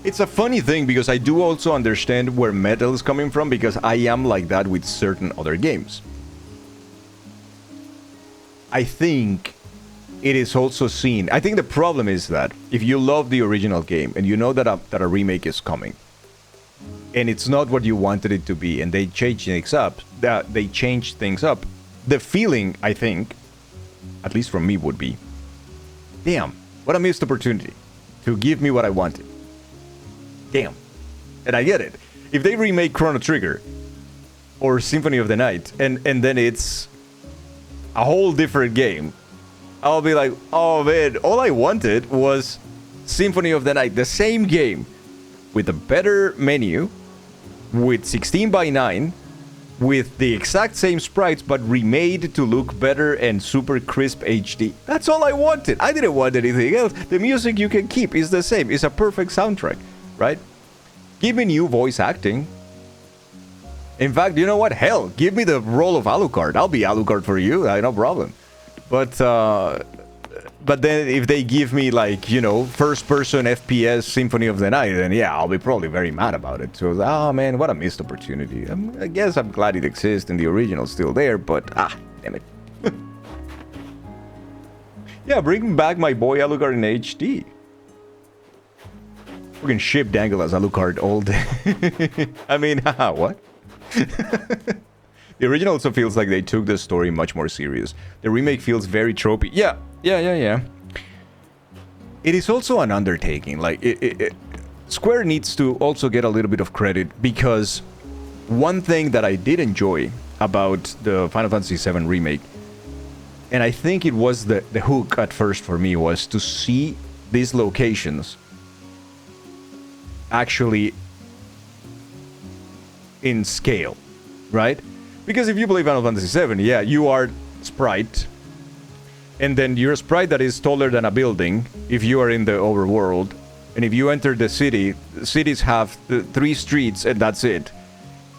It's a funny thing because I do also understand where Metal is coming from, because I am like that with certain other games. I think it is also seen... I think the problem is that if you love the original game and you know that a remake is coming, and it's not what you wanted it to be, and they change things up, the feeling, I think, at least from me, would be, damn, what a missed opportunity to give me what I wanted. Damn. And I get it. If they remake Chrono Trigger or Symphony of the Night, and then it's a whole different game, I'll be like, oh man, all I wanted was Symphony of the Night, the same game, with a better menu, with 16:9, with the exact same sprites, but remade to look better and super crisp HD. That's all I wanted. I didn't want anything else. The music you can keep is the same. It's a perfect soundtrack, right? Give me new voice acting. In fact, you know what? Hell, give me the role of Alucard. I'll be Alucard for you. No problem. But then if they give me, like, you know, first-person FPS Symphony of the Night, then yeah, I'll be probably very mad about it. So, oh man, what a missed opportunity. I guess I'm glad it exists and the original's still there, but damn it. Yeah, bring back my boy Alucard in HD. We can ship Dangle as Alucard all day. I mean, haha, what? The original also feels like they took the story much more serious. The remake feels very tropey. Yeah. It is also an undertaking. Like, Square needs to also get a little bit of credit, because one thing that I did enjoy about the Final Fantasy VII Remake, and I think it was the hook at first for me, was to see these locations actually in scale, right? Because if you play Final Fantasy VII, yeah, you are Sprite, and then you're a sprite that is taller than a building if you are in the overworld, and if you enter the city, cities have 3 streets and that's it.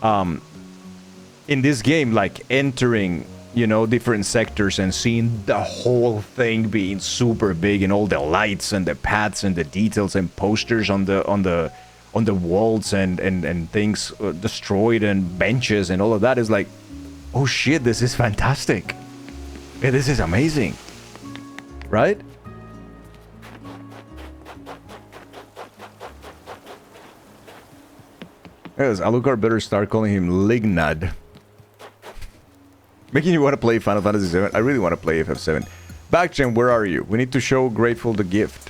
In this game, like, entering, you know, different sectors and seeing the whole thing being super big, and all the lights and the paths and the details and posters on the walls and things destroyed and benches and all of that is like, oh shit, this is fantastic. Yeah, this is amazing. Right? Yes, Alucard better start calling him Lignad. Making you want to play Final Fantasy VII. I really want to play FF7. Bactrian, where are you? We need to show Grateful the gift.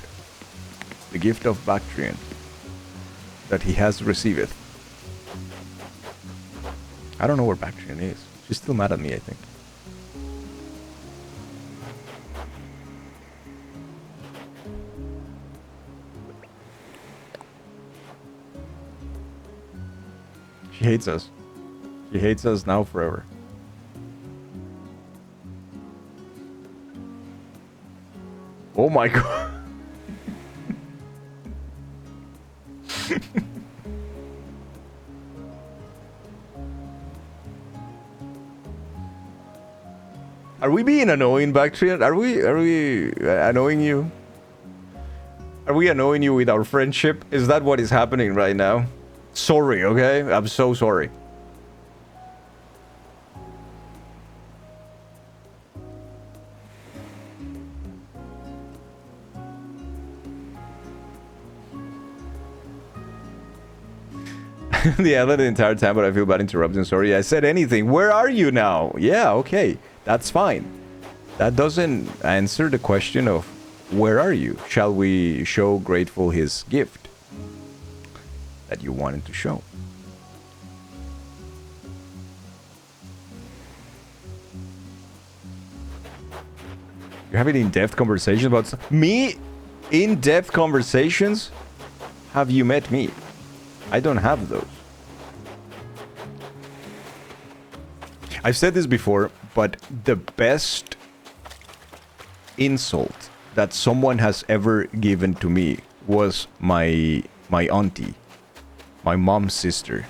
The gift of Bactrian. That he has received. I don't know where Bactrian is. She's still mad at me, I think. She hates us. She hates us now forever. Oh my god. Are we being annoying, Bactrian? Are we annoying you? Are we annoying you with our friendship? Is that what is happening right now? Sorry, okay? I'm so sorry. Yeah, I let the entire time, but I feel bad interrupting. Sorry, I said anything. Where are you now? Yeah, okay. That's fine. That doesn't answer the question of where are you? Shall we show Grateful his gift that you wanted to show? You're having in-depth conversations about me? In-depth conversations? Have you met me? I don't have those. I've said this before, but the best insult that someone has ever given to me was my auntie, my mom's sister.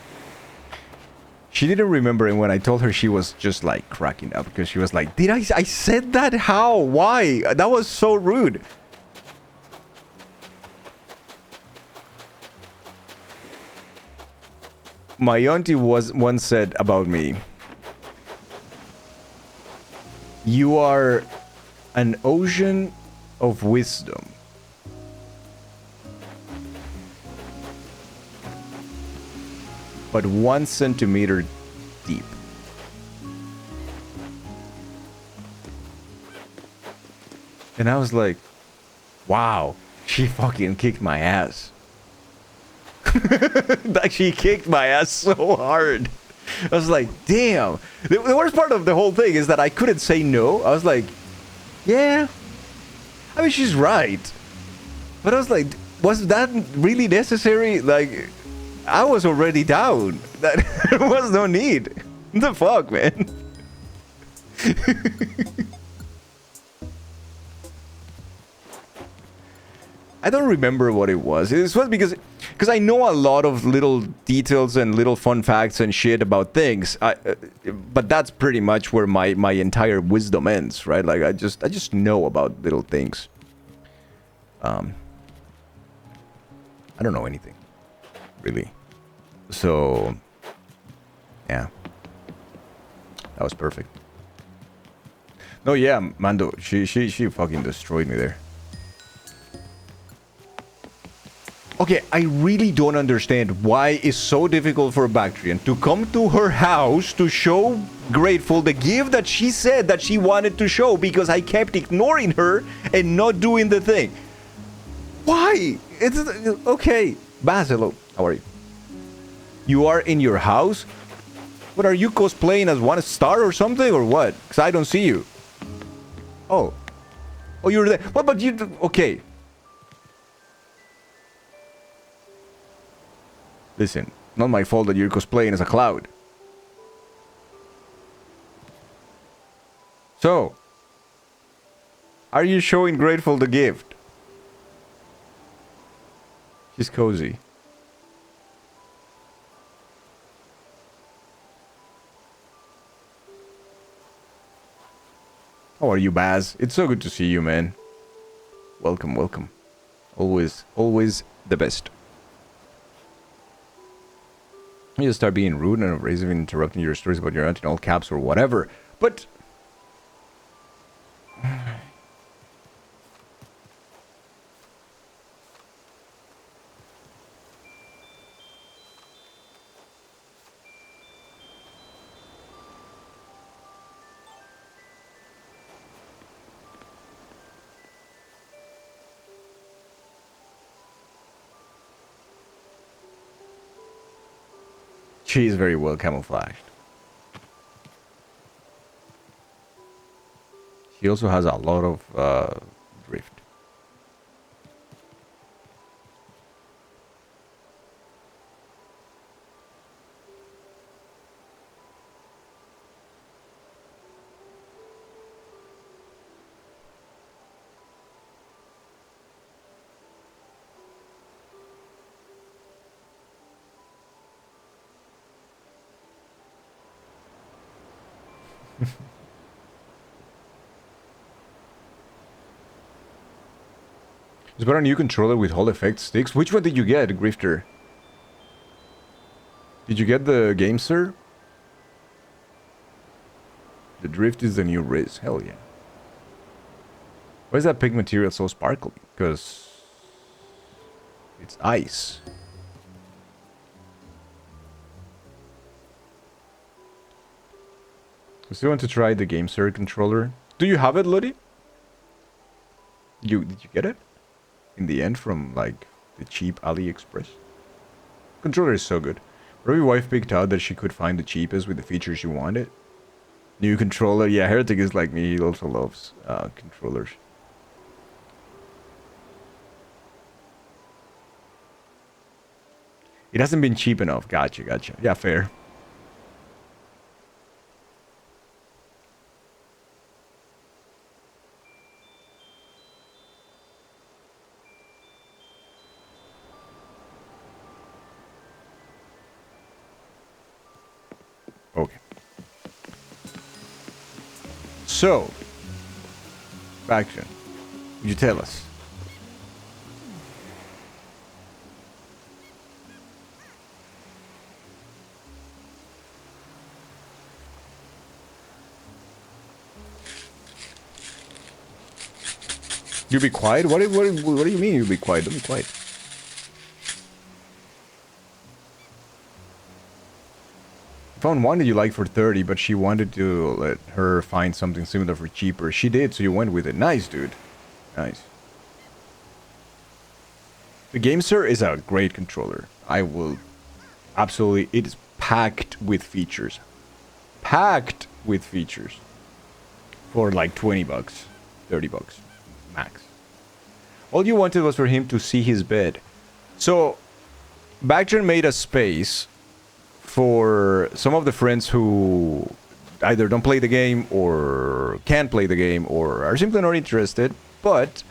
She didn't remember, and when I told her, she was just like cracking up because she was like, "Did I said that? How? Why? That was so rude." My auntie once said about me, "You are an ocean of wisdom, but 1 centimeter deep." And I was like, wow, she fucking kicked my ass. Like, she kicked my ass so hard. I was like, damn. The worst part of the whole thing is that I couldn't say no. I was like, yeah. I mean, she's right. But I was like, was that really necessary? Like, I was already down. There was no need. What the fuck, man? I don't remember what it was. It was because I know a lot of little details and little fun facts and shit about things. But that's pretty much where my entire wisdom ends, right? Like I just know about little things. I don't know anything, really. So, yeah, that was perfect. No, yeah, Mando, she fucking destroyed me there. Okay, I really don't understand why it's so difficult for Bactrian to come to her house to show Grateful the gift that she said that she wanted to show, because I kept ignoring her and not doing the thing. Why? It's okay. Basil, how are you? You are in your house? What, are you cosplaying as one star or something, or what? Because I don't see you. Oh, you're there. What? But you? Okay. Listen, not my fault that you're cosplaying as a cloud. So, are you showing Grateful the gift? She's cozy. How are you, Baz? It's so good to see you, man. Welcome, welcome. Always the best. You just start being rude and abrasive and interrupting your stories about your aunt in all caps or whatever. But she is very well camouflaged. She also has a lot of drift. Is there a new controller with Hall effect sticks? Which one did you get, Grifter? Did you get the game, sir? The drift is the new Riz. Hell yeah. Why is that pink material so sparkly? Because it's ice. I still want to try the game, sir controller. Do you have it, Lodi? Did you get it? In the end, from like the cheap AliExpress. Controller is so good. Ruby's wife picked out that she could find the cheapest with the features she wanted. New controller. Yeah, Heretic is like me. He also loves controllers. It hasn't been cheap enough. Gotcha, gotcha. Yeah, fair. Okay. So, Faction, you tell us. You be quiet? What do you mean you be quiet? Don't be quiet. Found one that you like for 30, but she wanted to let her find something similar for cheaper. She did, so you went with it. Nice, dude. Nice. The GameSir is a great controller. I will absolutely... It is packed with features. Packed with features. For like 20 bucks. 30 bucks. Max. All you wanted was for him to see his bed. So, Backgen made a space for some of the friends who either don't play the game or can't play the game or are simply not interested, but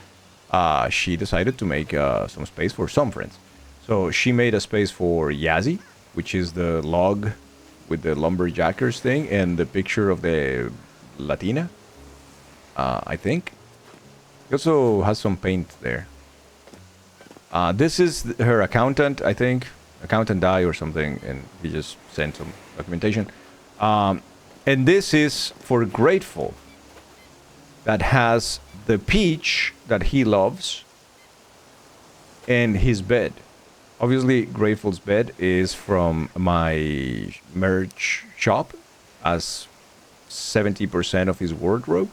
she decided to make some space for some friends. So she made a space for Yazzie, which is the log with the lumberjackers thing and the picture of the Latina, I think. He also has some paint there. This is her accountant, I think. Accountant die or something, and he just sent some documentation. And this is for Grateful, that has the peach that he loves and his bed. Obviously, Grateful's bed is from my merch shop as 70% of his wardrobe.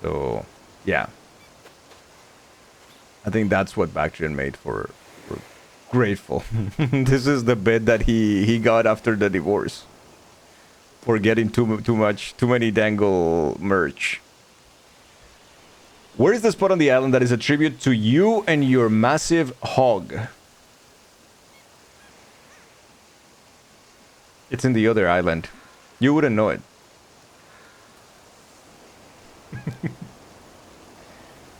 So, yeah. I think that's what Backgen made for Grateful. This is the bed that he got after the divorce. For getting too many dangle merch. Where is the spot on the island that is a tribute to you and your massive hog? It's in the other island. You wouldn't know it.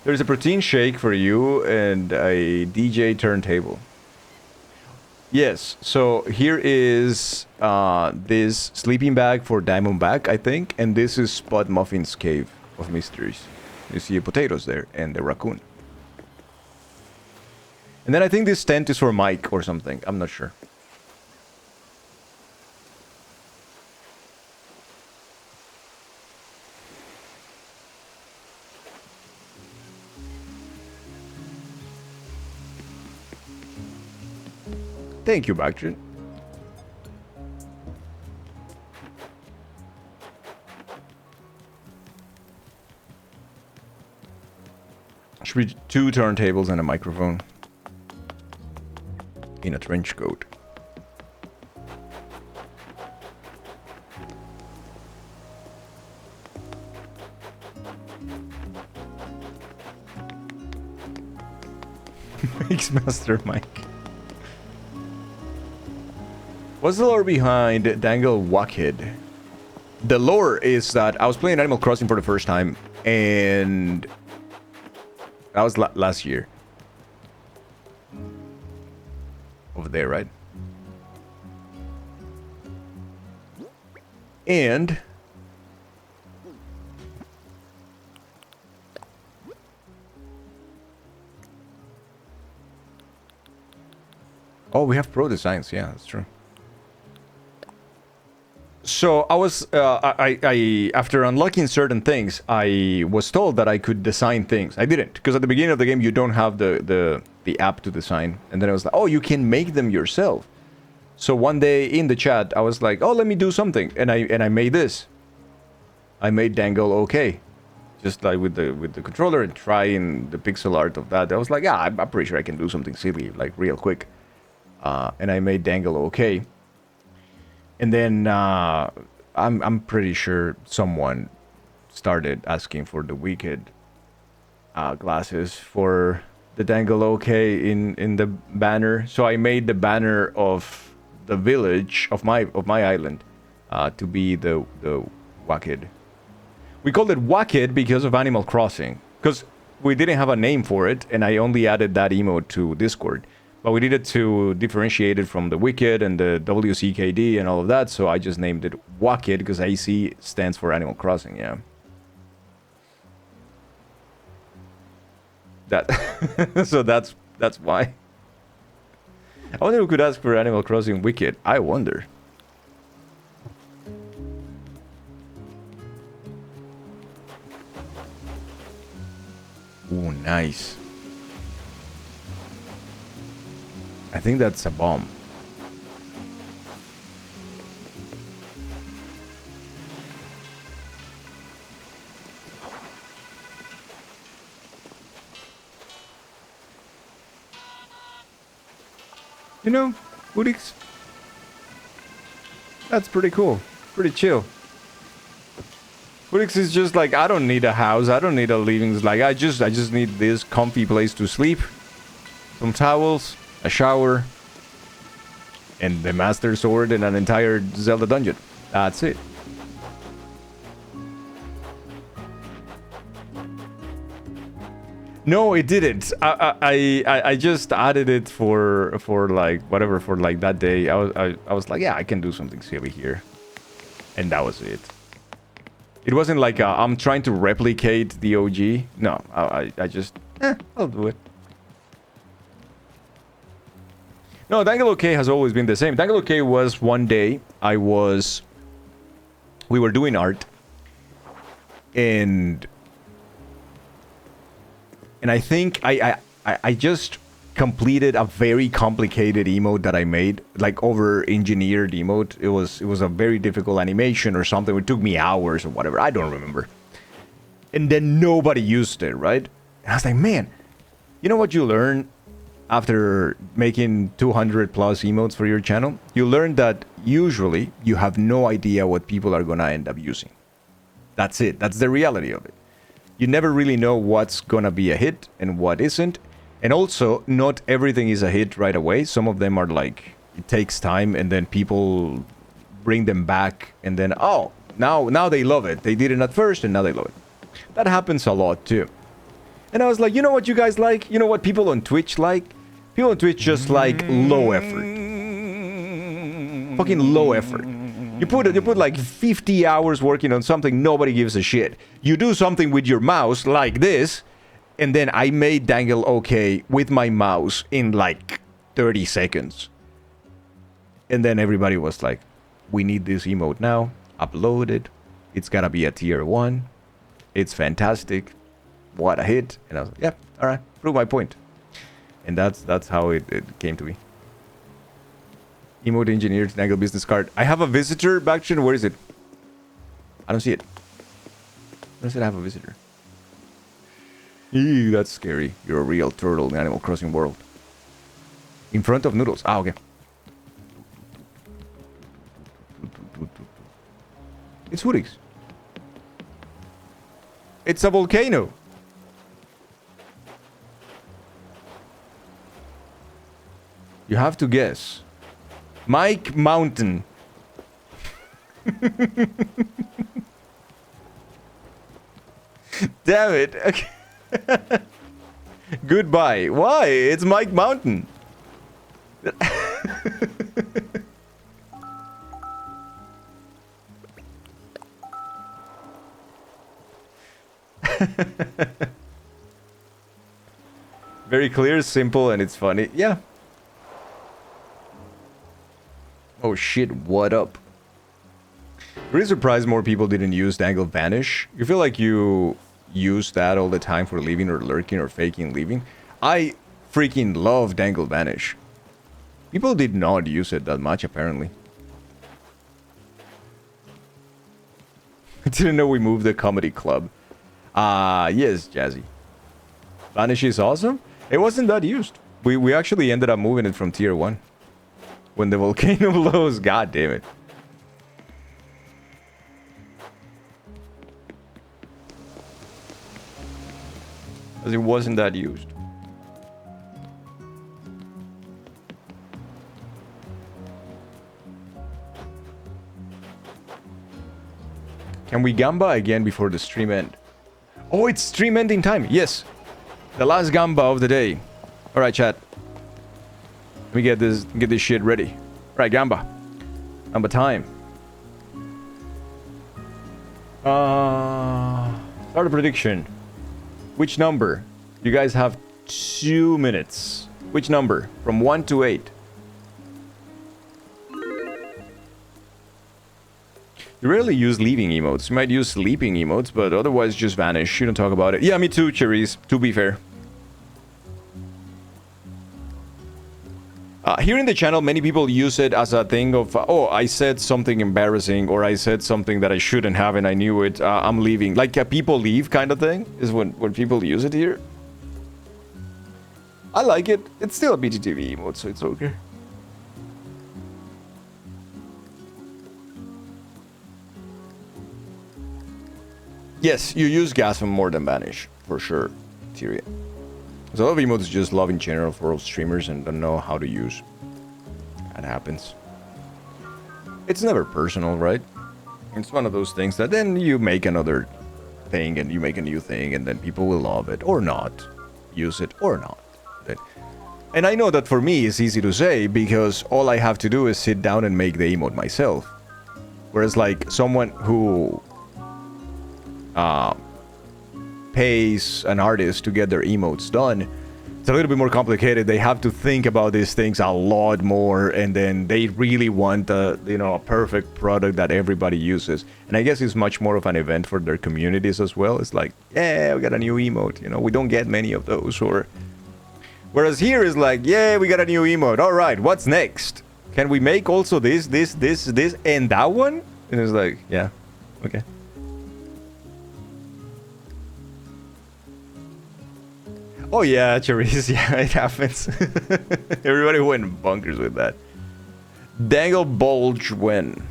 There's a protein shake for you and a DJ turntable. Yes, so here is this sleeping bag for Diamondback, I think, and this is Spot Muffin's Cave of Mysteries. You see potatoes there, and the raccoon. And then I think this tent is for Mike or something, I'm not sure. Thank you, Backgen. Should be 2 turntables and a microphone. In a trench coat. Mixmaster Mike. What's the lore behind Dangle Wackhead? The lore is that I was playing Animal Crossing for the first time, and that was last year. Over there, right? And oh, we have pro designs. Yeah, that's true. So I was, I after unlocking certain things, I was told that I could design things. I didn't, because at the beginning of the game you don't have the app to design. And then I was like, oh, you can make them yourself. So one day in the chat, I was like, oh, let me do something, and I made this. I made Dangle okay, just like with the controller and trying the pixel art of that. I was like, yeah, I'm pretty sure I can do something silly, like real quick. And I made Dangle okay. And then I I'm pretty sure someone started asking for the Wicked glasses for the Dangle OK in the banner. So I made the banner of the village of my island to be the Wicked. We called it Wicked because of Animal Crossing, because we didn't have a name for it, and I only added that emote to Discord. But we needed to differentiate it from the Wicked and the WCKD and all of that, so I just named it Wicked because AC stands for Animal Crossing, yeah. That so that's why. I wonder who could ask for Animal Crossing Wicked. I wonder. Ooh, nice. I think that's a bomb. You know, Udix, that's pretty cool. Pretty chill. Udix is just like, I don't need a house. I don't need a living. Like, I just need this comfy place to sleep. Some towels, a shower, and the Master Sword and an entire Zelda dungeon. That's it. No, it didn't. I just added it for like whatever, for like that day. I was like, yeah, I can do something silly here, and that was it. It wasn't like I'm trying to replicate the OG. No, I just I'll do it. No, Dangle OK has always been the same. Dangle OK was one day we were doing art, and I think I just completed a very complicated emote that I made, like over-engineered emote. It was a very difficult animation or something. It took me hours or whatever. I don't remember. And then nobody used it, right? And I was like, man, you know what you learn after making 200 plus emotes for your channel? You learn that usually you have no idea what people are gonna end up using. That's it. That's the reality of it. You never really know what's gonna be a hit and what isn't. And also, not everything is a hit right away. Some of them are like, it takes time, and then people bring them back, and then, oh, now they love it. They did it at first, and now they love it. That happens a lot, too. And I was like, you know what you guys like? You know what people on Twitch like? People on Twitch just like low effort. Fucking low effort. You put like 50 hours working on something, nobody gives a shit. You do something with your mouse like this, and then I made Dangle OK with my mouse in like 30 seconds. And then everybody was like, we need this emote now. Upload it. It's gotta be a tier 1. It's fantastic. What a hit. And I was like, yeah, alright, prove my point. And that's how it came to be. Emote engineered Dangle business card. I have a visitor, Backchin. Where is it? I don't see it. Where does it have a visitor? Ew, that's scary. You're a real turtle in Animal Crossing world. In front of Noodles. Ah, okay. It's Woodix. It's a volcano. You have to guess. Mike Mountain. Damn it. Okay. Goodbye. Why? It's Mike Mountain. Very clear, simple, and it's funny. Yeah. Oh shit, what up? Really surprised more people didn't use Dangle Vanish. You feel like you use that all the time for leaving or lurking or faking leaving? I freaking love Dangle Vanish. People did not use it that much, apparently. I didn't know we moved the comedy club. Yes, Jazzy. Vanish is awesome. It wasn't that used. We actually ended up moving it from tier 1. When the volcano blows, god damn it. As it wasn't that used. Can we gamba again before the stream end? Oh, it's stream ending time. Yes. The last gamba of the day. All right, chat. Let me get this shit ready. All right, gamba. Gamba time. Start a prediction. Which number? You guys have 2 minutes. Which number? From 1 to 8. You rarely use leaving emotes. You might use sleeping emotes, but otherwise just vanish. You don't talk about it. Yeah, me too, Cherries. To be fair. Here in the channel, many people use it as a thing of, oh, I said something embarrassing, or I said something that I shouldn't have and I knew it. I'm leaving. Like a people leave kind of thing is when people use it here. I like it. It's still a BGTV emote, so it's okay. Yes, you use Gasm more than Vanish, for sure, Tyrion. There's a lot of emotes just love in general for all streamers and don't know how to use. That happens. It's never personal, right? It's one of those things that then you make another thing and you make a new thing and then people will love it or not. Use it or not. And I know that for me it's easy to say because all I have to do is sit down and make the emote myself. Whereas like someone who pays an artist to get their emotes done, it's a little bit more complicated. They have to think about these things a lot more, and then they really want a perfect product that everybody uses. And I guess it's much more of an event for their communities as well. It's like, yeah, we got a new emote. We don't get many of those. Or whereas here is like, yeah, we got a new emote. All right, what's next? Can we make also this, and that one? And it's like, yeah, okay. Oh yeah, Charisse, yeah, it happens. Everybody went bonkers with that. Dangle Bulge win.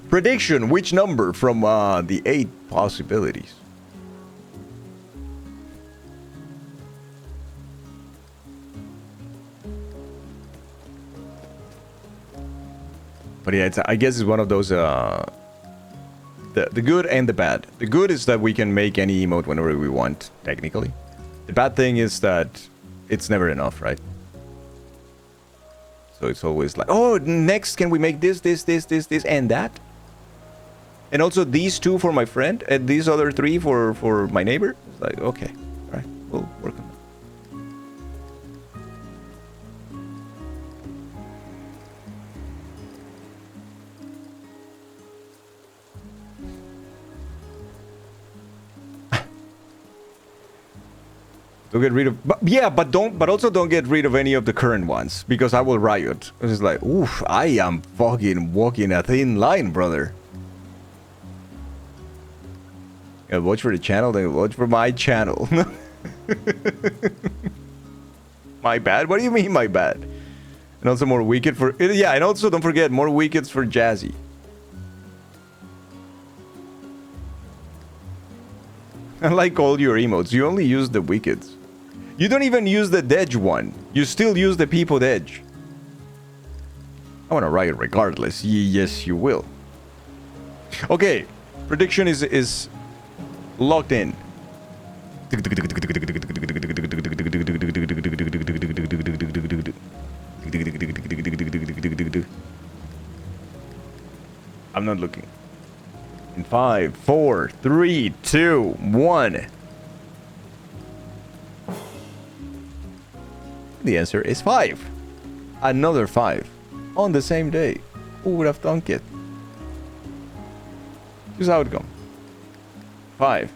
Prediction, which number from the 8 possibilities? But yeah, I guess it's one of those the good and the bad. The good is that we can make any emote whenever we want, technically. The bad thing is that it's never enough, right? So it's always like, oh, next can we make this, and that? And also these 2 for my friend, and these other 3 for my neighbor? It's like, okay, all right, we'll work on that. Don't get rid of, but also don't get rid of any of the current ones because I will riot. It's just like, oof, I am fucking walking a thin line, brother. Yeah, watch for the channel, then watch for my channel. My bad? What do you mean, my bad? And also more wicked for, yeah, and also don't forget more wickets for Jazzy. I like all your emotes. You only use the wickets. You don't even use the Dedge one. You still use the People Dedge. I want to riot regardless. Yes, you will. Okay. Prediction is locked in. I'm not looking. In 5, 4, 3, 2, 1. The answer is 5. Another 5. On the same day. Who would have thunk it? Here's how it goes. 5.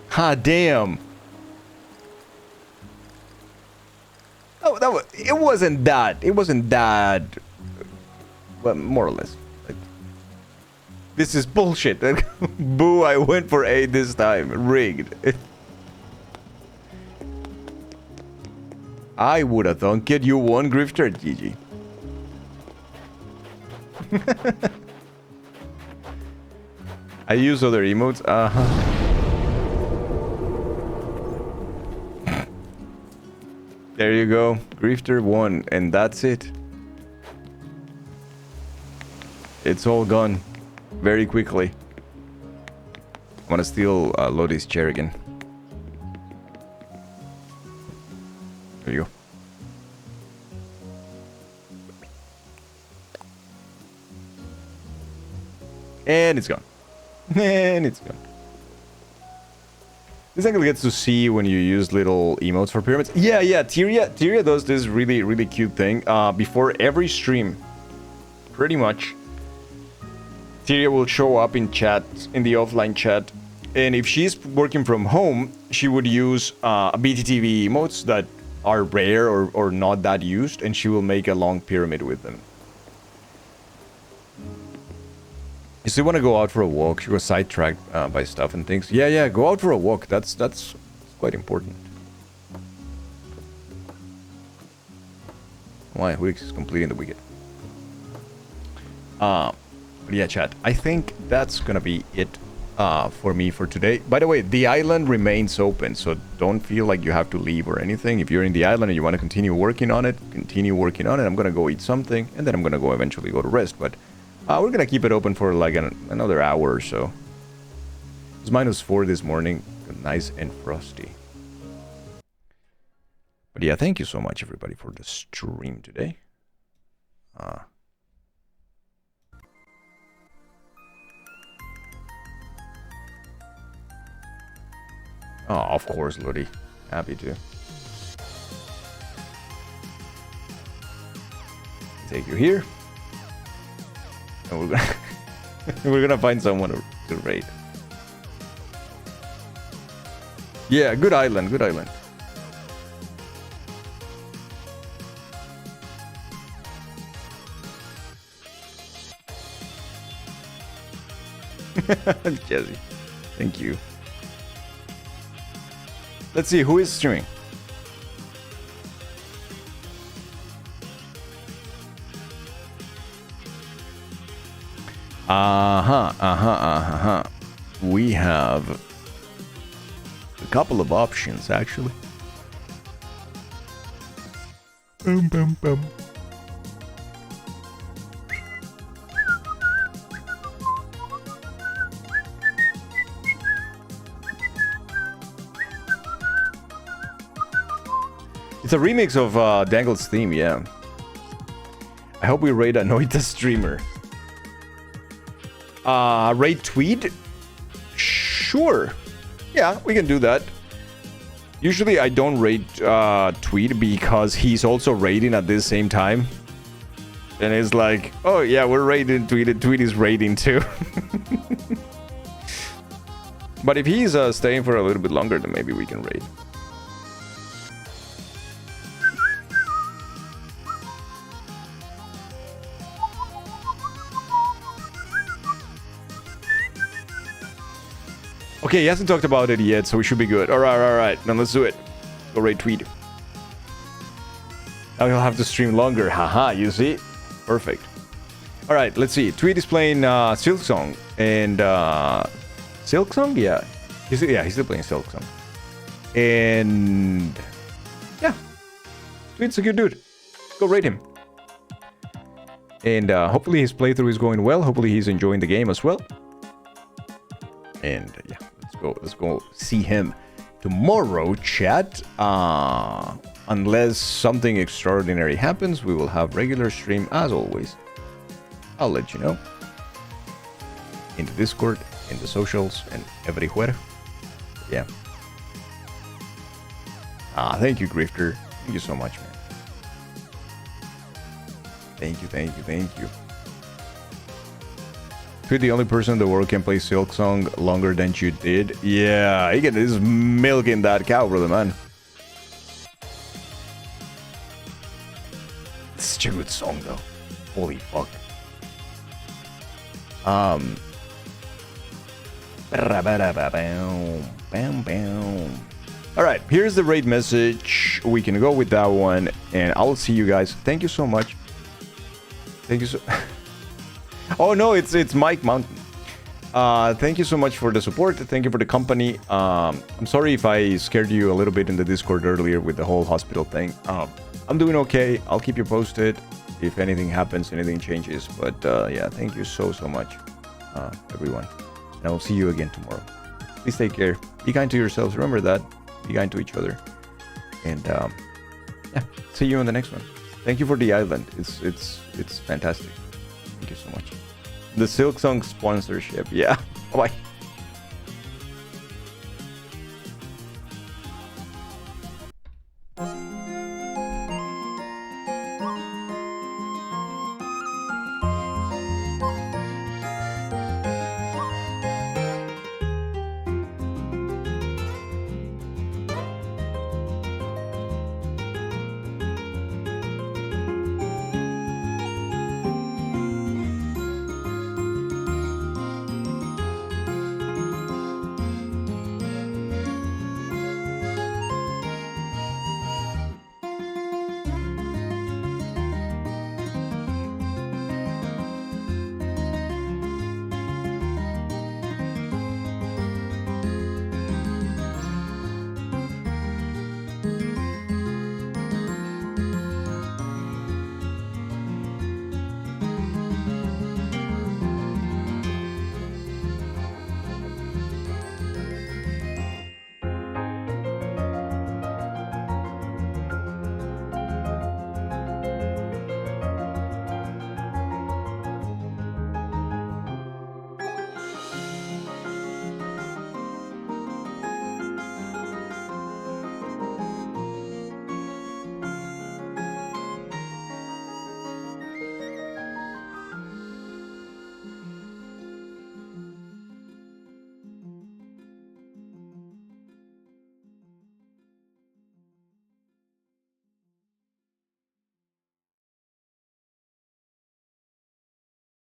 Ha, damn. Oh, it wasn't that. Well, more or less. Like, this is bullshit. Boo, I went for 8 this time. Rigged. I would have thought, get you one grifter, GG. I use other emotes. There you go. Grifter 1, and that's it. It's all gone. Very quickly. I want to steal Lodi's chair again. There you go. And it's gone. And it's gone. This angle gets to see when you use little emotes for pyramids. Yeah, Tyria does this really cute thing. Before every stream, pretty much, Tyria will show up in chat, in the offline chat, and if she's working from home, she would use BTTV emotes that are rare or not that used, and she will make a long pyramid with them. You still want to go out for a walk? She was sidetracked by stuff and things. Yeah, go out for a walk. That's quite important. Why? Who is completing the wicket? But yeah, chat. I think that's gonna be it for me for today. By the way, the island remains open, so don't feel like you have to leave or anything. If you're in the island and you want to continue working on it, continue working on it. I'm gonna go eat something, and then I'm gonna go eventually go to rest. But we're gonna keep it open for like another hour or so. It was -4 this morning, nice and frosty. But yeah, thank you so much everybody for the stream today. Oh, of course, Lodi. Happy to. Take you here. And we're gonna find someone to raid. Yeah, good island, good island. Jesse, thank you. Let's see, who is streaming? We have a couple of options, actually. Boom, boom, boom. It's a remix of Dangle's theme, yeah. I hope we raid a Noita streamer. Raid Tweed? Sure. Yeah, we can do that. Usually I don't raid Tweed because he's also raiding at the same time. And it's like, oh yeah, we're raiding Tweed and Tweed is raiding too. But if he's staying for a little bit longer, then maybe we can raid. Okay, he hasn't talked about it yet, so we should be good. Alright. Then let's do it. Go raid Tweed. Now he'll have to stream longer. Haha, you see? Perfect. Alright, let's see. Tweed is playing Silk Song. And Silk Song? Yeah. He's still playing Silk Song. And yeah. Tweed's a good dude. Go raid him. And hopefully his playthrough is going well. Hopefully he's enjoying the game as well. And yeah, let's go see him tomorrow, chat. Unless something extraordinary happens, we will have regular stream as always. I'll let you know. In the Discord, in the socials, and everywhere. Yeah. Thank you, Grifter. Thank you so much, man. Thank you. You're the only person in the world can play Silk Song longer than you did. Yeah, he is milking that cow, brother, man. It's such a good song, though. Holy fuck. Alright, here's the raid message. We can go with that one, and I'll see you guys. Thank you so much. Thank you so... Oh no, it's Mike Mountain. Thank you so much for the support. Thank you for the company. I'm sorry if I scared you a little bit in the Discord earlier with the whole hospital thing. I'm doing okay. I'll keep you posted if anything happens, anything changes. But yeah, thank you so much, everyone. And I'll see you again tomorrow. Please take care. Be kind to yourselves. Remember that. Be kind to each other. And yeah, see you on the next one. Thank you for the island. It's fantastic. Thank you so much. The Silk Song sponsorship. Yeah. Bye.